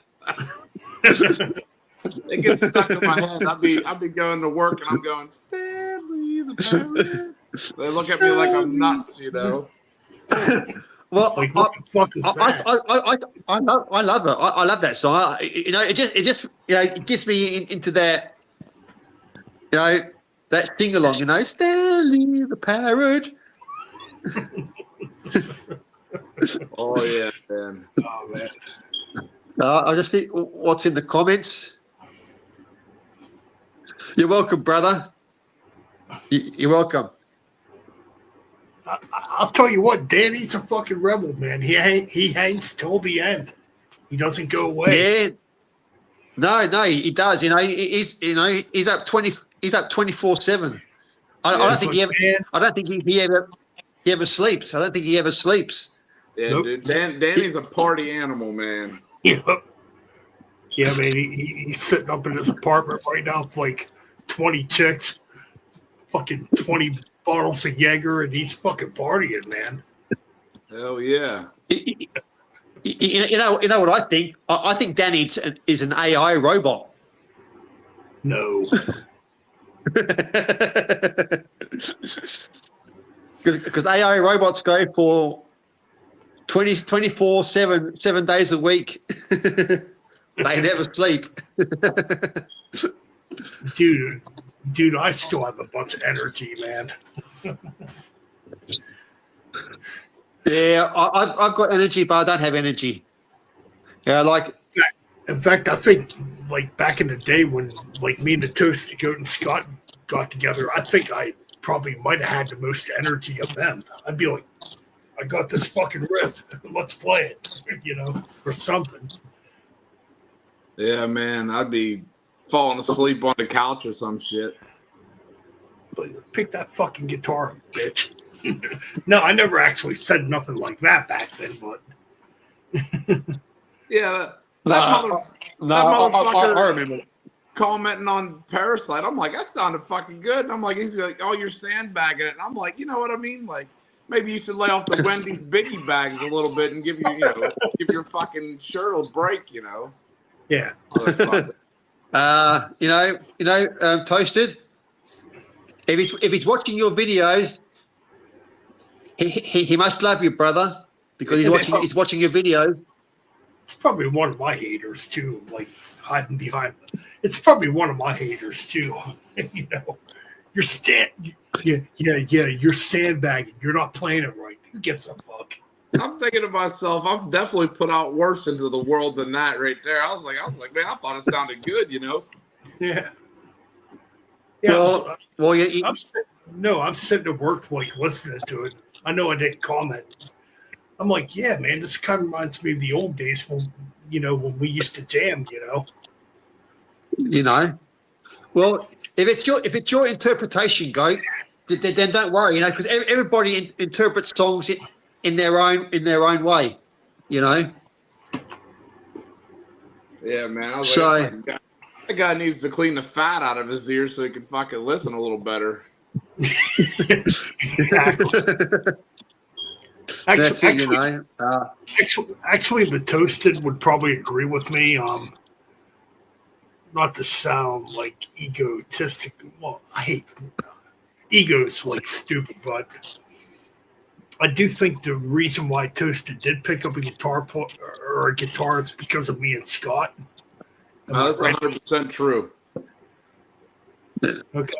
Speaker 10: It gets stuck in my head. I'd be going to work and I'm going, Stanley the Parrot. They look at me like I'm nuts, you know.
Speaker 7: Well,
Speaker 2: Like, what the fuck is that?
Speaker 7: I love it. I love that song. It just it gets me into that, that sing along. Stanley the Parrot.
Speaker 10: Oh yeah, man.
Speaker 2: Oh, man.
Speaker 7: I'll just see what's in the comments. You're welcome, brother. You're welcome.
Speaker 2: I'll tell you what, Danny's a fucking rebel, man. He hangs till the end. He doesn't go away.
Speaker 7: Yeah. No, he does. He's up 24/7. I don't think he ever sleeps. I don't think he ever sleeps.
Speaker 10: Yeah,
Speaker 2: Nope.
Speaker 10: dude. Danny's a party animal, man.
Speaker 2: Yep. Yeah, man. He's sitting up in his apartment right now with like 20 chicks, fucking 20 bottles of Jaeger, and he's fucking partying, man.
Speaker 10: Hell yeah.
Speaker 7: You know what I think? I think Danny is an AI robot.
Speaker 2: No.
Speaker 7: Because AI robots go for 24/7, 7 days a week. They never sleep.
Speaker 2: Dude, I still have a bunch of energy, man.
Speaker 7: Yeah, I've got energy, but I don't have energy. Yeah, like.
Speaker 2: In fact, I think like back in the day when like me and the Toasted Goat and Scott got together, I think I probably might have had the most energy of them. I'd be like, I got this fucking riff. Let's play it, or something.
Speaker 10: Yeah, man. I'd be falling asleep on the couch or some shit.
Speaker 2: But pick that fucking guitar, bitch. No, I never actually said nothing like that back then, but
Speaker 10: yeah,
Speaker 7: I remember
Speaker 10: commenting on Parasite. I'm like, that sounded fucking good. And I'm like, he's like, oh, you're sandbagging it. And I'm like, you know what I mean? Like, maybe you should lay off the Wendy's biggie bags a little bit and give your fucking shirt a break,
Speaker 2: Yeah.
Speaker 7: Toasted. If he's watching your videos, he must love you, brother, because he's watching your videos.
Speaker 2: It's probably one of my haters too, like hiding behind. It's probably one of my haters too. You're you're sandbagging. You're not playing it right. Who gives a fuck?
Speaker 10: I'm thinking to myself, I've definitely put out worse into the world than that right there. I was like, man, I thought it sounded good,
Speaker 2: Yeah. I'm sitting at work like listening to it. I know I didn't comment. I'm like, yeah, man, this kind of reminds me of the old days when we used to jam,
Speaker 7: Well, if it's your interpretation, Goat, then don't worry, because everybody interprets songs in their own way,
Speaker 10: Yeah, man. I was like, that guy needs to clean the fat out of his ears so he can fucking listen a little better.
Speaker 2: Exactly. Actually, the Toasted would probably agree with me. Not to sound like egotistic. Well, I hate ego's like stupid, but I do think the reason why Toasted did pick up a guitar is because of me and Scott.
Speaker 10: That's 100% true.
Speaker 2: Okay.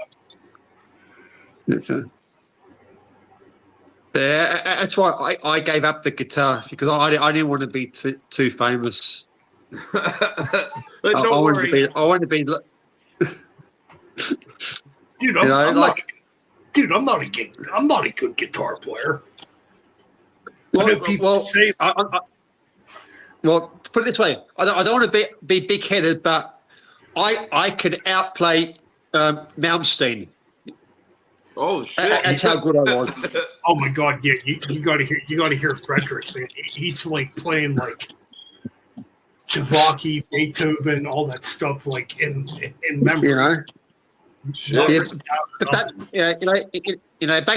Speaker 7: Yeah, that's why I gave up the guitar, because I didn't want to be too famous.
Speaker 10: But don't worry.
Speaker 7: I wanted to be.
Speaker 2: Dude, I'm not a good guitar player. I know people say.
Speaker 7: Well, put it this way: I don't want to be big-headed, but I could outplay Malmsteen.
Speaker 10: Oh shit!
Speaker 7: That's how good I was.
Speaker 2: Oh my god! Yeah, you got to hear Frederick. Man. He's like playing like Tchaikovsky, Beethoven, all that stuff like in memory. Back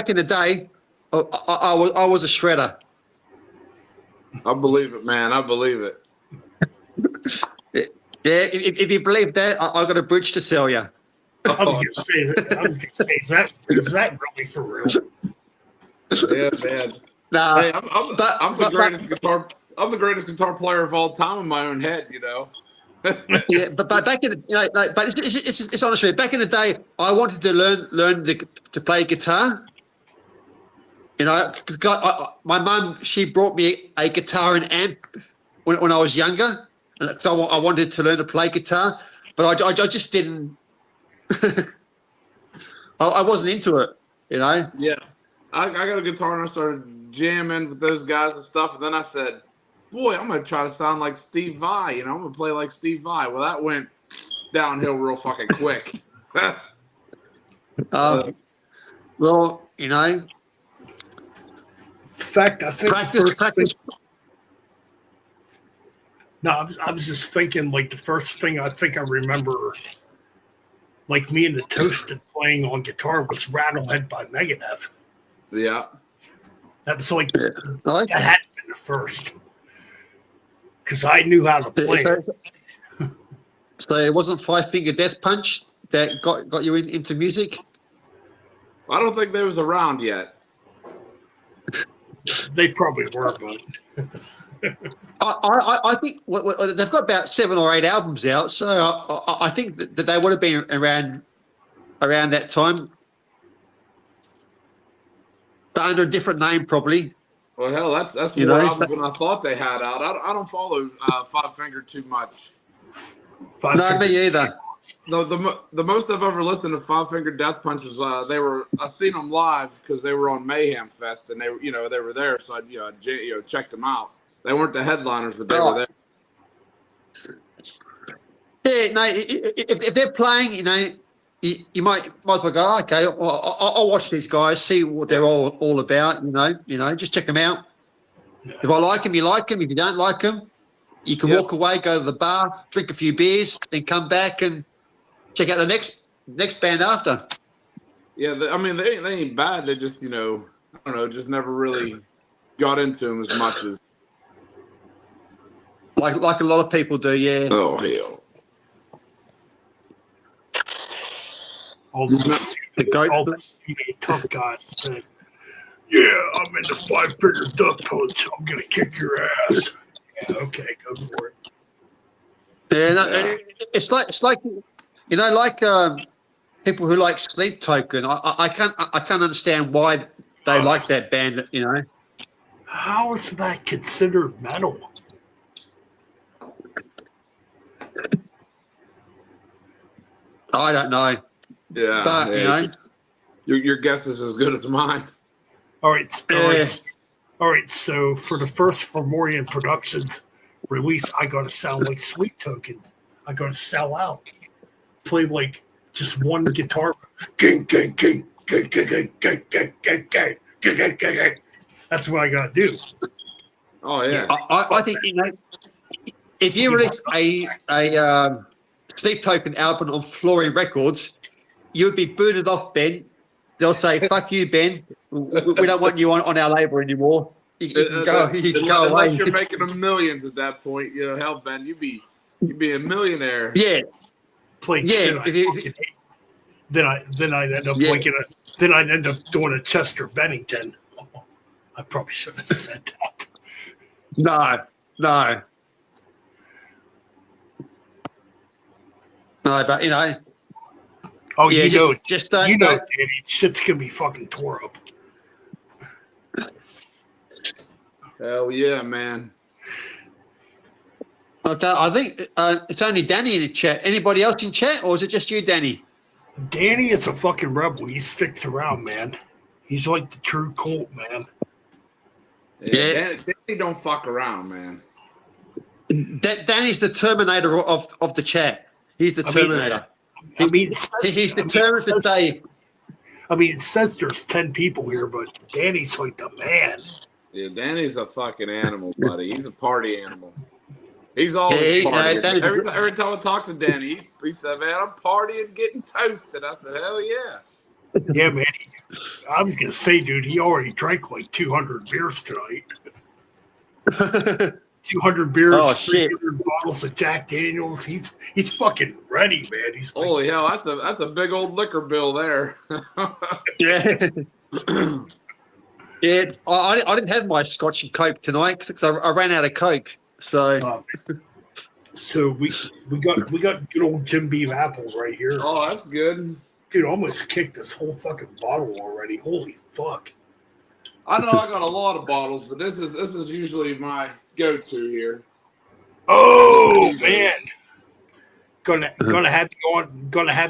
Speaker 2: in the day, I was a shredder.
Speaker 10: I believe it, man. I believe it.
Speaker 7: Yeah, if you believe that, I got a bridge to sell you.
Speaker 2: I was gonna say, is that really for real?
Speaker 10: Yeah, man.
Speaker 7: Nah,
Speaker 10: hey, I'm the greatest guitar player of all time in my own head,
Speaker 7: Yeah, but back in the but it's honestly back in the day, I wanted to learn to play guitar. My mum, she brought me a guitar and amp when I was younger, so I wanted to learn to play guitar, but I just didn't. I wasn't into it,
Speaker 10: Yeah, I got a guitar and I started jamming with those guys and stuff, and then I said, "Boy, I'm gonna try to sound like Steve Vai. I'm gonna play like Steve Vai." Well, that went downhill real fucking quick.
Speaker 7: Well,
Speaker 2: In fact, I think
Speaker 7: practice.
Speaker 2: No, I was just thinking, like, the first thing I think I remember, like, me and the Toasted playing on guitar was Rattlehead by Megadeth.
Speaker 10: Yeah.
Speaker 2: That's like
Speaker 7: Yeah. I like
Speaker 2: that had been the first because I knew how to play it.
Speaker 7: So it wasn't Five Finger Death Punch that got you into music?
Speaker 10: I don't think they was around yet.
Speaker 2: They probably were, but
Speaker 7: I think they've got about 7 or 8 albums out, so I think that they would have been around that time, but under a different name probably.
Speaker 10: Well, hell, that's
Speaker 7: You
Speaker 10: more
Speaker 7: know,
Speaker 10: albums than I thought they had out. I don't follow Five Finger too much.
Speaker 7: No, me either.
Speaker 10: The most I've ever listened to Five Finger Death Punch was I seen them live because they were on Mayhem Fest and they were there, so I checked them out. They weren't the headliners, but they were there.
Speaker 7: Yeah, no. If they're playing, you might as well go. Okay, I'll watch these guys, see what they're all about. Just check them out. If I like them, you like them. If you don't like them, you can walk away, go to the bar, drink a few beers, then come back and check out the next band after.
Speaker 10: Yeah, they ain't bad. They just I don't know, just never really got into them as much as
Speaker 7: like a lot of people do. Yeah.
Speaker 10: Oh hell.
Speaker 2: all the tough guys said, "Yeah, I'm in the Five Finger Death Punch. I'm gonna kick your ass." Yeah, okay, go for it.
Speaker 7: Yeah, no, it's like people who like Sleep Token. I can't understand why they like that band.
Speaker 2: How is that considered metal?
Speaker 7: I don't know.
Speaker 10: Yeah,
Speaker 7: But
Speaker 10: your guess is as good as mine.
Speaker 2: All right, so for the first Fomorian Productions release, I got to sound like Sleep Token. I got to sell out. Play like just one guitar. Gang, gang, gang, gang, gang, gang, gang, gang, gang, gang, gang, gang, gang. That's what I got to do.
Speaker 10: Oh yeah.
Speaker 7: I think if you release a Sleep Token album on Flooring Records, you would be booted off, Ben. They'll say, "Fuck you, Ben. We don't want you on our label anymore. You can go away."
Speaker 10: Unless you're making them millions at that point, hell, Ben, you'd be a millionaire.
Speaker 7: Yeah.
Speaker 2: Playing
Speaker 7: Yeah.
Speaker 2: shit I fucking hate. Then I'd end up then I'd end up doing a Chester Bennington. Oh, I probably shouldn't have said that.
Speaker 7: No. No, but
Speaker 2: Oh,
Speaker 7: yeah,
Speaker 2: Danny,
Speaker 7: don't.
Speaker 2: shit's gonna be fucking tore up.
Speaker 10: Hell yeah, man.
Speaker 7: Okay, I think it's only Danny in the chat. Anybody else in chat, or is it just you, Danny?
Speaker 2: Danny is a fucking rebel. He sticks around, man. He's like the true Colt, man.
Speaker 10: Yeah. Danny don't fuck around, man.
Speaker 7: Danny's the Terminator of the chat. He's the Terminator. He's determined to say.
Speaker 2: I mean, it says there's 10 people here, but Danny's like the man.
Speaker 10: Yeah, Danny's a fucking animal, buddy. He's a party animal. He's always partying. Every time I talk to Danny, he said, "Man, I'm partying, getting toasted." I said, "Hell yeah."
Speaker 2: Yeah, man. I was gonna say, dude, he already drank like 200 beers tonight. 200 beers,
Speaker 7: Oh, shit.
Speaker 2: 300 bottles of Jack Daniels. He's fucking ready, man. He's like,
Speaker 10: Holy hell, that's a big old liquor bill there.
Speaker 7: Yeah. Yeah, I didn't have my Scotch and Coke tonight because I ran out of Coke. So,
Speaker 2: so we got good old Jim Beam Apple right here.
Speaker 10: Oh, that's good.
Speaker 2: Dude, I almost kicked this whole fucking bottle already. Holy fuck!
Speaker 10: I know I got a lot of bottles, but this is usually my go-to here.
Speaker 2: Oh man, gonna have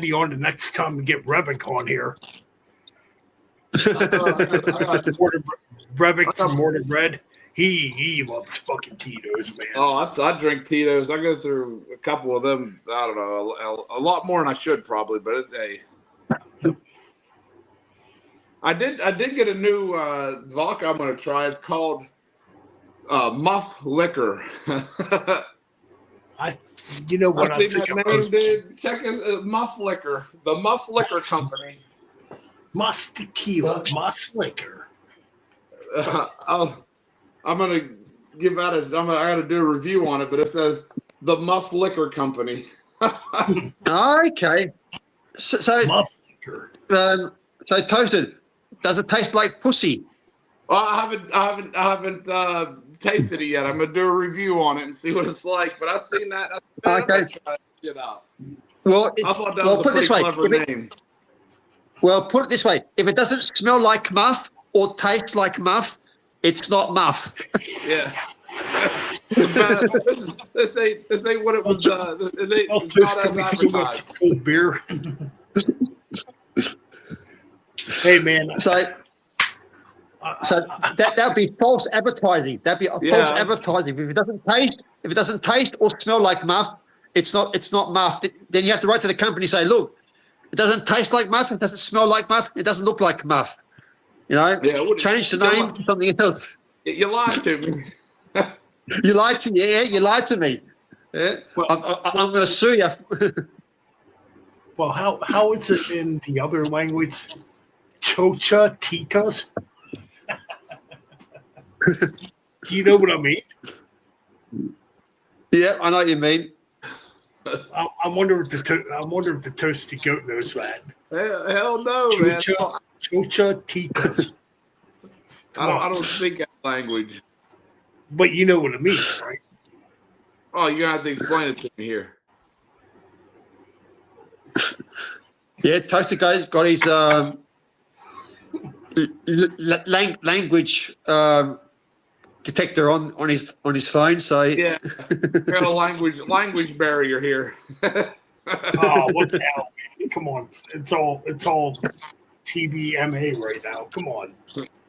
Speaker 2: you on the next time we get Rebic on here. Rebic from Morning Red. He loves fucking Tito's, man.
Speaker 10: Oh, I drink Tito's. I go through a couple of them. I don't know, a lot more than I should probably, but it's I did get a new vodka I'm going to try. It's called Muff Liquor.
Speaker 2: You know what?
Speaker 10: I think that name, dude. Check it, Muff Liquor, the Muff Liquor Company.
Speaker 2: Must Tequila, Must Liquor.
Speaker 10: I'm gonna give out I gotta do a review on it, but it says the Muff Liquor Company.
Speaker 7: Okay. So
Speaker 2: Muff liquor.
Speaker 7: so Toasted, does it taste like pussy?
Speaker 10: Well, I haven't tasted it yet. I'm gonna do a review on it and see what it's like. But I've seen that. I'm gonna try that shit out.
Speaker 7: Well,
Speaker 10: I thought that was a pretty clever name.
Speaker 7: Well, put it this way: if it doesn't smell like muff or taste like muff, it's not muff.
Speaker 10: Yeah. this ain't what it was. It's not as advertised.
Speaker 2: Cold beer. Hey man.
Speaker 7: So that'd be false advertising. That'd be false advertising. If it doesn't taste or smell like muff, it's not muff. Then you have to write to the company and say, look, it doesn't taste like muff, it doesn't smell like muff, it doesn't look like muff. You know? Yeah, change the name to something else.
Speaker 10: You lied to me.
Speaker 7: You lied to me. Yeah, you lied to me. Yeah. Well, I'm going to sue you.
Speaker 2: Well, how is it in the other language? Chocha titas? Do you know what I mean?
Speaker 7: Yeah, I know what you mean.
Speaker 2: I wonder if the toasty goat knows that.
Speaker 10: Hell no, man.
Speaker 2: Chocha titas.
Speaker 10: I don't speak that language.
Speaker 2: But you know what it means, right?
Speaker 10: Oh, you're gonna have to explain it to me here.
Speaker 7: Yeah, Toasted got his language detector on his phone. So
Speaker 10: yeah, got a language barrier here.
Speaker 2: Oh, what the hell, man? Come on, it's all TBMA right now. Come on.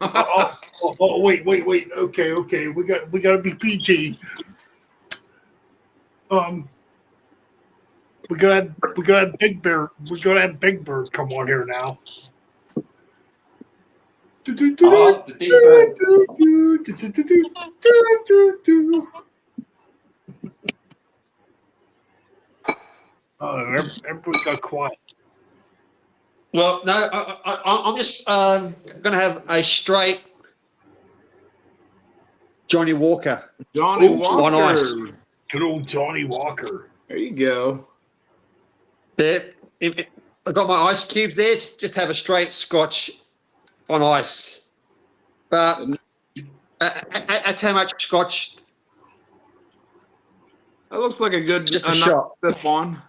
Speaker 2: Oh, wait. Okay. We got to be PG. We gotta have Big Bear. We gotta have Big Bird come on here now. Everybody got quiet.
Speaker 7: Well, no, I'm just going to have a straight Johnny Walker.
Speaker 10: Johnny Walker.
Speaker 7: On ice.
Speaker 2: Good old Johnny Walker.
Speaker 10: There you go.
Speaker 7: There. I've got my ice cubes there. Just have a straight Scotch on ice. But that's how much Scotch.
Speaker 10: That looks like a good
Speaker 7: just a shot.
Speaker 10: Good one.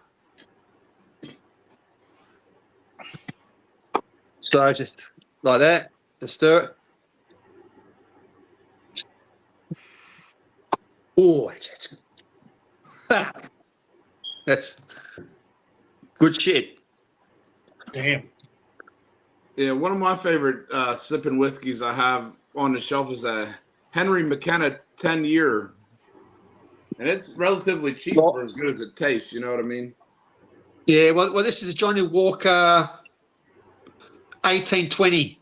Speaker 7: So just like that, just stir it. Oh, that's good shit.
Speaker 2: Damn.
Speaker 10: Yeah, one of my favorite sipping whiskeys I have on the shelf is a Henry McKenna 10-year. And it's relatively cheap for as good as it tastes, you know what I mean?
Speaker 7: Yeah, well this is Johnny Walker 1820.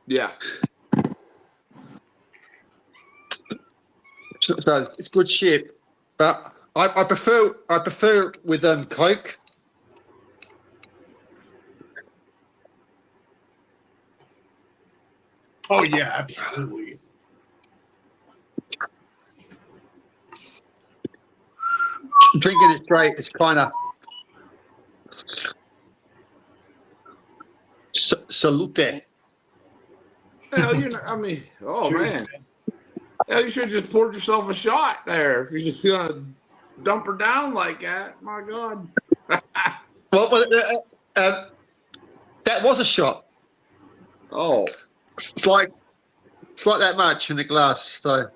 Speaker 10: Yeah.
Speaker 7: So it's good shit. But I prefer with Coke.
Speaker 2: Oh yeah, absolutely.
Speaker 7: Drinking it straight, it's kind of salute.
Speaker 10: Hell, man. Hell, you should have just poured yourself a shot there. If you're just gonna dump her down like that, my God.
Speaker 7: Well, that was a shot.
Speaker 10: Oh,
Speaker 7: it's like that much in the glass. So.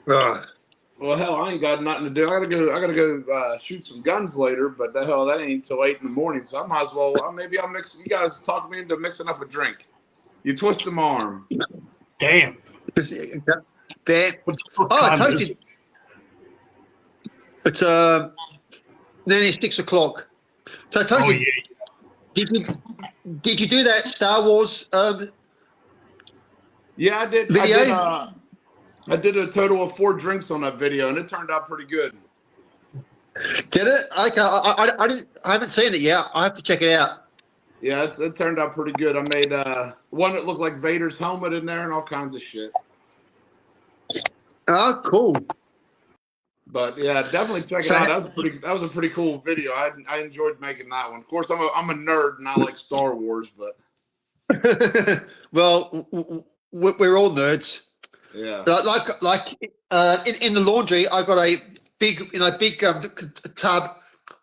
Speaker 10: Well, hell, I ain't got nothing to do. I gotta go shoot some guns later. But the hell, that ain't till 8 in the morning. So I might as well. Maybe I'll mix. You guys talk me into mixing up a drink. You twist my arm.
Speaker 2: Damn.
Speaker 7: That. Oh, Toasted. It's nearly 6 o'clock. So Toasted, did you do that Star Wars?
Speaker 10: Yeah, I did.
Speaker 7: Video?
Speaker 10: I did a total of 4 drinks on that video, and it turned out pretty good.
Speaker 7: Did it? Okay, I haven't seen it yet. I have to check it out.
Speaker 10: Yeah, it turned out pretty good. I made one that looked like Vader's helmet in there and all kinds of shit.
Speaker 7: Oh, cool.
Speaker 10: But yeah, definitely check it out. That was a pretty cool video. I enjoyed making that one. Of course, I'm a nerd and I like Star Wars, but
Speaker 7: Well, we're all nerds.
Speaker 10: yeah.
Speaker 7: Like in the laundry, I got a big tub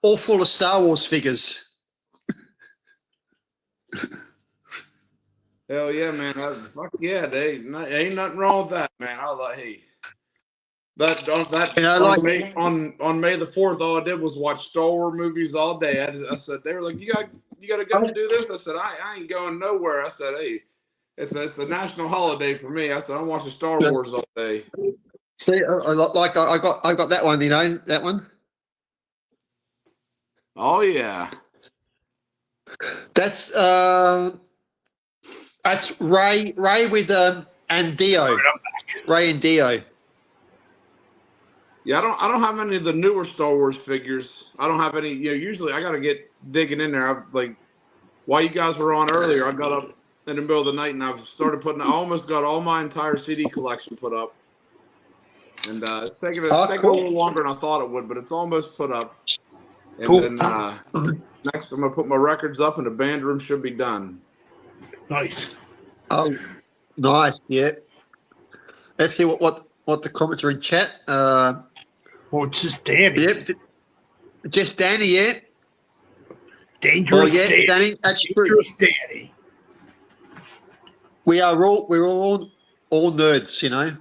Speaker 7: all full of Star Wars figures.
Speaker 10: Hell yeah, man! Fuck yeah, ain't nothing wrong with that, man. I was like, hey, on May the 4th, all I did was watch Star Wars movies all day. I said they were like, you got to go do this. I said I ain't going nowhere. I said, hey, it's a national holiday for me. I said I'm watching Star Wars all day.
Speaker 7: See, I got that one. You know that one.
Speaker 10: Oh yeah,
Speaker 7: that's Ray with and Dio. Ray and Dio.
Speaker 10: Yeah, I don't have any of the newer Star Wars figures. I don't have any. Usually I got to get digging in there. While you guys were on earlier, I got up in the middle of the night and I've started putting. I almost got all my entire CD collection put up, and it's taking a little longer than I thought it would, but it's almost put up. And
Speaker 2: Cool.
Speaker 10: then next, I'm gonna put my records up, and the band room should be done.
Speaker 2: Nice.
Speaker 7: Oh, nice. Yeah. Let's see what the comments are in chat.
Speaker 2: Well, it's just Danny.
Speaker 7: Yep. Just Danny, yeah.
Speaker 2: Dangerous Danny.
Speaker 7: Danny. That's
Speaker 2: Dangerous Danny.
Speaker 7: We're all nerds, you know.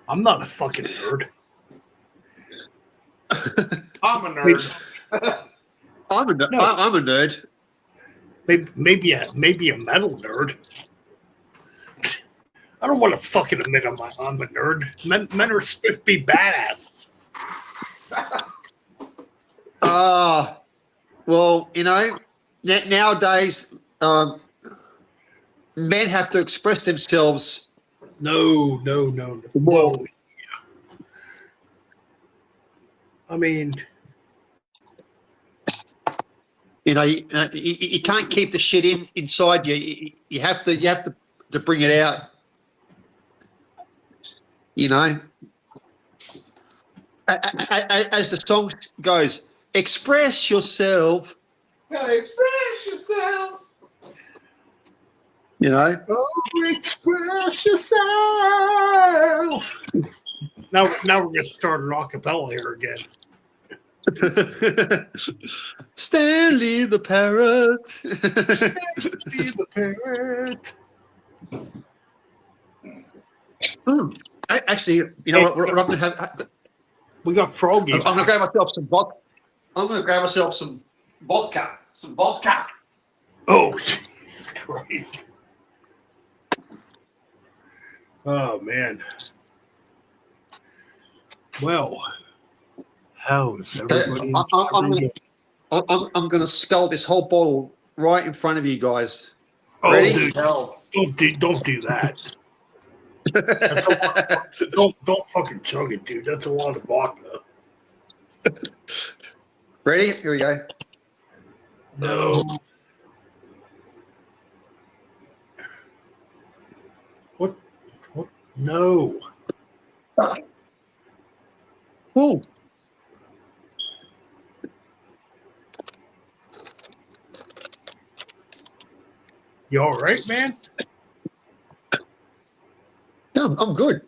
Speaker 2: I'm not a fucking nerd.
Speaker 10: I'm a nerd.
Speaker 7: I'm a nerd.
Speaker 2: Maybe a metal nerd. I don't want to fucking admit I'm a nerd. Men are supposed to be badasses.
Speaker 7: Well, you know, nowadays men have to express themselves.
Speaker 2: No. Whoa. I mean,
Speaker 7: you know, you can't keep the shit inside you. You have to bring it out. You know, as the song goes, express yourself.
Speaker 10: Express yourself.
Speaker 7: You know.
Speaker 2: Oh, express yourself. Now we're gonna start an acapella here again.
Speaker 7: Stanley the parrot.
Speaker 2: Stanley the parrot.
Speaker 7: Actually, you know what? We're not going to have.
Speaker 2: We got Froggy.
Speaker 7: I'm going to grab myself some vodka. I'm going to grab myself some vodka. Some vodka.
Speaker 2: Oh, Jesus Christ. Oh, man. Well, how's everybody?
Speaker 7: I'm going to scull this whole bottle right in front of you guys.
Speaker 2: Oh,
Speaker 7: Ready?
Speaker 2: dude, don't do that. That's don't fucking chug it, dude. That's a lot of vodka.
Speaker 7: Ready? Here we go.
Speaker 2: No. What? No.
Speaker 7: Ooh.
Speaker 2: You all right, man?
Speaker 7: No, I'm good.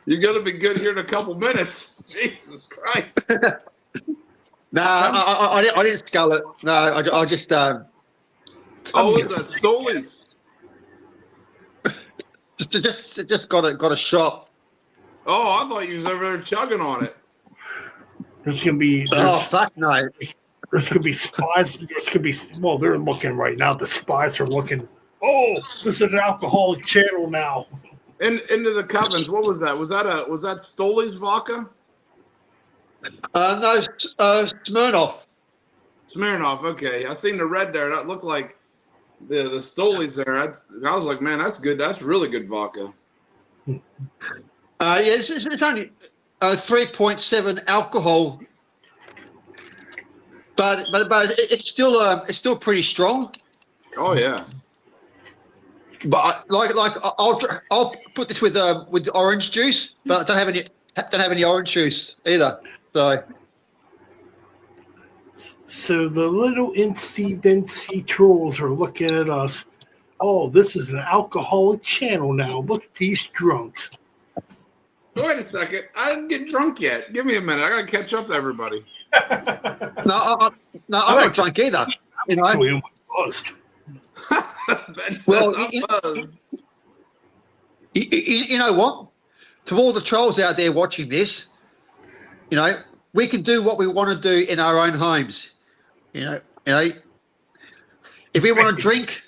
Speaker 10: You're gonna be good here in a couple minutes. Jesus Christ.
Speaker 7: I didn't scull it. No, I just.
Speaker 10: Oh, it's a Stoli.
Speaker 7: Just got a shot.
Speaker 10: Oh, I thought you was over there chugging on it.
Speaker 2: There's gonna be.
Speaker 7: Oh fuck no.
Speaker 2: There's gonna be spies. There's gonna be. Well, they're looking right now. The spies are looking. Oh, this is an alcoholic channel now.
Speaker 10: Into the Covens. What was that? Was that Stoli's vodka?
Speaker 7: No, Smirnoff.
Speaker 10: Smirnoff. Okay, I seen the red there. That looked like the Stoli's there. I was like, man, that's good. That's really good vodka.
Speaker 7: Yeah, it's only 3.7 alcohol. but it's still pretty strong.
Speaker 10: Oh yeah.
Speaker 7: But I'll put this with orange juice, but I don't have any orange juice either.
Speaker 2: So the little incy trolls are looking at us. Oh, this is an alcoholic channel now. Look at these drunks.
Speaker 10: Wait a second. I didn't get drunk yet. Give me a minute. I gotta catch up to everybody.
Speaker 7: No, I'm not drunk either. You know.
Speaker 2: Actually, I'm buzzed.
Speaker 7: Well, you know what? To all the trolls out there watching this, you know, we can do what we want to do in our own homes. You know, if we want to drink,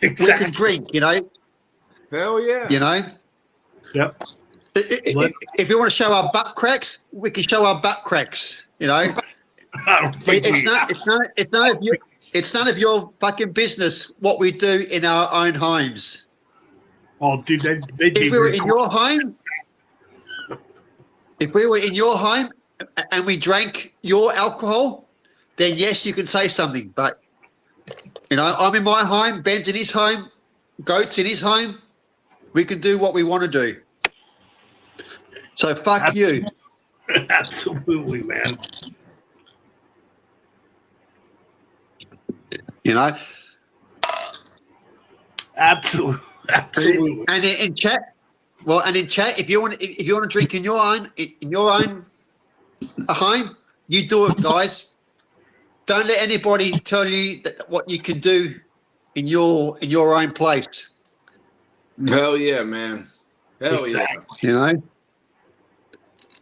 Speaker 7: we can drink. You know.
Speaker 10: Hell yeah.
Speaker 7: You know.
Speaker 2: Yep.
Speaker 7: If we want to show our butt cracks, we can show our butt cracks. You know.
Speaker 2: I don't think
Speaker 7: It's none of your fucking business what we do in our own homes.
Speaker 2: Oh, dude, they'd
Speaker 7: If we were in your home, and we drank your alcohol, then yes, you can say something. But you know, I'm in my home, Ben's in his home, Goat's in his home. We can do what we want to do. So fuck you.
Speaker 2: Absolutely, man.
Speaker 7: You know.
Speaker 2: Absolutely.
Speaker 7: And in chat, if you want to drink in your own home, you do it, guys. Don't let anybody tell you what you can do in your own place.
Speaker 10: Hell yeah, man. Hell
Speaker 2: Exactly.
Speaker 7: You know.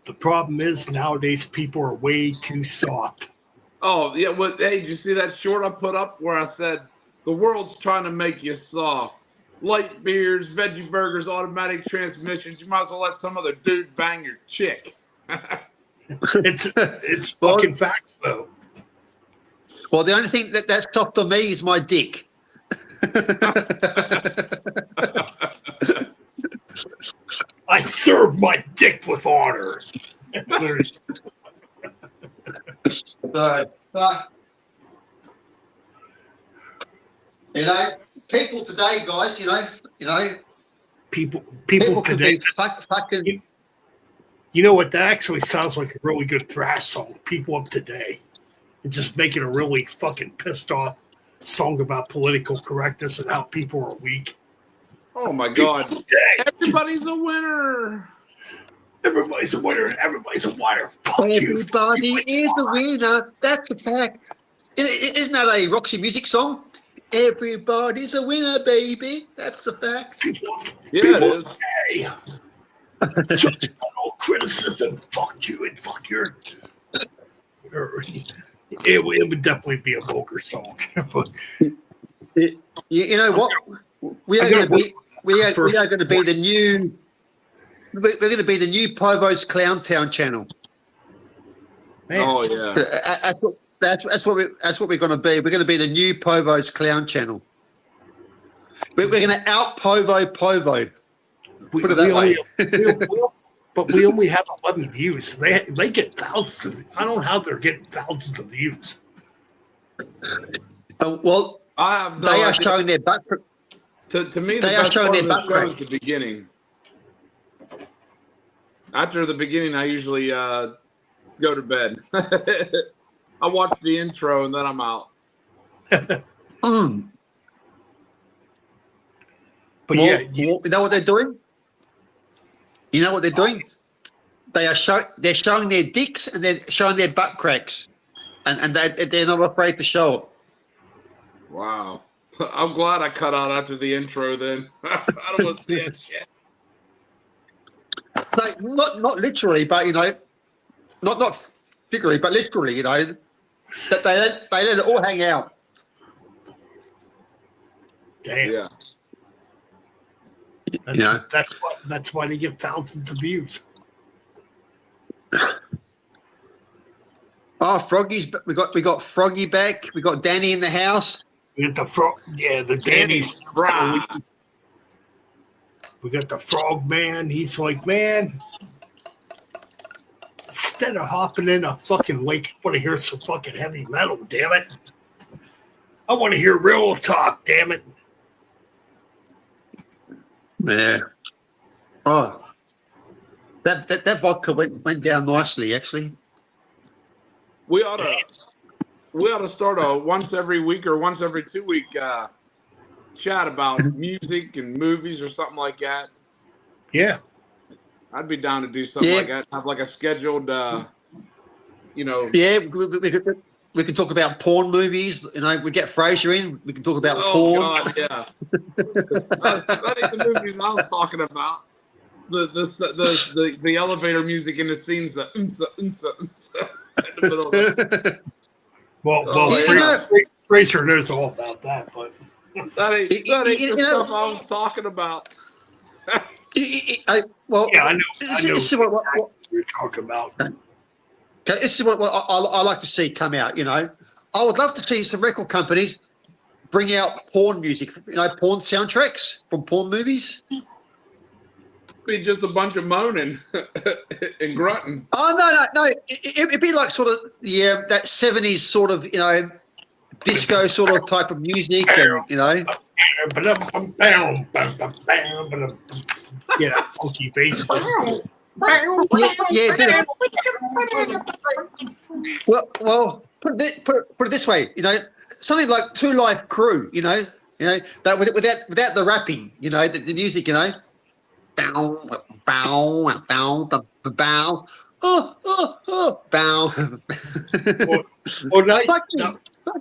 Speaker 2: The problem is nowadays people are way too soft.
Speaker 10: Oh, yeah. Well, hey, did you see that short I put up where I said the world's trying to make you soft? Light beers, veggie burgers, automatic transmissions. You might as well let some other dude bang your chick.
Speaker 2: It's fucking facts, though.
Speaker 7: Well, the only thing that's soft on me is my dick.
Speaker 2: I serve my dick with honor.
Speaker 7: You know, people today, guys. You know,
Speaker 2: people
Speaker 7: can
Speaker 2: today.
Speaker 7: be fucking.
Speaker 2: You know what? That actually sounds like a really good thrash song. People of today, and just making a really fucking pissed off song about political correctness and how people are weak.
Speaker 10: Oh my God! Everybody's a winner.
Speaker 2: Everybody's a winner. And everybody's a winner.
Speaker 7: Everybody is a winner. That's a fact. Isn't that a Roxy Music song? Everybody's a winner, baby. That's a fact.
Speaker 10: Yeah, it is.
Speaker 2: Hey, just no criticism. Fuck you and fuck your. It would definitely be a vulgar song.
Speaker 7: You know what? We are going to be the new. We're going to be the new Povo's Clown Town channel.
Speaker 2: Man.
Speaker 10: Oh yeah.
Speaker 7: That's what we're going to be. We're going to be the new Povo's Clown channel. We're going to out Povo. Put it that way.
Speaker 2: But we only have 11 views. They get thousands. I don't know how they're getting thousands of views.
Speaker 7: Well,
Speaker 10: I have no
Speaker 7: they are
Speaker 10: idea.
Speaker 7: showing their back.
Speaker 10: To me, the
Speaker 7: They are
Speaker 10: best
Speaker 7: showing
Speaker 10: part
Speaker 7: their
Speaker 10: of the
Speaker 7: back
Speaker 10: show
Speaker 7: crack.
Speaker 10: is the beginning. After the beginning, I usually go to bed. I watch the intro and then I'm out.
Speaker 2: But
Speaker 7: You know what they're doing? You know what they're doing? They're showing their dicks and they're showing their butt cracks, and they're not afraid to show it.
Speaker 10: Wow. I'm glad I cut out after the intro then. I don't want to see that shit.
Speaker 7: Like, not literally, but you know, not figuratively, but literally, you know, that they let it all hang out.
Speaker 2: damn.
Speaker 10: Yeah.
Speaker 2: That's why they get thousands of views.
Speaker 7: Oh, Froggy's. We got Froggy back. We got Danny in the house.
Speaker 2: We got the frog. Yeah, the Danny's.
Speaker 10: Right.
Speaker 2: We got the frog man. He's like, man, instead of hopping in a fucking lake, I want to hear some fucking heavy metal, damn it. I want to hear real talk, damn it.
Speaker 7: Yeah. Oh, that vodka went down nicely, actually.
Speaker 10: We ought to start a once every week or once every 2 week chat about music and movies or something like that.
Speaker 2: Yeah.
Speaker 10: I'd be down to do something like that. Have like a scheduled, you know.
Speaker 7: Yeah, we can talk about porn movies. You know, we get Fraser in. We can talk about porn.
Speaker 10: Oh God, yeah. that ain't the movies I was talking about. The elevator music in the scenes, the in the middle of it.
Speaker 2: Well, Fraser knows all about that, but
Speaker 10: that ain't the stuff I was talking about.
Speaker 2: I know.
Speaker 7: This is what
Speaker 2: you're talking about.
Speaker 7: Okay, this is what I like to see come out. You know, I would love to see some record companies bring out porn music. You know, porn soundtracks from porn movies.
Speaker 10: Be just a bunch of moaning and grunting.
Speaker 7: Oh no! It'd be like sort of that 70s sort of, you know, disco sort of type of music, and you know.
Speaker 2: Yeah, funky bass.
Speaker 7: Yeah. Well, put it this way, you know, something like Two Life Crew, you know, that without the rapping, you know, the music, you know, bow, bow, bow, bow, bow.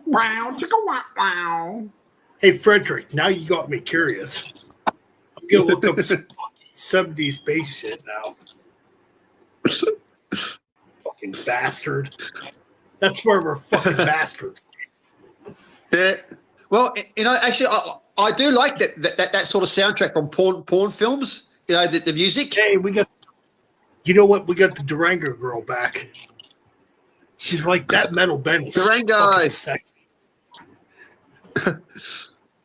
Speaker 10: Wow.
Speaker 2: Hey, Frederick, now you got me curious. I'm gonna look up some 70s bass shit now. Fucking bastard. That's where we're fucking bastard.
Speaker 7: Yeah. Well, you know, actually, I do like that sort of soundtrack from porn films. You know, the music.
Speaker 2: Hey, you know what? We got the Durango girl back. She's like that metal band.
Speaker 7: Durango.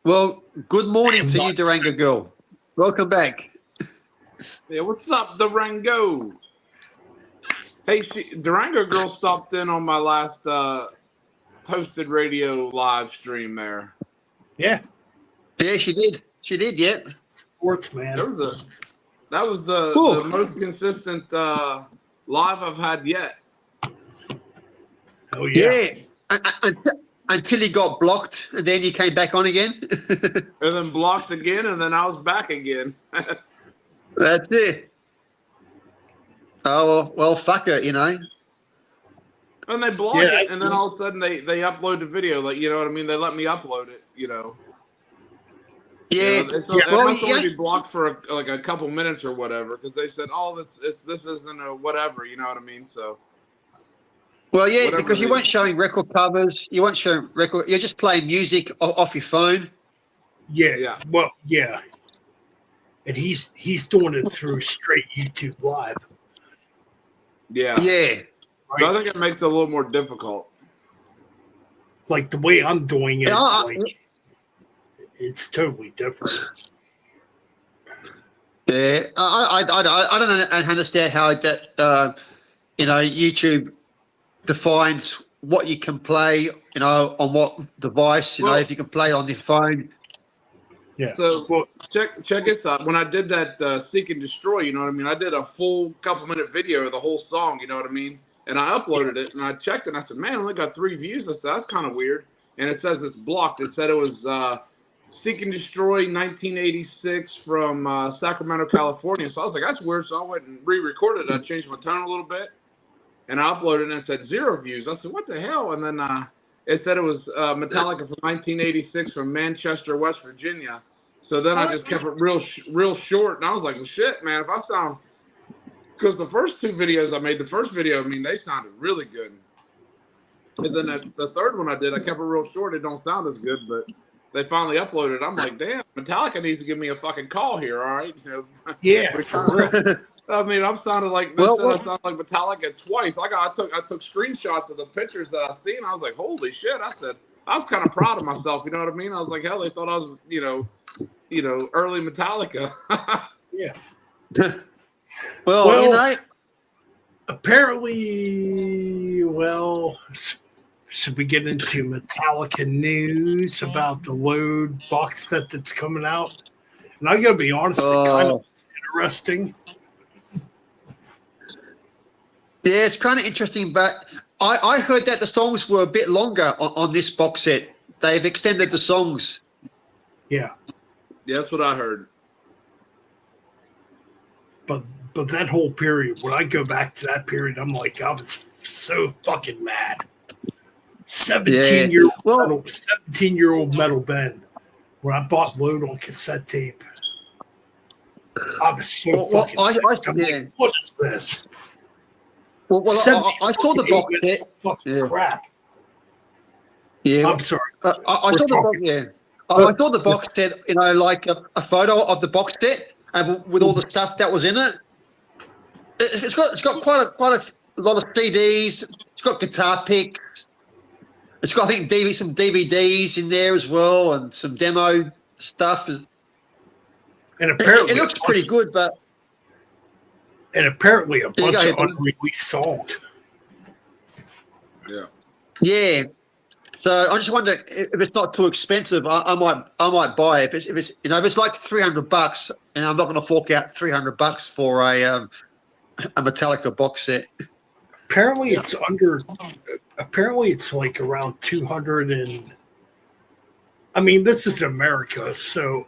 Speaker 7: Well, good morning to you, Durango girl. Welcome back.
Speaker 10: Yeah, what's up, Durango? Hey, Durango girl stopped in on my last Toasted Radio live stream there.
Speaker 2: Yeah.
Speaker 7: Yeah, she did. She did, yeah.
Speaker 2: Sports, man.
Speaker 10: That was the most consistent live I've had yet.
Speaker 2: Oh, yeah.
Speaker 7: Yeah. Until he got blocked, and then he came back on again.
Speaker 10: And then blocked again, and then I was back again.
Speaker 7: That's it. Oh, well, fuck it, you know.
Speaker 10: And they block it, and then all of a sudden they upload the video. Like, you know what I mean? They let me upload it, you know.
Speaker 7: Yeah.
Speaker 10: You know, it must only be blocked for a couple minutes or whatever, because they said, oh, this isn't a whatever, you know what I mean? So.
Speaker 7: Well, yeah, because you weren't showing record covers. You weren't showing record. You're just playing music off your phone.
Speaker 2: Yeah. Well, yeah. And he's doing it through straight YouTube Live.
Speaker 10: Yeah.
Speaker 7: Yeah.
Speaker 10: Right? So I think it makes it a little more difficult.
Speaker 2: Like the way I'm doing it,
Speaker 7: Yeah,
Speaker 2: it's totally different.
Speaker 7: Yeah, I don't understand how that you know, YouTube defines what you can play, you know, on what device, you know, if you can play on your phone.
Speaker 2: Yeah.
Speaker 10: So check this out. When I did that Seek and Destroy, you know what I mean? I did a full couple-minute video of the whole song, you know what I mean? And I uploaded it, and I checked it, and I said, man, I only got 3 views. I said, that's kind of weird. And it says it's blocked. It said it was Seek and Destroy 1986 from Sacramento, California. So I was like, that's weird. So I went and re-recorded it. I changed my tone a little bit. And I uploaded it, and it said 0 views. I said, what the hell? And then it said it was Metallica from 1986 from Manchester, West Virginia. So then I just kept it real short. And I was like, well, shit, man, if I sound... Because the first 2 videos I made, the first video, I mean, they sounded really good. And then the third one I did, I kept it real short. It don't sound as good, but they finally uploaded it. I'm like, damn, Metallica needs to give me a fucking call here, all right? You know,
Speaker 2: yeah, for real.
Speaker 10: I mean, I sounded like Metallica twice. I took screenshots of the pictures that I seen. I was like, holy shit! I said I was kind of proud of myself. You know what I mean? I was like, hell, they thought I was, you know, early Metallica.
Speaker 2: Yeah.
Speaker 7: Well, you know,
Speaker 2: Apparently, well, should we get into Metallica news about the Load box set that's coming out? And I gotta be honest, it kind of interesting.
Speaker 7: Yeah, it's kind of interesting, but I heard that the songs were a bit longer on this box set. They've extended the songs.
Speaker 2: Yeah.
Speaker 10: Yeah, that's what I heard.
Speaker 2: But that whole period, when I go back to that period, I'm like, I was so fucking mad. 17-year-old Metal Ben. When I bought Load on cassette tape, I was so fucking mad. Like, what is this?
Speaker 7: Well, I saw the box set.
Speaker 2: Fucking crap.
Speaker 7: Yeah,
Speaker 2: I'm sorry.
Speaker 7: I saw the box. Yeah, I saw the box set. You know, like a photo of the box set and with all the stuff that was in it. It's got quite a lot of CDs. It's got guitar picks. It's got, I think, some DVDs in there as well, and some demo stuff.
Speaker 2: And apparently,
Speaker 7: it looks pretty good, but.
Speaker 2: And apparently a bunch of unreleased songs.
Speaker 10: Yeah.
Speaker 7: Yeah. So I just wonder if it's not too expensive. I might buy it. If it's if it's like $300, and I'm not going to fork out $300 for a Metallica box set.
Speaker 2: Apparently it's under. Apparently it's like around 200 and. I mean, this is in America, so.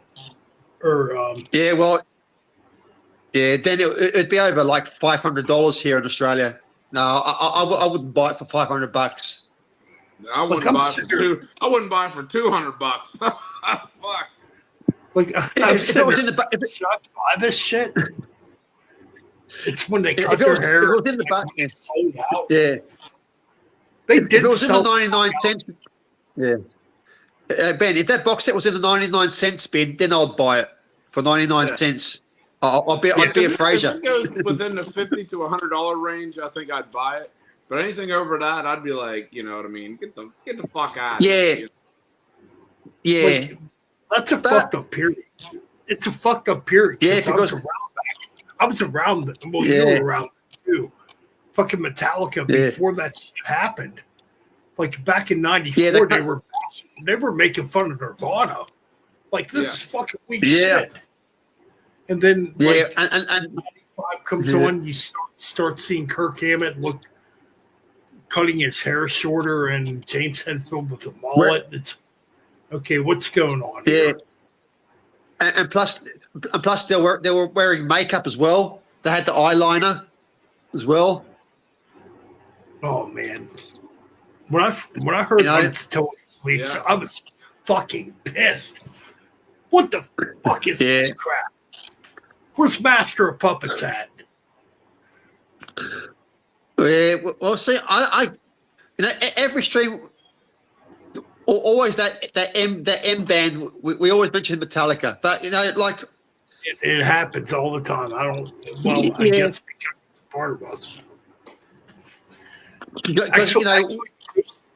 Speaker 7: Yeah. Well. Yeah, then it'd be over like $500 here in Australia. No, I wouldn't buy it for $500.
Speaker 10: I wouldn't buy it for $200. Fuck.
Speaker 2: Like I'm
Speaker 7: if it was in the
Speaker 2: buy this shit. It's when they cut their hair.
Speaker 7: If it was in the back,
Speaker 2: sold out.
Speaker 7: Yeah.
Speaker 2: They did.
Speaker 7: If it was in the 99 cents. Yeah. Ben, if that box set was in the 99 cents bin, then I'd buy it for 99 cents. I'd be a Fraser.
Speaker 10: If it goes within the $50 to $100 range, I think I'd buy it. But anything over that, I'd be like, you know what I mean? Get the fuck out.
Speaker 7: Yeah. Yeah.
Speaker 2: Like, that's a fucked up period. It's a fucked up period.
Speaker 7: Yeah.
Speaker 2: I was around. Well, you were around too. Fucking Metallica before that shit happened. Like back in '94, they were making fun of Nirvana. Like this is fucking weak shit. And then, and 95 comes on, you start seeing Kirk Hammett cutting his hair shorter, and James Hetfield with a mullet. It's okay. What's going on here?
Speaker 7: And plus they were wearing makeup as well. They had the eyeliner as well.
Speaker 2: Oh man, when I heard Until It Sleeps, I was fucking pissed. What the fuck is this crap? Where's Master of Puppets at?
Speaker 7: Well, see, I every stream, always that M band. We always mention Metallica, but like
Speaker 2: it happens all the time. I don't. Well, I guess because it's part of us. Actually,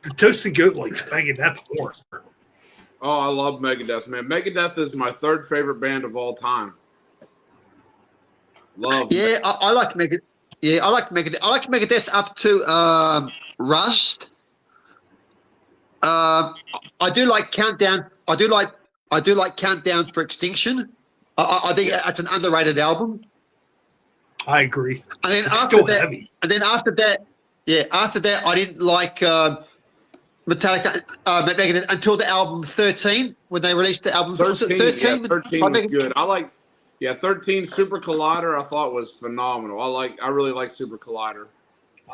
Speaker 2: the Toasted Goat likes Megadeth more.
Speaker 10: Oh, I love Megadeth, man. Megadeth is my third favorite band of all time. Love.
Speaker 7: Yeah, I like Megadeth. Yeah, I like Megadeth. I like Megadeth up to Rust. I do like Countdown. I do like Countdown for Extinction. I think that's an underrated album.
Speaker 2: I agree.
Speaker 7: And then
Speaker 2: it's
Speaker 7: after
Speaker 2: still
Speaker 7: that,
Speaker 2: heavy.
Speaker 7: And then after that, I didn't like Metallica Megadeth until the album 13 when they released the album.
Speaker 10: 13,
Speaker 7: 13
Speaker 10: was good. I like. Yeah, 13 Super Collider I thought was phenomenal. I really like Super Collider.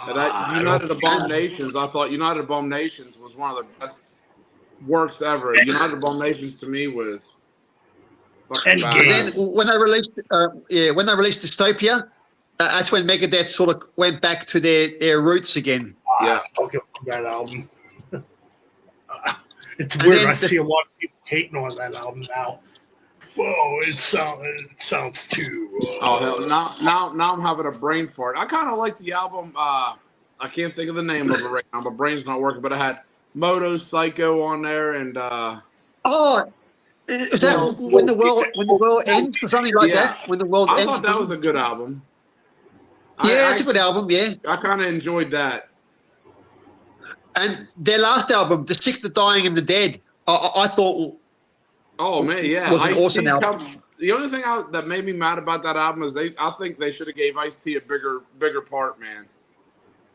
Speaker 10: United Abominations, I thought United Abominations was one of the best works ever. United Abominations to me was fucking bad.
Speaker 7: And then when they released Dystopia, that's when Megadeth sort of went back to their roots again.
Speaker 2: Yeah, okay, that album. It's weird. I see a lot of people hating on that album now. Whoa, it sounds too.
Speaker 10: Hell! Now I'm having a brain fart. I kind of like the album. I can't think of the name of it right now. My brain's not working, but I had Moto Psycho on there, and
Speaker 7: is that when the world ends or something like that? When the world ends.
Speaker 10: I thought that was a good album.
Speaker 7: Yeah, it's a good album. Yeah,
Speaker 10: I kind of enjoyed that.
Speaker 7: and their last album, "The Sick, the Dying, and the Dead," I thought
Speaker 10: Oh man, yeah.
Speaker 7: was an
Speaker 10: Ice-T
Speaker 7: awesome album.
Speaker 10: The only thing that made me mad about that album is I think they should have gave Ice-T a bigger part, man.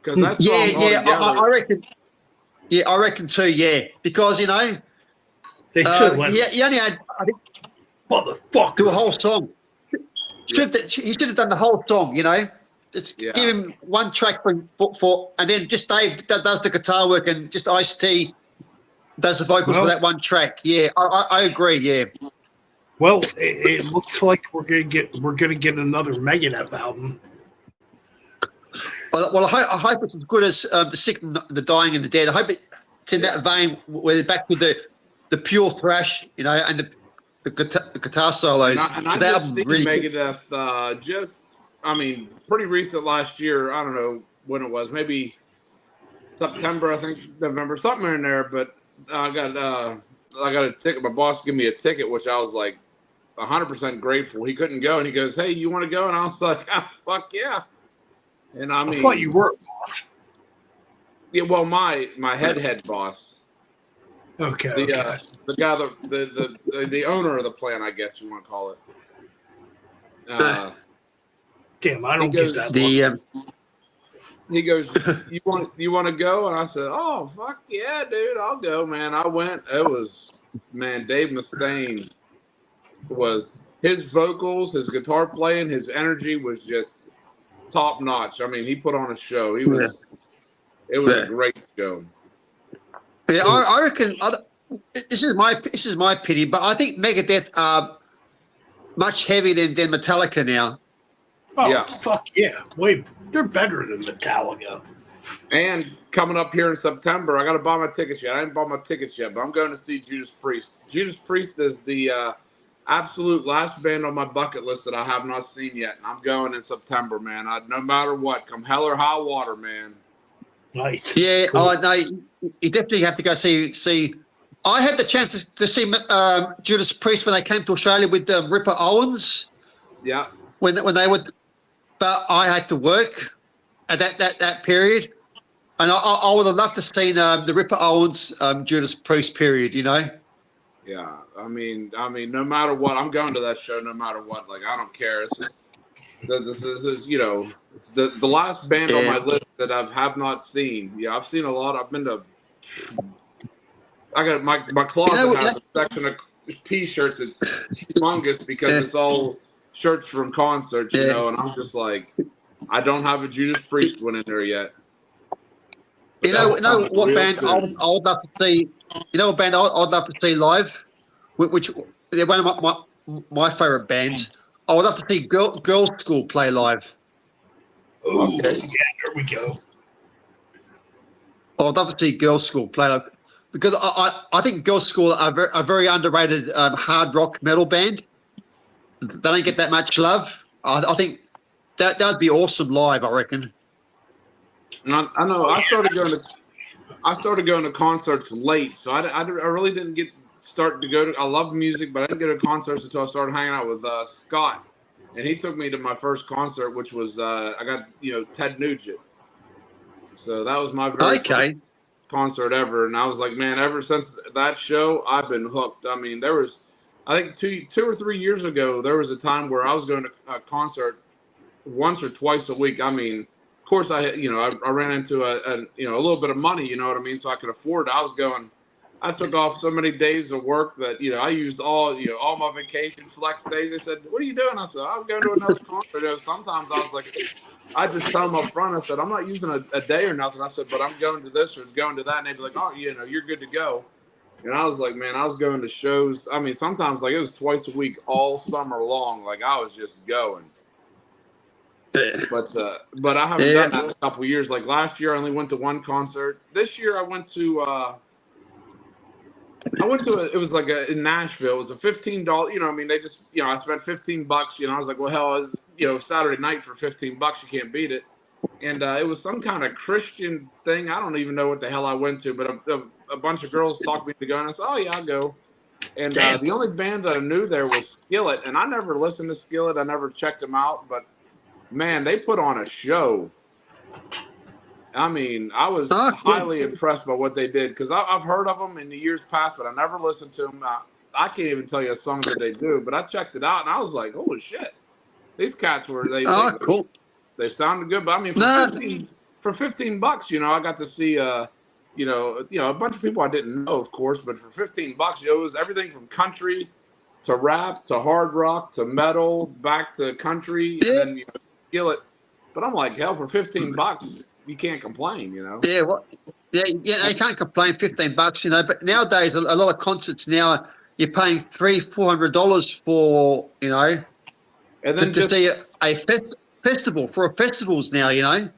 Speaker 10: Because that's
Speaker 7: I reckon. Yeah, I reckon too. Yeah, because
Speaker 2: They should let
Speaker 7: he only had, I think,
Speaker 2: motherfucker
Speaker 7: do a whole song. He should have done the whole song. Just
Speaker 10: Yeah.
Speaker 7: give him one track for, and then just Dave does the guitar work, and just Ice-T does the vocals for that one track. Yeah, I agree. Yeah.
Speaker 2: Well, it looks like we're gonna get another Megadeth album.
Speaker 7: Well, I hope it's as good as The Sick, the Dying, and the Dead. I hope it's in that vein where they're back to the pure thrash, and the guitar solos.
Speaker 10: And I
Speaker 7: That
Speaker 10: just
Speaker 7: album
Speaker 10: seen
Speaker 7: really
Speaker 10: Megadeth, pretty recent last year. I don't know when it was, maybe September, I think, November, something in there. But I got a ticket. My boss gave me a ticket, which I was like 100% grateful. He couldn't go, and he goes, "Hey, you want to go?" And I was like, "Fuck yeah!" And I mean,
Speaker 2: I thought you were a boss.
Speaker 10: Yeah, well, my head boss,
Speaker 2: Okay.
Speaker 10: the guy, the owner of the plant, I guess you want to call it.
Speaker 2: Damn, I don't
Speaker 10: goes-
Speaker 2: get that.
Speaker 10: He goes, "You want to go?" And I said, "Oh, fuck yeah, dude, I'll go, man." I went. It was, man, Dave Mustaine was, his vocals, his guitar playing, his energy was just top notch. I mean, he put on a show. It was a great show.
Speaker 7: Yeah, I reckon. This is my opinion, but I think Megadeth are much heavier than Metallica now.
Speaker 2: Oh,
Speaker 10: Yeah.
Speaker 2: fuck yeah. They're better than Metallica.
Speaker 10: And coming up here in September, I got to buy my tickets yet. I didn't buy my tickets yet, but I'm going to see Judas Priest. Judas Priest is the absolute last band on my bucket list that I have not seen yet. And I'm going in September, man. No matter what, come hell or high water, man.
Speaker 2: Nice.
Speaker 7: Yeah,
Speaker 2: Cool.
Speaker 7: no, you definitely have to go see. I had the chance to see Judas Priest when they came to Australia with Ripper Owens.
Speaker 10: Yeah.
Speaker 7: When they would, but I had to work at that period, and I would have loved to see the Ripper Owens Judas Priest period.
Speaker 10: Yeah. I mean, no matter what, I'm going to that show no matter what. Like, I don't care. It's just, this is, it's the last band on my list that I have not seen. Yeah, I've seen a lot. I've been to. I got my closet has a section of T-shirts. It's humongous because it's all shirts from concerts, and I'm just like, I don't have a Judas Priest one in there yet.
Speaker 7: You know what band I would love to see? You know what band I'd love to see live? Which they're one of my favorite bands. I would love to see Girls School play live.
Speaker 2: Ooh, yeah, there we go.
Speaker 7: I would love to see Girls School play live because I think Girls School are a very underrated hard rock metal band. They don't get that much love. I think that would be awesome live. I reckon.
Speaker 10: And I know I started going to concerts late, so I really didn't start to go to. I love music, but I didn't go to concerts until I started hanging out with Scott, and he took me to my first concert, which was I got Ted Nugent. So that was my very first concert ever, and I was like, man, ever since that show, I've been hooked. I mean, there was, I think 2 or 3 years ago, there was a time where I was going to a concert once or twice a week. I mean, of course, I ran into a little bit of money, you know what I mean, so I could afford it. I took off so many days of work that I used all my vacation flex days. They said, "What are you doing?" I said, "I'm going to another concert." Sometimes I was like, I just tell them up front. I said, "I'm not using a day or nothing." I said, "But I'm going to this or going to that," and they'd be like, "Oh, you're good to go." And I was like, man, I was going to shows. I mean, sometimes like it was twice a week all summer long. Like I was just going. But I haven't done that in a couple of years. Like last year, I only went to one concert. This year, I went to. It was like in Nashville. It was a $15. They just I spent $15. I was like, well, hell, Saturday night for $15, you can't beat it. And it was some kind of Christian thing. I don't even know what the hell I went to, but a bunch of girls talked me into going. I said, oh yeah, I'll go. And the only band that I knew there was Skillet, and I never listened to Skillet. I never checked them out, but man, they put on a show. I mean, I was
Speaker 7: Oh,
Speaker 10: highly impressed by what they did because I've heard of them in the years past, but I never listened to them. I can't even tell you a song that they do, but I checked it out and I was like, holy shit. These cats were,
Speaker 7: cool.
Speaker 10: they sounded good. But I mean, for $15, you know, I got to see, you know, a bunch of people I didn't know, of course, but for $15, you know, it was everything from country to rap to hard rock to metal back to country and then you know, skillet. But I'm like, hell, for $15, you can't complain, you know.
Speaker 7: Yeah, you can't complain. $15, you know. But nowadays, a lot of concerts now you're paying $300-400 for, you know,
Speaker 10: and then
Speaker 7: to see a festival for festivals now, you know.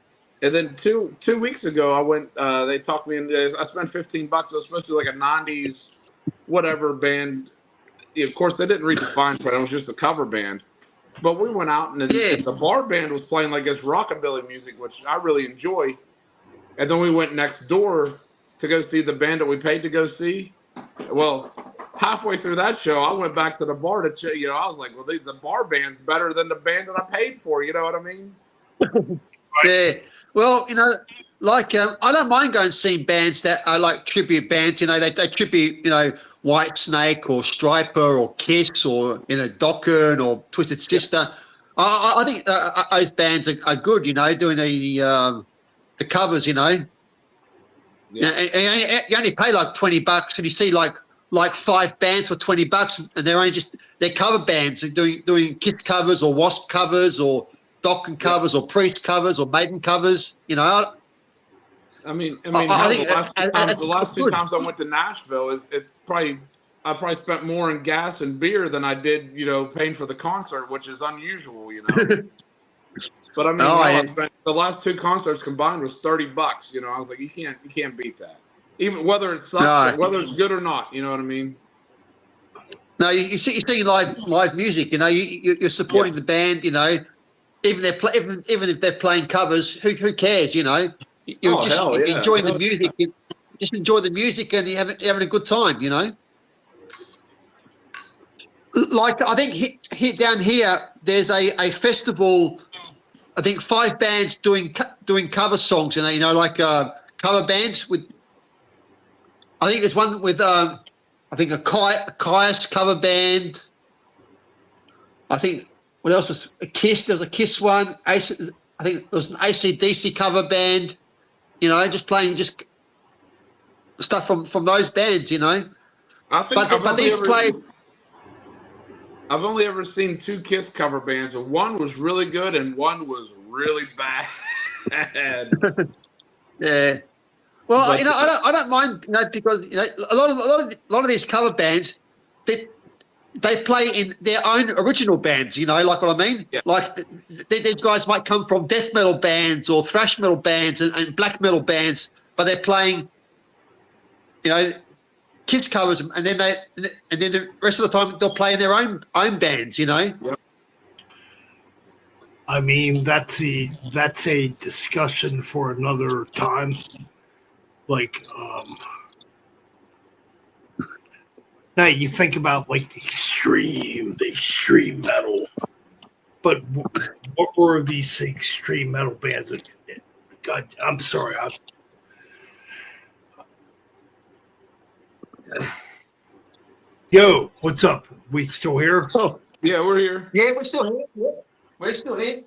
Speaker 10: And then two weeks ago, I went. They talked me into this. I spent $15. It was supposed to be like a '90s whatever band. Of course, they didn't redefine it. It was just a cover band. But we went out and the bar band was playing like this rockabilly music, which I really enjoy. And then we went next door to go see the band that we paid to go see. Well, halfway through that show, I went back to the bar to check. You know, I was like, well, the bar band's better than the band that I paid for. You know what I mean?
Speaker 7: Yeah. Well, you know, like I don't mind going seeing bands that are like tribute bands. You know, they tribute, you know, White Snake or Striper or Kiss or, you know, Dokken or Twisted Sister. I think those bands are good, you know, doing the covers, you know. Yeah. And you only pay like $20 and you see like 5 bands for $20 and they're cover bands. They're doing Kiss covers or Wasp covers or Dokken covers or Priest covers or Maiden covers, you know.
Speaker 10: I think the last two times I went to Nashville, I probably spent more in gas and beer than I did, you know, paying for the concert, which is unusual, you know. But I mean, I spent, the last 2 concerts combined was $30. You know, I was like, you can't beat that, even whether it sucks, whether it's good or not. You know what I mean?
Speaker 7: No, you're seeing live music. You know, you're supporting the band. You know, even if they're playing covers, who cares? You know. You're enjoying the music. You just enjoy the music and you're having a good time, you know. Like I think down here, there's a festival. I think 5 bands doing cover songs, you know, like cover bands with. I think there's one with I think a Kyuss cover band. I think what else was a Kiss? There was a Kiss one. I think there was an AC/DC cover band. You know, just playing stuff from those bands, you know.
Speaker 10: I've only ever seen 2 Kiss cover bands, and one was really good and one was really bad.
Speaker 7: Yeah. Well, but, you know, I don't mind, you know, because you know a lot of these cover bands, they play in their own original bands, you know, like what I mean? Yeah. Like these guys might come from death metal bands or thrash metal bands and black metal bands, but they're playing, you know, Kiss covers, and then the rest of the time they'll play in their own bands, you know. Yeah.
Speaker 2: I mean, that's a discussion for another time. Like, now you think about like the extreme metal, but what were these extreme metal bands? God, I'm sorry. Yo, what's up? We still here?
Speaker 10: Oh, yeah, we're here.
Speaker 7: Yeah, we're still here. Yeah. We're still here.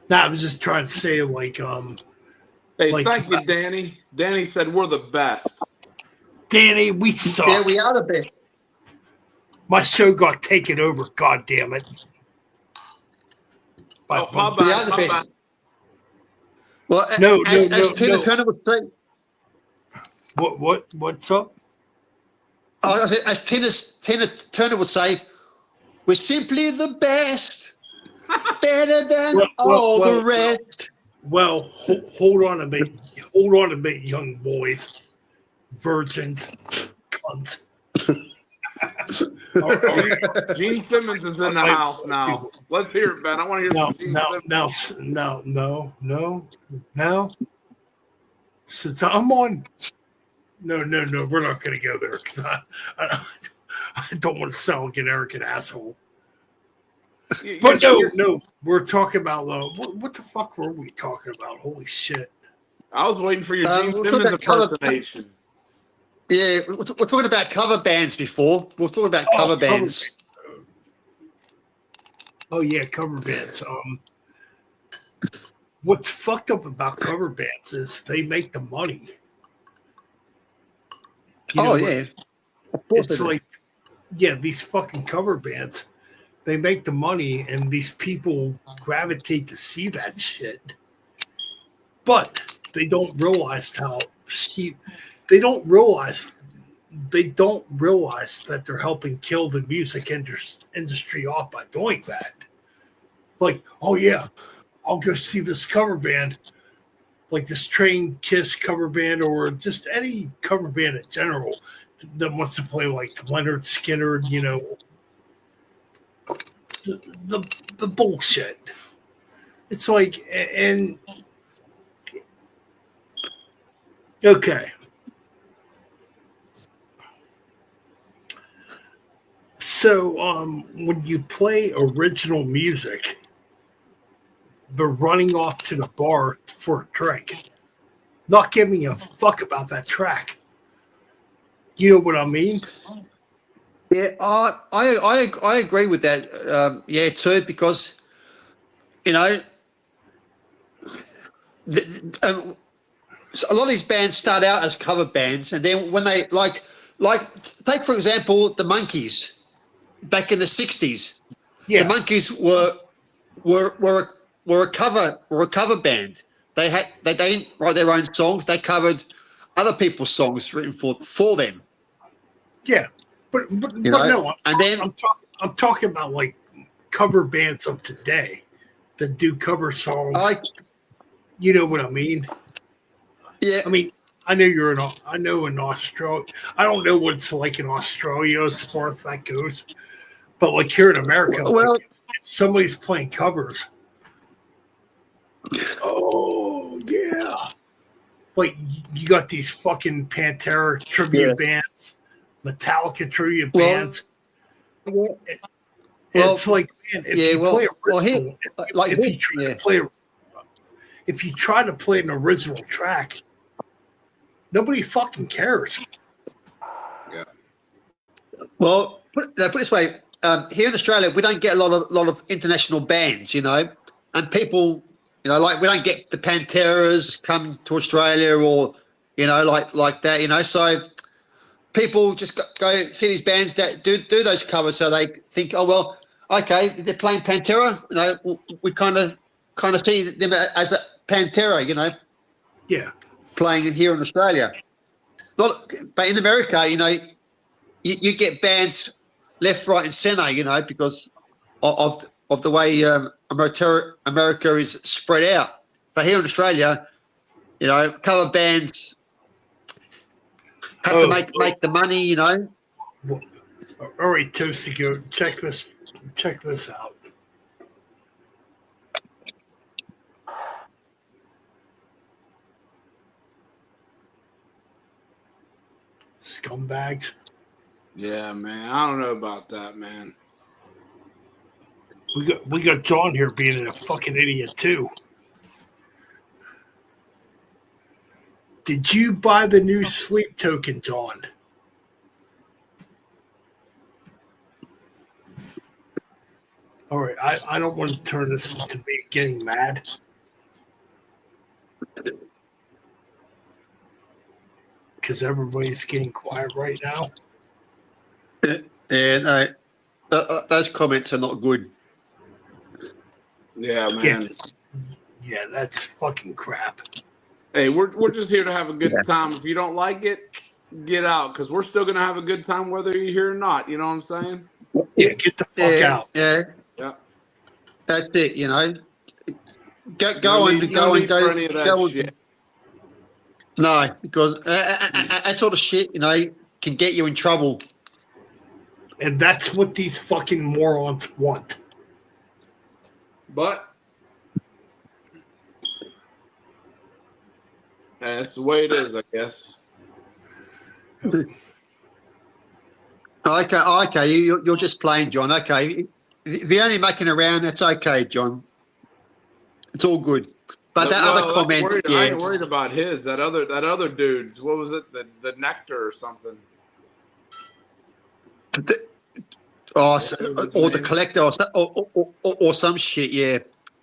Speaker 2: Nah, I was just trying to say, like,
Speaker 10: hey, like, thank you, Danny. Danny said we're the best.
Speaker 2: Danny, we suck.
Speaker 7: Yeah, we are the best.
Speaker 2: My show got taken over. God damn it!
Speaker 10: My bad.
Speaker 7: We are the best.
Speaker 10: Bad.
Speaker 7: Well, as Tina Turner would say.
Speaker 2: What's up?
Speaker 7: As Tina Turner would say, we're simply the best, better than all the rest.
Speaker 2: Well, hold on a bit, young boys, virgins, cunts.
Speaker 10: Gene Simmons is in the house now. Let's hear it, Ben. I want to hear
Speaker 2: No. Since I'm on. No, we're not going to go there because I don't want to sound like an arrogant asshole. But no, we're talking about what the fuck were we talking about? Holy shit!
Speaker 10: I was waiting for your Gene
Speaker 7: we'll talk
Speaker 10: Simmons
Speaker 7: about cover-
Speaker 10: impersonation.
Speaker 7: Yeah, we're talking about cover bands before. We're talking about cover bands.
Speaker 2: Oh yeah, cover bands. What's fucked up about cover bands is they make the money. You know,
Speaker 7: Yeah, of course
Speaker 2: it's
Speaker 7: they do.
Speaker 2: like, yeah, these fucking cover bands, they make the money, and these people gravitate to see that shit. But they don't realize how cheap. They don't realize that they're helping kill the music industry off by doing that. Like, oh yeah, I'll go see this cover band, like this Train Kiss cover band, or just any cover band in general that wants to play like Leonard Skinner, you know, the bullshit. It's like, and okay. So when you play original music, they're running off to the bar for a drink, not giving a fuck about that track. You know what I mean?
Speaker 7: Yeah, I agree with that. Yeah, too, because you know, so a lot of these bands start out as cover bands, and then when they like take for example the Monkees back in the '60s.
Speaker 2: Yeah,
Speaker 7: the Monkees were a cover band. They didn't write their own songs. They covered other people's songs written for them.
Speaker 2: yeah, but no, I'm talking about like cover bands of today that do cover songs. You know what I mean?
Speaker 7: Yeah.
Speaker 2: I mean, I know in Australia. I don't know what it's like in Australia as far as that goes, but like here in America,
Speaker 7: well,
Speaker 2: like, if somebody's playing covers. Oh yeah, like you got these fucking Pantera tribute bands, Metallica tribute bands. It's like, man, if you try to play an original track, nobody fucking cares.
Speaker 10: Yeah.
Speaker 7: Well, put it this way: here in Australia, we don't get a lot of international bands, you know, and people, you know, like we don't get the Panteras come to Australia or, you know, like that, you know. So people just go see these bands that do those covers, so they think, oh well, okay, they're playing Pantera, you know, we kind of see them as a Pantera, you know.
Speaker 2: Yeah.
Speaker 7: Playing here in Australia. But in America, you know, you get bands left, right, and centre, you know, because of the way America is spread out. But here in Australia, you know, cover bands have to make the money, you know.
Speaker 2: All right, Toasty, go check this out. Scumbags.
Speaker 10: Yeah, man. I don't know about that, man.
Speaker 2: We got John here being a fucking idiot too. Did you buy the new sleep token, John? All right, I don't want to turn this into me getting mad. Because everybody's getting quiet right now.
Speaker 7: Yeah, no, those comments are not good.
Speaker 10: Yeah, man.
Speaker 2: Yeah, that's fucking crap.
Speaker 10: Hey, we're just here to have a good time. If you don't like it, get out, because we're still gonna have a good time whether you're here or not. You know what I'm saying?
Speaker 2: Yeah, get the fuck out.
Speaker 7: Yeah, that's it. You know, go and go.
Speaker 10: Any of that shit.
Speaker 7: No, because that sort of shit, you know, can get you in trouble.
Speaker 2: And that's what these fucking morons want.
Speaker 10: But that's the way it is, I guess.
Speaker 7: Okay, you're just playing, John. Okay, if you're only making around, that's okay, John. It's all good. But that other comment,
Speaker 10: I ain't worried about his. That other dude's. What was it? The Nectar or something.
Speaker 7: or the collector or some shit. Yeah,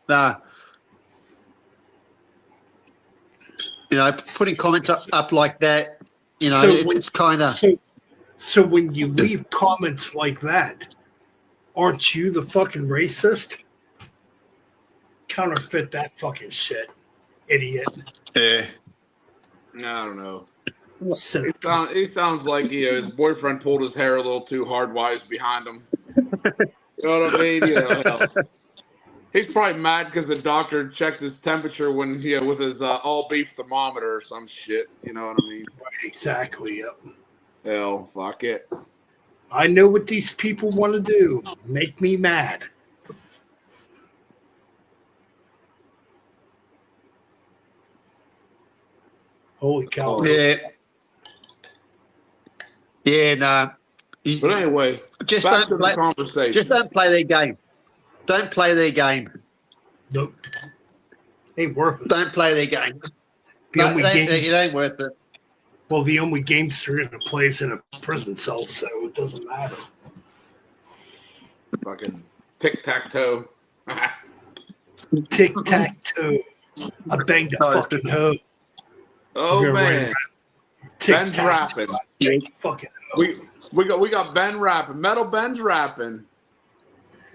Speaker 7: nah. You know, putting comments up like that. You know, it's kind of.
Speaker 2: So when you leave comments like that, aren't you the fucking racist? Counterfeit that fucking shit, idiot.
Speaker 7: Yeah.
Speaker 10: No, I don't know. He sounds like his boyfriend pulled his hair a little too hard while he's behind him. You know what I mean? You know, hell. He's probably mad because the doctor checked his temperature when with his all beef thermometer or some shit. You know what I mean?
Speaker 2: Right, exactly. Yep.
Speaker 10: Hell, fuck it.
Speaker 2: I know what these people want to do. Make me mad. Holy cow.
Speaker 7: Yeah. Yeah, nah.
Speaker 10: But anyway,
Speaker 7: just
Speaker 10: back
Speaker 7: don't
Speaker 10: to the conversation.
Speaker 7: Just don't play their game. Don't play their game.
Speaker 2: Nope. Ain't worth it.
Speaker 7: Don't play their game. It ain't worth it.
Speaker 2: Well, the only games they're going to play is in a prison cell, so it doesn't matter.
Speaker 10: Fucking tic-tac-toe.
Speaker 2: Tic-tac-toe. I banged a fucking hoe.
Speaker 10: Oh, man. Ben's rapping.
Speaker 2: Yeah, fucking hoe.
Speaker 10: We got Ben rapping. Metal Ben's rapping.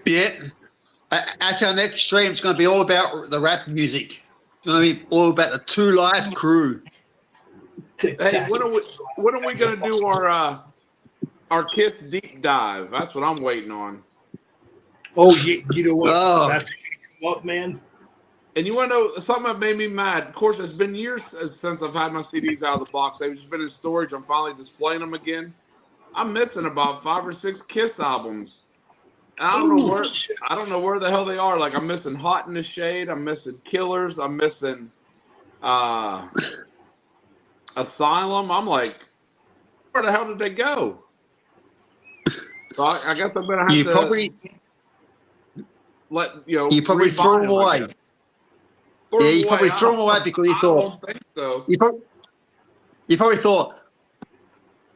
Speaker 7: Yeah. At our next stream, it's going to be all about the rap music. It's going to be all about the Two Live crew.
Speaker 10: Hey, when are we going to do our Kiss deep dive? That's what I'm waiting on.
Speaker 2: Oh, you know what?
Speaker 7: Oh.
Speaker 2: That's going to come up, man.
Speaker 10: And you want to know something that made me mad? Of course, it's been years since I've had my CDs out of the box. They've just been in storage. I'm finally displaying them again. I'm missing about 5 or 6 Kiss albums. I don't know where the hell they are. Like, I'm missing Hot in the Shade. I'm missing Killers. I'm missing Asylum. I'm like, where the hell did they go? So I guess I'm gonna have to
Speaker 7: probably
Speaker 10: let
Speaker 7: you probably threw them away. Yeah, you probably threw them away because you thought.
Speaker 10: I don't think so.
Speaker 7: You probably thought,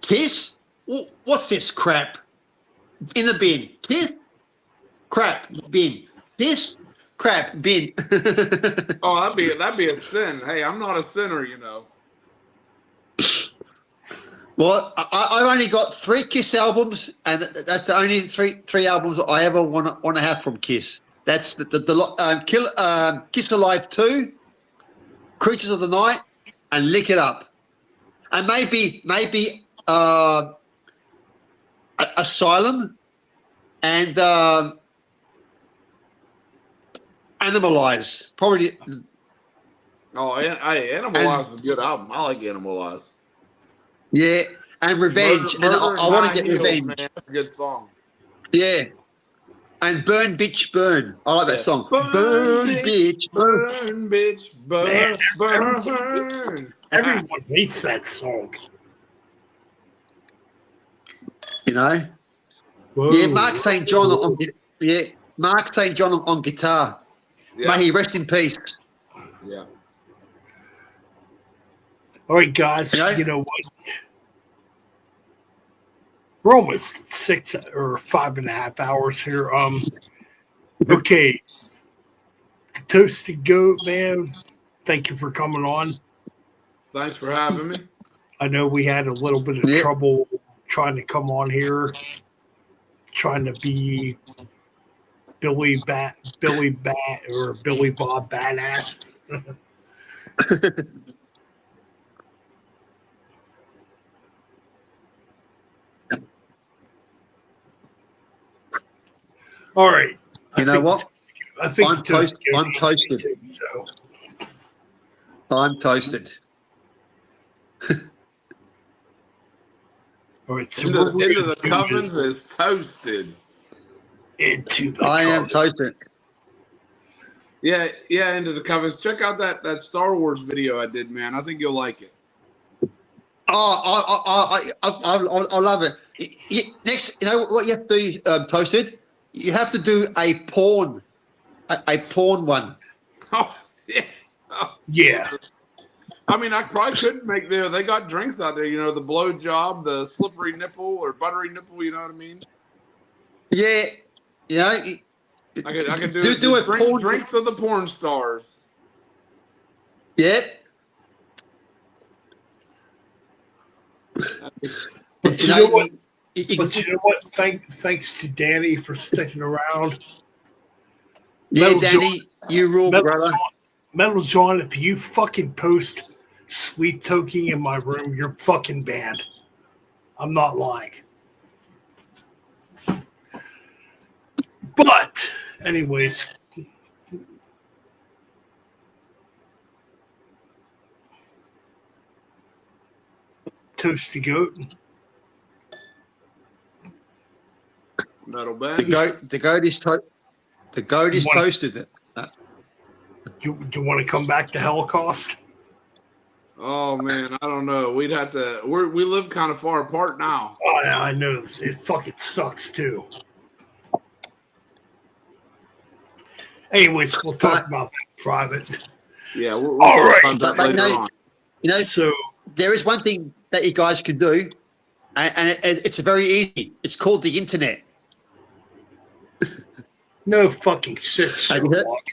Speaker 7: Kiss? What's this crap? In the bin. Kiss? Crap. Bin. Kiss? Crap. Bin.
Speaker 10: Oh, that'd be a sin. Hey, I'm not a sinner, you know.
Speaker 7: Well, I've only got 3 Kiss albums, and that's the only three albums I ever want to have from Kiss. That's Kiss Alive 2, Creatures of the Night, and Lick It Up, and maybe Asylum, and Animalize. Probably.
Speaker 10: Oh, Animalize is a good album. I like Animalize.
Speaker 7: Yeah, and Revenge.
Speaker 10: Murder
Speaker 7: and I want to get Revenge.
Speaker 10: Man. That's a good song.
Speaker 7: Yeah. And Burn, Bitch, Burn. I like that song. Burn, bitch, burn.
Speaker 10: Burn, bitch, burn,
Speaker 2: Man,
Speaker 10: burn.
Speaker 2: Everyone hates that song.
Speaker 7: You know?
Speaker 2: Whoa.
Speaker 7: Yeah, Mark St. John on guitar.
Speaker 10: Yeah.
Speaker 7: May he rest in peace.
Speaker 10: Yeah.
Speaker 2: All right, guys, you know what? We're almost 6 or 5.5 hours here. Okay. The Toasted Goat, man, thank you for coming on.
Speaker 10: Thanks for having me.
Speaker 2: I know we had a little bit of trouble trying to come on here, trying to be Billy Bob Badass. All right.
Speaker 7: You know what?
Speaker 2: I think
Speaker 7: I'm toasted.
Speaker 2: So.
Speaker 7: I'm toasted.
Speaker 2: All right. So
Speaker 10: Into the Covens is toasted.
Speaker 2: Into the
Speaker 7: I am toasted.
Speaker 10: Yeah, Into the Covens. Check out that Star Wars video I did, man. I think you'll like it.
Speaker 7: Oh, I love it. Next, you know what you have to do, Toasted? You have to do a porn one.
Speaker 10: Oh, yeah. Oh,
Speaker 2: Yeah.
Speaker 10: I mean, I probably could make there. They got drinks out there, you know, the blow job, the slippery nipple or buttery nipple. You know what I mean?
Speaker 7: Yeah, you know,
Speaker 10: I could do
Speaker 7: a porn
Speaker 10: drinks for the porn stars.
Speaker 7: Yeah.
Speaker 2: But you know what? Thanks to Danny for sticking around.
Speaker 7: Yeah,
Speaker 2: Metal
Speaker 7: Danny, you rule, brother.
Speaker 2: Metal John, if you fucking post sweet toking in my room, you're fucking banned. I'm not lying. But, anyways. Toasty Goat.
Speaker 10: Metal band.
Speaker 7: The goat is toasted.
Speaker 2: You want to come back to Holocaust?
Speaker 10: Oh man, I don't know. We'd have to. We live kind of far apart now.
Speaker 2: Oh yeah, I know. It fucking sucks too. Anyways, we'll talk about that private.
Speaker 10: Yeah, we'll
Speaker 2: all
Speaker 10: talk
Speaker 2: right.
Speaker 10: about that later on.
Speaker 7: You know,
Speaker 2: So
Speaker 7: there is one thing that you guys can do, and it's very easy. It's called the internet.
Speaker 2: no fucking shit, Sherlock.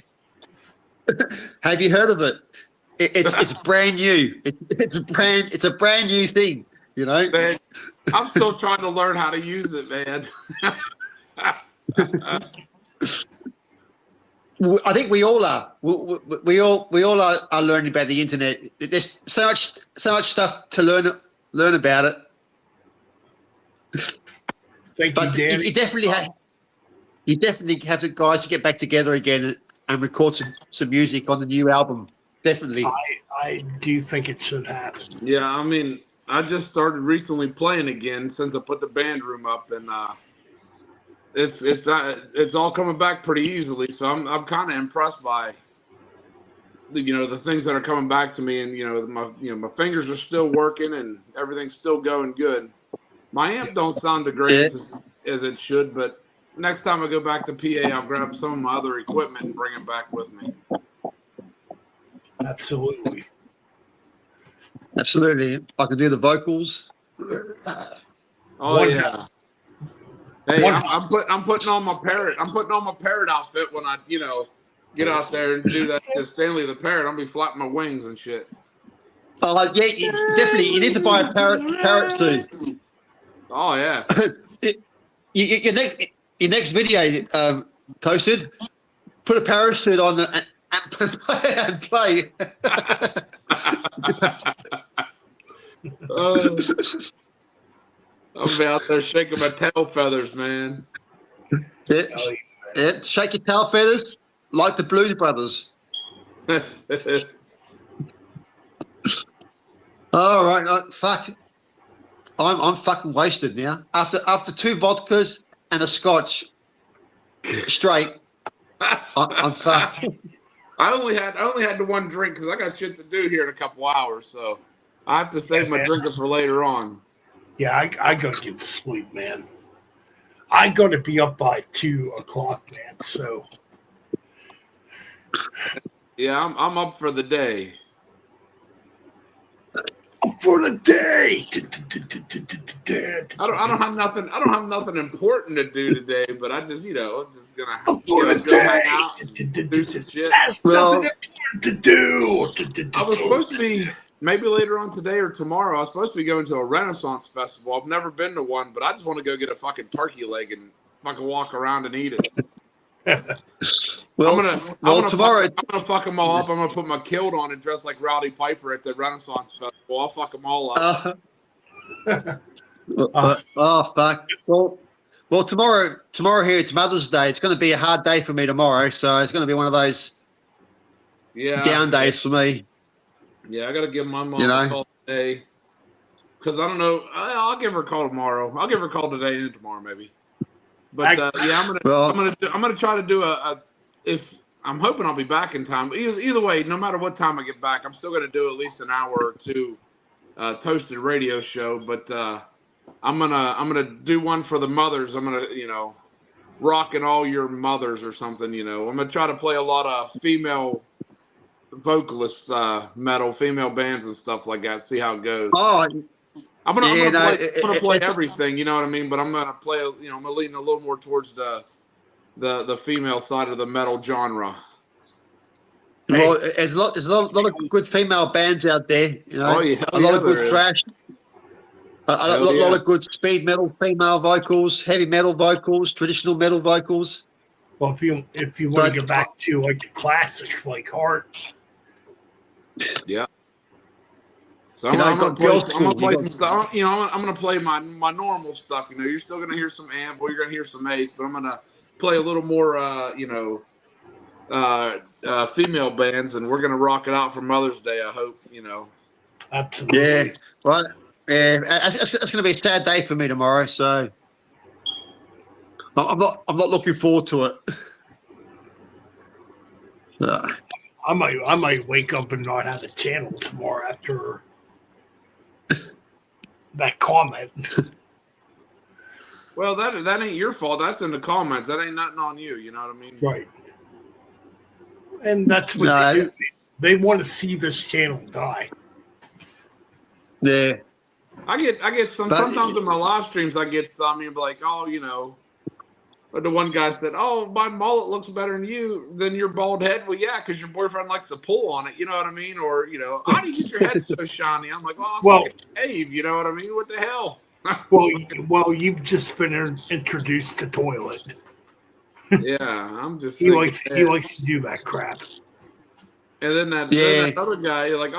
Speaker 7: Have you heard of it? It's brand new. It's a brand new thing. You know.
Speaker 10: Man, I'm still trying to learn how to use it, man.
Speaker 7: I think we all are. We all are learning about the internet. There's so much stuff to learn about it.
Speaker 2: Thank
Speaker 7: but
Speaker 2: you, Danny.
Speaker 7: You definitely have the guys to get back together again and record some music on the new album. Definitely.
Speaker 2: I do think it should happen.
Speaker 10: Yeah, I mean, I just started recently playing again since I put the band room up, and it's all coming back pretty easily. So I'm kind of impressed by the things that are coming back to me, and my fingers are still working and everything's still going good. My amp don't sound the greatest as it should, but next time I go back to PA, I'll grab some of my other equipment and bring it back with me.
Speaker 2: Absolutely.
Speaker 7: I can do the vocals.
Speaker 10: Oh yeah. Hey, I'm putting on my parrot. I'm putting on my parrot outfit when I get out there and do that to Stanley the Parrot. I'll be flapping my wings and shit.
Speaker 7: Oh yeah, definitely. You need to buy a parrot suit.
Speaker 10: Oh yeah.
Speaker 7: Your next video, Toasted, put a parachute on and play.
Speaker 10: Oh, I'll be out there shaking my tail feathers, man.
Speaker 7: Yeah, shake your tail feathers like the Blues Brothers. All right, fuck. I'm fucking wasted now. After 2 vodkas and a scotch straight, I'm fucked.
Speaker 10: I only had the one drink because I got shit to do here in a couple hours, so I have to save my drinking for later on.
Speaker 2: Yeah, I gotta get to sleep, man. I gotta be up by 2 o'clock, man. So
Speaker 10: yeah, I'm up for the day.
Speaker 2: For the day.
Speaker 10: I don't have nothing. I don't have nothing important to do today, but I'm just just gonna go hang out and do some shit.
Speaker 2: That's nothing important to do.
Speaker 10: I was supposed to be maybe later on today or tomorrow. I was supposed to be going to a Renaissance festival. I've never been to one, but I just want to go get a fucking turkey leg and fucking walk around and eat it.
Speaker 7: Well,
Speaker 10: I'm gonna fuck them all up. I'm gonna put my kilt on and dress like Rowdy Piper at the Renaissance Festival. I'll fuck them all up.
Speaker 7: Oh fuck! Well, tomorrow here it's Mother's Day. It's going to be a hard day for me tomorrow, so it's going to be one of those down days for me.
Speaker 10: Yeah, I got to give my mom a call today because I don't know. I'll give her a call tomorrow. I'll give her a call today and tomorrow maybe. But I'm gonna try to do if I'm hoping I'll be back in time. Either way, no matter what time I get back, I'm still gonna do at least an hour or two Toasted radio show. But I'm gonna do one for the mothers. I'm gonna rocking all your mothers or something. You know, I'm gonna try to play a lot of female vocalist metal, female bands and stuff like that. See how it goes.
Speaker 7: Oh,
Speaker 10: I'm gonna
Speaker 7: yeah,
Speaker 10: play everything. You know what I mean? But I'm gonna play. You know, I'm gonna lean a little more towards the female side of the metal genre.
Speaker 7: well, there's a lot of good female bands out there. You know,
Speaker 10: Oh, yeah,
Speaker 7: a lot of
Speaker 10: there
Speaker 7: good
Speaker 10: is.
Speaker 7: thrash. A lot of good speed metal female vocals, heavy metal vocals, traditional metal vocals.
Speaker 2: Well, if you want to get back to like the classics, like Heart,
Speaker 10: Yeah. So I'm
Speaker 7: You know,
Speaker 10: gonna
Speaker 7: got
Speaker 10: play.
Speaker 7: girls
Speaker 10: I'm gonna
Speaker 7: school,
Speaker 10: play
Speaker 7: you
Speaker 10: some
Speaker 7: got-
Speaker 10: stuff. You know, I'm gonna play my normal stuff. You know, you're still gonna hear some amp, or you're gonna hear some Ace, but I'm gonna play a little more. Female bands, and we're gonna rock it out for Mother's Day. I hope. You know.
Speaker 2: absolutely.
Speaker 7: Yeah, right. Yeah, it's going to be a sad day for me tomorrow. So I'm not looking forward to it.
Speaker 2: I might wake up and not have a channel tomorrow after that comment.
Speaker 10: Well, that ain't your fault. That's in the comments. That ain't nothing on you. You know what I mean?
Speaker 2: Right. And that's what
Speaker 7: No,
Speaker 2: they do. They want to see this channel die.
Speaker 7: Yeah.
Speaker 10: I get sometimes in my live streams I get some, you'll be like, oh, you know, or the one guy said, oh, my mullet looks better than your bald head. Well, yeah, because your boyfriend likes to pull on it, you know what I mean? Or, you know, how do you get your head so shiny? I'm like, well, I fucking shave, you know what I mean? What the hell?
Speaker 2: Well, you've just been introduced to toilet.
Speaker 10: Yeah, I'm just
Speaker 2: He likes to do that crap.
Speaker 10: And then that other guy, like,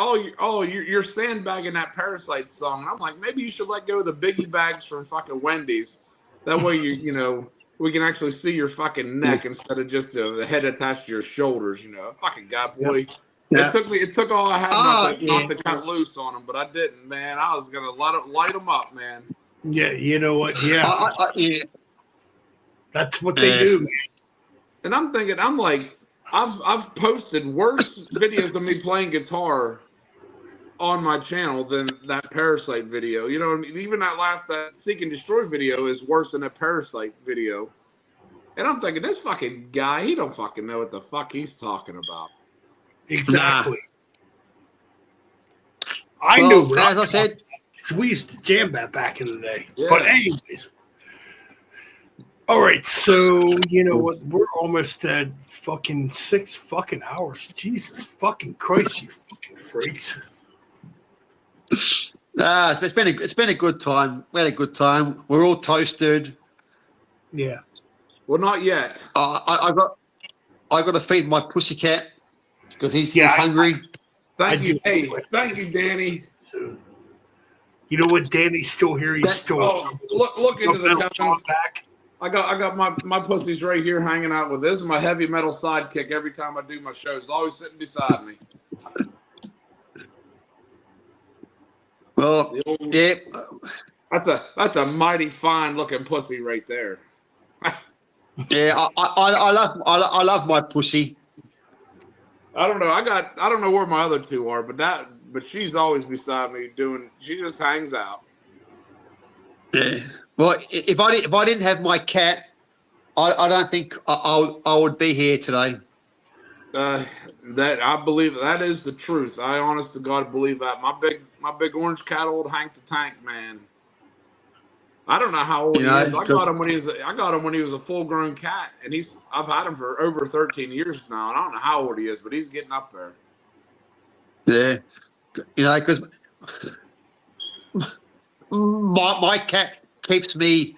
Speaker 10: you're sandbagging that Parasite song. And I'm like, maybe you should let go of the biggie bags from fucking Wendy's. That way you know, we can actually see your fucking neck instead of just the head attached to your shoulders, you know. Fucking guy, boy.
Speaker 7: Yeah.
Speaker 10: It took all I had not to cut loose on him, but I didn't, man. I was gonna light him up, man.
Speaker 2: Yeah, you know what? Yeah.
Speaker 7: Yeah.
Speaker 2: That's what they do, man.
Speaker 10: And I'm thinking, I'm like, I've posted worse videos of me playing guitar on my channel than that Parasite video. You know what I mean? Even that Seek and Destroy video is worse than that Parasite video. And I'm thinking, this fucking guy, he don't fucking know what the fuck he's talking about.
Speaker 2: Exactly. I knew.
Speaker 7: As I said,
Speaker 2: we used to jam that back in the day.
Speaker 10: Yeah.
Speaker 2: But anyways. All right, so you know what? We're almost at fucking 6 fucking hours. Jesus fucking Christ, you fucking freaks.
Speaker 7: it's been a good time. We had a good time. We're all toasted.
Speaker 2: Yeah.
Speaker 10: Well, not yet.
Speaker 7: I got to feed my pussycat because he's hungry.
Speaker 10: Thank you, Danny.
Speaker 2: You know what? Danny's still here. He's still.
Speaker 10: Look into the
Speaker 2: metal
Speaker 10: comments.
Speaker 2: back.
Speaker 10: I got my pussies right here hanging out with this. Is my heavy metal sidekick every time I do my shows. Always sitting beside me.
Speaker 7: Well, yeah.
Speaker 10: That's a mighty fine looking pussy right there.
Speaker 7: Yeah, I love my pussy.
Speaker 10: I don't know. I don't know where my other two are, but she's always beside me she just hangs out.
Speaker 7: Yeah. Well, if I didn't have my cat, I don't think I would be here today.
Speaker 10: That I believe that is the truth. I honest to God believe that. My big orange cat, old Hank the Tank, man. I don't know how old he is. I got him when he was a full grown cat, and I've had him for over 13 years now. And I don't know how old he is, but he's getting up there.
Speaker 7: Yeah, you know, because my cat keeps me,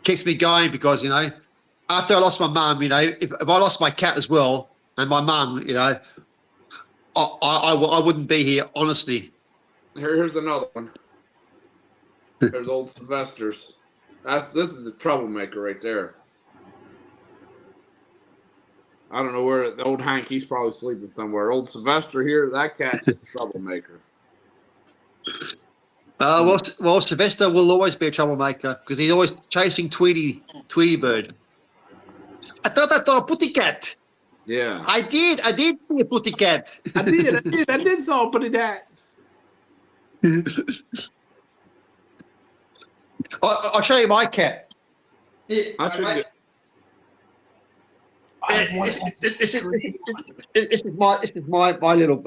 Speaker 7: keeps me going because, after I lost my mum, if I lost my cat as well and my mum, I wouldn't be here, honestly.
Speaker 10: Here's another one. There's old Sylvester's. This is a troublemaker right there. I don't know where the old Hank, he's probably sleeping somewhere. Old Sylvester here, that cat's a troublemaker.
Speaker 7: Well, Sylvester will always be a troublemaker because he's always chasing Tweety Bird. I thought I saw a putty cat.
Speaker 10: Yeah.
Speaker 7: I did see a putty cat.
Speaker 10: I did saw a putty cat.
Speaker 7: I'll show you my cat. Yeah,
Speaker 10: I should
Speaker 7: mate.
Speaker 10: get-
Speaker 7: This is my little.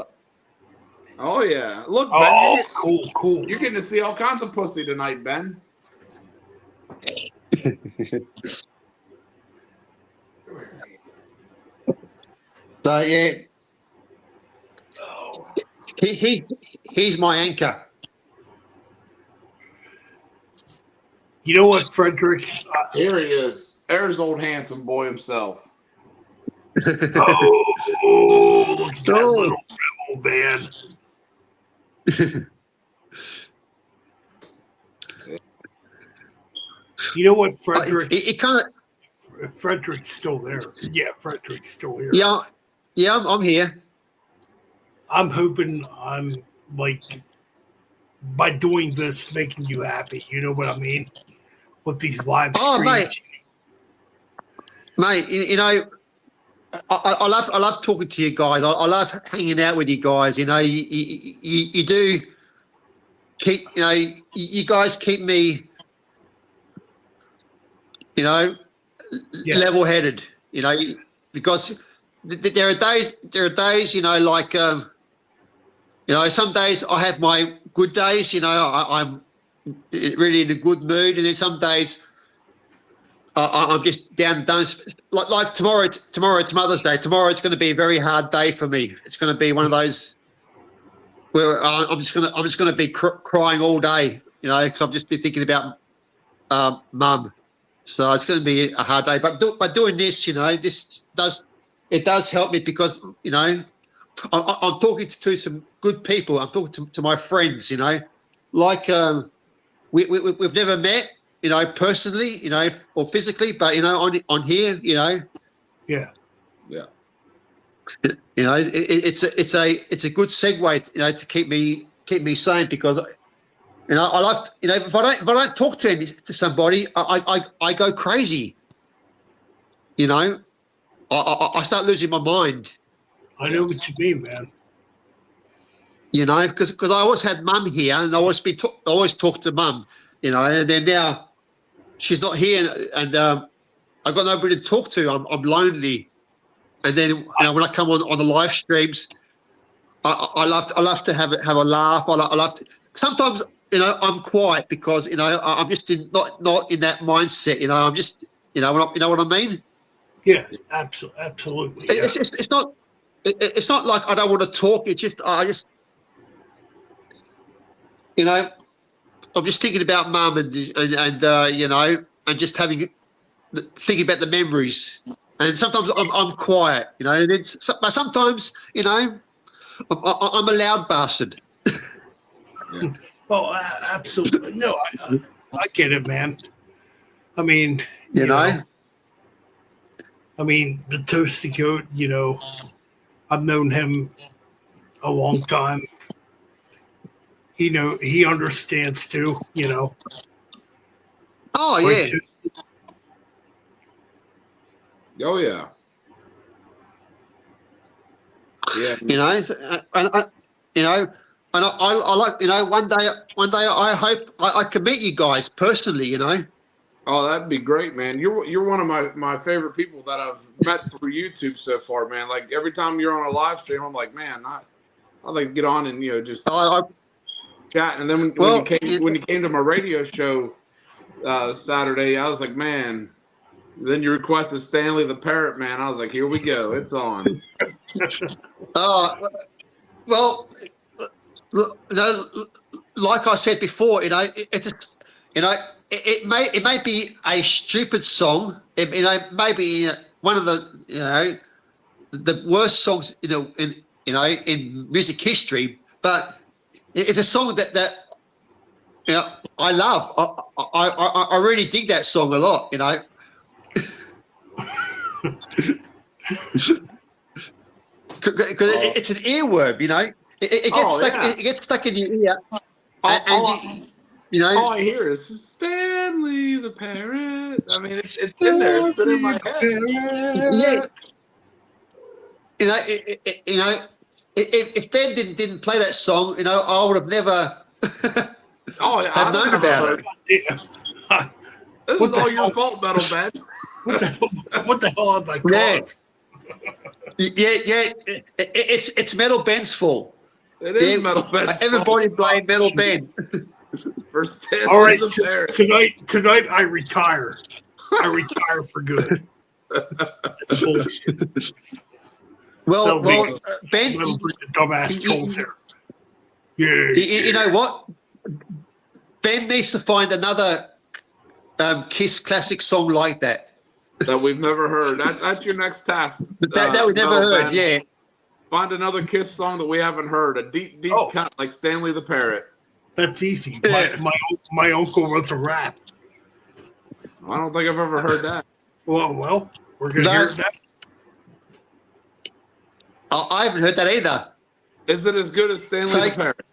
Speaker 10: Oh yeah, look, Ben,
Speaker 2: Oh, cool.
Speaker 10: you're getting to see all kinds of pussy tonight, Ben.
Speaker 7: So yeah, he's my anchor.
Speaker 2: You know what, Frederick?
Speaker 10: Here he is. There's old handsome boy himself.
Speaker 2: Oh, look at that little rebel band. You know what, Frederick?
Speaker 7: It kind of
Speaker 2: Frederick's still there. Yeah, Frederick's still here.
Speaker 7: yeah. I'm here.
Speaker 2: I'm hoping I'm like by doing this making you happy. You know what I mean? With these live
Speaker 7: Oh,
Speaker 2: streams.
Speaker 7: Mate. You know, I love talking to you guys. I love hanging out with you guys. You know, you do keep. You know, you guys keep me. You know, level-headed. You know, because there are days. You know, like you know, some days I have my good days. You know, I'm really in a good mood, and then some days I'm just down. Like tomorrow. Tomorrow it's Mother's Day. Tomorrow it's going to be a very hard day for me. It's going to be one of those where I'm just going to be crying all day. You know, because I've just been thinking about Mum. So it's going to be a hard day. But by doing this, you know, this does help me because you know I'm talking to some good people. I'm talking to my friends. You know, like we've never met. You know, personally, you know, or physically, but you know, on here, you know,
Speaker 2: Yeah.
Speaker 10: Yeah.
Speaker 7: you know, it's a good segue, you know, to keep me sane because, you know, I like, you know, if I don't talk to somebody, I go crazy. You know, I start losing my mind.
Speaker 2: I know what you mean, man.
Speaker 7: You know, because I always had Mum here, and I always talk to Mum. You know, and then now she's not here, and I've got nobody to talk to. I'm lonely, and then you know when I come on the live streams, I love to have a laugh. I love to, sometimes you know I'm quiet because you know I'm just not in that mindset. You know I'm just you know what I mean.
Speaker 2: Yeah, absolutely. Yeah.
Speaker 7: It's not like I don't want to talk. It's just I just you know. I'm just thinking about Mum and you know, and just thinking about the memories. And sometimes I'm quiet, you know. And but sometimes, you know, I'm a loud bastard.
Speaker 2: Yeah. Oh, absolutely. No, I get it, man. I mean,
Speaker 7: you know.
Speaker 2: I mean, the Toasty Goat. You know, I've known him a long time. You know, he understands too, you know.
Speaker 7: Oh, yeah.
Speaker 10: Oh, yeah. Yeah.
Speaker 7: You know, you know, and I like, you know, one day I hope I can meet you guys personally, you know.
Speaker 10: Oh, that'd be great, man. You're one of my favorite people that I've met through YouTube so far, man. Like every time you're on a live stream, I'm like, man, I'd like to get on and, you know, just chat. And then when you came to my radio show Saturday, I was like, man. Then you requested Stanley the Parrot, man. I was like, here we go, it's on.
Speaker 7: Well, you know, like I said before, you know, it may be a stupid song. You know, maybe one of the you know the worst songs in music history, but it's a song that you know I love. I really dig that song a lot. You know. Because it's an earworm, you know. It gets stuck in your ear, you know.
Speaker 10: All I hear is Stanley the Parrot. I mean, it's in there. It's been in my head.
Speaker 7: Yeah. You know, if Ben didn't play that song, you know, I would have never have known about it.
Speaker 10: This
Speaker 2: What
Speaker 10: is
Speaker 2: the
Speaker 10: all your
Speaker 2: hell?
Speaker 10: fault, Metal Ben.
Speaker 2: What the hell have I
Speaker 7: Yeah.
Speaker 2: caused?
Speaker 7: It's Metal Ben's fault.
Speaker 10: It is
Speaker 7: Yeah,
Speaker 10: Metal Ben's
Speaker 7: everybody
Speaker 10: fault.
Speaker 7: blame Metal Ben.
Speaker 10: For Stanley
Speaker 2: All right,
Speaker 10: the Parrot.
Speaker 2: tonight I retire. I retire for good. That's bullshit.
Speaker 7: Well,
Speaker 2: That'll be-
Speaker 7: Ben,
Speaker 2: That'll bring the dumbass trolls here. Yeah.
Speaker 7: you know what? Ben needs to find another Kiss classic song like that.
Speaker 10: That we've never heard. That's your next task.
Speaker 7: That we never
Speaker 10: Metal
Speaker 7: heard.
Speaker 10: Ben.
Speaker 7: Yeah.
Speaker 10: Find another Kiss song that we haven't heard. A deep
Speaker 2: Oh.
Speaker 10: cut like Stanley the Parrot.
Speaker 2: That's easy.
Speaker 7: Yeah.
Speaker 2: My uncle was a rat.
Speaker 10: I don't think I've ever heard that.
Speaker 2: Well, we're gonna
Speaker 7: No.
Speaker 2: hear that.
Speaker 7: I haven't heard that either.
Speaker 10: Is it as good as Stanley
Speaker 7: Like-
Speaker 10: the Parrot?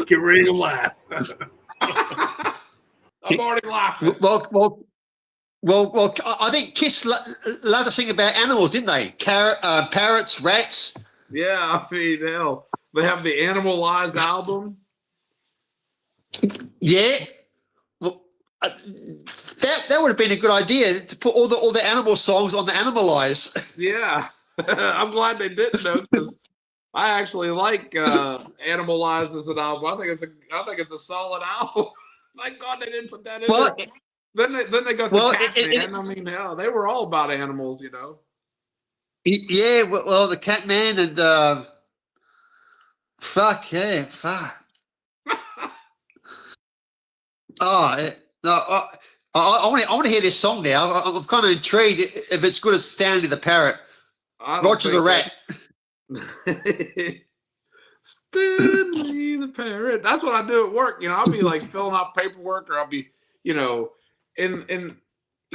Speaker 2: Get ready to laugh.
Speaker 10: I'm already laughing.
Speaker 7: Well, I think Kiss loved to sing about animals, didn't they? Parrots, rats.
Speaker 10: Yeah, I mean, hell. They have the Animalized album.
Speaker 7: Yeah. Well, that would have been a good idea to put all the animal songs on the Animalize.
Speaker 10: Yeah. I'm glad they didn't though, because I actually like Animalized as an album. I think it's a solid album. Thank God they didn't put that in
Speaker 7: Well,
Speaker 10: there. Then they got
Speaker 7: well,
Speaker 10: the Catman. I mean, hell, they were all about animals, you know.
Speaker 7: yeah. Well, the Catman and fuck. Oh no. I want to hear this song now. I'm kind of intrigued if it's good as Stanley the Parrot.
Speaker 10: I don't
Speaker 7: Roger the
Speaker 10: think
Speaker 7: Rat.
Speaker 10: Stanley the Parrot. That's what I do at work. You know, I'll be like filling out paperwork, or I'll be, you know, in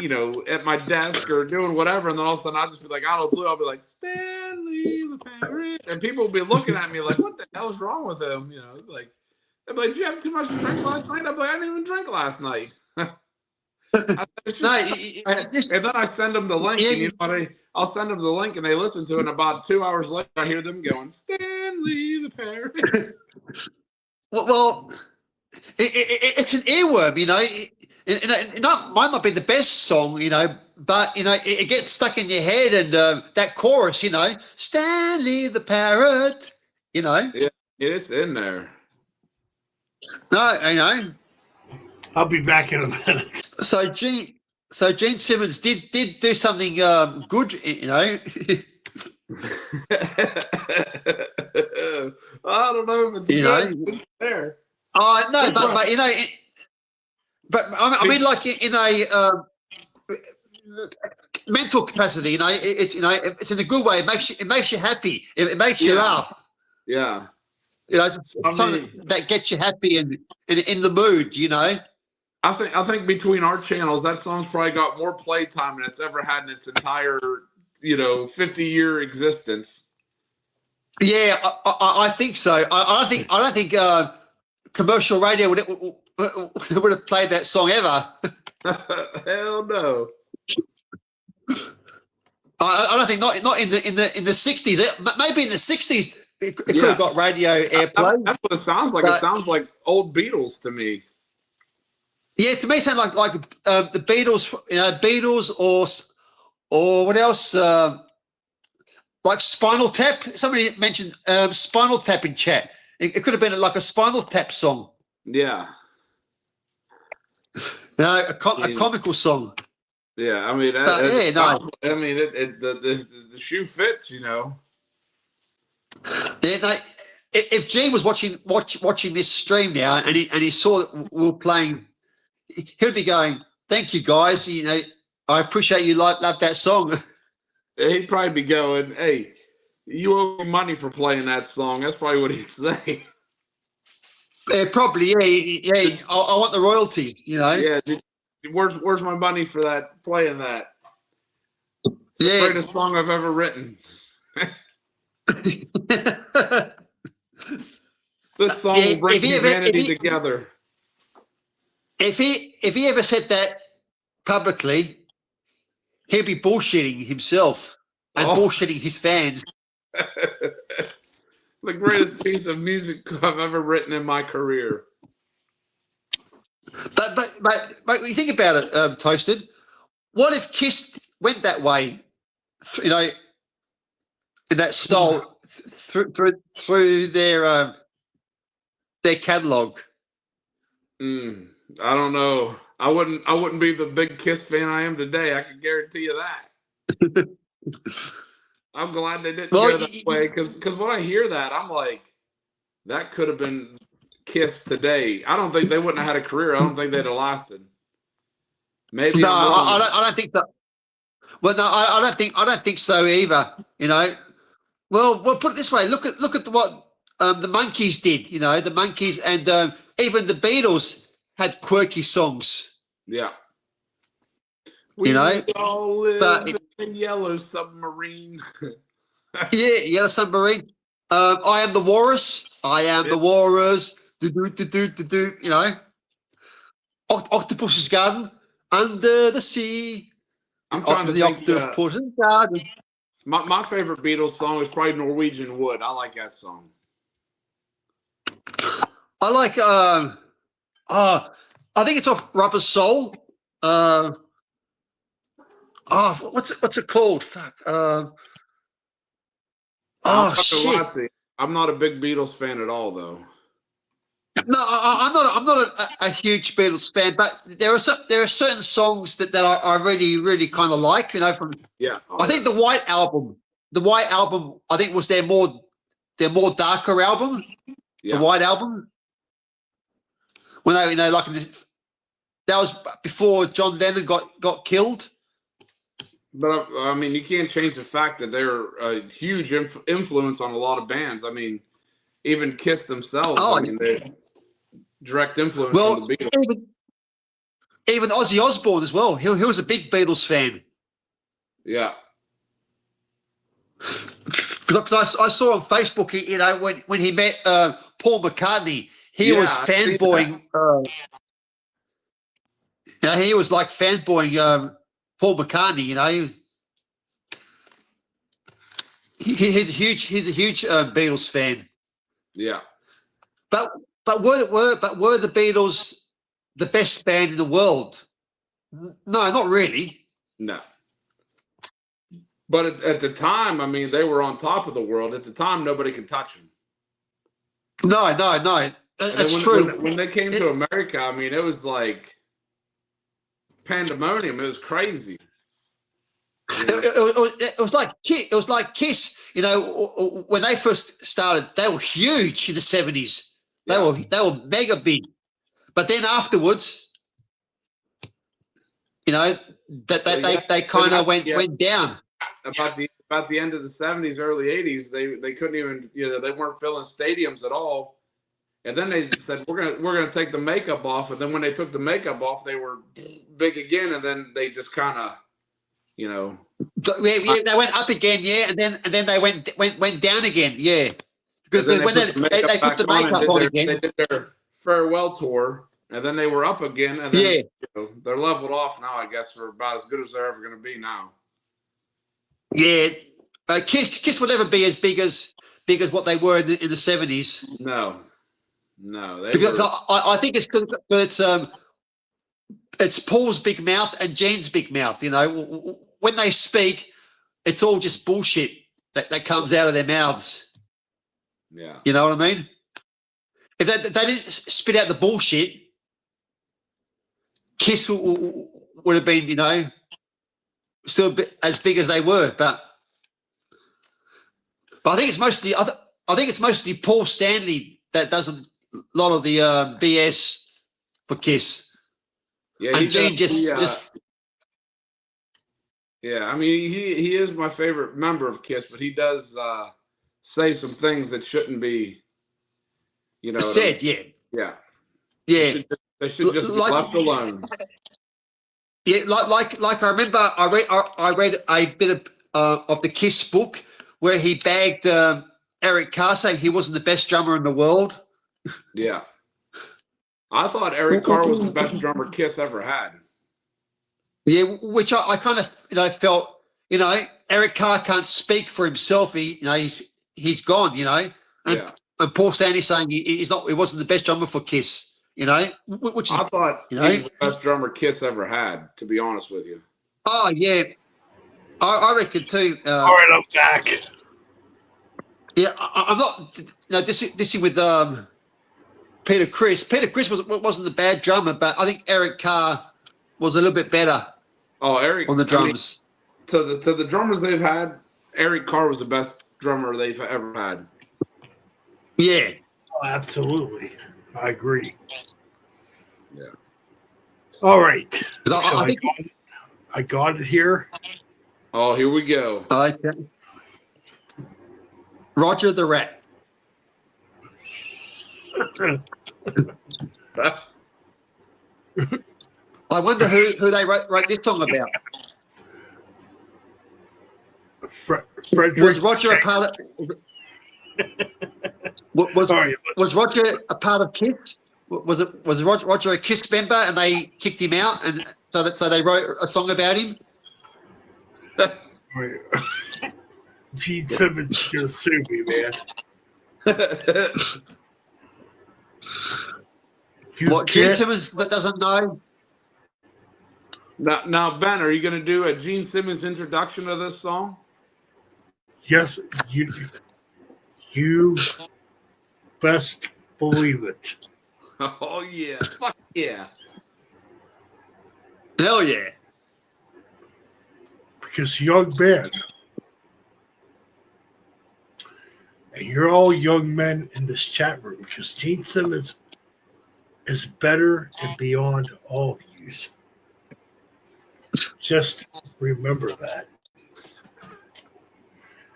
Speaker 10: you know, at my desk or doing whatever, and then all of a sudden I'll just be like, out of the blue, I'll be like, Stanley the Parrot, and people will be looking at me like, what the hell's wrong with him? You know, like, they'll be like, did you have too much to drink last night? I'm like, I didn't even drink last night. I said,
Speaker 7: No,
Speaker 10: and then I send them the link,
Speaker 7: Yeah,
Speaker 10: and you know what? I'll send them the link, and they listen to it. And about 2 hours later, I hear them going, "Stanley the Parrot."
Speaker 7: well, it's an earworm, you know. It might not be the best song, you know, but you know it gets stuck in your head, and that chorus, you know, Stanley the Parrot, you know.
Speaker 10: Yeah, it's in there.
Speaker 7: No, you know.
Speaker 2: I'll be back in a minute.
Speaker 7: So Gene Simmons did do something good, you know.
Speaker 10: I don't know if it's
Speaker 7: You
Speaker 10: good.
Speaker 7: know.
Speaker 10: It's there.
Speaker 7: Oh no, but you know, but I mean, like in a mental capacity, you know, it's you know, it's in a good way. It makes you happy. It makes you
Speaker 10: Yeah.
Speaker 7: laugh.
Speaker 10: Yeah.
Speaker 7: You know, it's
Speaker 10: I
Speaker 7: something
Speaker 10: mean-
Speaker 7: that gets you happy and in the mood. You know.
Speaker 10: I think between our channels, that song's probably got more playtime than it's ever had in its entire, you know, 50-year existence.
Speaker 7: Yeah, I think so. I don't think commercial radio would have played that song ever.
Speaker 10: Hell no.
Speaker 7: I don't think not in the 60s. Maybe in the 60s it could
Speaker 10: Yeah.
Speaker 7: have got radio airplay.
Speaker 10: That's what it sounds like.
Speaker 7: But-
Speaker 10: It sounds like old Beatles to me.
Speaker 7: Yeah, to me, it sounds like the Beatles, you know, Beatles or what else? Like Spinal Tap. Somebody mentioned Spinal Tap in chat. It could have been like a Spinal Tap song.
Speaker 10: Yeah.
Speaker 7: You know, a comical song.
Speaker 10: Yeah, I mean,
Speaker 7: Yeah, no.
Speaker 10: I mean, the shoe fits, you know.
Speaker 7: Yeah, no, if Gene was watching this stream now and he saw that we were playing, he'd be going, "Thank you guys, you know, I appreciate you love that song."
Speaker 10: He'd probably be going, "Hey, you owe me money for playing that song." That's probably what he'd say.
Speaker 7: Probably, yeah. I want the royalty, you know.
Speaker 10: Yeah, where's my money for that? Playing that? It's the
Speaker 7: Yeah.
Speaker 10: greatest song I've ever written. This song
Speaker 7: Yeah,
Speaker 10: will bring
Speaker 7: if he ever-
Speaker 10: humanity
Speaker 7: if he-
Speaker 10: together.
Speaker 7: If he ever said that publicly, he'd be bullshitting himself and
Speaker 10: Oh.
Speaker 7: bullshitting his fans.
Speaker 10: The greatest piece of music I've ever written in my career.
Speaker 7: But when you think about it, Toasted, what if Kiss went that way, you know, in that style through their catalog?
Speaker 10: I don't know. I wouldn't be the big Kiss fan I am today. I can guarantee you that. I'm glad they didn't go that way because when I hear that, I'm like, that could have been Kiss today. I don't think they wouldn't have had a career. I don't think they'd have lasted. Maybe
Speaker 7: No, I don't think that. Well, no, I don't think so either. You know, well, put it this way: look at what the Monkees did. You know, the Monkees and even the Beatles had quirky songs.
Speaker 10: Yeah.
Speaker 7: You know,
Speaker 10: all live in a yellow submarine.
Speaker 7: Yeah, Yellow Submarine. I am the walrus. I am the walrus. Do. You know, Octopus's Garden, Under the Sea.
Speaker 10: I'm trying to
Speaker 7: the
Speaker 10: think.
Speaker 7: Octopus's Garden.
Speaker 10: My favorite Beatles song is probably Norwegian Wood. I like that song.
Speaker 7: I like. I think it's off Rubber Soul. What's it called? Fuck. Shit.
Speaker 10: I'm not a big Beatles fan at all, though.
Speaker 7: No, I'm not a huge Beatles fan, but there are certain songs that I really kind of like. You know, from I think the White Album, I think was their more darker album.
Speaker 10: Yeah.
Speaker 7: The White Album. When they, you know, like that was before John Lennon got killed.
Speaker 10: But I mean, you can't change the fact that they're a huge influence on a lot of bands. I mean, even Kiss themselves. I mean, they direct influence on the Beatles.
Speaker 7: Even Ozzy Osbourne as well. He was a big Beatles fan.
Speaker 10: Yeah.
Speaker 7: Because I saw on Facebook, you know, when he met Paul McCartney, he was fanboying. You know, he was like fanboying Paul McCartney. You know, he's a huge Beatles fan.
Speaker 10: Yeah.
Speaker 7: But were the Beatles the best band in the world? No, not really.
Speaker 10: No. But at the time, I mean, they were on top of the world. At the time, nobody could touch them.
Speaker 7: No. That's true.
Speaker 10: When they came to America, I mean, it was like pandemonium. It was crazy.
Speaker 7: It was like Kiss. You know, when they first started, they were huge in the 70s. They were mega big. But then afterwards, you know, they kind of went down.
Speaker 10: About the end of the 70s, early 80s, they couldn't even, you know, they weren't filling stadiums at all. And then they said we're gonna take the makeup off. And then when they took the makeup off, they were big again. And then they just kind of, you know,
Speaker 7: they went up again, and then they went down again, Because when they took the makeup on again,
Speaker 10: they did their farewell tour, and then they were up again, and then you know, they're leveled off now. I guess for about as good as they're ever going to be now.
Speaker 7: Yeah, Kiss will never be as big as what they were in the 70s.
Speaker 10: No.
Speaker 7: Because I think it's because it's Paul's big mouth and Gene's big mouth. You know, when they speak, it's all just bullshit that comes out of their mouths.
Speaker 10: Yeah.
Speaker 7: You know what I mean? If they didn't spit out the bullshit, Kiss would have been, you know, still a bit as big as they were. But I think it's mostly Paul Stanley that does a lot of the BS for Kiss.
Speaker 10: Yeah,
Speaker 7: and Gene just
Speaker 10: yeah. I mean, he is my favorite member of Kiss, but he does say some things that shouldn't be, you know,
Speaker 7: said.
Speaker 10: Yeah. They should just be left alone.
Speaker 7: Yeah, like I remember I read a bit of the Kiss book where he bagged Eric Carr, saying he wasn't the best drummer in the world.
Speaker 10: Yeah. I thought Eric Carr was the best drummer Kiss ever had.
Speaker 7: Yeah, which I kind of, you know, felt, you know, Eric Carr can't speak for himself. He, you know, he's gone, you know.
Speaker 10: Yeah.
Speaker 7: And Paul Stanley saying he wasn't the best drummer for Kiss, you know, which is,
Speaker 10: I thought
Speaker 7: you
Speaker 10: he
Speaker 7: know,
Speaker 10: was the best drummer Kiss ever had, to be honest with you.
Speaker 7: oh yeah, I reckon too.
Speaker 2: All right, I'm back.
Speaker 7: Yeah, I'm not. No, this is with Peter Criss. Peter Criss wasn't a bad drummer, but I think Eric Carr was a little bit better.
Speaker 10: Oh, Eric
Speaker 7: on the drums.
Speaker 10: I mean, to the drummers they've had, Eric Carr was the best drummer they've ever had.
Speaker 7: Yeah.
Speaker 2: Oh, absolutely. I agree.
Speaker 10: Yeah.
Speaker 2: All right.
Speaker 7: So
Speaker 2: I got it here.
Speaker 10: Oh, here we go.
Speaker 7: Okay. Roger the Rat. I wonder who they wrote this song about.
Speaker 2: Frederick.
Speaker 7: Was Roger a part of? Was Roger a part of Kiss? Was Roger a Kiss member and they kicked him out, and so they wrote a song about him?
Speaker 2: Gene Simmons just sued me, man.
Speaker 7: Gene Simmons that doesn't know?
Speaker 10: Now, Ben, are you going to do a Gene Simmons introduction of this song?
Speaker 2: Yes, you best believe it.
Speaker 10: Oh yeah, fuck yeah!
Speaker 7: Hell yeah!
Speaker 2: Because young men, and you're all young men in this chat room, because Gene Simmons is better and beyond all of you. Just remember that.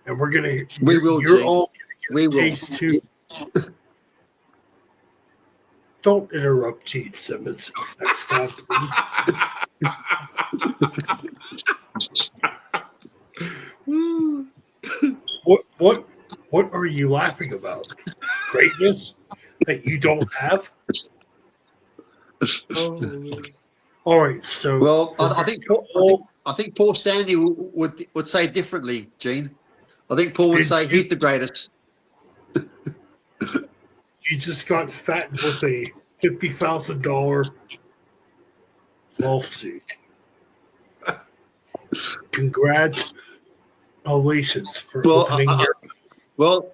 Speaker 2: And we're gonna.
Speaker 7: We will.
Speaker 2: You're all gonna
Speaker 7: get a
Speaker 2: taste too. Don't interrupt Gene Simmons next time, please. What are you laughing about? Greatness that you don't have? All right, so
Speaker 7: well, I think Paul Stanley would say differently, Gene. I think Paul would say he's the greatest.
Speaker 2: You just got fattened with a $50,000 lawsuit. Congratulations for opening your.
Speaker 7: Well,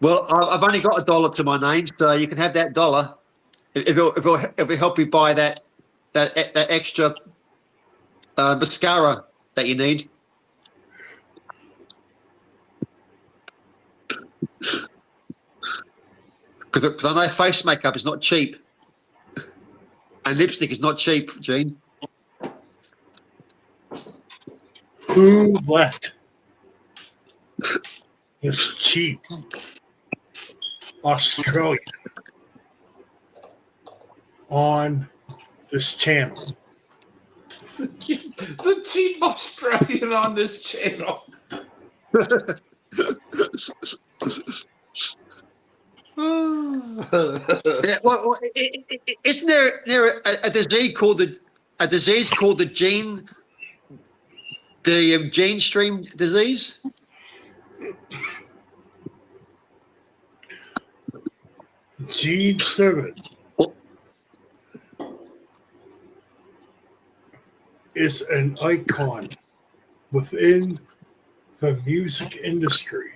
Speaker 7: I've only got $1 to my name, so you can have that $1 if it'll help you buy that extra mascara that you need. Because I know face makeup is not cheap, and lipstick is not cheap, Gene.
Speaker 2: Who let this cheap Australian on this channel?
Speaker 10: The cheap Australian on this channel.
Speaker 7: Yeah, well, isn't there a disease called the gene stream disease?
Speaker 2: Gene Simmons is an icon within the music industry.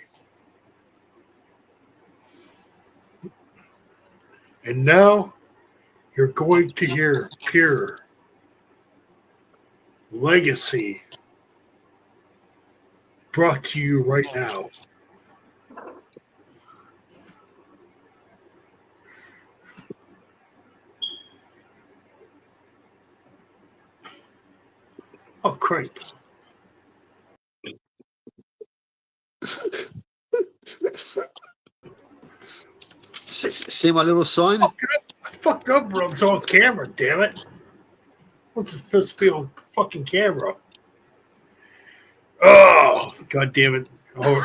Speaker 2: And now you're going to hear Pure Legacy brought to you right now. Oh, crap.
Speaker 7: See my little sign?
Speaker 2: I fucked up, bro. It's on camera, damn it. What's supposed to be on fucking camera? Oh, god damn it. All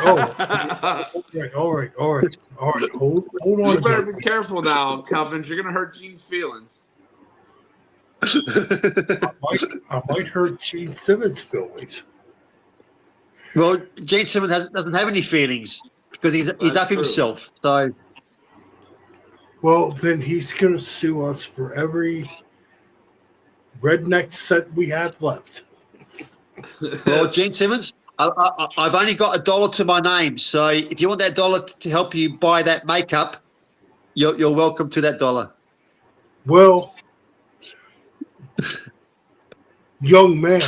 Speaker 2: right. Hold on.
Speaker 10: You better be careful now, Cubbins. You're going to hurt Gene's feelings.
Speaker 2: I might hurt Gene Simmons' feelings.
Speaker 7: Well, Gene Simmons doesn't have any feelings. because he's
Speaker 10: That's
Speaker 7: up
Speaker 10: true.
Speaker 7: himself. So,
Speaker 2: Well, then he's going to sue us for every redneck set we have left.
Speaker 7: well, Gene Simmons, I've only got $1 to my name. So if you want that dollar to help you buy that makeup, you're welcome to that dollar.
Speaker 2: Well, young man,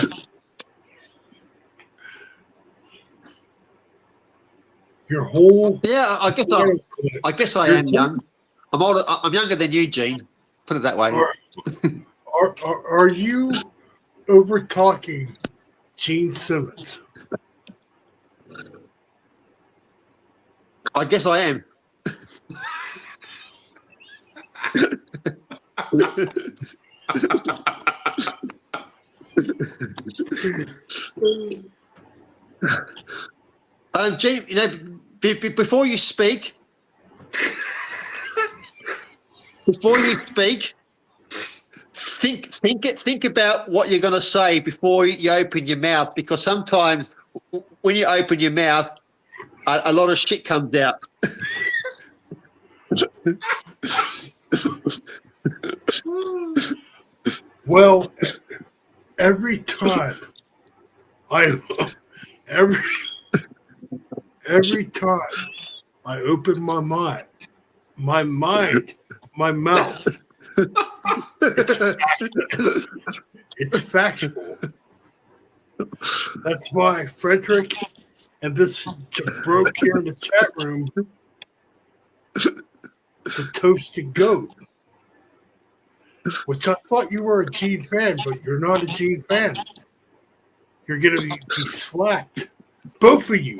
Speaker 2: your whole
Speaker 7: Yeah, I guess I am young. I'm older. I'm younger than you, Gene. Put it that way.
Speaker 2: are you over talking Gene Simmons?
Speaker 7: I guess I am. Gene, you know, before you speak, think about what you're going to say before you open your mouth, because sometimes when you open your mouth, a lot of shit comes out.
Speaker 2: Well, every time I open my mouth, it's factual. That's why Frederick and this broke here in the chat room, the toasted goat, which I thought you were a Gene fan, but you're not a Gene fan. You're going to be slapped. Both of you.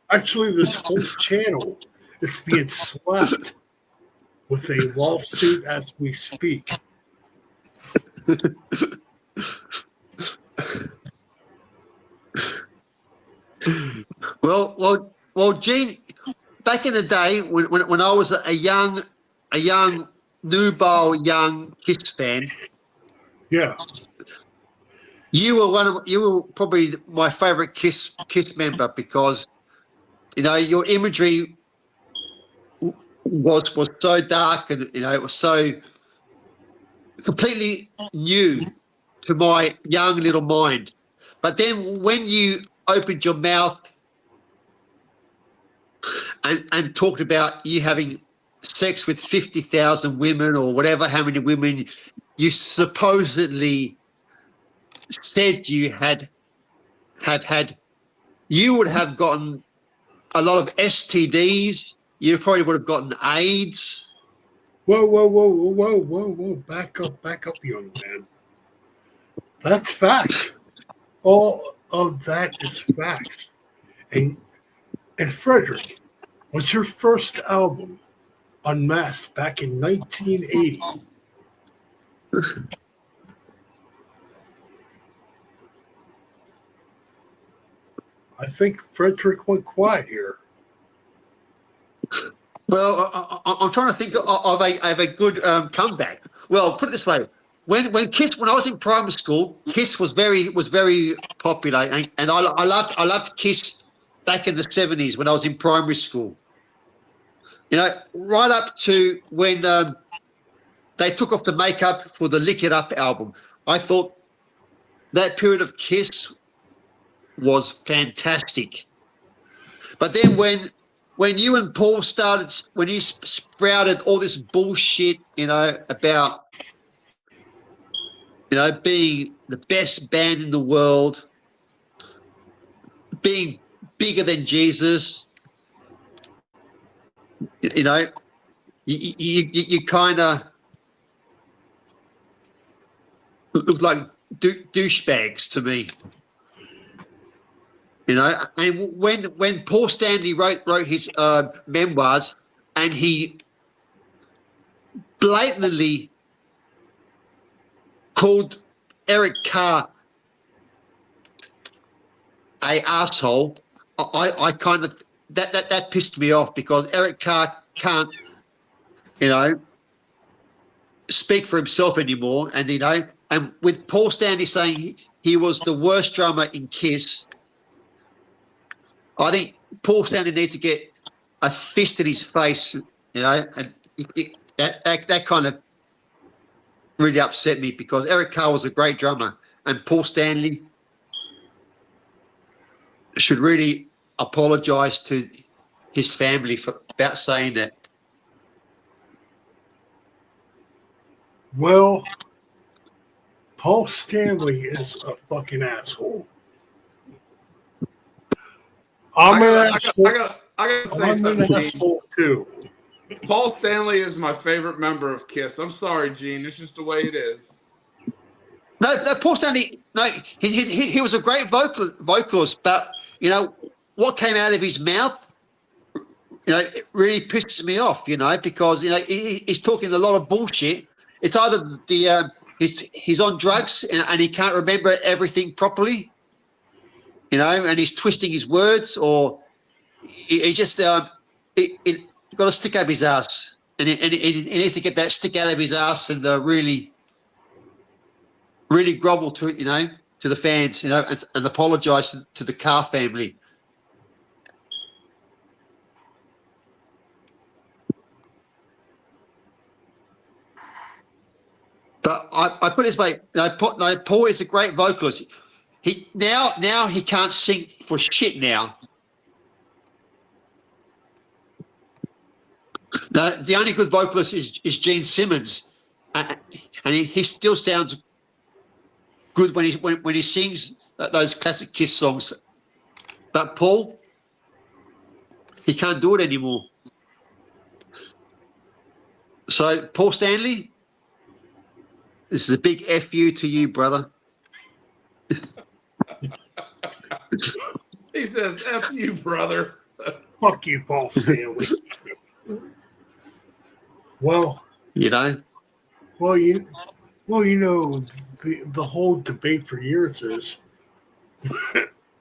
Speaker 2: Actually, this whole channel is being slapped with a lawsuit as we speak.
Speaker 7: Well, Gene, back in the day when I was a young nubile young Kiss fan,
Speaker 2: Yeah.
Speaker 7: you were probably my favorite Kiss member, because you know your imagery was so dark, and you know it was so completely new to my young little mind. But then when you opened your mouth and talked about you having sex with 50,000 women or whatever, how many women you supposedly said you have had, you would have gotten a lot of STDs. You probably would have gotten AIDS.
Speaker 2: Whoa. Back up, young man. That's fact. All of that is facts. And Frederick, was your first album Unmasked back in 1980? I think Frederick went quiet here.
Speaker 7: Well, I'm trying to think of a good comeback. Well, put it this way: when I was in primary school, Kiss was very popular, and I loved Kiss back in the 70s when I was in primary school. You know, right up to when they took off the makeup for the Lick It Up album. I thought that period of Kiss was fantastic. But then when you and Paul when you sprouted all this bullshit, you know, about, you know, being the best band in the world, being bigger than Jesus, you know, you kind of look like douchebags to me. You know, and when Paul Stanley wrote his memoirs, and he blatantly called Eric Carr a asshole, I kind of that pissed me off, because Eric Carr can't, you know, speak for himself anymore, and you know, and with Paul Stanley saying he was the worst drummer in Kiss, I think Paul Stanley needs to get a fist in his face, and that kind of really upset me because Eric Carr was a great drummer, and Paul Stanley should really apologise to his family about saying that.
Speaker 2: Well, Paul Stanley is a fucking asshole. I'm an asshole.
Speaker 10: I gotta say
Speaker 2: I'm an
Speaker 10: something, Gene.
Speaker 2: asshole too.
Speaker 10: Paul Stanley is my favorite member of Kiss. I'm sorry, Gene. It's just the way it is.
Speaker 7: No, Paul Stanley. No, he was a great vocalist, but what came out of his mouth, it really pisses me off. Because he's talking a lot of bullshit. It's either he's on drugs and he can't remember everything properly, and he's twisting his words, or he just got a stick up his ass, and he needs to get that stick out of his ass and really grovel to it, to the fans, and apologise to the Carr family. But I put it this way, Paul is a great vocalist. He now he can't sing for shit now. The only good vocalist is Gene Simmons, and he still sounds good when he sings those classic Kiss songs. But Paul, he can't do it anymore. So Paul Stanley, this is a big FU to you, brother.
Speaker 10: He says, F you, brother.
Speaker 2: Fuck you, Paul Stanley. Well,
Speaker 7: the
Speaker 2: whole debate for years is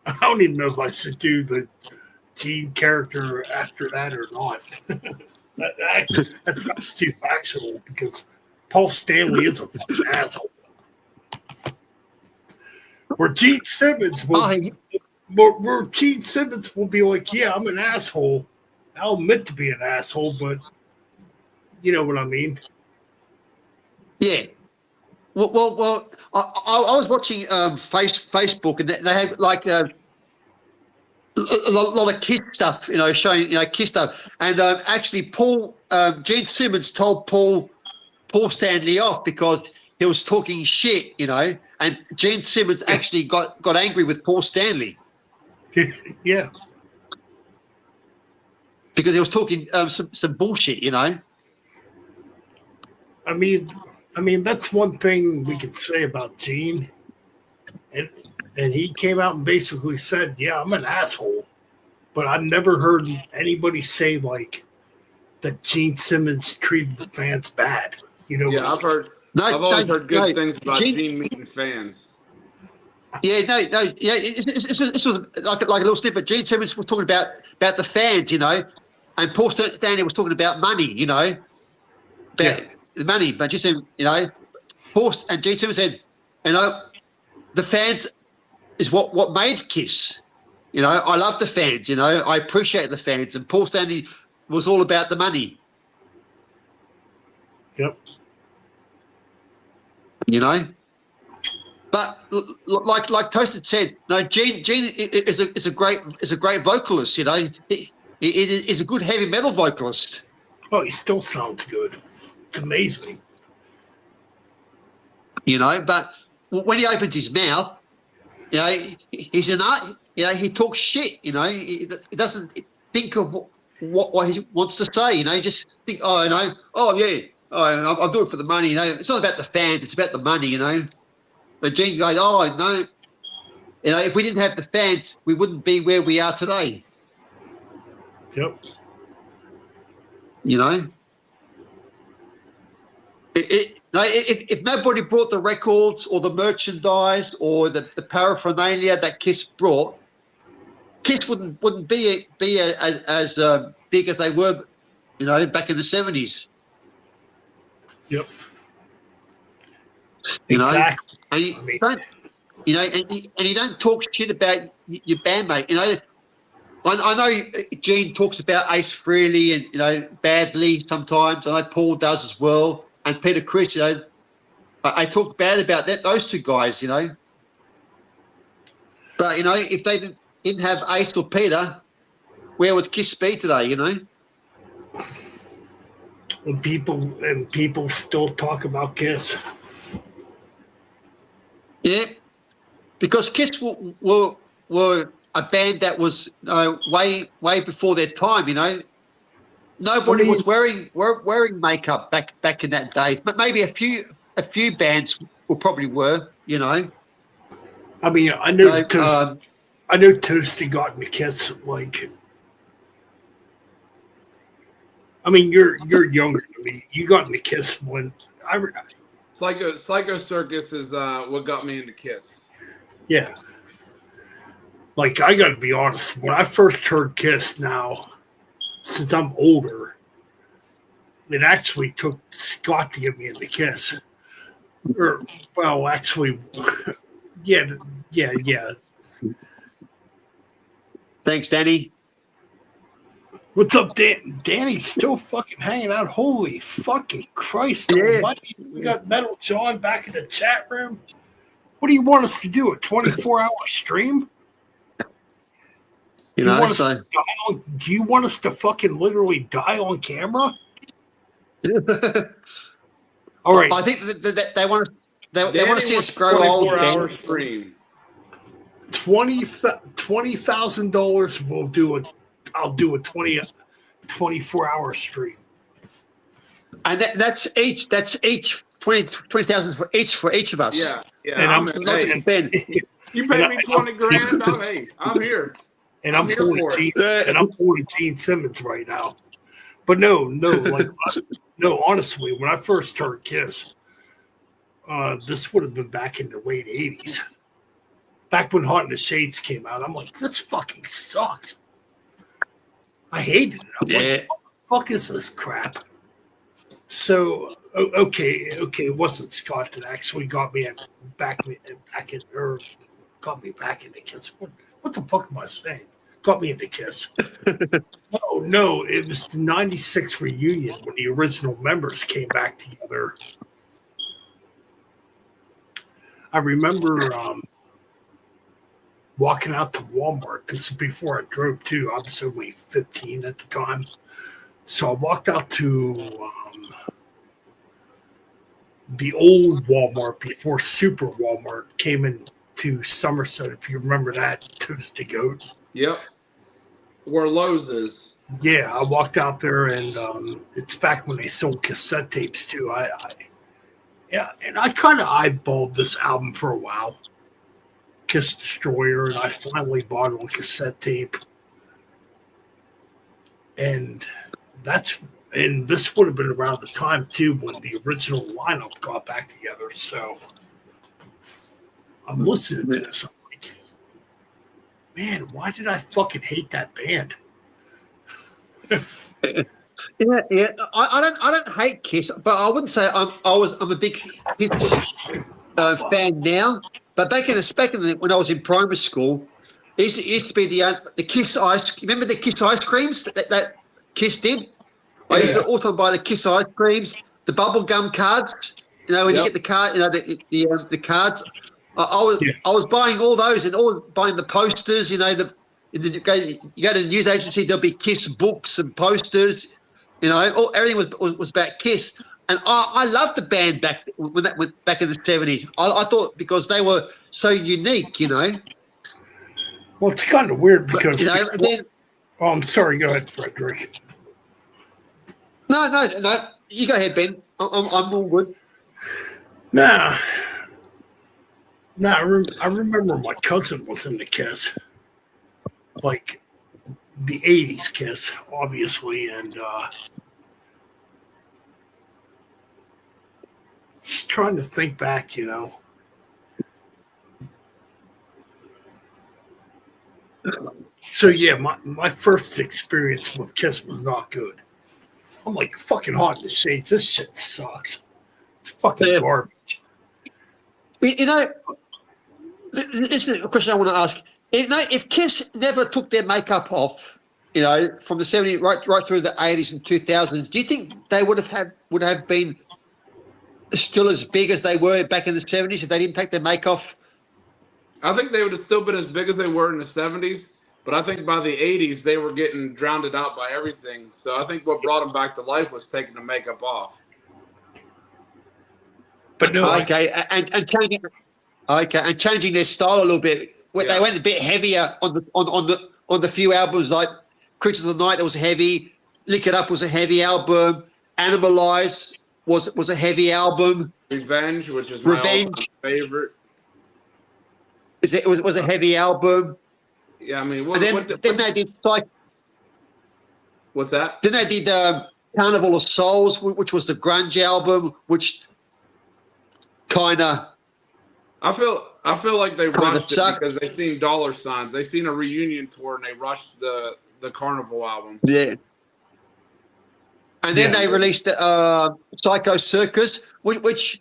Speaker 2: I don't even know if I should do the Gene character after that or not. that sounds too factual because Paul Stanley is a fucking asshole. Where Gene Simmons will be like, yeah, I'm an asshole. I'll admit to be an asshole, but you know what I mean?
Speaker 7: Yeah. Well. I was watching Facebook, and they have like a lot of Kiss stuff, showing Kiss stuff, and actually Gene Simmons told Paul Stanley off because he was talking shit, and Gene Simmons actually got angry with Paul Stanley.
Speaker 2: Yeah.
Speaker 7: Because he was talking some bullshit,
Speaker 2: I mean, that's one thing we could say about Gene. And he came out and basically said, yeah, I'm an asshole. But I've never heard anybody say, like, that Gene Simmons treated the fans bad.
Speaker 10: Yeah, I've always heard good things about Gene meeting fans.
Speaker 7: Yeah, yeah. This was like a little snippet. Gene Simmons was talking about the fans, and Paul Stanley was talking about money, about the money. But Gene Simmons, Paul and Gene Simmons said, the fans is what made Kiss. I love the fans. I appreciate the fans, and Paul Stanley was all about the money.
Speaker 2: Yep.
Speaker 7: But like Toasted said, no, Gene is a great vocalist. He is a good heavy metal vocalist.
Speaker 2: Oh, he still sounds good. It's amazing.
Speaker 7: But when he opens his mouth, he's an art. He talks shit. He doesn't think of what he wants to say. He just think, I'll do it for the money. It's not about the fans. It's about the money. But Gene goes, no. If we didn't have the fans, we wouldn't be where we are today.
Speaker 2: Yep.
Speaker 7: If nobody brought the records or the merchandise or the paraphernalia that Kiss brought, Kiss wouldn't be as big as they were, back in the 70s.
Speaker 2: Yep.
Speaker 7: Exactly. And you don't talk shit about your bandmate. I know Gene talks about Ace Frehley and, you know, badly sometimes. I know Paul does as well. And Peter Criss, you know, I talk bad about those two guys, you know. But, you know, if they didn't have Ace or Peter, where would Kiss be today, you know?
Speaker 2: And people still talk about Kiss.
Speaker 7: Yeah, because Kiss were a band that was way before their time, you know. Nobody was wearing makeup back in that days, but maybe a few bands probably were, you know.
Speaker 2: I mean, I know Toasty got me Kiss. Like, I mean, you're younger than me. You got me Kiss when
Speaker 10: Psycho Circus is what got me into Kiss.
Speaker 2: Yeah. Like, I got to be honest. When I first heard Kiss, now, since I'm older, it actually took Scott to get me into Kiss. Or, well, actually, yeah.
Speaker 7: Thanks, Danny.
Speaker 2: What's up, Dan? Danny's still fucking hanging out. Holy fucking Christ.
Speaker 7: Yeah.
Speaker 2: Almighty. We got Metal John back in the chat room. What do you want us to do? A 24-hour stream?
Speaker 7: You know,
Speaker 2: Do you want us to fucking literally die on camera? All right.
Speaker 7: I think that they want to see us grow old.
Speaker 10: 24-hour stream.
Speaker 2: $20,000 I'll do a 24-hour stream.
Speaker 7: And that's each 20,000 for each of us.
Speaker 10: Yeah.
Speaker 2: And I'm
Speaker 7: Ben.
Speaker 10: You pay me 20 grand. I'm here.
Speaker 2: And I'm pulling Gene Simmons right now. But no, like honestly, when I first heard Kiss, this would have been back in the late 80s. Back when Hot in the Shades came out, I'm like, this fucking sucks. I hated it. I'm like, what the fuck is this crap? So okay, it wasn't Scott that actually got me back into Kiss. What the fuck am I saying? Got me into Kiss. No, it was the '96 reunion when the original members came back together. I remember walking out to Walmart. This is before I drove too. I was only 15 at the time. So I walked out to the old Walmart before Super Walmart came into Somerset, if you remember that, Toasty Goat.
Speaker 10: Yep. Where Lowe's is.
Speaker 2: Yeah, I walked out there, and it's back when they sold cassette tapes too. And I kind of eyeballed this album for a while, Kiss Destroyer, and I finally bought it on cassette tape. And this would have been around the time too when the original lineup got back together. So I'm listening to this. I'm like, man, why did I fucking hate that band?
Speaker 7: Yeah. I don't hate Kiss, but I wouldn't say I'm a big Kiss fan now. But back when I was in primary school, it used to be the Kiss ice. Remember the Kiss ice creams that Kiss did? I used to all the time buy the Kiss ice creams, the bubble gum cards. You know, when you get the card, you know the cards. I was buying all those and buying the posters. You know, you go to the news agency, there'll be Kiss books and posters. You know, everything was about Kiss, and I loved the band back when that went back in the 70s. I thought because they were so unique. You know.
Speaker 2: Well, it's kind of weird because.
Speaker 7: But, you know,
Speaker 2: I'm sorry. Go ahead, Frederick.
Speaker 7: No. You go ahead, Ben. I'm all good.
Speaker 2: Nah. I remember my cousin was into Kiss, like the '80s Kiss, obviously, and just trying to think back, you know. So yeah, my first experience with Kiss was not good. I'm like, fucking Hot in the Shades. This shit sucks. It's fucking garbage.
Speaker 7: You know, this is a question I want to ask. if Kiss never took their makeup off, you know, from the 70s right through the 80s and 2000s, do you think they would have been still as big as they were back in the 70s if they didn't take their makeup off?
Speaker 10: I think they would have still been as big as they were in the 70s, but I think by the 80s they were getting drowned out by everything. So I think what brought them back to life was taking the makeup off.
Speaker 2: But no,
Speaker 7: Okay, and changing their style a little bit.
Speaker 10: Yeah.
Speaker 7: They went a bit heavier on the few albums, like Creatures of the Night. That was heavy. Lick It Up was a heavy album. Animalize was a heavy album.
Speaker 10: Revenge, which is my all-time favorite.
Speaker 7: It was a heavy album.
Speaker 10: Yeah, I mean,
Speaker 7: Then they did
Speaker 10: what's that?
Speaker 7: Then they did Carnival of Souls, which was the grunge album, which kind of.
Speaker 10: I feel like they rushed it
Speaker 7: sucked.
Speaker 10: because they seen dollar signs. They seen a reunion tour and they rushed the Carnival album.
Speaker 7: Yeah. And then they released Psycho Circus, which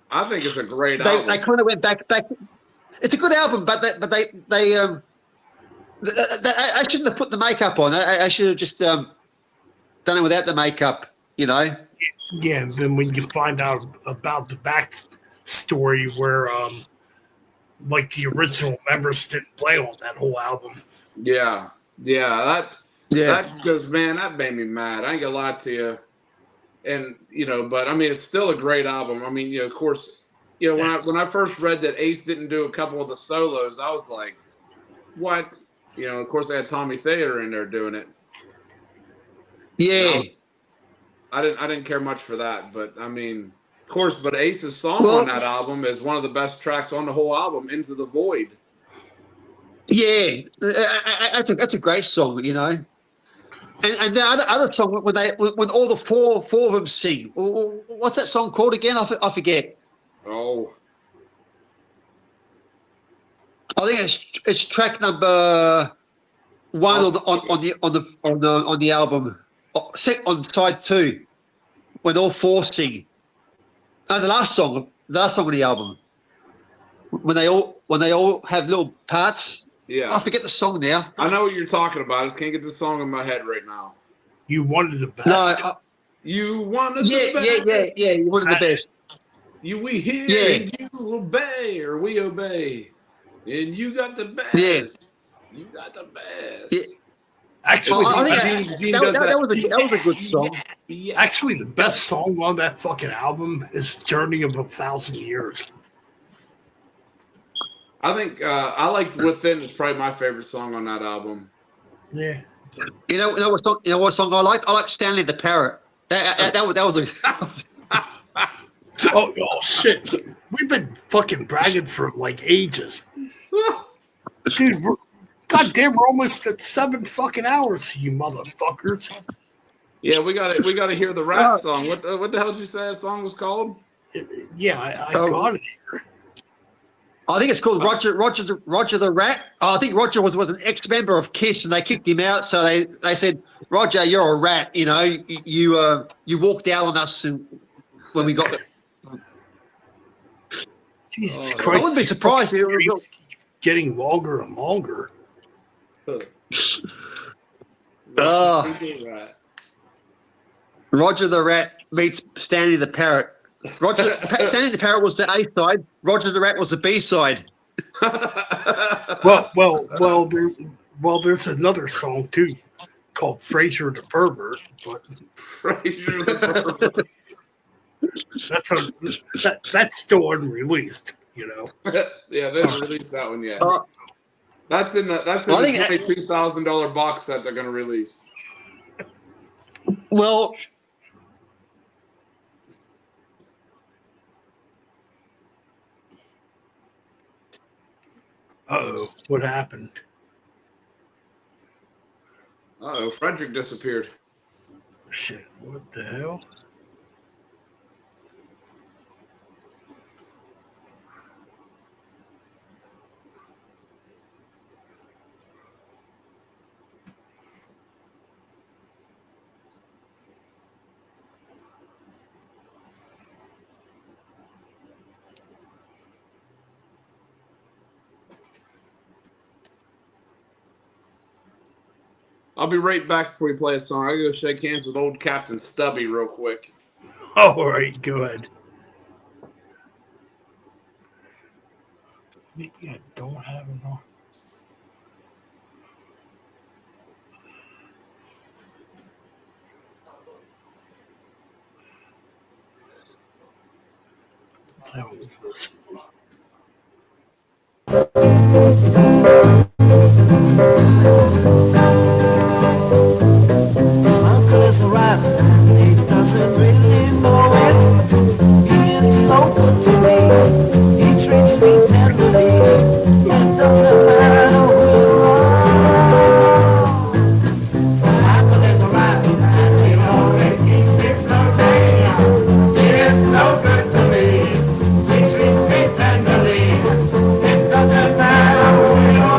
Speaker 10: I think it's a great
Speaker 7: they
Speaker 10: album.
Speaker 7: they kind of went back. It's a good album, but they I shouldn't have put the makeup on. I should have just done it without the makeup. You know.
Speaker 2: yeah. Then when you find out about the backstory where, like the original members didn't play on that whole album.
Speaker 10: Yeah, because man, that made me mad. I ain't gonna lie to you. And but I mean, it's still a great album. I mean, of course, when I first read that Ace didn't do a couple of the solos, I was like, what? Of course they had Tommy Thayer in there doing it.
Speaker 7: Yeah.
Speaker 10: I didn't care much for that, but I mean, of course, but Ace's song on that album is one of the best tracks on the whole album, Into the Void.
Speaker 7: Yeah, that's a great song, And the other song when all the four of them sing. What's that song called again? I forget.
Speaker 10: Oh,
Speaker 7: I think it's track number 1 on the album. On side 2, when all 4 sing. No, the last song of the album. When they all have little parts.
Speaker 10: yeah.
Speaker 7: I forget the song now.
Speaker 10: I know what you're talking about. I just can't get the song in my head right now.
Speaker 2: You wanted the best.
Speaker 7: No,
Speaker 10: You wanted
Speaker 7: yeah,
Speaker 10: the best.
Speaker 7: yeah. You wanted the best.
Speaker 10: We hear
Speaker 7: Yeah.
Speaker 10: and you obey, or we obey, and you got the best.
Speaker 7: Yeah.
Speaker 10: You got the best.
Speaker 7: Yeah.
Speaker 2: Actually,
Speaker 7: I think
Speaker 10: Gene
Speaker 7: that
Speaker 10: does
Speaker 7: was a good song.
Speaker 10: Yeah.
Speaker 2: actually, the best song on that fucking album is "Journey of 1,000 Years."
Speaker 10: I think I like "Within" is probably my favorite song on that album.
Speaker 2: Yeah.
Speaker 7: You know what song I like? I like Stanley the Parrot. That was a.
Speaker 2: Oh shit! We've been fucking bragging for like ages, dude. Goddamn, we're almost at 7 fucking hours, you motherfuckers.
Speaker 10: Yeah, we got to hear the rap song. What the hell did you say that song was called?
Speaker 2: Yeah, I got it here.
Speaker 7: I think it's called Roger the Rat. I think Roger was an ex-member of Kiss, and they kicked him out. So they said, Roger, you're a rat. You walked out on us when we got it.
Speaker 2: Jesus
Speaker 7: I
Speaker 2: Christ!
Speaker 7: wouldn't be surprised. If it was,
Speaker 2: It's getting longer and longer.
Speaker 7: Roger the Rat meets Stanley the Parrot. Stanley the Parrot was the A side. Roger the Rat was the B side.
Speaker 2: Well, there's another song too called "Fraser the Pervert," but
Speaker 10: Fraser the Pervert.
Speaker 2: that's still unreleased.
Speaker 10: Yeah, they haven't released that one yet. That's in the $22,000 box set they're going to release.
Speaker 7: Well,
Speaker 2: Uh-oh, what happened?
Speaker 10: Uh-oh, Frederick disappeared.
Speaker 2: Shit, what the hell?
Speaker 10: I'll be right back before you play a song. I gotta go shake hands with old Captain Stubby real quick.
Speaker 2: All right, go ahead. Maybe I don't have it on. That was this one.
Speaker 1: Uncle has arrived and he doesn't really know it. He is so good to me. He treats me tenderly. It doesn't matter who you are. Uncle has arrived and he always keeps me floating. He is so good to me. He treats me tenderly. It doesn't matter who you are.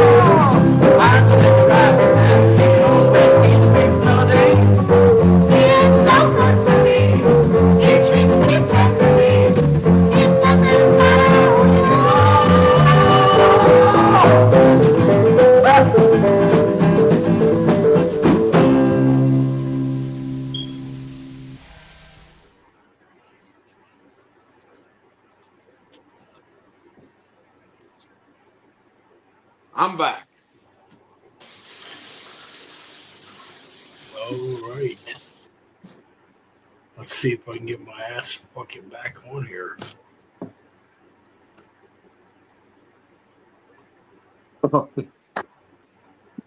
Speaker 1: Uncle is arrived and he always keeps me floating. He is so good to me. He treats me tenderly. It doesn't matter who you
Speaker 10: I'm back.
Speaker 2: All right. Let's see if I can get my ass fucking back on here.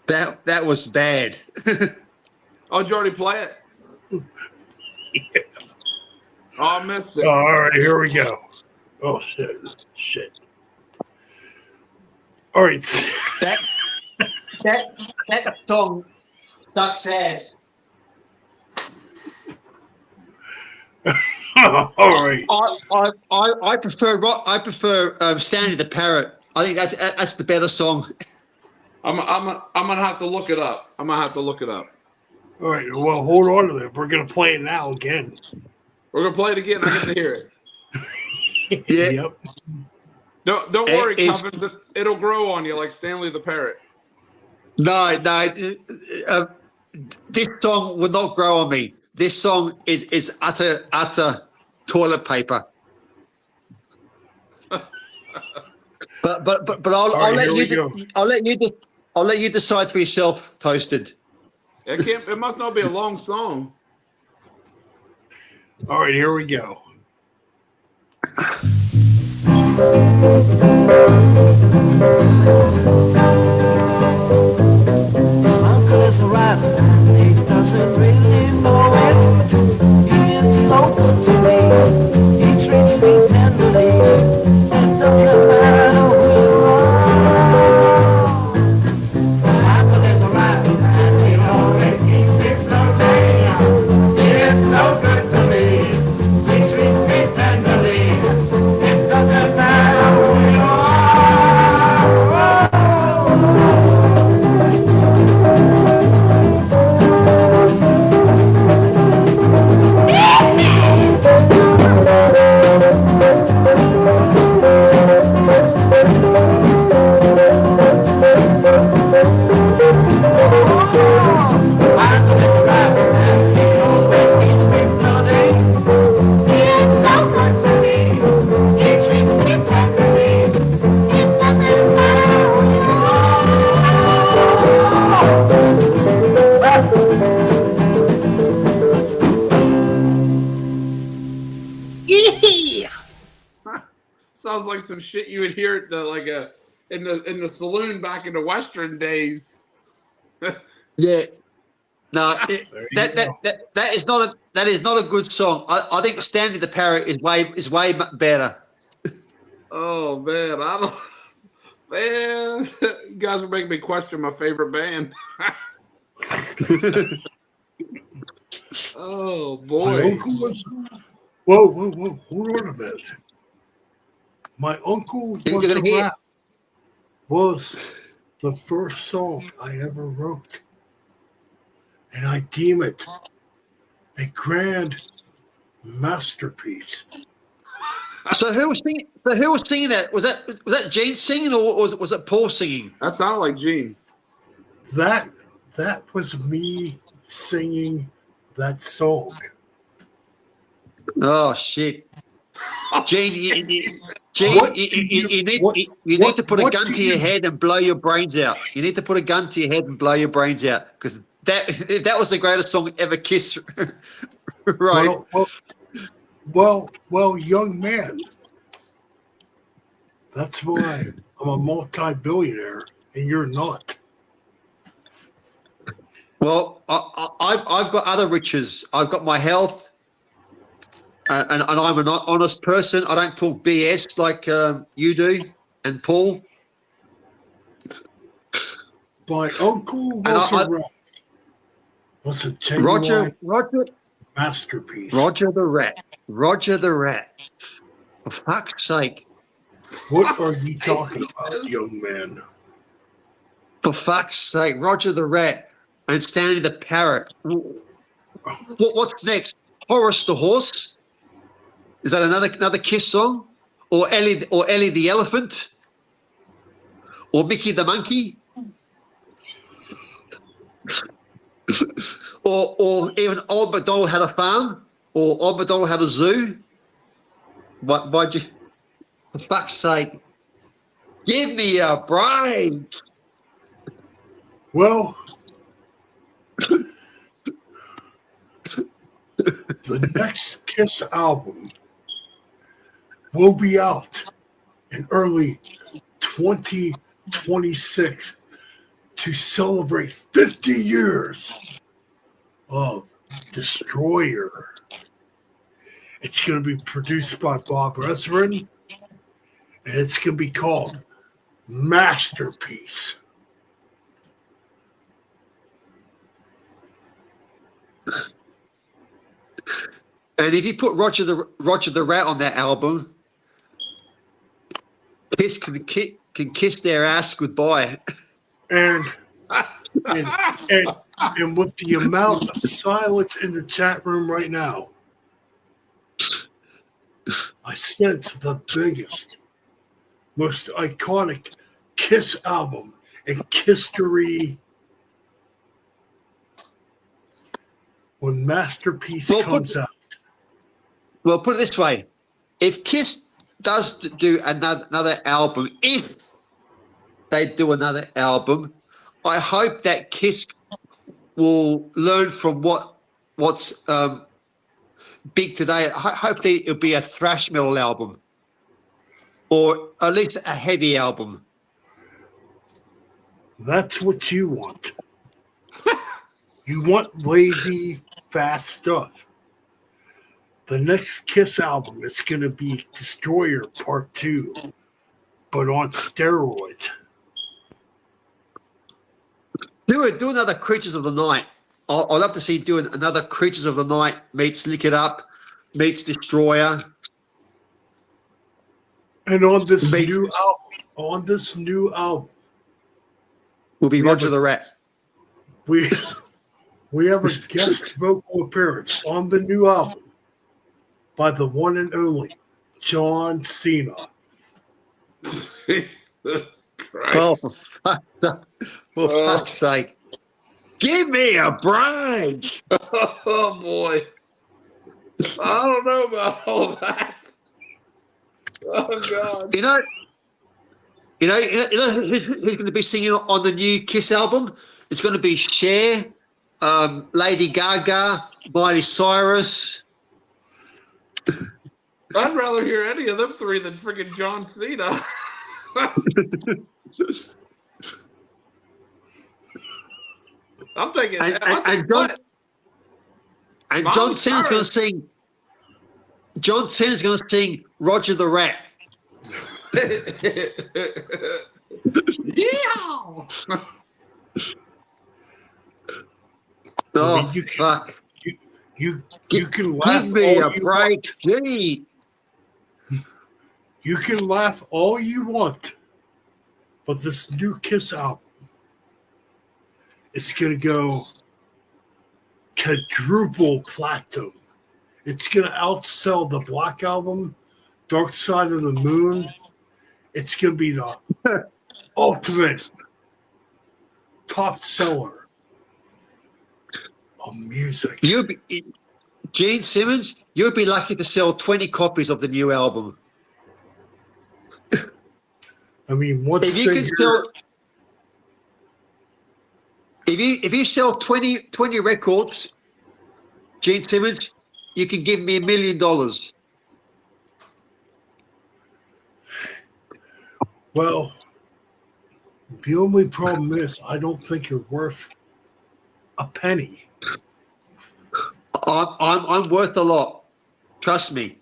Speaker 7: That was bad.
Speaker 10: Oh, did you already play it?
Speaker 2: Yeah.
Speaker 10: Oh, I missed it.
Speaker 2: All right, here we go. Oh, shit. All right.
Speaker 7: That song sucks ass.
Speaker 2: All right.
Speaker 7: I prefer Stanley the Parrot. I think that's the better song.
Speaker 10: I'm gonna have to look it up.
Speaker 2: All right. Well, hold on to that. We're gonna play it now again.
Speaker 10: We're gonna play it again. I get to hear it.
Speaker 7: Yeah.
Speaker 2: Yep.
Speaker 10: Don't worry,
Speaker 7: It's-
Speaker 10: Calvin. It'll grow on you like Stanley the Parrot.
Speaker 7: No. This song will not grow on me. This song is utter toilet paper. But I'll
Speaker 2: All right,
Speaker 7: let
Speaker 2: here
Speaker 7: you
Speaker 2: we go.
Speaker 7: I'll let you decide for yourself, Toasted.
Speaker 10: It must not be a long song.
Speaker 2: All right, here we go.
Speaker 1: Uncle has arrived and he doesn't really know it. He is so good to me. He treats me tenderly. It doesn't matter who you are. Uncle has arrived and he always keeps me floating. He is so good to me. He treats me tenderly. It doesn't matter who you are. Uncle is arrived and he always keeps me floating. He is so good to me. He treats me tenderly. It doesn't matter who you
Speaker 10: Sounds like some shit you would hear at in the saloon back in the Western days.
Speaker 7: Yeah. No,
Speaker 2: There you go.
Speaker 7: that is not a good song. I think Stanley the Parrot is way better.
Speaker 10: Oh man, I don't. Man, you guys are making me question my favorite band. Oh
Speaker 2: My
Speaker 10: boy.
Speaker 2: uncle was. Whoa. Hold on a minute. My uncle
Speaker 7: You're
Speaker 2: was
Speaker 7: gonna
Speaker 2: a
Speaker 7: hear-
Speaker 2: rap. was the first song I ever wrote. And I deem it a grand masterpiece.
Speaker 7: So who was singing? So who was singing that? Was that Gene singing, or was it Paul singing?
Speaker 10: That sounded like Gene.
Speaker 2: That was me singing that song.
Speaker 7: Oh shit, Gene! You need to put a gun to your head and blow your brains out. You need to put a gun to your head and blow your brains out, because if that was the greatest song ever, Kiss. Right.
Speaker 2: Well, young man. That's why I'm a multi-billionaire and you're not.
Speaker 7: Well, I've got other riches. I've got my health, and I'm an honest person. I don't talk BS like you do, and Paul.
Speaker 2: My uncle was a genuine masterpiece.
Speaker 7: Roger the Rat. For fuck's sake.
Speaker 2: What are you talking about, young man?
Speaker 7: For fuck's sake, Roger the Rat and Stanley the Parrot. What's next? Horace the Horse? Is that another Kiss song? Or Ellie the Elephant? Or Mickey the Monkey? or even Old MacDonald Had a Farm? Or Old MacDonald Had a Zoo? Why'd you... For fuck's sake, give me a break.
Speaker 2: Well, the next Kiss album will be out in early 2026 to celebrate 50 years of Destroyer. It's going to be produced by Bob Ezrin. And it's going to be called Masterpiece.
Speaker 7: And if you put Roger the Rat on that album, Kiss can kiss their ass goodbye.
Speaker 2: And with the amount of silence in the chat room right now, I sense the biggest, most iconic Kiss album in history. When Masterpiece comes out.
Speaker 7: Well, put it this way. If Kiss does do another album, if they do another album, I hope that Kiss will learn from what's big today. Hopefully it'll be a thrash metal album. Or at least a heavy album.
Speaker 2: That's what you want. You want lazy, fast stuff. The next Kiss album is going to be Destroyer Part 2, but on steroids.
Speaker 7: Do another Creatures of the Night. I'd love to see doing another Creatures of the Night meets Lick It Up, meets Destroyer.
Speaker 2: And on this new album,
Speaker 7: will be Roger the Rat.
Speaker 2: We have a guest vocal appearance on the new album by the one and only John Cena.
Speaker 10: Jesus Christ.
Speaker 7: Oh, for fuck's sake. Give me a break.
Speaker 10: Oh, boy. I don't know about all that. Oh, God.
Speaker 7: You know who's going to be singing on the new Kiss album? It's going to be Cher, Lady Gaga, Miley Cyrus.
Speaker 10: I'd rather hear any of them three than freaking John Cena. I'm thinking.
Speaker 7: John Cena's going to sing. John Cena's going to sing Roger the Rat.
Speaker 10: Yeah.
Speaker 7: Oh, fuck.
Speaker 2: You can laugh.
Speaker 7: Give me a break, gee.
Speaker 2: You can laugh all you want, But this new Kiss album, it's going to go quadruple platinum. It's going to outsell the Black Album, Dark Side of the Moon. It's going to be the ultimate top seller of music.
Speaker 7: Gene Simmons, you'd be lucky to sell 20 copies of the new album.
Speaker 2: I mean, what's
Speaker 7: if you sell 20 records, Gene Simmons, you can give me $1 million.
Speaker 2: Well, the only problem is I don't think you're worth a penny.
Speaker 7: I'm worth a lot. Trust me.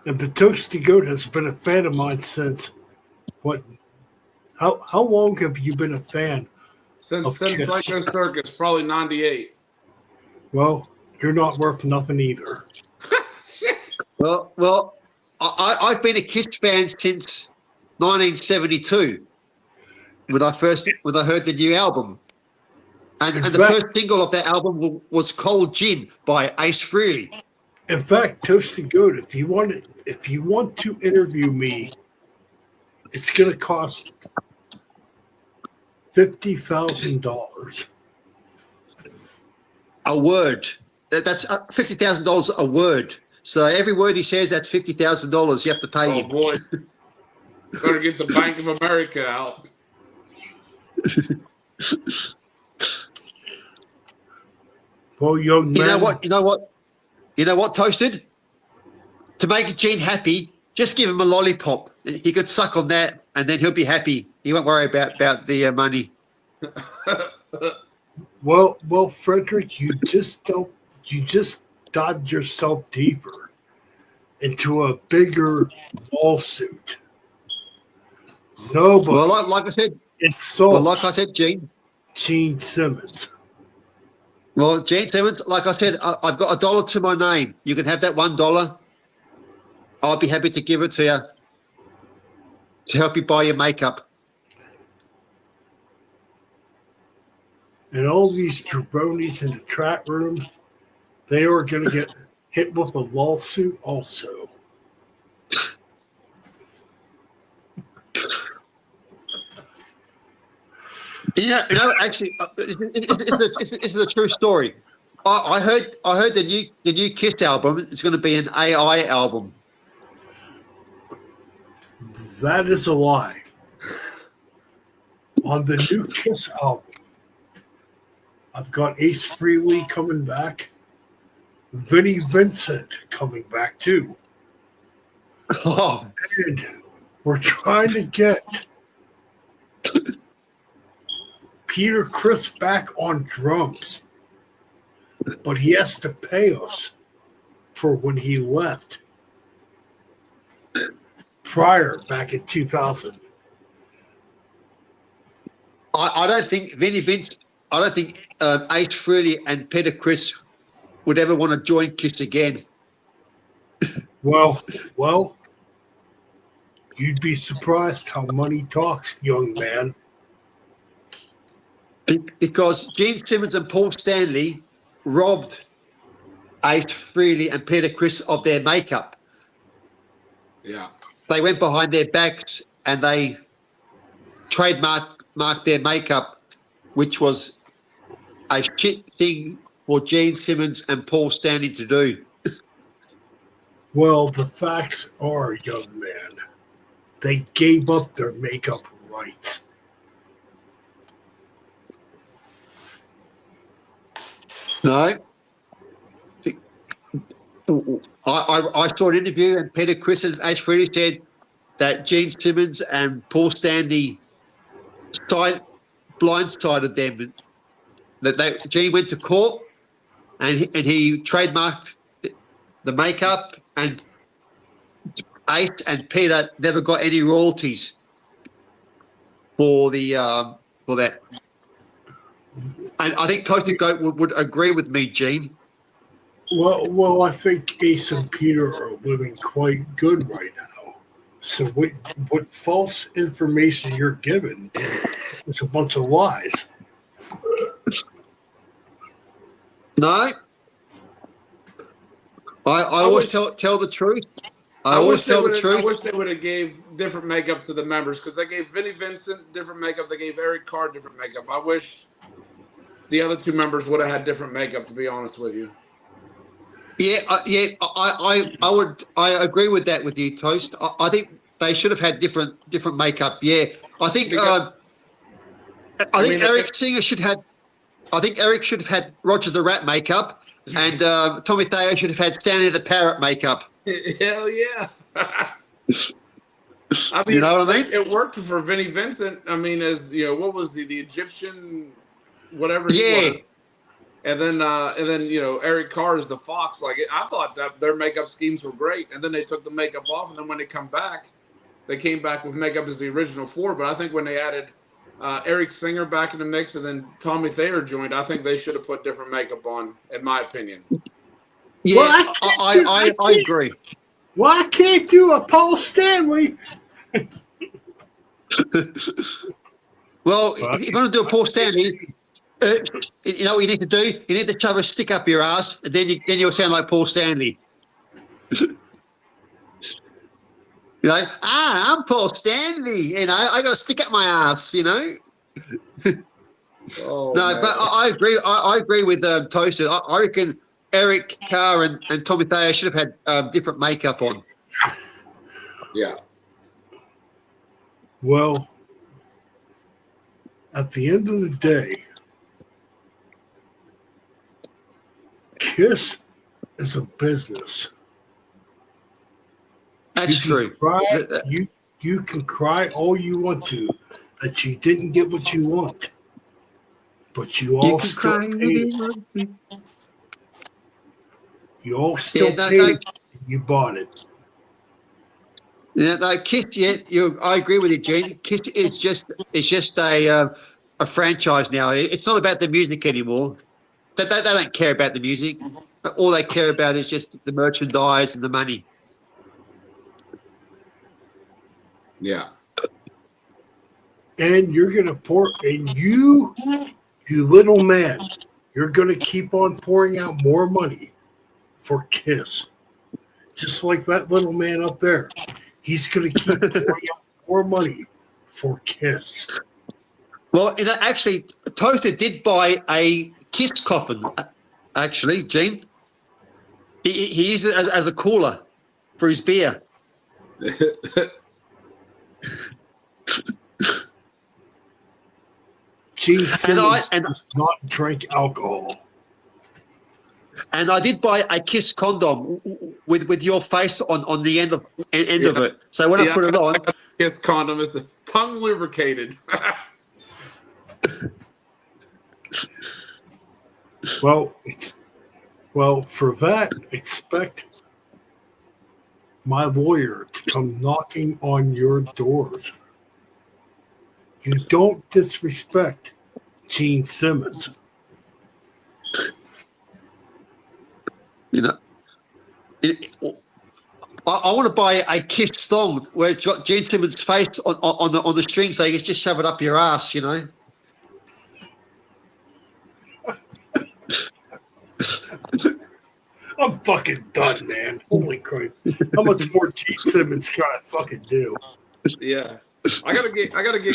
Speaker 2: And the Toasty Goat has been a fan of mine since what? How long have you been a fan?
Speaker 10: Since Psycho Circus, probably 98.
Speaker 2: Well, you're not worth nothing either.
Speaker 7: Well, I've been a Kiss fan since 1972 when I heard the new album, and the first single of that album was "Cold Gin" by Ace Frehley.
Speaker 2: In fact, Toasty Goat, if you want to interview me, it's going to cost $50,000.
Speaker 7: A word. That's $50,000 a word. So every word he says, that's $50,000 you have to pay him.
Speaker 10: Oh boy, better get the Bank of America out.
Speaker 2: Well, young man.
Speaker 7: You know what, Toasted? To make Gene happy, just give him a lollipop. He could suck on that, and then he'll be happy. He won't worry about the money.
Speaker 2: Well, Frederick, you just dug yourself deeper into a bigger lawsuit. Nobody.
Speaker 7: Well, like I said, Gene
Speaker 2: Simmons.
Speaker 7: Well, Gene Simmons, like I said, I've got $1 to my name. You can have that $1. I'll be happy to give it to you to help you buy your makeup.
Speaker 2: And all these jabronis in the chat room, they are going to get hit with a lawsuit also.
Speaker 7: Actually, it's a true story. I heard the new Kiss album is going to be an AI album.
Speaker 2: That is a lie. On the new Kiss album, I've got Ace Frehley coming back, Vinnie Vincent coming back too.
Speaker 7: Oh.
Speaker 2: And we're trying to get Peter Criss back on drums, but he has to pay us for when he left back in 2000.
Speaker 7: I don't think Ace Frehley and Peter Criss would ever want to join Kiss again.
Speaker 2: Well, you'd be surprised how money talks, young man.
Speaker 7: Because Gene Simmons and Paul Stanley robbed Ace Frehley and Peter Criss of their makeup.
Speaker 10: Yeah.
Speaker 7: They went behind their backs and they trademarked their makeup, which was a shit thing for Gene Simmons and Paul Stanley to do.
Speaker 2: Well, the facts are, young man, they gave up their makeup rights.
Speaker 7: No. I saw an interview and Peter Criss and Ace Frehley said that Gene Simmons and Paul Stanley blindsided them. That Gene went to court and he trademarked the makeup, and Ace and Peter never got any royalties for that. And I think Toasted Goat would agree with me, Gene.
Speaker 2: Well, I think Ace and Peter are living quite good right now. So what false information you're given is a bunch of lies.
Speaker 7: No, I always tell the truth. I always tell the truth.
Speaker 10: I wish they would have gave different makeup to the members because they gave Vinnie Vincent different makeup. They gave Eric Carr different makeup. I wish the other two members would have had different makeup. To be honest with you.
Speaker 7: Yeah, I agree with that with you, Toast. I think they should have had different makeup. Yeah, I think Eric Singer should have. I think Eric should have had Roger the Rat makeup, and Tommy Thayer should have had Stanley the Parrot makeup.
Speaker 10: Hell yeah! I mean,
Speaker 7: you know what I mean?
Speaker 10: It worked for Vinnie Vincent. I mean, as you know, what was the Egyptian, whatever he was. And then you know, Eric Carr is the Fox. Like I thought that their makeup schemes were great, and then they took the makeup off, and then when they come back, they came back with makeup as the original four. But I think when they added Eric Singer back in the mix, and then Tommy Thayer joined, I think they should have put different makeup on, in my opinion.
Speaker 7: Yeah, well, I agree.
Speaker 2: Well, I can't do a Paul Stanley.
Speaker 7: Well, if you're going to do a Paul Stanley. You know what you need to do? You need to shove a stick up your ass, and then you'll sound like Paul Stanley. You know, I'm Paul Stanley. You know, I got a stick up my ass. You know.
Speaker 10: Oh,
Speaker 7: no,
Speaker 10: man.
Speaker 7: but I agree. I agree with Toaster. I reckon Eric Carr and Tommy Thayer should have had different makeup on.
Speaker 10: Yeah.
Speaker 2: Well, at the end of the day, Kiss is a business.
Speaker 7: That's true.
Speaker 2: You can cry all you want to that you didn't get what you want, but you all still paid. You all still paid. You bought it.
Speaker 7: Yeah, no, Kiss. Yeah, I agree with you, Gene. Kiss is just a franchise now. It's not about the music anymore. They don't care about the music. All they care about is just the merchandise and the money.
Speaker 10: Yeah.
Speaker 2: And you're going to you little man, you're going to keep on pouring out more money for Kiss. Just like that little man up there. He's going to keep pouring out more money for Kiss.
Speaker 7: Well, actually, Toaster did buy a Kiss coffin, actually, Gene. He used it as a cooler for his beer.
Speaker 2: Gene Simmons does not drink alcohol.
Speaker 7: And I did buy a Kiss condom with your face on the end of it. So when I put it on,
Speaker 10: Kiss condom is tongue lubricated.
Speaker 2: Well, for that, expect my lawyer to come knocking on your doors. You don't disrespect Gene Simmons.
Speaker 7: You know, I want to buy a Kiss song where it's got Gene Simmons' face on the string, so you can just shove it up your ass. You know.
Speaker 2: I'm fucking done, man. Holy crap! How much more Gene Simmons can I fucking do?
Speaker 10: Yeah, I gotta get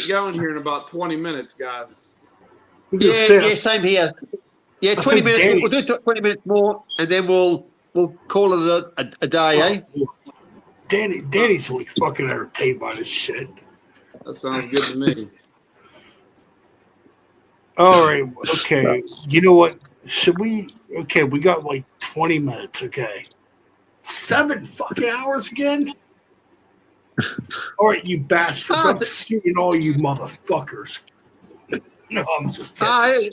Speaker 10: going here in about 20 minutes, guys.
Speaker 7: Yeah, same here. Yeah, 20 minutes. We'll do 20 minutes more, and then we'll call it a day, eh?
Speaker 2: Danny's really fucking entertained by this shit.
Speaker 10: That sounds good to me.
Speaker 2: All right, okay. You know what? Should we? Okay, we got like 20 minutes. Okay, 7 fucking hours again. All right, you bastards! I'm suing all you motherfuckers. No, I'm just kidding.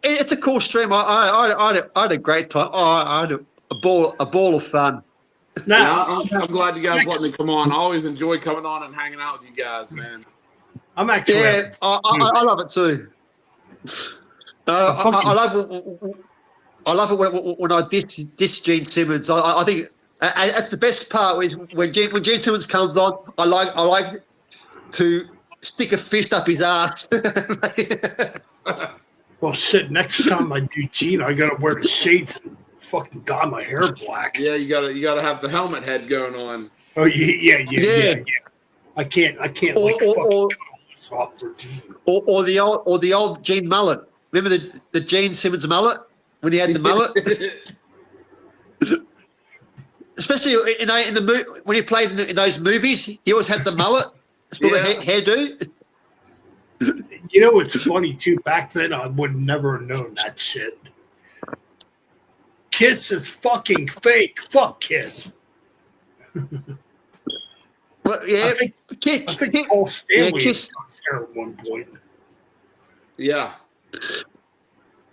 Speaker 7: It's a cool stream. I had a great time. I had a ball of fun.
Speaker 10: Now, I'm glad you guys let me come on. I always enjoy coming on and hanging out with you guys, man.
Speaker 2: I'm actually.
Speaker 7: Yeah, I love it too. I love it when I diss Gene Simmons. I think And that's the best part. Is when Gene Simmons comes on, I like to stick a fist up his ass.
Speaker 2: Well, shit. Next time I do Gene, I gotta wear the shades and fucking dye my hair black.
Speaker 10: Yeah, you gotta have the helmet head going on.
Speaker 2: Oh yeah. I can't like fucking cut this off for Gene.
Speaker 7: or the old Gene mullet. Remember the Gene Simmons mullet when he had the mullet? Especially in the when he played in those movies, he always had the mullet, sort of hairdo.
Speaker 2: You know what's funny too? Back then, I would never have known that shit. Kiss is fucking fake. Fuck Kiss.
Speaker 7: Well, yeah,
Speaker 2: I think Paul Stanley
Speaker 7: Kiss.
Speaker 2: was there at one point.
Speaker 10: Yeah.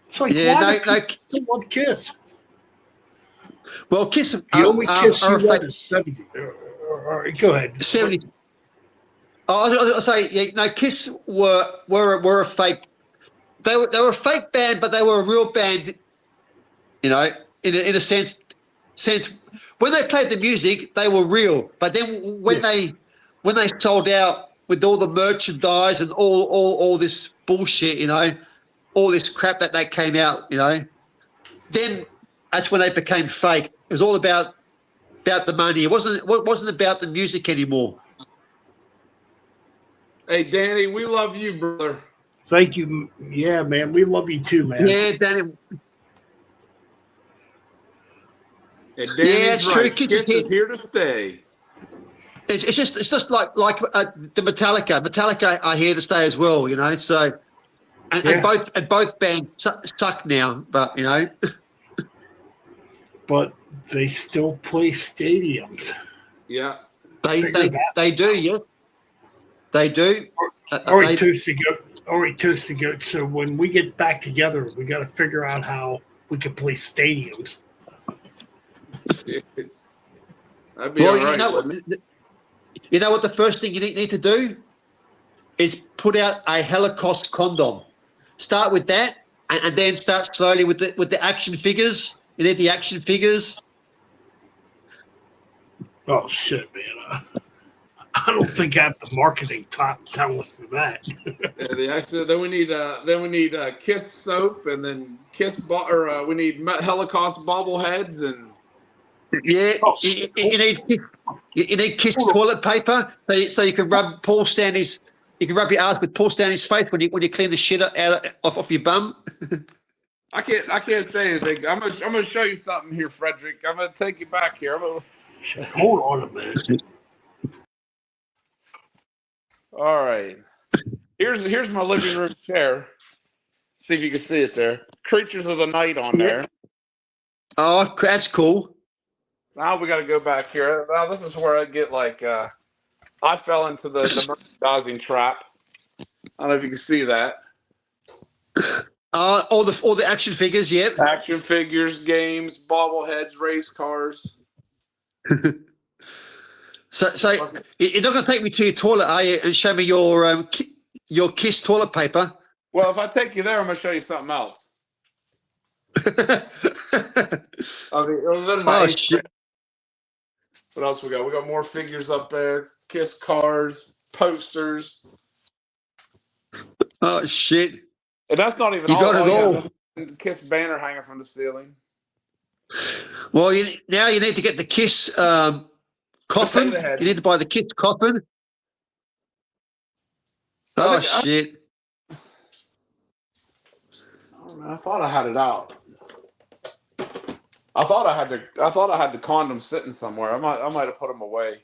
Speaker 2: It's like, why do people still love Kiss?
Speaker 7: Well, Kiss.
Speaker 2: The only Kiss you love is 70. Go ahead.
Speaker 7: 70. I was going to say, yeah, no, Kiss were a fake. They were a fake band, but they were a real band. You know, in a sense, when they played the music, they were real. But then when they sold out with all the merchandise and all this bullshit, you know, all this crap that came out, you know, then that's when they became fake. It was all about the money. It wasn't about the music anymore.
Speaker 10: Hey, Danny, we love you, brother.
Speaker 2: Thank you. Yeah, man. We love you too, man.
Speaker 7: Yeah, Danny.
Speaker 10: And Danny's
Speaker 7: true.
Speaker 10: right. Kiss is here to stay.
Speaker 7: It's just like the Metallica. Metallica are here to stay as well, you know. So, and both bands suck now, but you know.
Speaker 2: But they still play stadiums.
Speaker 10: Yeah.
Speaker 7: They do, yeah. They do.
Speaker 2: All right, Toasty Goat. So when we get back together, we got to figure out how we can play stadiums.
Speaker 10: That'd be all right.
Speaker 7: You know what the first thing you need to do is put out a Holocaust condom. Start with that, and then start slowly with the action figures. You need the action figures.
Speaker 2: Oh shit, man! I don't think I have the marketing talent for that.
Speaker 10: Then we need Kiss soap, and then we need Holocaust bobbleheads, and
Speaker 7: you need Kiss toilet paper so you can rub Paul Stanley's. You can rub your ass with Paul Stanley's face when you clean the shit out off your bum.
Speaker 10: I can't say anything. I'm gonna show you something here, Frederick. I'm gonna take you back here.
Speaker 2: Hold on a minute.
Speaker 10: All right. Here's my living room chair. See if you can see it there. Creatures of the Night on there.
Speaker 7: Oh, that's cool.
Speaker 10: Now we got to go back here. Now this is where I get like I fell into the merchandising trap. I don't know if you can see that.
Speaker 7: All the action figures, yep.
Speaker 10: Action figures, games, bobbleheads, race cars.
Speaker 7: So you're not going to take me to your toilet, are you, and show me your Kiss toilet paper?
Speaker 10: Well, if I take you there, I'm going to show you something else. Shit. What else we got? We got more figures up there. Kiss cards, posters.
Speaker 7: Oh shit!
Speaker 10: And that's not even
Speaker 7: you all. Got it all.
Speaker 10: Kiss banner hanging from the ceiling.
Speaker 7: Well, now you need to get the Kiss coffin. You need to buy the Kiss coffin. Oh shit!
Speaker 10: I thought I had it out. I thought I had the condoms sitting somewhere. I might have put them away.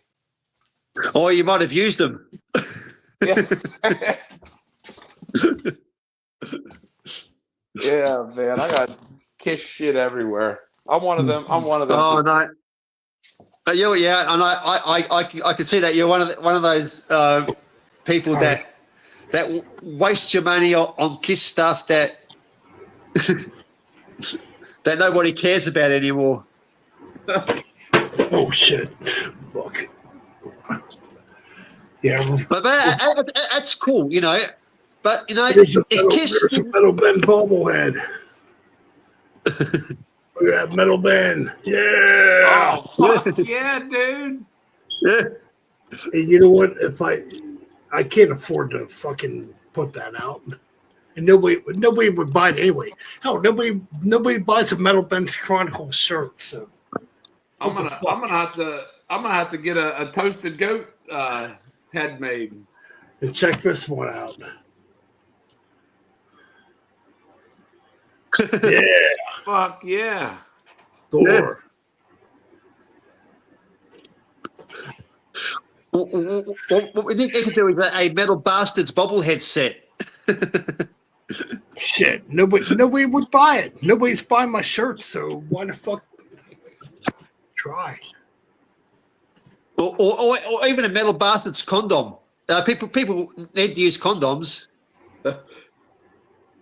Speaker 7: Or you might have used them.
Speaker 10: Yeah, man, I got Kiss shit everywhere. I'm one of them.
Speaker 7: Oh no. Yeah, and I can see that you're one of those people that waste your money on Kiss stuff that that nobody cares about anymore.
Speaker 2: Oh shit! Fuck. Yeah,
Speaker 7: but that's cool, you know. But you know,
Speaker 2: there's a Metal Ben bobblehead. Look at that metal band. Yeah.
Speaker 10: Oh, fuck yeah, dude.
Speaker 7: Yeah.
Speaker 2: And you know what? If I can't afford to fucking put that out. And nobody would buy it anyway. Hell, nobody buys a Metal Band Chronicles shirt. So
Speaker 10: I'm gonna have to get a toasted goat head made.
Speaker 2: and check this one out. Yeah,
Speaker 10: Fuck yeah.
Speaker 2: Thor.
Speaker 7: What we need to do is a Metal Bastards bobblehead set.
Speaker 2: Shit, nobody would buy it. Nobody's buying my shirt, so why the fuck try?
Speaker 7: Or even a Metal Bastards condom. People need to use condoms.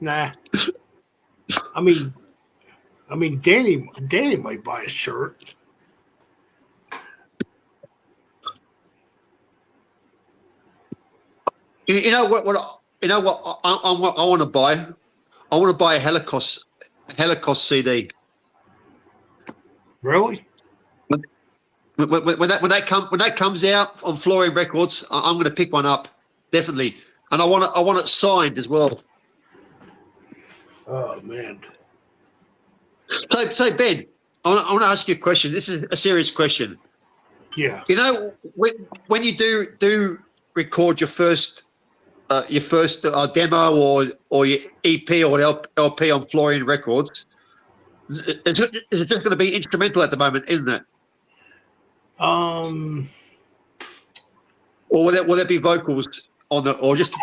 Speaker 2: Nah. I mean, Danny might buy a shirt.
Speaker 7: You know what I want to buy? I want to buy a Holocaust CD.
Speaker 2: Really?
Speaker 7: When that comes out on Flooring Records, I'm going to pick one up definitely, and I want it signed as well.
Speaker 2: Oh man.
Speaker 7: So Ben, I want to ask you a question. This is a serious question.
Speaker 2: Yeah.
Speaker 7: You know, when you do record your first demo or your EP or LP on Florian Records, it's just going to be instrumental at the moment, isn't it? Or will there be vocals on it, or just?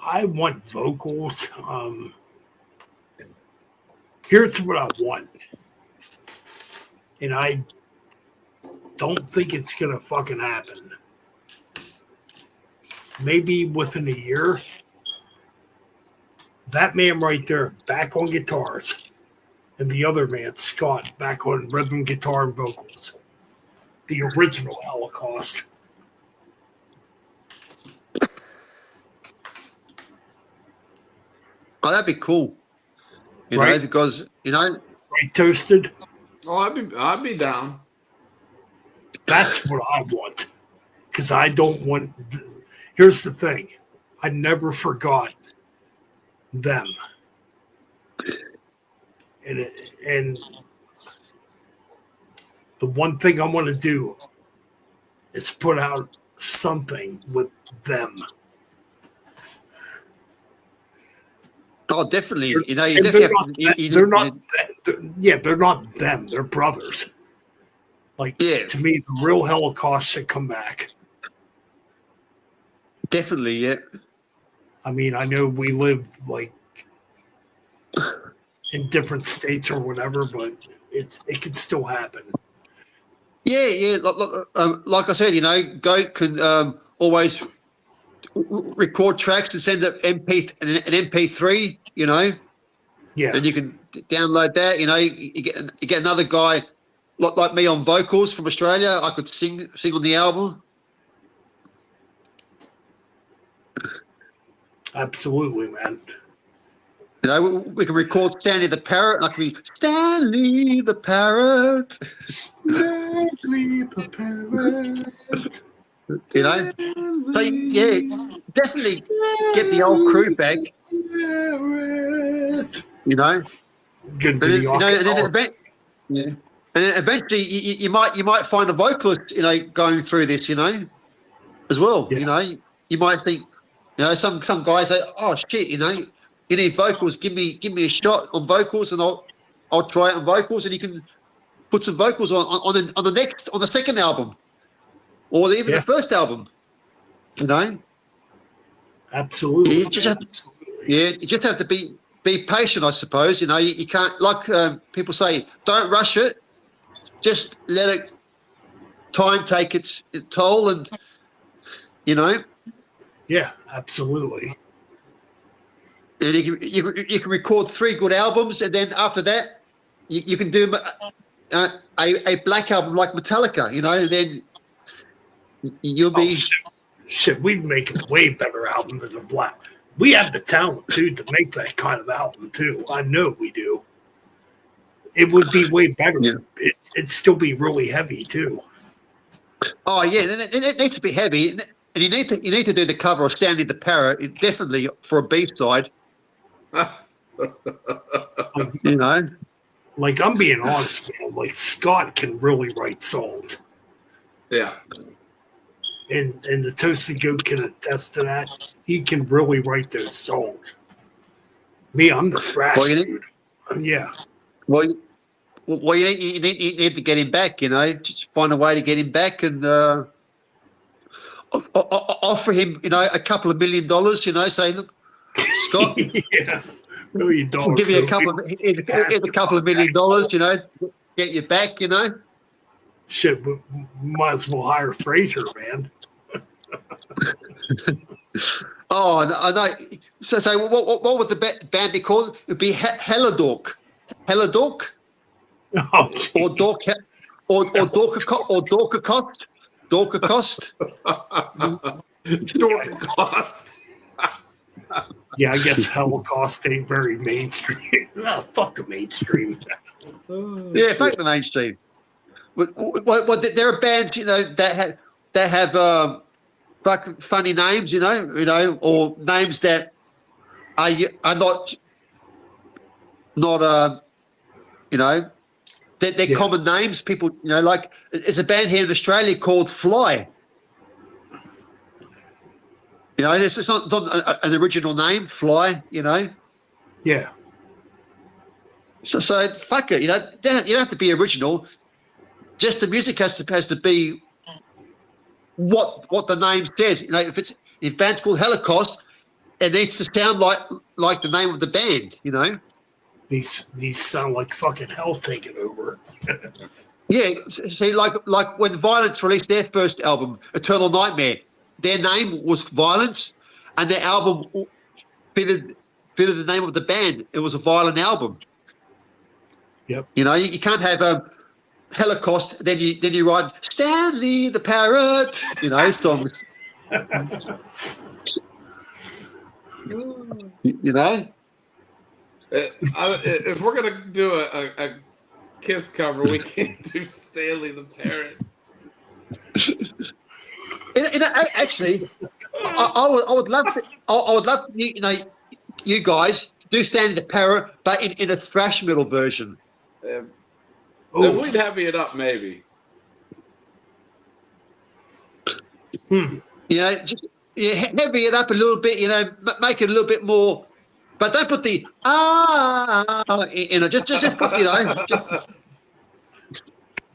Speaker 2: I want vocals. Here's what I want, and I don't think it's gonna fucking happen. Maybe within a year. That man right there, back on guitars, and the other man, Scott, back on rhythm guitar and vocals. The original Holocaust.
Speaker 7: Oh, that'd be cool. You know, because
Speaker 2: right, Toasted.
Speaker 10: Oh, I'd be down.
Speaker 2: That's what I want. Because I don't want. Here's the thing. I never forgot them. And the one thing I want to do is put out something with them.
Speaker 7: Oh, definitely. You know,
Speaker 2: they're not them. They're brothers. Like, to me, the real Holocaust should come back.
Speaker 7: Definitely, yeah.
Speaker 2: I mean, I know we live like in different states or whatever, but it can still happen.
Speaker 7: Yeah. Like I said, you know, Goat can always record tracks and send an MP3. You know,
Speaker 2: yeah,
Speaker 7: and you can download that. You know, you get another guy like me on vocals from Australia. I could sing on the album.
Speaker 2: Absolutely, man.
Speaker 7: You know, we can record Stanley the Parrot. And I can be Stanley the Parrot.
Speaker 2: Stanley the Parrot.
Speaker 7: You know, so yeah, definitely get the old crew back. You know, and then eventually you might find a vocalist, you know, going through this, you know, as well. Yeah. You know, you might think, you know, some guys say, oh shit, you know, you need vocals. Give me a shot on vocals, and I'll try it on vocals, and you can put some vocals on the second album, or even the first album. You know,
Speaker 2: absolutely.
Speaker 7: You just have to be patient, I suppose. You know, you can't, like people say, don't rush it. Just let it time take its toll, and you know.
Speaker 2: Yeah, absolutely.
Speaker 7: And you can record 3 good albums, and then after that, you can do a black album like Metallica, you know, and then you'll be...
Speaker 2: Shit, we'd make a way better album than the black. We have the talent too to make that kind of album too. I know we do. It would be way better.
Speaker 7: Yeah.
Speaker 2: It'd still be really heavy too.
Speaker 7: Oh yeah, it needs to be heavy, and you need to do the cover of Stanley the Parrot definitely for a B side. You know,
Speaker 2: Like, I'm being honest, man. Like, Scott can really write songs,
Speaker 10: Yeah.
Speaker 2: and the Toasted Goat can attest to that. He can really write those songs. Me, I'm the thrash
Speaker 7: Well, you
Speaker 2: dude. Yeah.
Speaker 7: well, you need to get him back. You know, just find a way to get him back and offer him, you know, a couple of $1 million. You know, say, look, Scott,
Speaker 2: Yeah. Million
Speaker 7: we'll
Speaker 2: dollars.
Speaker 7: give you
Speaker 2: So
Speaker 7: here's a couple of $1 million. You know, get you back. You know.
Speaker 2: shit, we might as well hire Fraser, man.
Speaker 7: Oh, I know. So what would the band be called? It'd be Helladork. Helladork?
Speaker 2: Oh,
Speaker 7: Or Dork, or Dorkacost. Dorkacost.
Speaker 10: Dorkacost.
Speaker 2: yeah, I guess Holocaust ain't very mainstream. Fuck the mainstream.
Speaker 7: Yeah, fuck the mainstream. Well, there are bands, you know, that have fucking funny names, you know, or names that are not you know, they're
Speaker 2: Yeah.
Speaker 7: common names. People, you know, like there's a band here in Australia called Fly. You know, it's not an original name, Fly. You know,
Speaker 2: Yeah.
Speaker 7: so fuck it. You know, you don't have to be original. Just the music has to be what the name says. You know, if band's called Holocaust, it needs to sound like the name of the band. You know.
Speaker 2: These sound like fucking hell taking over.
Speaker 7: Yeah, see, like when Violence released their first album, Eternal Nightmare, their name was Violence, and their album fitted the name of the band. It was a violent album.
Speaker 2: Yep.
Speaker 7: You know, you can't have Holocaust, then you write Stanley the Parrot. You know, songs. You know.
Speaker 10: If we're gonna do a Kiss cover, we can't do Stanley the Parrot.
Speaker 7: Actually, I would love to. I would love you know, you guys do Stanley the Parrot, but in a thrash metal version.
Speaker 10: If
Speaker 2: Oh,
Speaker 10: we'd heavy it up, maybe.
Speaker 7: You know, just heavy it up a little bit. You know, make it a little bit more. But don't put the you know, just put, you know.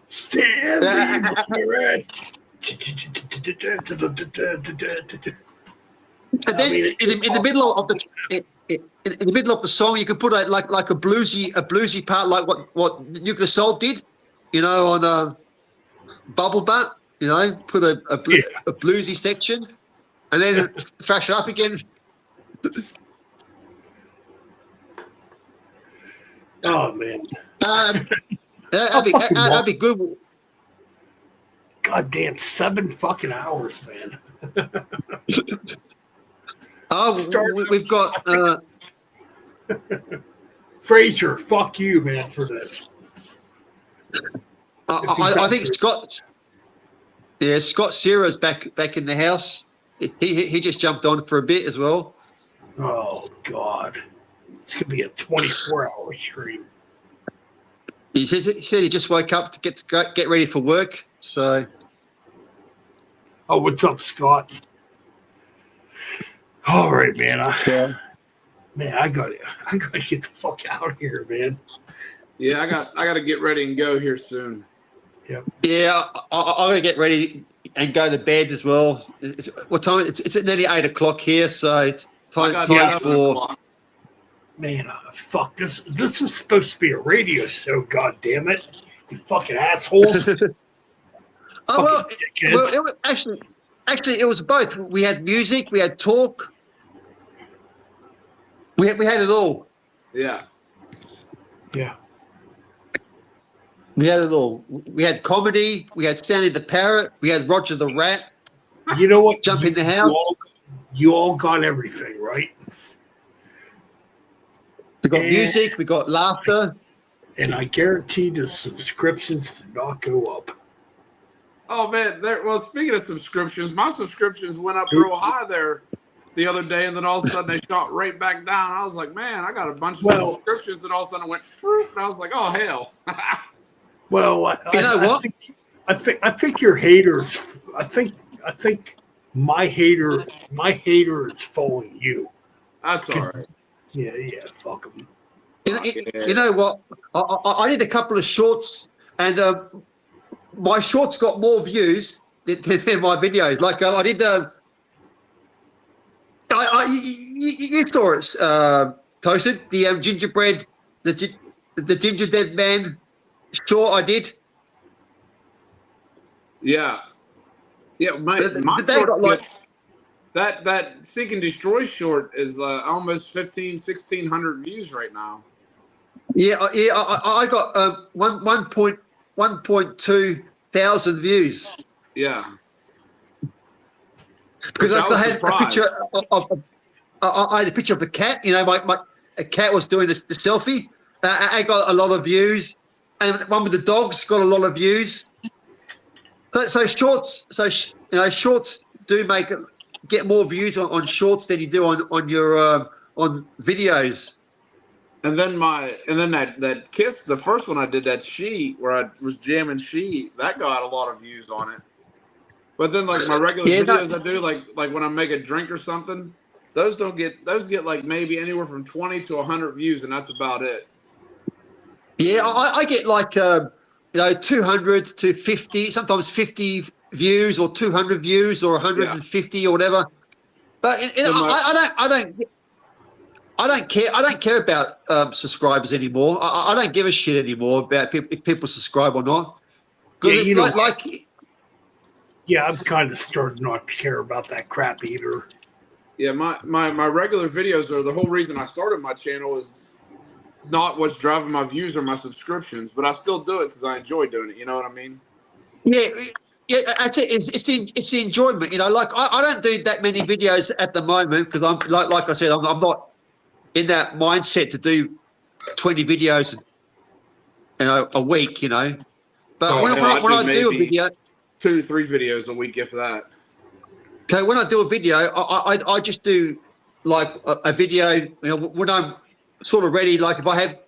Speaker 2: Stanley the
Speaker 7: And then in the middle of the song, you can put like a bluesy part, like what Nuclear Assault did, you know, on Bubble Butt. You know, put a bluesy section, and then thrash it up again.
Speaker 2: Oh man.
Speaker 7: That'd be good.
Speaker 2: Goddamn 7 fucking hours, man.
Speaker 7: We've got
Speaker 2: Fraser, fuck you, man, for this.
Speaker 7: I think Scott Ciro's back in the house. He just jumped on for a bit as well.
Speaker 2: Oh God. It's gonna be a 24-hour stream.
Speaker 7: He said he just woke up to get ready for work. So,
Speaker 2: Oh, what's up, Scott? All right, man. I gotta get the fuck out of here, man.
Speaker 10: Yeah, I got to get ready and go here soon.
Speaker 7: yeah, I'm gonna get ready and go to bed as well. What time? It's nearly 8 o'clock here, so it's
Speaker 10: I
Speaker 7: time
Speaker 10: got
Speaker 7: for.
Speaker 2: Man, fuck this. This is supposed to be a radio show. God damn it, you fucking assholes.
Speaker 7: Oh well,
Speaker 2: Fucking dickheads.
Speaker 7: it was actually it was both. We had music, we had talk, we had it all.
Speaker 10: Yeah.
Speaker 2: Yeah.
Speaker 7: We had it all. We had comedy, we had Stanley the Parrot, we had Roger the Rat.
Speaker 2: You know what?
Speaker 7: Jump in the house.
Speaker 2: You all got everything, right?
Speaker 7: We got
Speaker 2: And-
Speaker 7: music, we got laughter.
Speaker 2: And I guarantee the subscriptions do not go up.
Speaker 10: Oh man, well, speaking of subscriptions, my subscriptions went up real high there the other day, and then all of a sudden they shot right back down. I was like, man, I got a bunch of subscriptions, and all of a sudden it went, and I was like, oh hell.
Speaker 2: Well,
Speaker 7: You know what?
Speaker 2: I think your haters. I think my hater is following you.
Speaker 10: That's all right.
Speaker 2: Yeah, fuck them.
Speaker 7: You know what? I did a couple of shorts, and my shorts got more views than my videos. Like I did. You saw it, Toasted, the gingerbread, the ginger dead man short. I did.
Speaker 10: Yeah. Yeah, my
Speaker 7: They
Speaker 10: short
Speaker 7: got like.
Speaker 10: that Seek and Destroy short is almost 1,600 views right now.
Speaker 7: Yeah, I got 1.2 thousand views.
Speaker 10: Yeah.
Speaker 7: Because
Speaker 10: I
Speaker 7: I
Speaker 10: was
Speaker 7: had
Speaker 10: surprised.
Speaker 7: a picture of I had a picture of the cat. You know, a cat was doing the selfie. I got a lot of views, and one with the dogs got a lot of views. So shorts, shorts do get more views on shorts than you do on your on videos.
Speaker 10: And then that Kiss, the first one I did, that She, where I was jamming She, that got a lot of views on it. But then like my regular videos I do, like when I make a drink or something, those get like maybe anywhere from 20 to 100 views, and that's about it.
Speaker 7: Yeah, I get like 200 to 50, sometimes 50 views or 200 views or 150 or whatever. But I don't care. I don't care about subscribers anymore. I don't give a shit anymore about if people subscribe or not.
Speaker 2: Yeah, yeah, I'm kind of starting not to care about that crap either.
Speaker 10: Yeah, my regular videos are the whole reason I started my channel is not what's driving my views or my subscriptions, but I still do it because I enjoy doing it. You know what I mean?
Speaker 7: Yeah, that's it. It's the enjoyment. You know, like I don't do that many videos at the moment because I'm like I said, I'm not in that mindset to do 20 videos, a week. You know, but when I do a video,
Speaker 10: 2 to 3 videos a week, if that.
Speaker 7: Okay, when I do a video, I just do like a video. You know, when I'm sort of ready, like if I have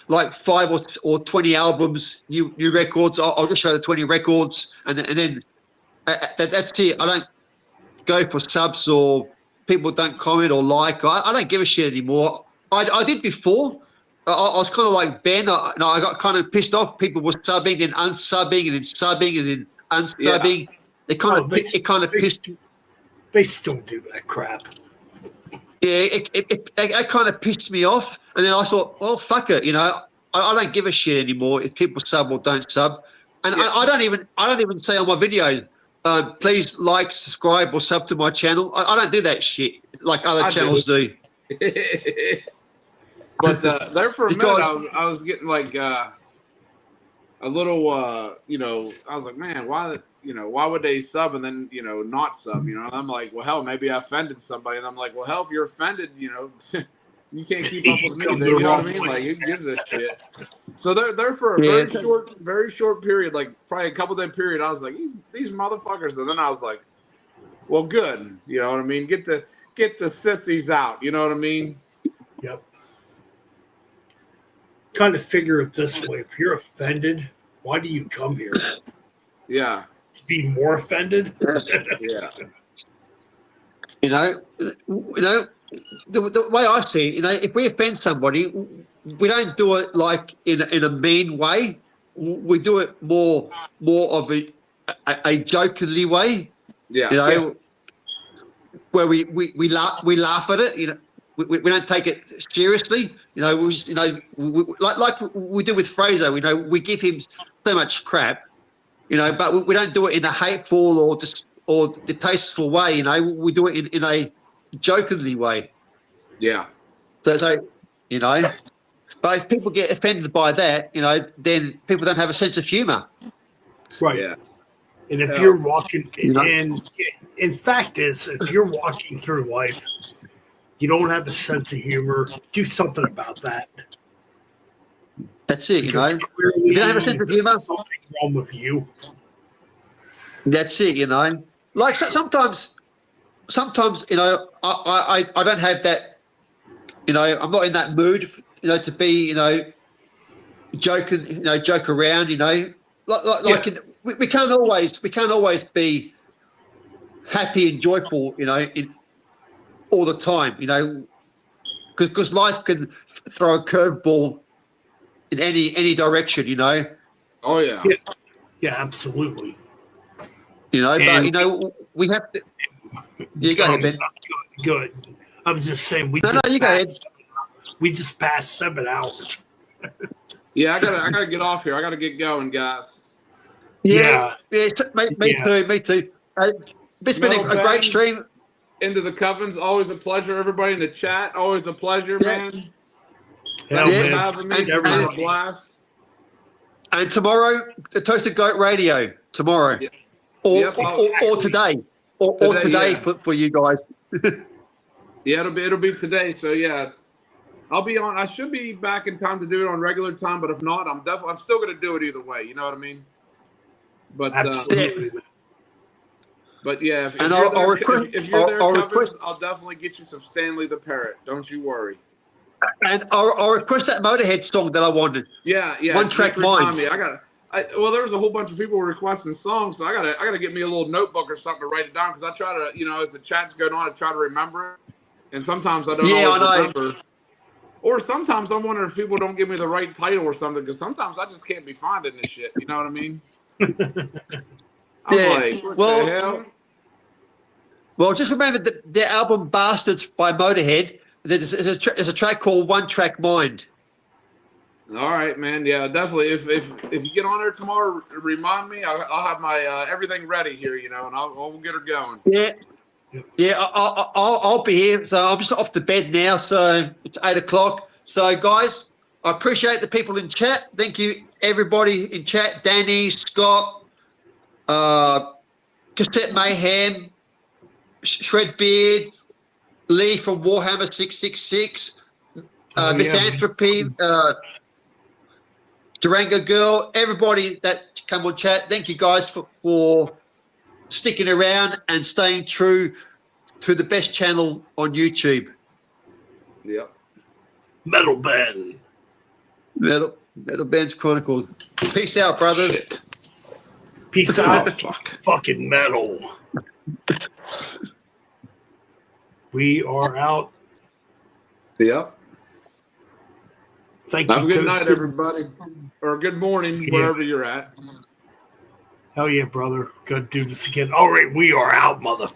Speaker 7: like 5 or 20 albums, new records, I'll just show the 20 records, and then that's it. I don't go for subs or people don't comment or like. I don't give a shit anymore. I did before. I was kind of like Ben. I got kind of pissed off. People were subbing and unsubbing and then subbing and then unsubbing.
Speaker 2: Yeah. They still do that crap.
Speaker 7: Yeah, it kind of pissed me off, and then I thought, well, fuck it, you know, I don't give a shit anymore if people sub or don't sub, and I don't even say on my videos, please like, subscribe, or sub to my channel. I don't do that shit like other channels do.
Speaker 10: But there for a minute, I was getting like a little, you know, I was like, man, why would they sub and then, you know, not sub, you know? And I'm like, well, hell, maybe I offended somebody. And I'm like, well, hell, if you're offended, you know, you can't keep up with me. You know what I mean? Like, who gives a shit? So they're for a very short period, like probably a couple day period. I was like, these motherfuckers. And then I was like, well, good. You know what I mean? Get the sissies out. You know what I mean?
Speaker 2: Yep. Kind of figure it this way: if you're offended, why do you come here?
Speaker 10: Yeah.
Speaker 2: To be more offended?
Speaker 10: Yeah.
Speaker 7: You know, the way I see it, you know, if we offend somebody, we don't do it like in a mean way. We do it more of a jokingly way.
Speaker 10: Yeah.
Speaker 7: You know, where we laugh at it. You know, we don't take it seriously. You know, like we do with Fraser. You know, we give him so much crap. You know, but we don't do it in a hateful or distasteful way. You know, we do it in a jokingly way.
Speaker 10: Yeah.
Speaker 7: So, you know, but if people get offended by that, you know, then people don't have a sense of humor.
Speaker 2: Right.
Speaker 10: Yeah.
Speaker 2: And if you're walking, and in fact is, if you're walking through life You don't have a sense of humor. Do something about that.
Speaker 7: That's it, you know.
Speaker 2: Because
Speaker 7: If
Speaker 2: clearly
Speaker 7: you don't have a sense of humor,
Speaker 2: there's something wrong with you.
Speaker 7: that's it, you know. Like sometimes, you know, I don't have that, you know, I'm not in that mood, you know, to be, you know, joking, you know, joke around, you know. Like we can't always be happy and joyful, you know, all the time, you know, because life can throw a curveball in any direction, you know.
Speaker 10: Oh yeah.
Speaker 2: Yeah, absolutely.
Speaker 7: You know, but
Speaker 2: And-
Speaker 7: you know, we have to. Yeah, go ahead, Ben.
Speaker 2: Good. I was just saying
Speaker 7: No, you go ahead.
Speaker 2: We just passed 7 hours.
Speaker 10: Yeah, I gotta get off here. I gotta get going, guys.
Speaker 7: Yeah, me
Speaker 2: Yeah.
Speaker 7: too, me too. It's been
Speaker 10: Metal
Speaker 7: a great
Speaker 10: Ben,
Speaker 7: stream.
Speaker 10: Into the Covens, always a pleasure. Everybody in the chat, always a pleasure,
Speaker 7: Yeah.
Speaker 10: man.
Speaker 2: Hell,
Speaker 10: Thanks
Speaker 7: Yeah.
Speaker 10: for
Speaker 2: man.
Speaker 10: having me.
Speaker 7: And-
Speaker 10: It's been a
Speaker 2: everybody.
Speaker 10: blast.
Speaker 7: And tomorrow, the Toasted Goat Radio. Tomorrow,
Speaker 10: Yeah.
Speaker 7: or,
Speaker 10: Yep.
Speaker 7: or today, or today
Speaker 10: yeah.
Speaker 7: for you guys.
Speaker 10: Yeah, it'll be today. So yeah, I'll be on. I should be back in time to do it on regular time, but if not, I'm still gonna do it either way. You know what I mean? But
Speaker 2: Absolutely.
Speaker 10: but yeah, if
Speaker 7: And
Speaker 10: you're
Speaker 7: I'll
Speaker 10: there,
Speaker 7: request-
Speaker 10: if you're there,
Speaker 7: I'll
Speaker 10: Covens,
Speaker 7: request-
Speaker 10: I'll definitely get you some Stanley the Parrot. Don't you worry.
Speaker 7: And I'll request that Motorhead song that I wanted.
Speaker 10: Yeah.
Speaker 7: One Track
Speaker 10: just remind
Speaker 7: Mind.
Speaker 10: me. Well, there was a whole bunch of people requesting songs, so I gotta get me a little notebook or something to write it down because I try to, you know, as the chat's going on, I try to remember it, and sometimes I don't
Speaker 7: Yeah,
Speaker 10: always
Speaker 7: I know.
Speaker 10: remember. Or sometimes I'm wondering if people don't give me the right title or something because sometimes I just can't be finding this shit. You know what I mean? I'm
Speaker 7: Yeah.
Speaker 10: like, what
Speaker 7: Well-
Speaker 10: the hell?
Speaker 7: Well, just remember the album "Bastards" by Motorhead. There's a track called "One Track Mind."
Speaker 10: All right, man. Yeah, definitely. If you get on there tomorrow, remind me. I'll have my everything ready here, you know, and I'll get her going.
Speaker 7: Yeah. I'll be here. So I'm just off to bed now. So it's 8 o'clock. So guys, I appreciate the people in chat. Thank you, everybody in chat. Danny, Scott, Cassette Mayhem, Shredbeard, Lee from Warhammer 666, Misanthropy, Durango Girl, everybody that come on chat. Thank you guys for sticking around and staying true to the best channel on YouTube.
Speaker 10: Yep.
Speaker 2: Metal Ben.
Speaker 7: Metal Bands Chronicles. Peace out, brothers.
Speaker 2: Peace
Speaker 10: Oh,
Speaker 2: out.
Speaker 10: fuck.
Speaker 2: Fucking metal. We are out.
Speaker 10: Yep.
Speaker 2: Thank
Speaker 10: Have a
Speaker 2: you.
Speaker 10: good night,
Speaker 2: Toasted.
Speaker 10: everybody, or good morning,
Speaker 2: Yeah.
Speaker 10: wherever you're at.
Speaker 2: Hell yeah, brother. Gotta do this again. All right, we are out, mother.